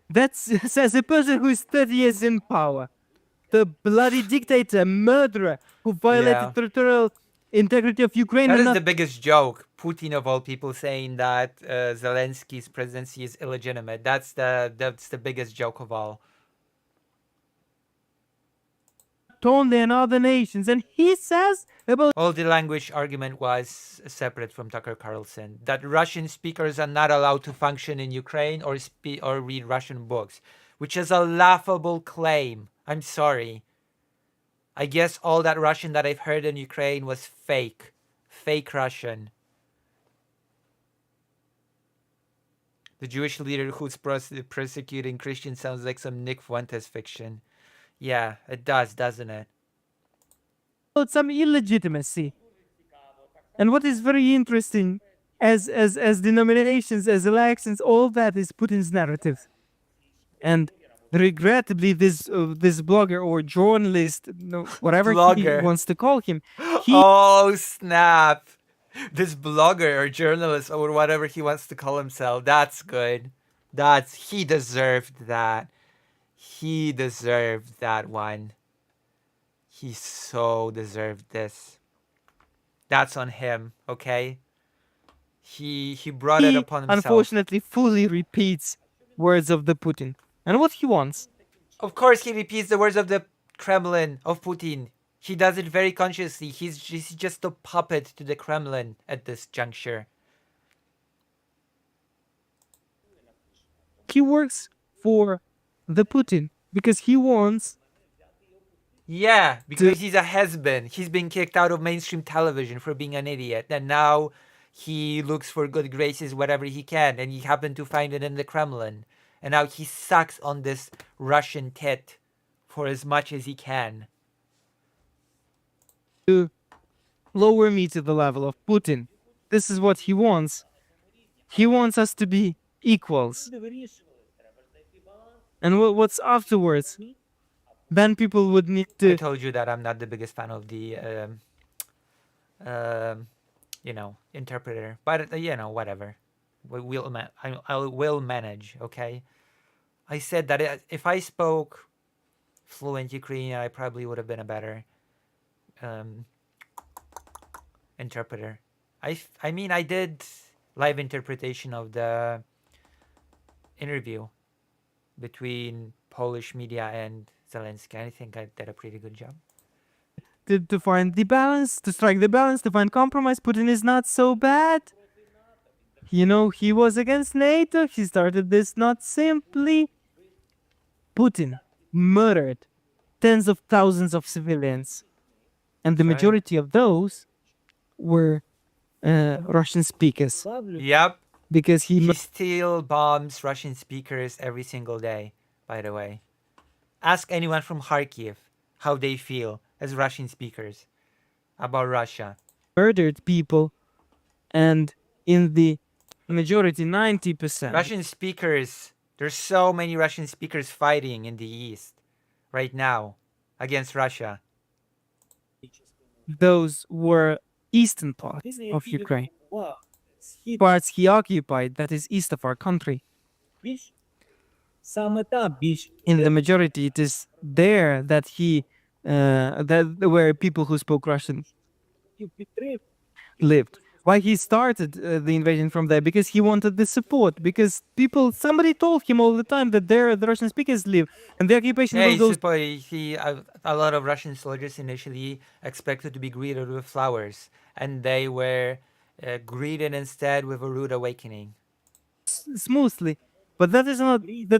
That says a person who is 30 years in power. The bloody dictator, murderer, who violated territorial integrity of Ukraine.
That is the biggest joke. Putin, of all people, saying that Zelensky's presidency is illegitimate. That's the biggest joke of all.
Only in other nations, and he says about
all the language argument was separate from Tucker Carlson, that Russian speakers are not allowed to function in Ukraine or read Russian books, which is a laughable claim. I'm sorry. I guess all that Russian that I've heard in Ukraine was fake Russian. The Jewish leader who's persecuting Christians sounds like some Nick Fuentes fiction. Yeah, it does, doesn't it?
Some illegitimacy. And what is very interesting, as denominations, as elections, all that is Putin's narrative. And regrettably, this blogger or journalist, whatever he wants to call him,
oh snap! This blogger or journalist or whatever he wants to call himself, that's good. He deserved that. He deserved that one. He so deserved this. That's on him, okay? He brought it upon himself.
Unfortunately, fully repeats words of the Putin. And what he wants.
Of course he repeats the words of the Kremlin, of Putin. He does it very consciously. He's just a puppet to the Kremlin at this juncture.
He works for the Putin because he wants.
Yeah, because he's a has-been. He's been kicked out of mainstream television for being an idiot, and now he looks for good graces wherever he can, and he happened to find it in the Kremlin. And now he sucks on this Russian tit for as much as he can.
To lower me to the level of Putin. This is what he wants. He wants us to be equals. And what's afterwards? Then people would need to...
I told you that I'm not the biggest fan of the, interpreter. But, whatever. I will manage, okay? I said that if I spoke fluent Ukrainian, I probably would have been a better interpreter. I mean, I did live interpretation of the interview between Polish media and Zelensky. I think I did a pretty good job.
To find the balance, to strike the balance, to find compromise. Putin is not so bad. He was against NATO. He started this not simply. Putin murdered tens of thousands of civilians. And the majority of those were Russian speakers.
Yep.
Because he
still bombs Russian speakers every single day, by the way. Ask anyone from Kharkiv how they feel as Russian speakers about Russia.
Murdered people, and in the majority, 90%.
Russian speakers There's so many Russian speakers fighting in the east right now against Russia.
Those were eastern parts of Ukraine. Parts he occupied, that is east of our country.
Саме там більш
In the majority, it is there that where people who spoke Russian lived. Why he started the invasion from there? Because he wanted the support. Because somebody told him all the time that there the Russian speakers live, and the occupation
Yeah,
will go.
a lot of Russian soldiers initially expected to be greeted with flowers, and they were greeted instead with a rude awakening.
Smoothly. But that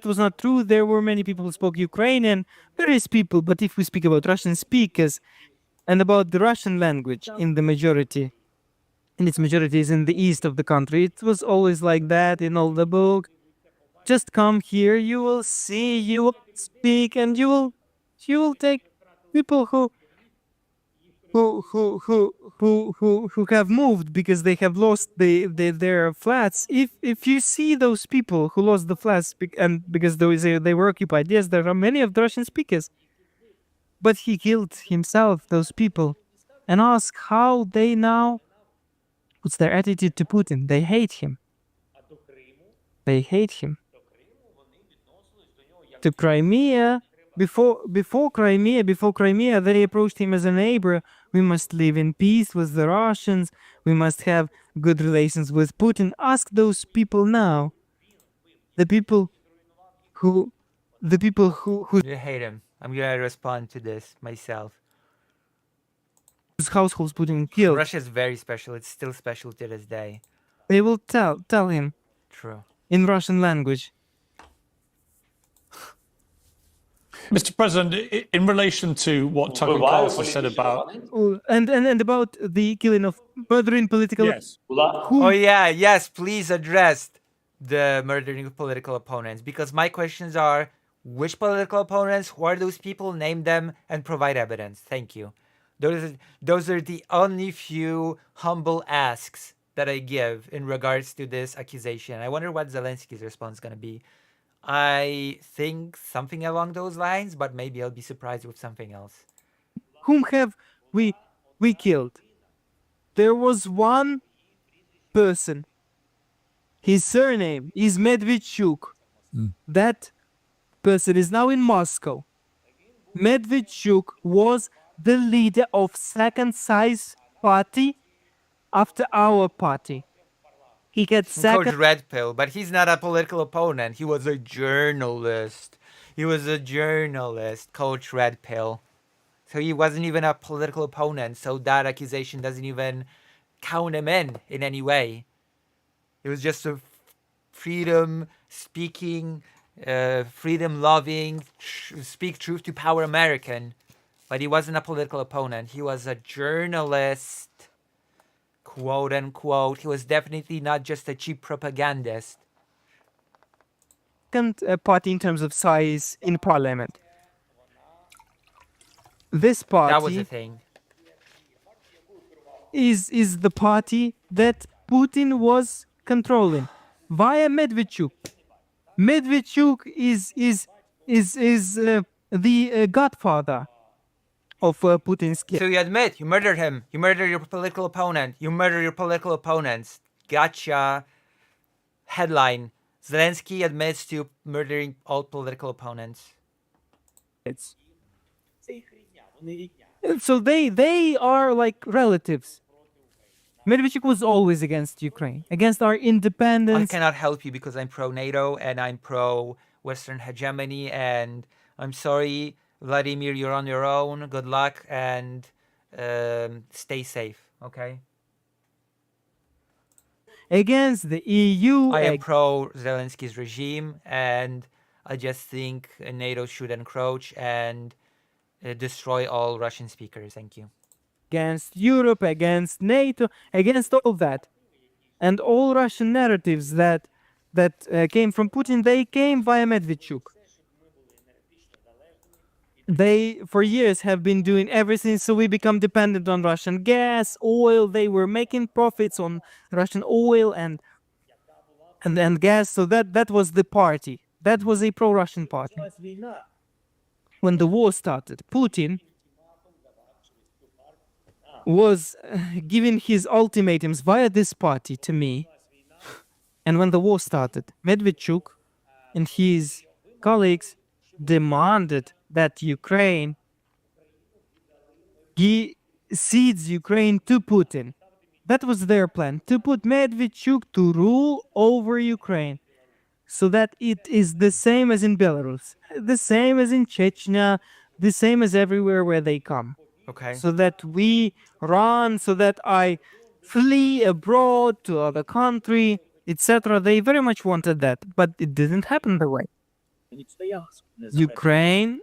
was not true. There were many people who spoke Ukrainian, various people. But if we speak about Russian speakers and about the Russian language in the majority, and its majority is in the east of the country, it was always like that in all the book. Just come here, you will see, you will speak, and you will take people who have moved because they have lost their flats. If you see those people who lost the flats and because they were occupied, yes, there are many of the Russian speakers, but he killed himself, those people, and ask how they now. What's their attitude to Putin? They hate him. They hate him. To Crimea, before Crimea, they approached him as a neighbor. We must live in peace with the Russians. We must have good relations with Putin. Ask those people now. The people who
You hate him. I'm gonna respond to this myself.
whose households Putin killed.
Russia is very special. It's still special to this day.
They will tell him
True.
in Russian language.
Mr. President, in relation to what Tucker Carlson said about
And about the killing of murdering political.
Yes.
Yes, please address the murdering of political opponents, because my questions are: which political opponents, who are those people, name them, and provide evidence. Thank you. Those are the only few humble asks that I give in regards to this accusation. I wonder what Zelensky's response is going to be. I think something along those lines, but maybe I'll be surprised with something else.
Whom have we killed? There was one person. His surname is Medvedchuk. That person is now in Moscow. Medvedchuk was the leader of second size party after our party. He had second.
Coach Red Pill, but he's not a political opponent. He was a journalist. Coach Red Pill. So he wasn't even a political opponent. So that accusation doesn't even count him in any way. It was just a freedom-speaking, freedom-loving, speak truth to power American. But he wasn't a political opponent. He was a journalist. Quote unquote. He was definitely not just a cheap propagandist.
Second party in terms of size in parliament. This party
That was the thing.
is the party that Putin was controlling via Medvedchuk. Medvedchuk is the godfather of Putin's kid.
So you admit you murdered him. You murdered your political opponent. You murder your political opponents. Gotcha. Headline: Zelensky admits to murdering all political opponents.
So they are like relatives. Medvedchuk was always against Ukraine, against our independence.
I cannot help you because I'm pro-NATO and I'm pro-Western hegemony, and I'm sorry, Vladimir, you're on your own. Good luck and stay safe, okay?
Against the EU.
I am pro-Zelensky's regime, and I just think NATO should encroach and destroy all Russian speakers. Thank you.
Against Europe, against NATO, against all that. And all Russian narratives that came from Putin, they came via Medvedchuk. They, for years, have been doing everything so we become dependent on Russian gas, oil. They were making profits on Russian oil and gas. So that was the party. that was a pro-Russian party. When the war started, Putin was giving his ultimatums via this party to me. And when the war started, Medvedchuk and his colleagues demanded that Ukraine cedes Ukraine to Putin. That was their plan, to put Medvedchuk to rule over Ukraine, so that it is the same as in Belarus, the same as in Chechnya, the same as everywhere where they come.
Okay.
So that we run, so that I flee abroad to other country, etc. They very much wanted that, but it didn't happen that way. Ukraine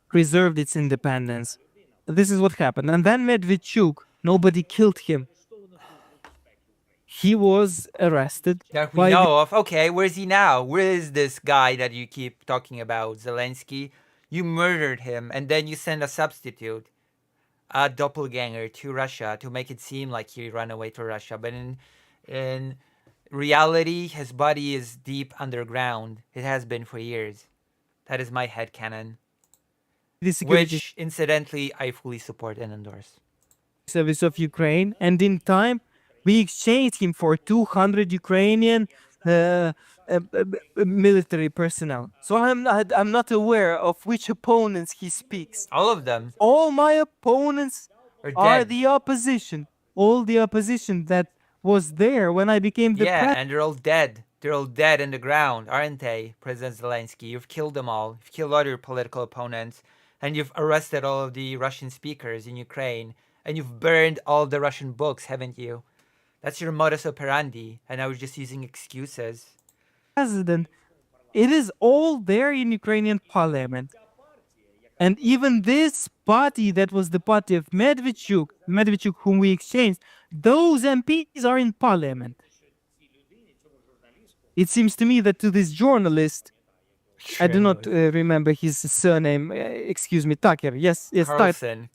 preserved its independence. This is what happened. And then Medvedchuk, nobody killed him. He was arrested.
That we know of. Okay, where's he now? Where is this guy that you keep talking about, Zelensky? You murdered him, and then you send a substitute, a doppelganger, to Russia to make it seem like he ran away to Russia. But in reality, his body is deep underground. It has been for years. That is my headcanon. Which, incidentally, I fully support and endorse.
Service of Ukraine, and in time, we exchanged him for 200 Ukrainian military personnel. So I'm not aware of which opponents he speaks.
All of them.
All my opponents are
dead.
the opposition. All the opposition that was there when I became the
Yeah,
president.
and they're all dead. They're all dead in the ground, aren't they, President Zelensky? You've killed them all. You've killed all your political opponents. And you've arrested all of the Russian speakers in Ukraine. And you've burned all the Russian books, haven't you? That's your modus operandi. And I was just using excuses.
President, it is all there in Ukrainian parliament. And even this party that was the party of Medvedchuk, whom we exchanged, those MPs are in parliament. It seems to me that to this journalist, I do not remember his surname, excuse me, Tucker, yes,
Carlson.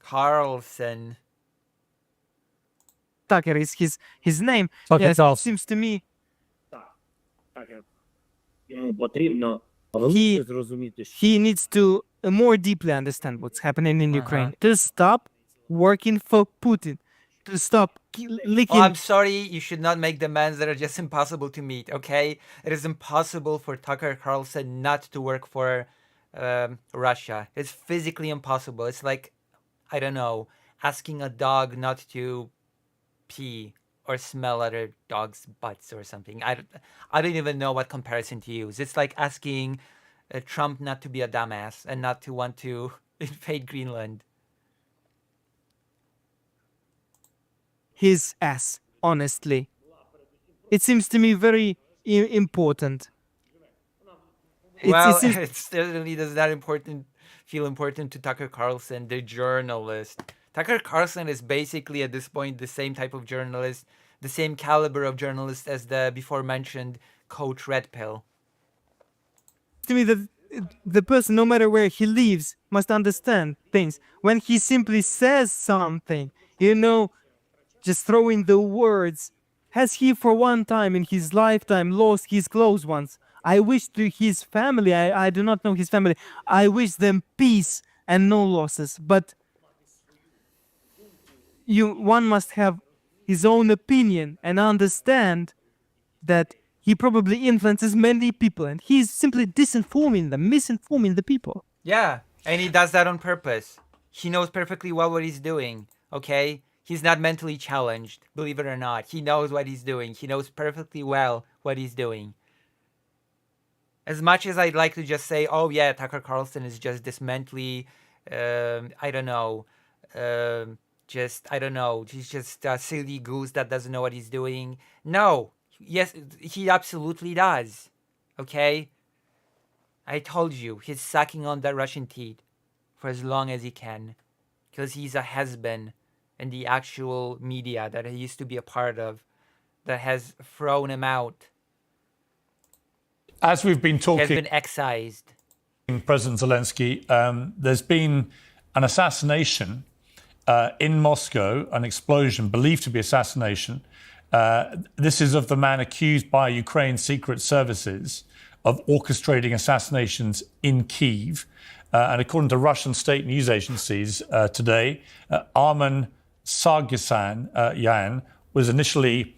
Tucker is his name.
Okay,
yes,
Carlson.
it seems to me
Потрібно
he needs to more deeply understand what's happening in Ukraine, to stop working for Putin, to stop licking.
Oh, I'm sorry, you should not make demands that are just impossible to meet, okay? It is impossible for Tucker Carlson not to work for Russia. It's physically impossible. It's like, I don't know, asking a dog not to pee or smell other dogs' butts or something. I don't even know what comparison to use. It's like asking Trump not to be a dumbass and not to want to invade Greenland.
His ass, honestly. It seems to me very important.
Well, it certainly does not feel important to Tucker Carlson, the journalist. Tucker Carlson is basically, at this point, the same type of journalist, the same caliber of journalist as the before-mentioned Coach Red Pill.
To me, the person, no matter where he lives, must understand things. When he simply says something, just throwing the words, has he for one time in his lifetime lost his close ones? I wish to his family, I do not know his family, I wish them peace and no losses. But one must have his own opinion and understand that he probably influences many people and he's simply disinforming them, misinforming the people.
Yeah, and he does that on purpose. He knows perfectly well what he's doing, okay? He's not mentally challenged, believe it or not. He knows what he's doing. He knows perfectly well what he's doing. As much as I'd like to just say, oh yeah, Tucker Carlson is just this mentally, he's just a silly goose that doesn't know what he's doing. No, yes, he absolutely does, okay? I told you, he's sucking on that Russian teat for as long as he can, because he's a has-been in the actual media that he used to be a part of, that has thrown him out.
As we've been talking,
he has been excised.
President Zelensky, there's been an assassination in Moscow, an explosion believed to be assassination. This is of the man accused by Ukraine's secret services of orchestrating assassinations in Kyiv. And according to Russian state news agencies today, Armen Sargsyan Yan was initially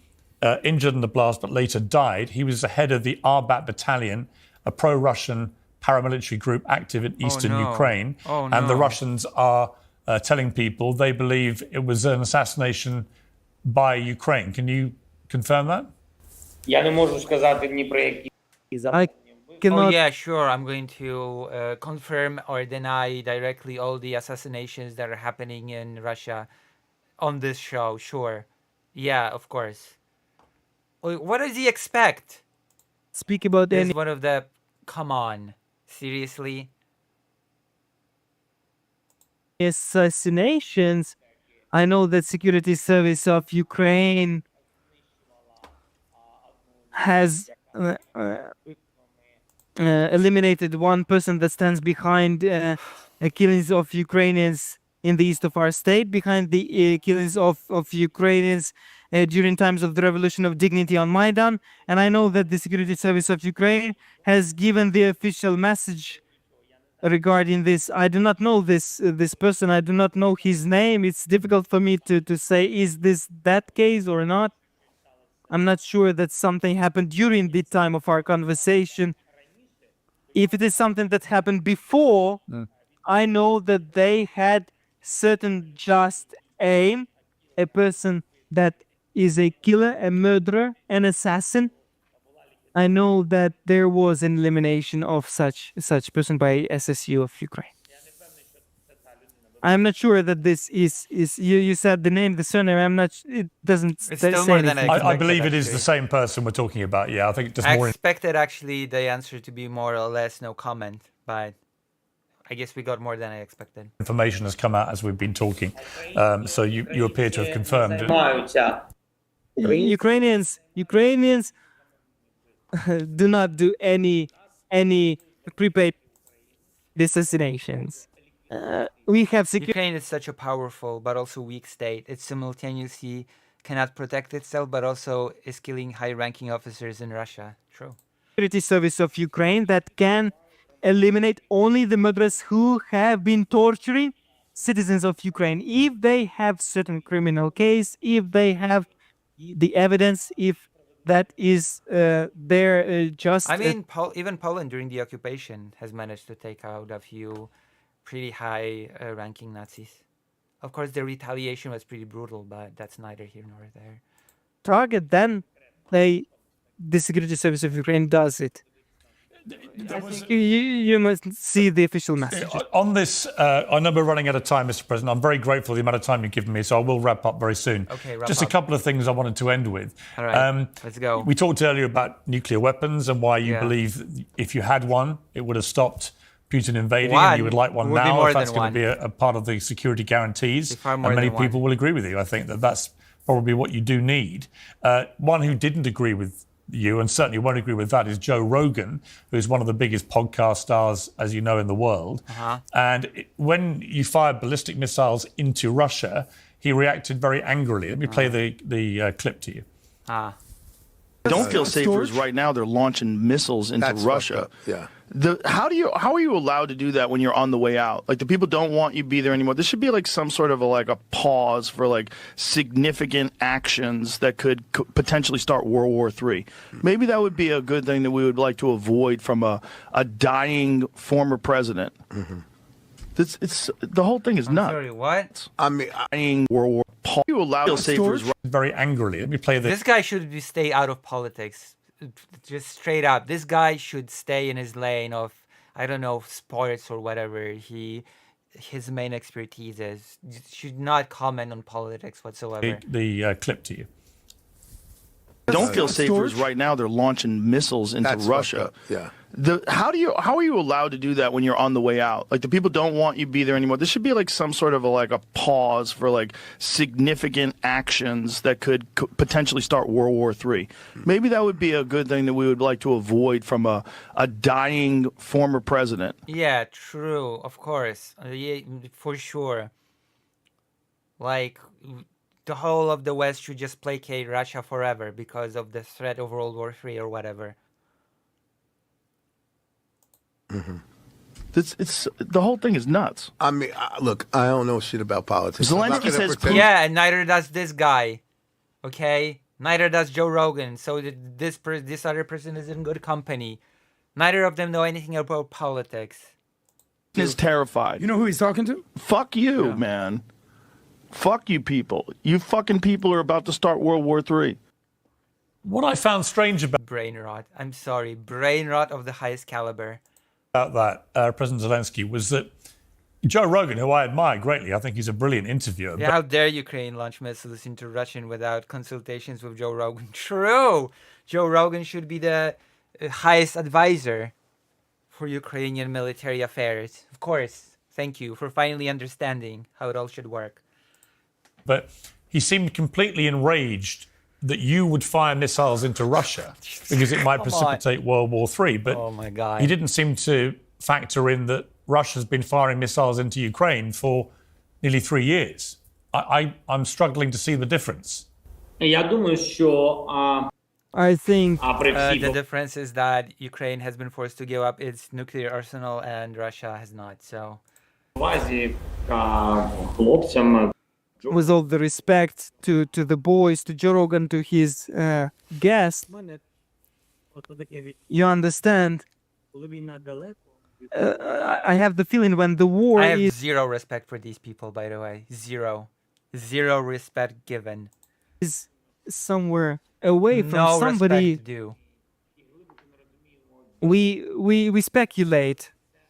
injured in the blast but later died. He was the head of the Arbat Battalion, a pro-Russian paramilitary group active in eastern Ukraine. And the Russians are telling people they believe it was an assassination by Ukraine. Can you confirm that?
Я не можу сказати ні про які.
I
Oh
cannot.
yeah, sure. I'm going to confirm or deny directly all the assassinations that are happening in Russia on this show. Sure. Yeah, of course. What does he expect?
Speak about
This
any
is one of the... Come on. Seriously?
assassinations. I know that Security Service of Ukraine has eliminated one person that stands behind killings of Ukrainians in the east of our state, behind the killings of Ukrainians during times of the Revolution of Dignity on Maidan. And I know that the Security Service of Ukraine has given the official message regarding this. I do not know this person. I do not know his name. It's difficult for me to say, is this that case or not? I'm not sure that something happened during the time of our conversation. If it is something that happened before, I know that they had certain just aim, a person that is a killer, a murderer, an assassin. I know that there was an elimination of such person by SSU of Ukraine. I'm not sure that this is you said the name, the surname. I'm not. It doesn't
It's
say
still more than
anything.
I believe it is the same person we're talking about. Yeah, I think just
I
more.
expected actually the answer to be more or less no comment, but I guess we got more than I expected.
Information has come out as we've been talking, so you appear to have confirmed it.
Ukrainians do not do any prepaid assassinations. We have
Ukraine is such a powerful but also weak state. It simultaneously cannot protect itself, but also is killing high-ranking officers in Russia. True.
Security Service of Ukraine that can eliminate only the murderers who have been torturing citizens of Ukraine. If they have certain criminal case, if they have the evidence, if that is their just...
I mean, even Poland during the occupation has managed to take out a few pretty high-ranking Nazis. Of course, the retaliation was pretty brutal, but that's neither here nor there.
target, then the Security Service of Ukraine does it. You must see the official message.
On this, I know we're running out of time, Mr. President. I'm very grateful for the amount of time you've given me, so I will wrap up very soon.
Okay, wrap
Just
up.
a couple of things I wanted to end with.
All right, let's go.
We talked earlier about nuclear weapons and why you believe that if you had one, it would have stopped Putin invading, and you would like one
Would be
now
more
if that's
than
going to be a part of the security guarantees.
far
And
more
many
than one.
people will agree with you. I think that that's probably what you do need. One who didn't agree with you, and certainly won't agree with that, is Joe Rogan, who's one of the biggest podcast stars, as you know, in the world. And when you fired ballistic missiles into Russia, he reacted very angrily. Let me play the clip to you.
Don't feel safe because right now they're launching missiles into Russia.
Yeah.
How are you allowed to do that when you're on the way out? Like, the people don't want you to be there anymore. There should be like some sort of a pause for like significant actions that could potentially start World War III. Maybe that would be a good thing that we would like to avoid from a dying former president. It's the whole thing is nuts.
Sorry, what?
I mean,
dying World War. You allowed to say
very angrily. Let me play
This guy should stay out of politics. Just straight up. This guy should stay in his lane of, I don't know, sports or whatever his main expertise is. Should not comment on politics whatsoever.
The clip to you.
Don't feel safe because right now they're launching missiles into Russia.
Yeah.
How are you allowed to do that when you're on the way out? Like, the people don't want you to be there anymore. There should be like some sort of a pause for like significant actions that could potentially start World War III. Maybe that would be a good thing that we would like to avoid from a dying former president.
Yeah, true. Of course. Yeah, for sure. Like, the whole of the West should just placate Russia forever because of the threat of World War III or whatever.
It's the whole thing is nuts.
I mean, look, I don't know shit about politics. I'm not
Zelensky
gonna
says,
pretend-
Yeah, and neither does this guy. Okay? Neither does Joe Rogan. So this other person is in good company. Neither of them know anything about politics.
Is terrified.
You know who he's talking to?
Fuck you, man. Fuck you people. You fucking people are about to start World War III.
What I found strange
Brain rot. I'm sorry. Brain rot of the highest caliber.
about that, President Zelensky, was that Joe Rogan, who I admire greatly, I think he's a brilliant interviewer.
Yeah, how dare Ukraine launch missiles into Russian without consultations with Joe Rogan? True! Joe Rogan should be the highest advisor for Ukrainian military affairs. Of course. Thank you for finally understanding how it all should work.
But he seemed completely enraged that you would fire missiles into Russia because it might
Come on.
precipitate World War III. But
Oh my God.
he didn't seem to factor in that Russia's been firing missiles into Ukraine for nearly 3 years. I'm struggling to see the difference.
Я думаю, що
I think
the difference is that Ukraine has been forced to give up its nuclear arsenal and Russia has not. So
увазі хлопцям
with all the respect to the boys, to Joe Rogan, to his guest, you understand. I have the feeling when the war
I have
is
zero respect for these people, by the way. Zero respect given.
somewhere away from
No
somebody,
respect due.
we speculate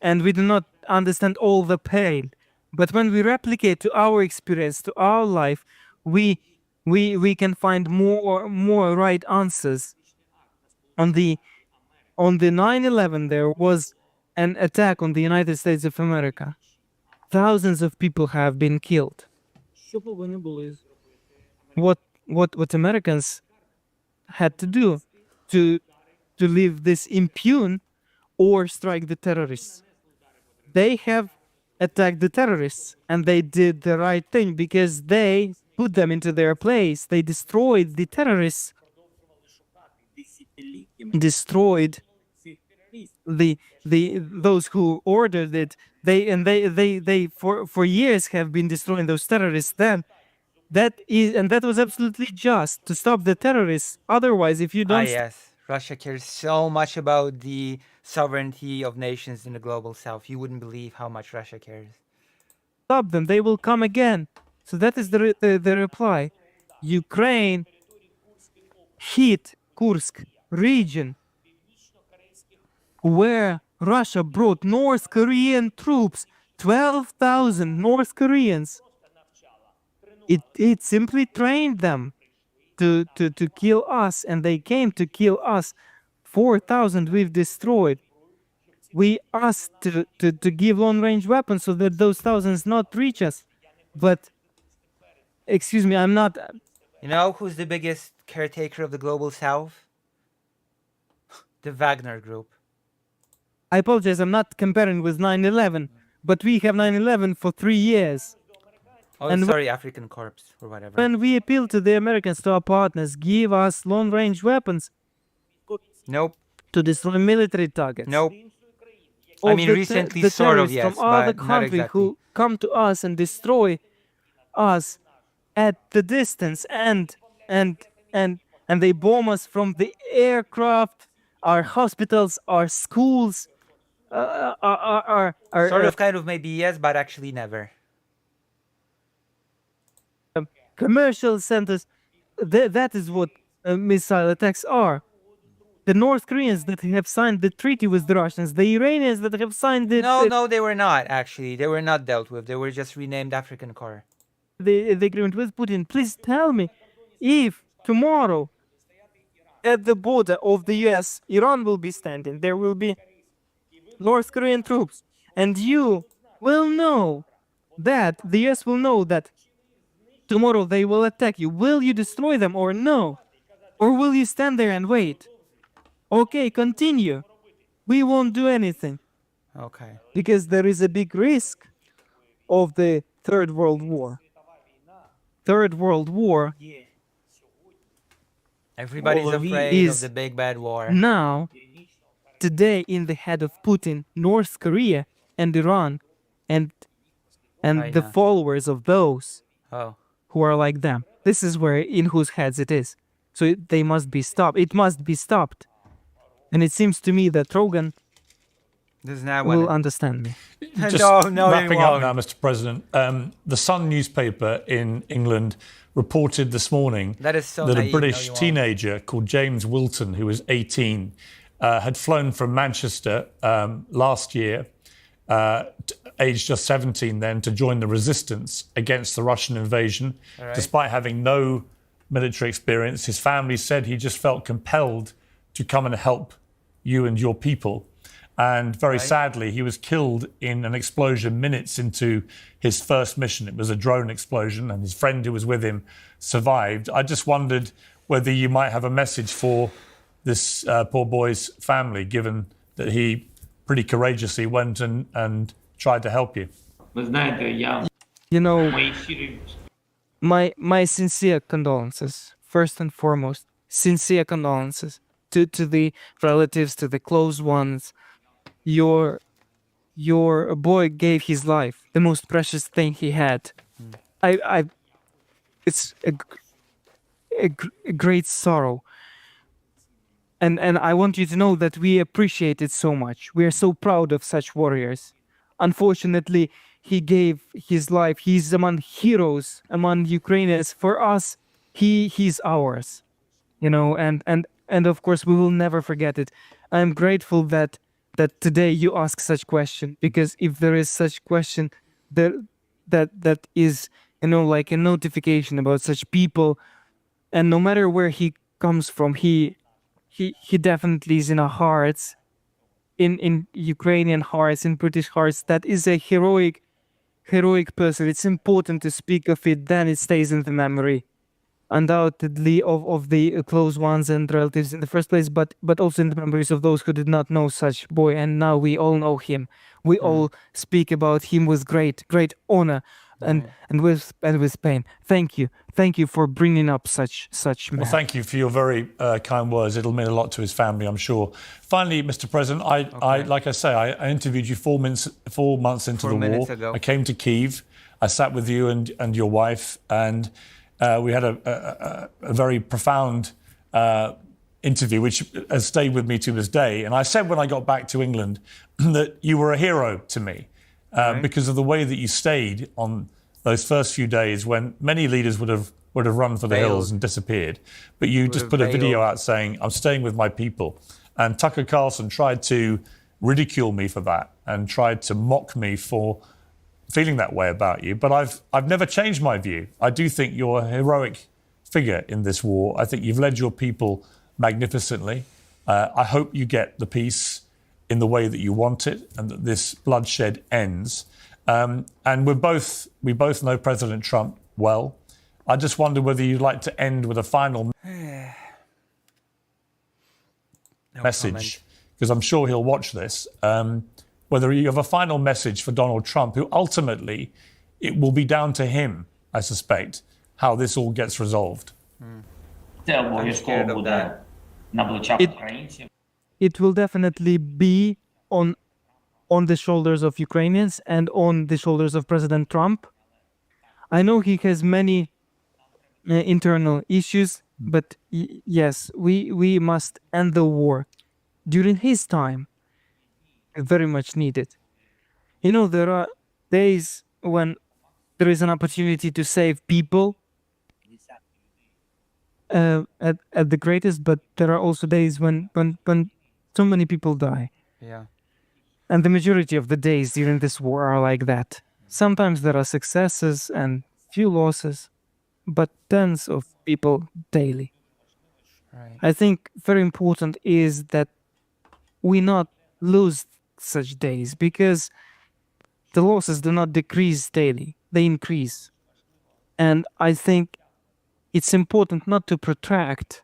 and we do not understand all the pain. But when we replicate to our experience, to our life, we can find more right answers. On the 9/11, there was an attack on the United States of America. Thousands of people have been killed. What Americans had to do to leave this impune or strike the terrorists? They have attacked the terrorists, and they did the right thing because they put them into their place. They destroyed the terrorists, destroyed those who ordered it. They for years have been destroying those terrorists. Then that was absolutely just to stop the terrorists. Otherwise, if you don't
Yes, Russia cares so much about the sovereignty of nations in the global south. You wouldn't believe how much Russia cares.
stop them, they will come again. So that is the reply. Ukraine hit Kursk region where Russia brought North Korean troops, 12,000 North Koreans. It simply trained them to kill us, and they came to kill us. 4,000 we've destroyed. We asked to give long-range weapons so that those thousands not reach us. But, excuse me, I'm not...
You know who's the biggest caretaker of the global south? The Wagner Group.
I apologize, I'm not comparing with 9/11, but we have 9/11 for 3 years.
Oh,
And
sorry, African Corps or whatever.
When we appeal to the Americans, to our partners, give us long-range weapons.
Nope.
To destroy military targets.
Nope.
Of
I mean, recently,
the
sort of,
terrorists
yes,
from other
but not
countries
exactly.
who come to us and destroy us at the distance, and they bomb us from the aircraft, our hospitals, our schools, our
Sort of, kind of, maybe yes, but actually never.
commercial centers. That is what missile attacks are. The North Koreans that have signed the treaty with the Russians, the Iranians that have signed
No, they were not, actually. They were not dealt with. They were just renamed African Corps.
the agreement with Putin. Please tell me if tomorrow at the border of the US, Iran will be standing, there will be North Korean troops, and you will know that, the US will know that tomorrow they will attack you. Will you destroy them or no? Or will you stand there and wait? Okay, continue. We won't do anything.
Okay.
Because there is a big risk of the Third World War. Third World War
Everybody's
All of it
afraid of
is
the big bad war.
now today in the head of Putin, North Korea and Iran, and the
China.
followers of those
Oh.
who are like them. This is where in whose heads it is. So they must be stopped. It must be stopped. And it seems to me that Rogan
Does not
will
want
understand me.
Just wrapping up now, Mr. President. The Sun newspaper in England reported this morning
That is so
that a
naive. No,
British
you won't.
teenager called James Wilton, who was 18, had flown from Manchester last year, aged just 17 then, to join the resistance against the Russian invasion.
All right.
Despite having no military experience, his family said he just felt compelled to come and help you and your people. And very sadly, he was killed in an explosion minutes into his first mission. It was a drone explosion, and his friend who was with him survived. I just wondered whether you might have a message for this poor boy's family, given that he pretty courageously went and tried to help you.
Ви знаєте, я
You know,
мої щирі
my sincere condolences, first and foremost, sincere condolences to the relatives, to the close ones. Your boy gave his life, the most precious thing he had. It's a great sorrow. And I want you to know that we appreciate it so much. We are so proud of such warriors. Unfortunately, he gave his life. He's among heroes, among Ukrainians. For us, he's ours. You know, and of course we will never forget it. I'm grateful that today you ask such question, because if there is such question, that is, you know, like a notification about such people, and no matter where he comes from, he definitely is in our hearts, in Ukrainian hearts, in British hearts. That is a heroic person. It's important to speak of it, then it stays in the memory, undoubtedly, of the close ones and relatives in the first place, but also in the memories of those who did not know such boy, and now we all know him. We all speak about him with great honor and with pain. Thank you for bringing up such man.
Well, thank you for your very kind words. It'll mean a lot to his family, I'm sure. Finally, Mr. President, I like I say, I interviewed you 4 months into the war.
Ago.
I came to Kyiv. I sat with you and your wife, and we had a very profound interview, which has stayed with me to this day. And I said when I got back to England that you were a hero to me because of the way that you stayed on those first few days when many leaders would have run for the hills and disappeared. But you just put a video out saying, I'm staying with my people. And Tucker Carlson tried to ridicule me for that and tried to mock me for feeling that way about you. But I've never changed my view. I do think you're a heroic figure in this war. I think you've led your people magnificently. I hope you get the peace in the way that you want it and that this bloodshed ends. And we both know President Trump well. I just wonder whether you'd like to end with a final message, because I'm sure he'll watch this. Whether you have a final message for Donald Trump, who ultimately it will be down to him, I suspect, how this all gets resolved.
Це обов'язково буде на плечах українців.
It will definitely be on the shoulders of Ukrainians and on the shoulders of President Trump. I know he has many internal issues, but yes, we must end the war during his time. Very much needed. You know, there are days when there is an opportunity to save people at the greatest, but there are also days when so many people die.
Yeah.
And the majority of the days during this war are like that. Sometimes there are successes and few losses, but tens of people daily.
Right.
I think very important is that we not lose such days, because the losses do not decrease daily, they increase. And I think it's important not to protract.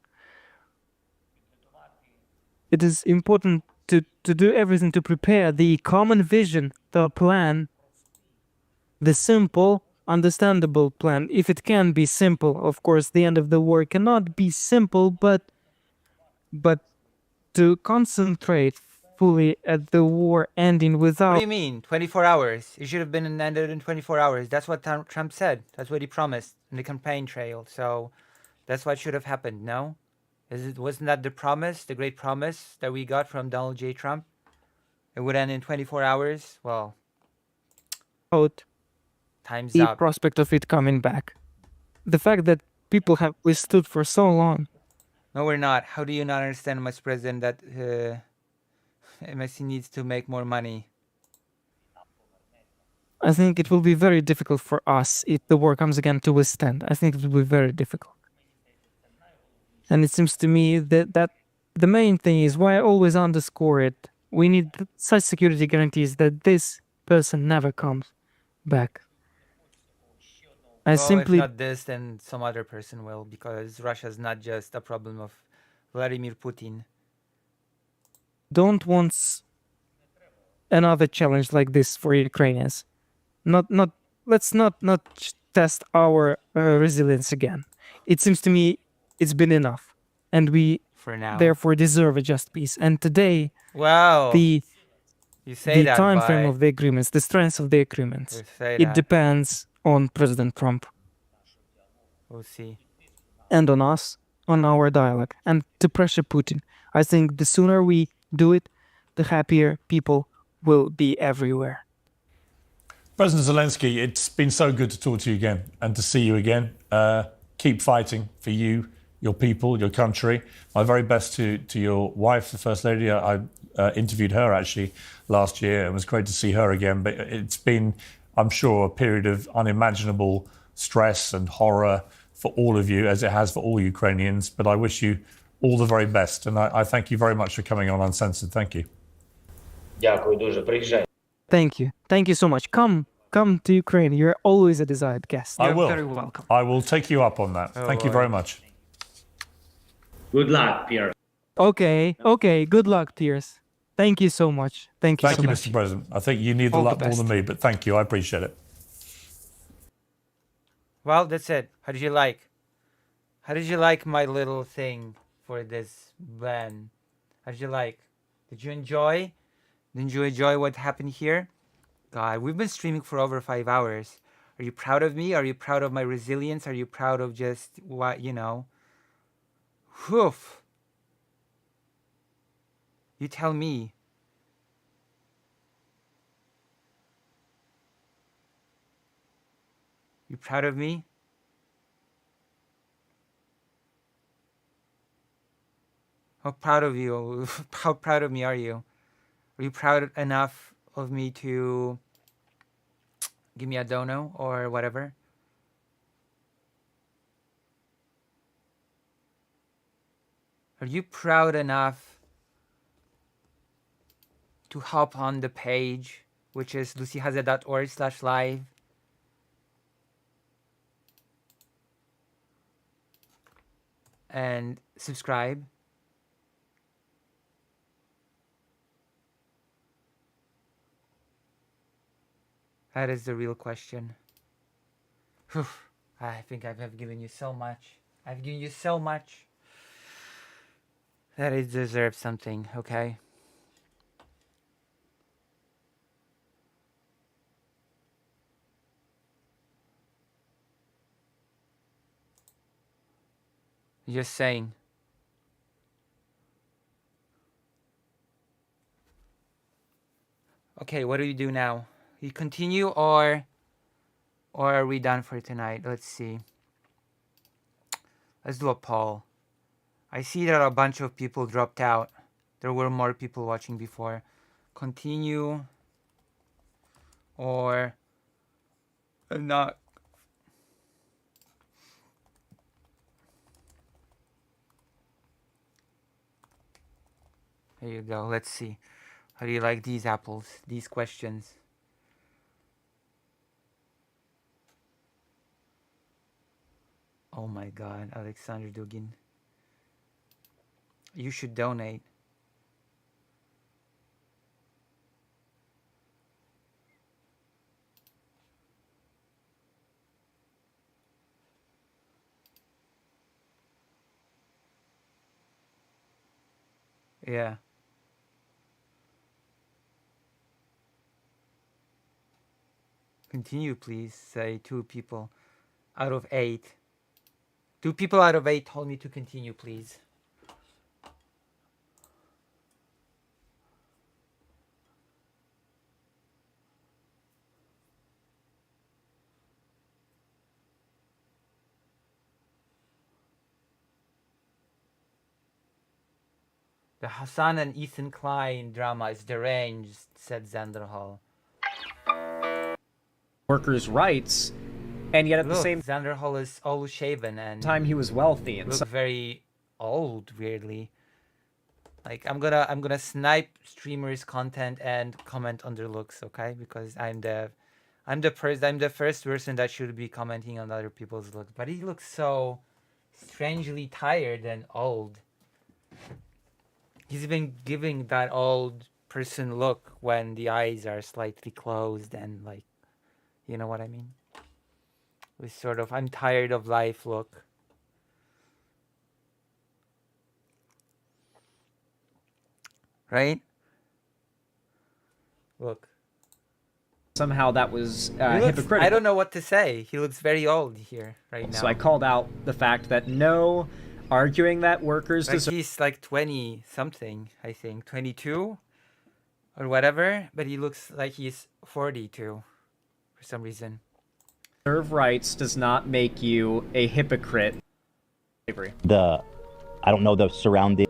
It is important to do everything to prepare the common vision, the plan, the simple, understandable plan. If it can be simple, of course, the end of the war cannot be simple, but to concentrate fully at the war ending
What
without
do you mean? 24 hours. It should have been ended in 24 hours. That's what Trump said. That's what he promised in the campaign trail. So that's what should have happened, no? Wasn't that the promise, the great promise that we got from Donald J. Trump? It would end in 24 hours? Well, time's
the
up.
prospect of it coming back. The fact that people have withstood for so long.
No, we're not. How do you not understand, Mr. President, that MSC needs to make more money?
I think it will be very difficult for us if the war comes again to withstand. I think it will be very difficult. And it seems to me that the main thing is why I always underscore it. We need such security guarantees that this person never comes back. I
Well,
simply
if not this, then some other person will, because Russia's not just a problem of Vladimir Putin.
don't want another challenge like this for Ukrainians. Let's not test our resilience again. It seems to me it's been enough, and we
For now.
therefore deserve a just peace. And today,
Wow.
the
You say that,
time frame
but
of the agreements, the strength of the agreements,
You say
it
that.
depends on President Trump
we'll see.
and on us, on our dialogue, and to pressure Putin. I think the sooner we do it, the happier people will be everywhere.
President Zelensky, it's been so good to talk to you again and to see you again. Keep fighting for you, your people, your country. My very best to your wife, the First Lady. I interviewed her actually last year. It was great to see her again. But it's been, I'm sure, a period of unimaginable stress and horror for all of you, as it has for all Ukrainians. But I wish you all the very best. And I thank you very much for coming on Uncensored. Thank you.
Дякую дуже. Приїжджай.
Thank you. Thank you so much. Come to Ukraine. You're always a desired guest.
I
You're
will.
very welcome.
I will take you up on that.
Oh,
Thank you very much.
Good luck, Pierre.
Okay. Good luck, Tears. Thank you so much. Thank you
Thank
so
you,
much.
Mr. President. I think you need the
All the
luck more than
best.
me, but thank you. I appreciate it.
Well, that's it. How did you like? How did you like my little thing for this ban? How did you like? Did you enjoy? Did you enjoy what happened here? God, we've been streaming for over 5 hours. Are you proud of me? Are you proud of my resilience? Are you proud of just what, you know? Whew. You tell me. You proud of me? How proud of you? How proud of me are you? Are you proud enough of me to give me a dono or whatever? Are you proud enough to hop on the page, which is lucyhaza.org/live? And subscribe? That is the real question. Whew. I think I've given you so much. I've given you so much. That it deserves something, okay? Just saying. Okay, what do you do now? You continue or are we done for tonight? Let's see. Let's do a poll. I see that a bunch of people dropped out. There were more people watching before. Continue or not. There you go. Let's see. How do you like these apples? These questions? Oh my God, Alexander Dugin. You should donate. Yeah. Continue, please. Say 2 people out of 8. 2 people out of 8 told me to continue, please. The Hassan and Ethan Klein drama is deranged, said Zanderhall.
Workers' rights, and yet at the same
Zanderhall is all shaven and
time he was wealthy and
look very old, weirdly. Like I'm gonna snipe streamers' content and comment on their looks, okay? Because I'm the first person that should be commenting on other people's looks. But he looks so strangely tired and old. He's been giving that old person look when the eyes are slightly closed and like, you know what I mean? With sort of I'm tired of life look. Right? Look.
somehow that was
He looks-
hypocritical.
I don't know what to say. He looks very old here right now.
So I called out the fact that no arguing that workers
Like
deserve
he's like 20 something, I think. 22 or whatever, but he looks like he's 42 for some reason.
rights does not make you a hypocrite. Slavery.
I don't know the surrounding.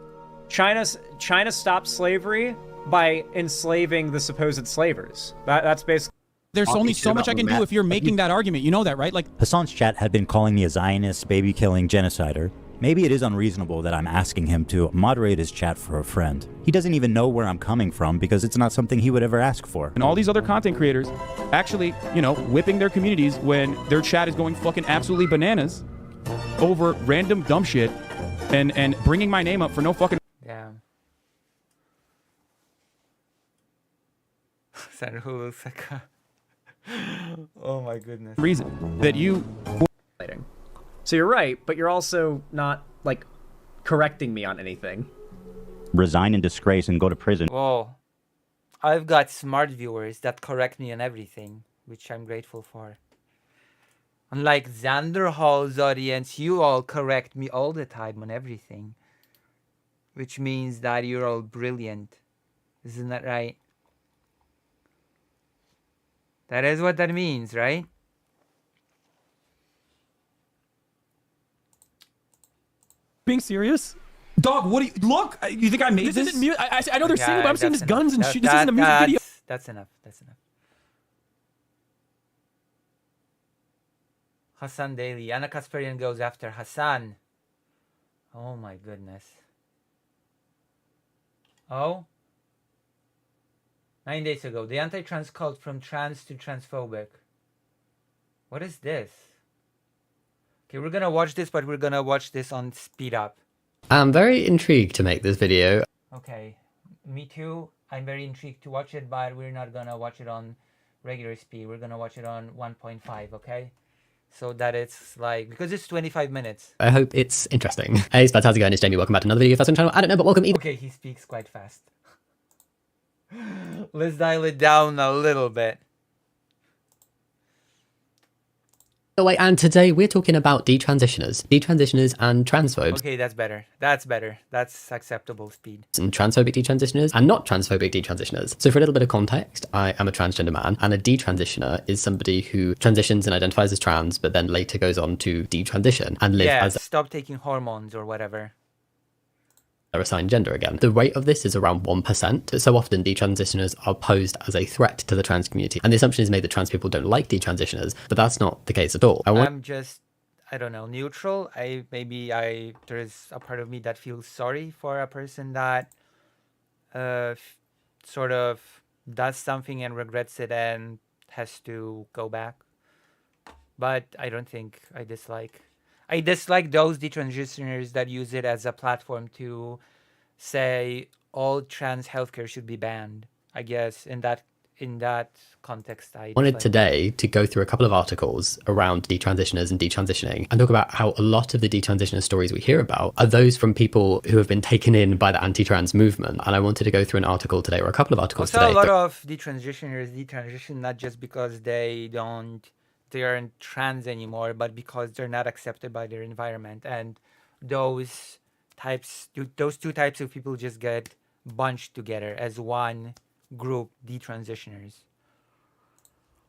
China stopped slavery by enslaving the supposed slavers. That's basically.
There's only so much I can do if you're making that argument. You know that, right? Like
Hassan's chat had been calling me a Zionist, baby-killing genocider. Maybe it is unreasonable that I'm asking him to moderate his chat for a friend. He doesn't even know where I'm coming from because it's not something he would ever ask for.
and all these other content creators actually, whipping their communities when their chat is going fucking absolutely bananas over random dumb shit and bringing my name up for no fucking
Yeah. Senator looks like a... Oh my goodness.
reason that you
So you're right, but you're also not like correcting me on anything.
Resign in disgrace and go to prison.
Whoa. I've got smart viewers that correct me on everything, which I'm grateful for. Unlike Xander Hall's audience, you all correct me all the time on everything. Which means that you're all brilliant. Isn't that right? That is what that means, right?
being serious. Dog, what do you look? You think I made this? Isn't I know they're singing, but I'm seeing this guns and shit. This isn't a music video.
That's enough. That's enough. Hassan Daily. Anna Kasparian goes after Hassan. Oh my goodness. Oh? 9 days ago, the anti-trans cult from trans to transphobic. What is this? Okay, we're gonna watch this, but we're gonna watch this on speed up.
I'm very intrigued to make this video.
Okay, me too. I'm very intrigued to watch it, but we're not gonna watch it on regular speed. We're gonna watch it on 1.5, okay? So that it's like, because it's 25 minutes.
I hope it's interesting. Hey, Spaz, how's it going? It's Jamie. Welcome back to another video. If that's on the channel, I don't know, but welcome.
Okay, he speaks quite fast. Let's dial it down a little bit.
And today we're talking about detransitioners and transphobes.
Okay, that's better. That's better. That's acceptable speed.
And transphobic detransitioners and not transphobic detransitioners. So for a little bit of context, I am a transgender man, and a detransitioner is somebody who transitions and identifies as trans, but then later goes on to detransition and live as
stop taking hormones or whatever.
their assigned gender again. The rate of this is around 1%. So often detransitioners are posed as a threat to the trans community, and the assumption is made that trans people don't like detransitioners, but that's not the case at all.
I'm just, I don't know, neutral. There is a part of me that feels sorry for a person that sort of does something and regrets it and has to go back. But I don't think I dislike those detransitioners that use it as a platform to say all trans healthcare should be banned. I guess in in that context, I
Wanted today to go through a couple of articles around detransitioners and detransitioning and talk about how a lot of the detransitioner stories we hear about are those from people who have been taken in by the anti-trans movement. And I wanted to go through an article today, or a couple of articles
also,
today.
a lot of detransitioners detransition not just because they aren't trans anymore, but because they're not accepted by their environment. And those two types of people just get bunched together as one group, detransitioners.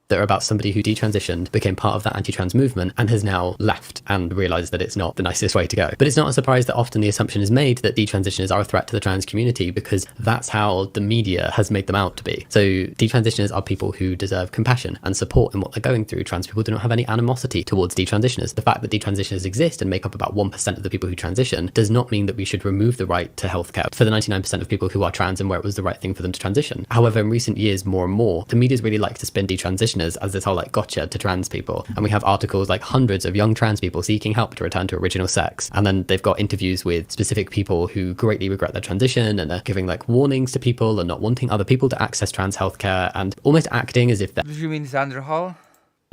That are about somebody who detransitioned, became part of that anti-trans movement, and has now left and realized that it's not the nicest way to go. But it's not a surprise that often the assumption is made that detransitioners are a threat to the trans community, because that's how the media has made them out to be. So detransitioners are people who deserve compassion and support in what they're going through. Trans people do not have any animosity towards detransitioners. The fact that detransitioners exist and make up about 1% of the people who transition does not mean that we should remove the right to healthcare for the 99% of people who are trans and where it was the right thing for them to transition. However, in recent years, more and more, the media's really like to spin detransitioners as this whole like gotcha to trans people, and we have articles like hundreds of young trans people seeking help to return to original sex, and then they've got interviews with specific people who greatly regret their transition and are giving like warnings to people and not wanting other people to access trans healthcare and almost acting as if
Do you mean Xander Hall?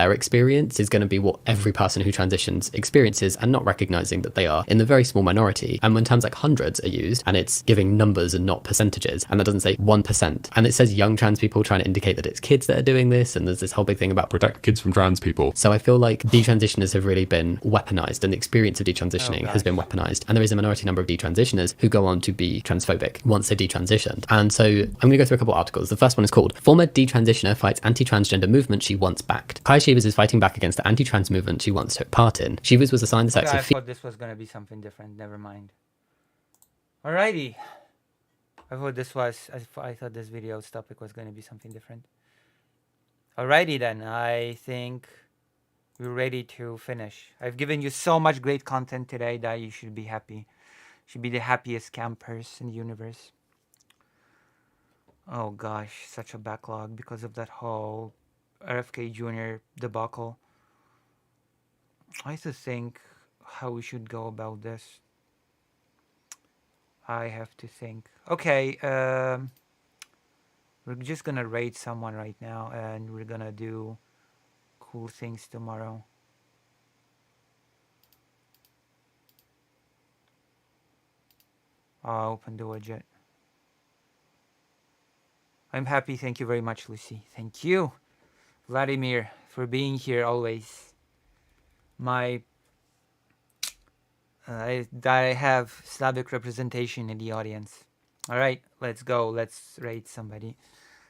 their experience is going to be what every person who transitions experiences, and not recognizing that they are in the very small minority. And when terms like hundreds are used, and it's giving numbers and not percentages, and that doesn't say 1%, and it says young trans people, trying to indicate that it's kids that are doing this, and there's this whole big thing about protect kids from trans people. So I feel like detransitioners have really been weaponized, and the experience of detransitioning has been weaponized. And there is a minority number of detransitioners who go on to be transphobic once they've detransitioned. And so I'm going to go through a couple of articles. The first one is called "Former Detransitioner Fights Anti-Transgender Movement She Once Backed." Kai Shivers is fighting back against the anti-trans movement she once took part in. Shivers was assigned the sex
Okay, I
of
thought this was going to be something different. Never mind. Alrighty. I thought this video's topic was going to be something different. Alrighty then. I think we're ready to finish. I've given you so much great content today that you should be happy. Should be the happiest campers in the universe. Oh gosh, such a backlog because of that whole RFK Jr. debacle. I have to think how we should go about this. I have to think. Okay, we're just gonna raid someone right now, and we're gonna do cool things tomorrow. I'll open the widget. I'm happy. Thank you very much, Lucy. Thank you, Vladimir, for being here always. That I have Slavic representation in the audience. All right, let's go. Let's raid somebody.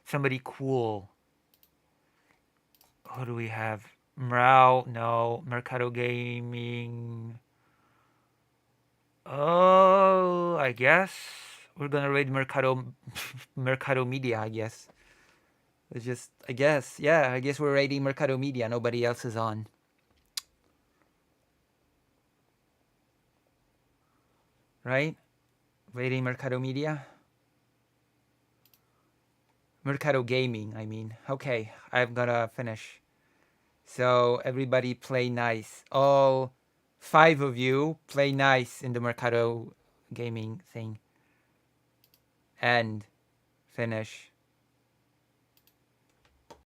Somebody cool. Who do we have? Mrao, no. Mercado Gaming. Oh, I guess we're gonna raid Mercado Media, I guess. It's just, I guess we're raiding Mercado Media. Nobody else is on. Right? Raiding Mercado Media? Mercado Gaming, I mean. Okay, I'm gonna finish. So everybody play nice. All 5 of you play nice in the Mercado Gaming thing. And finish.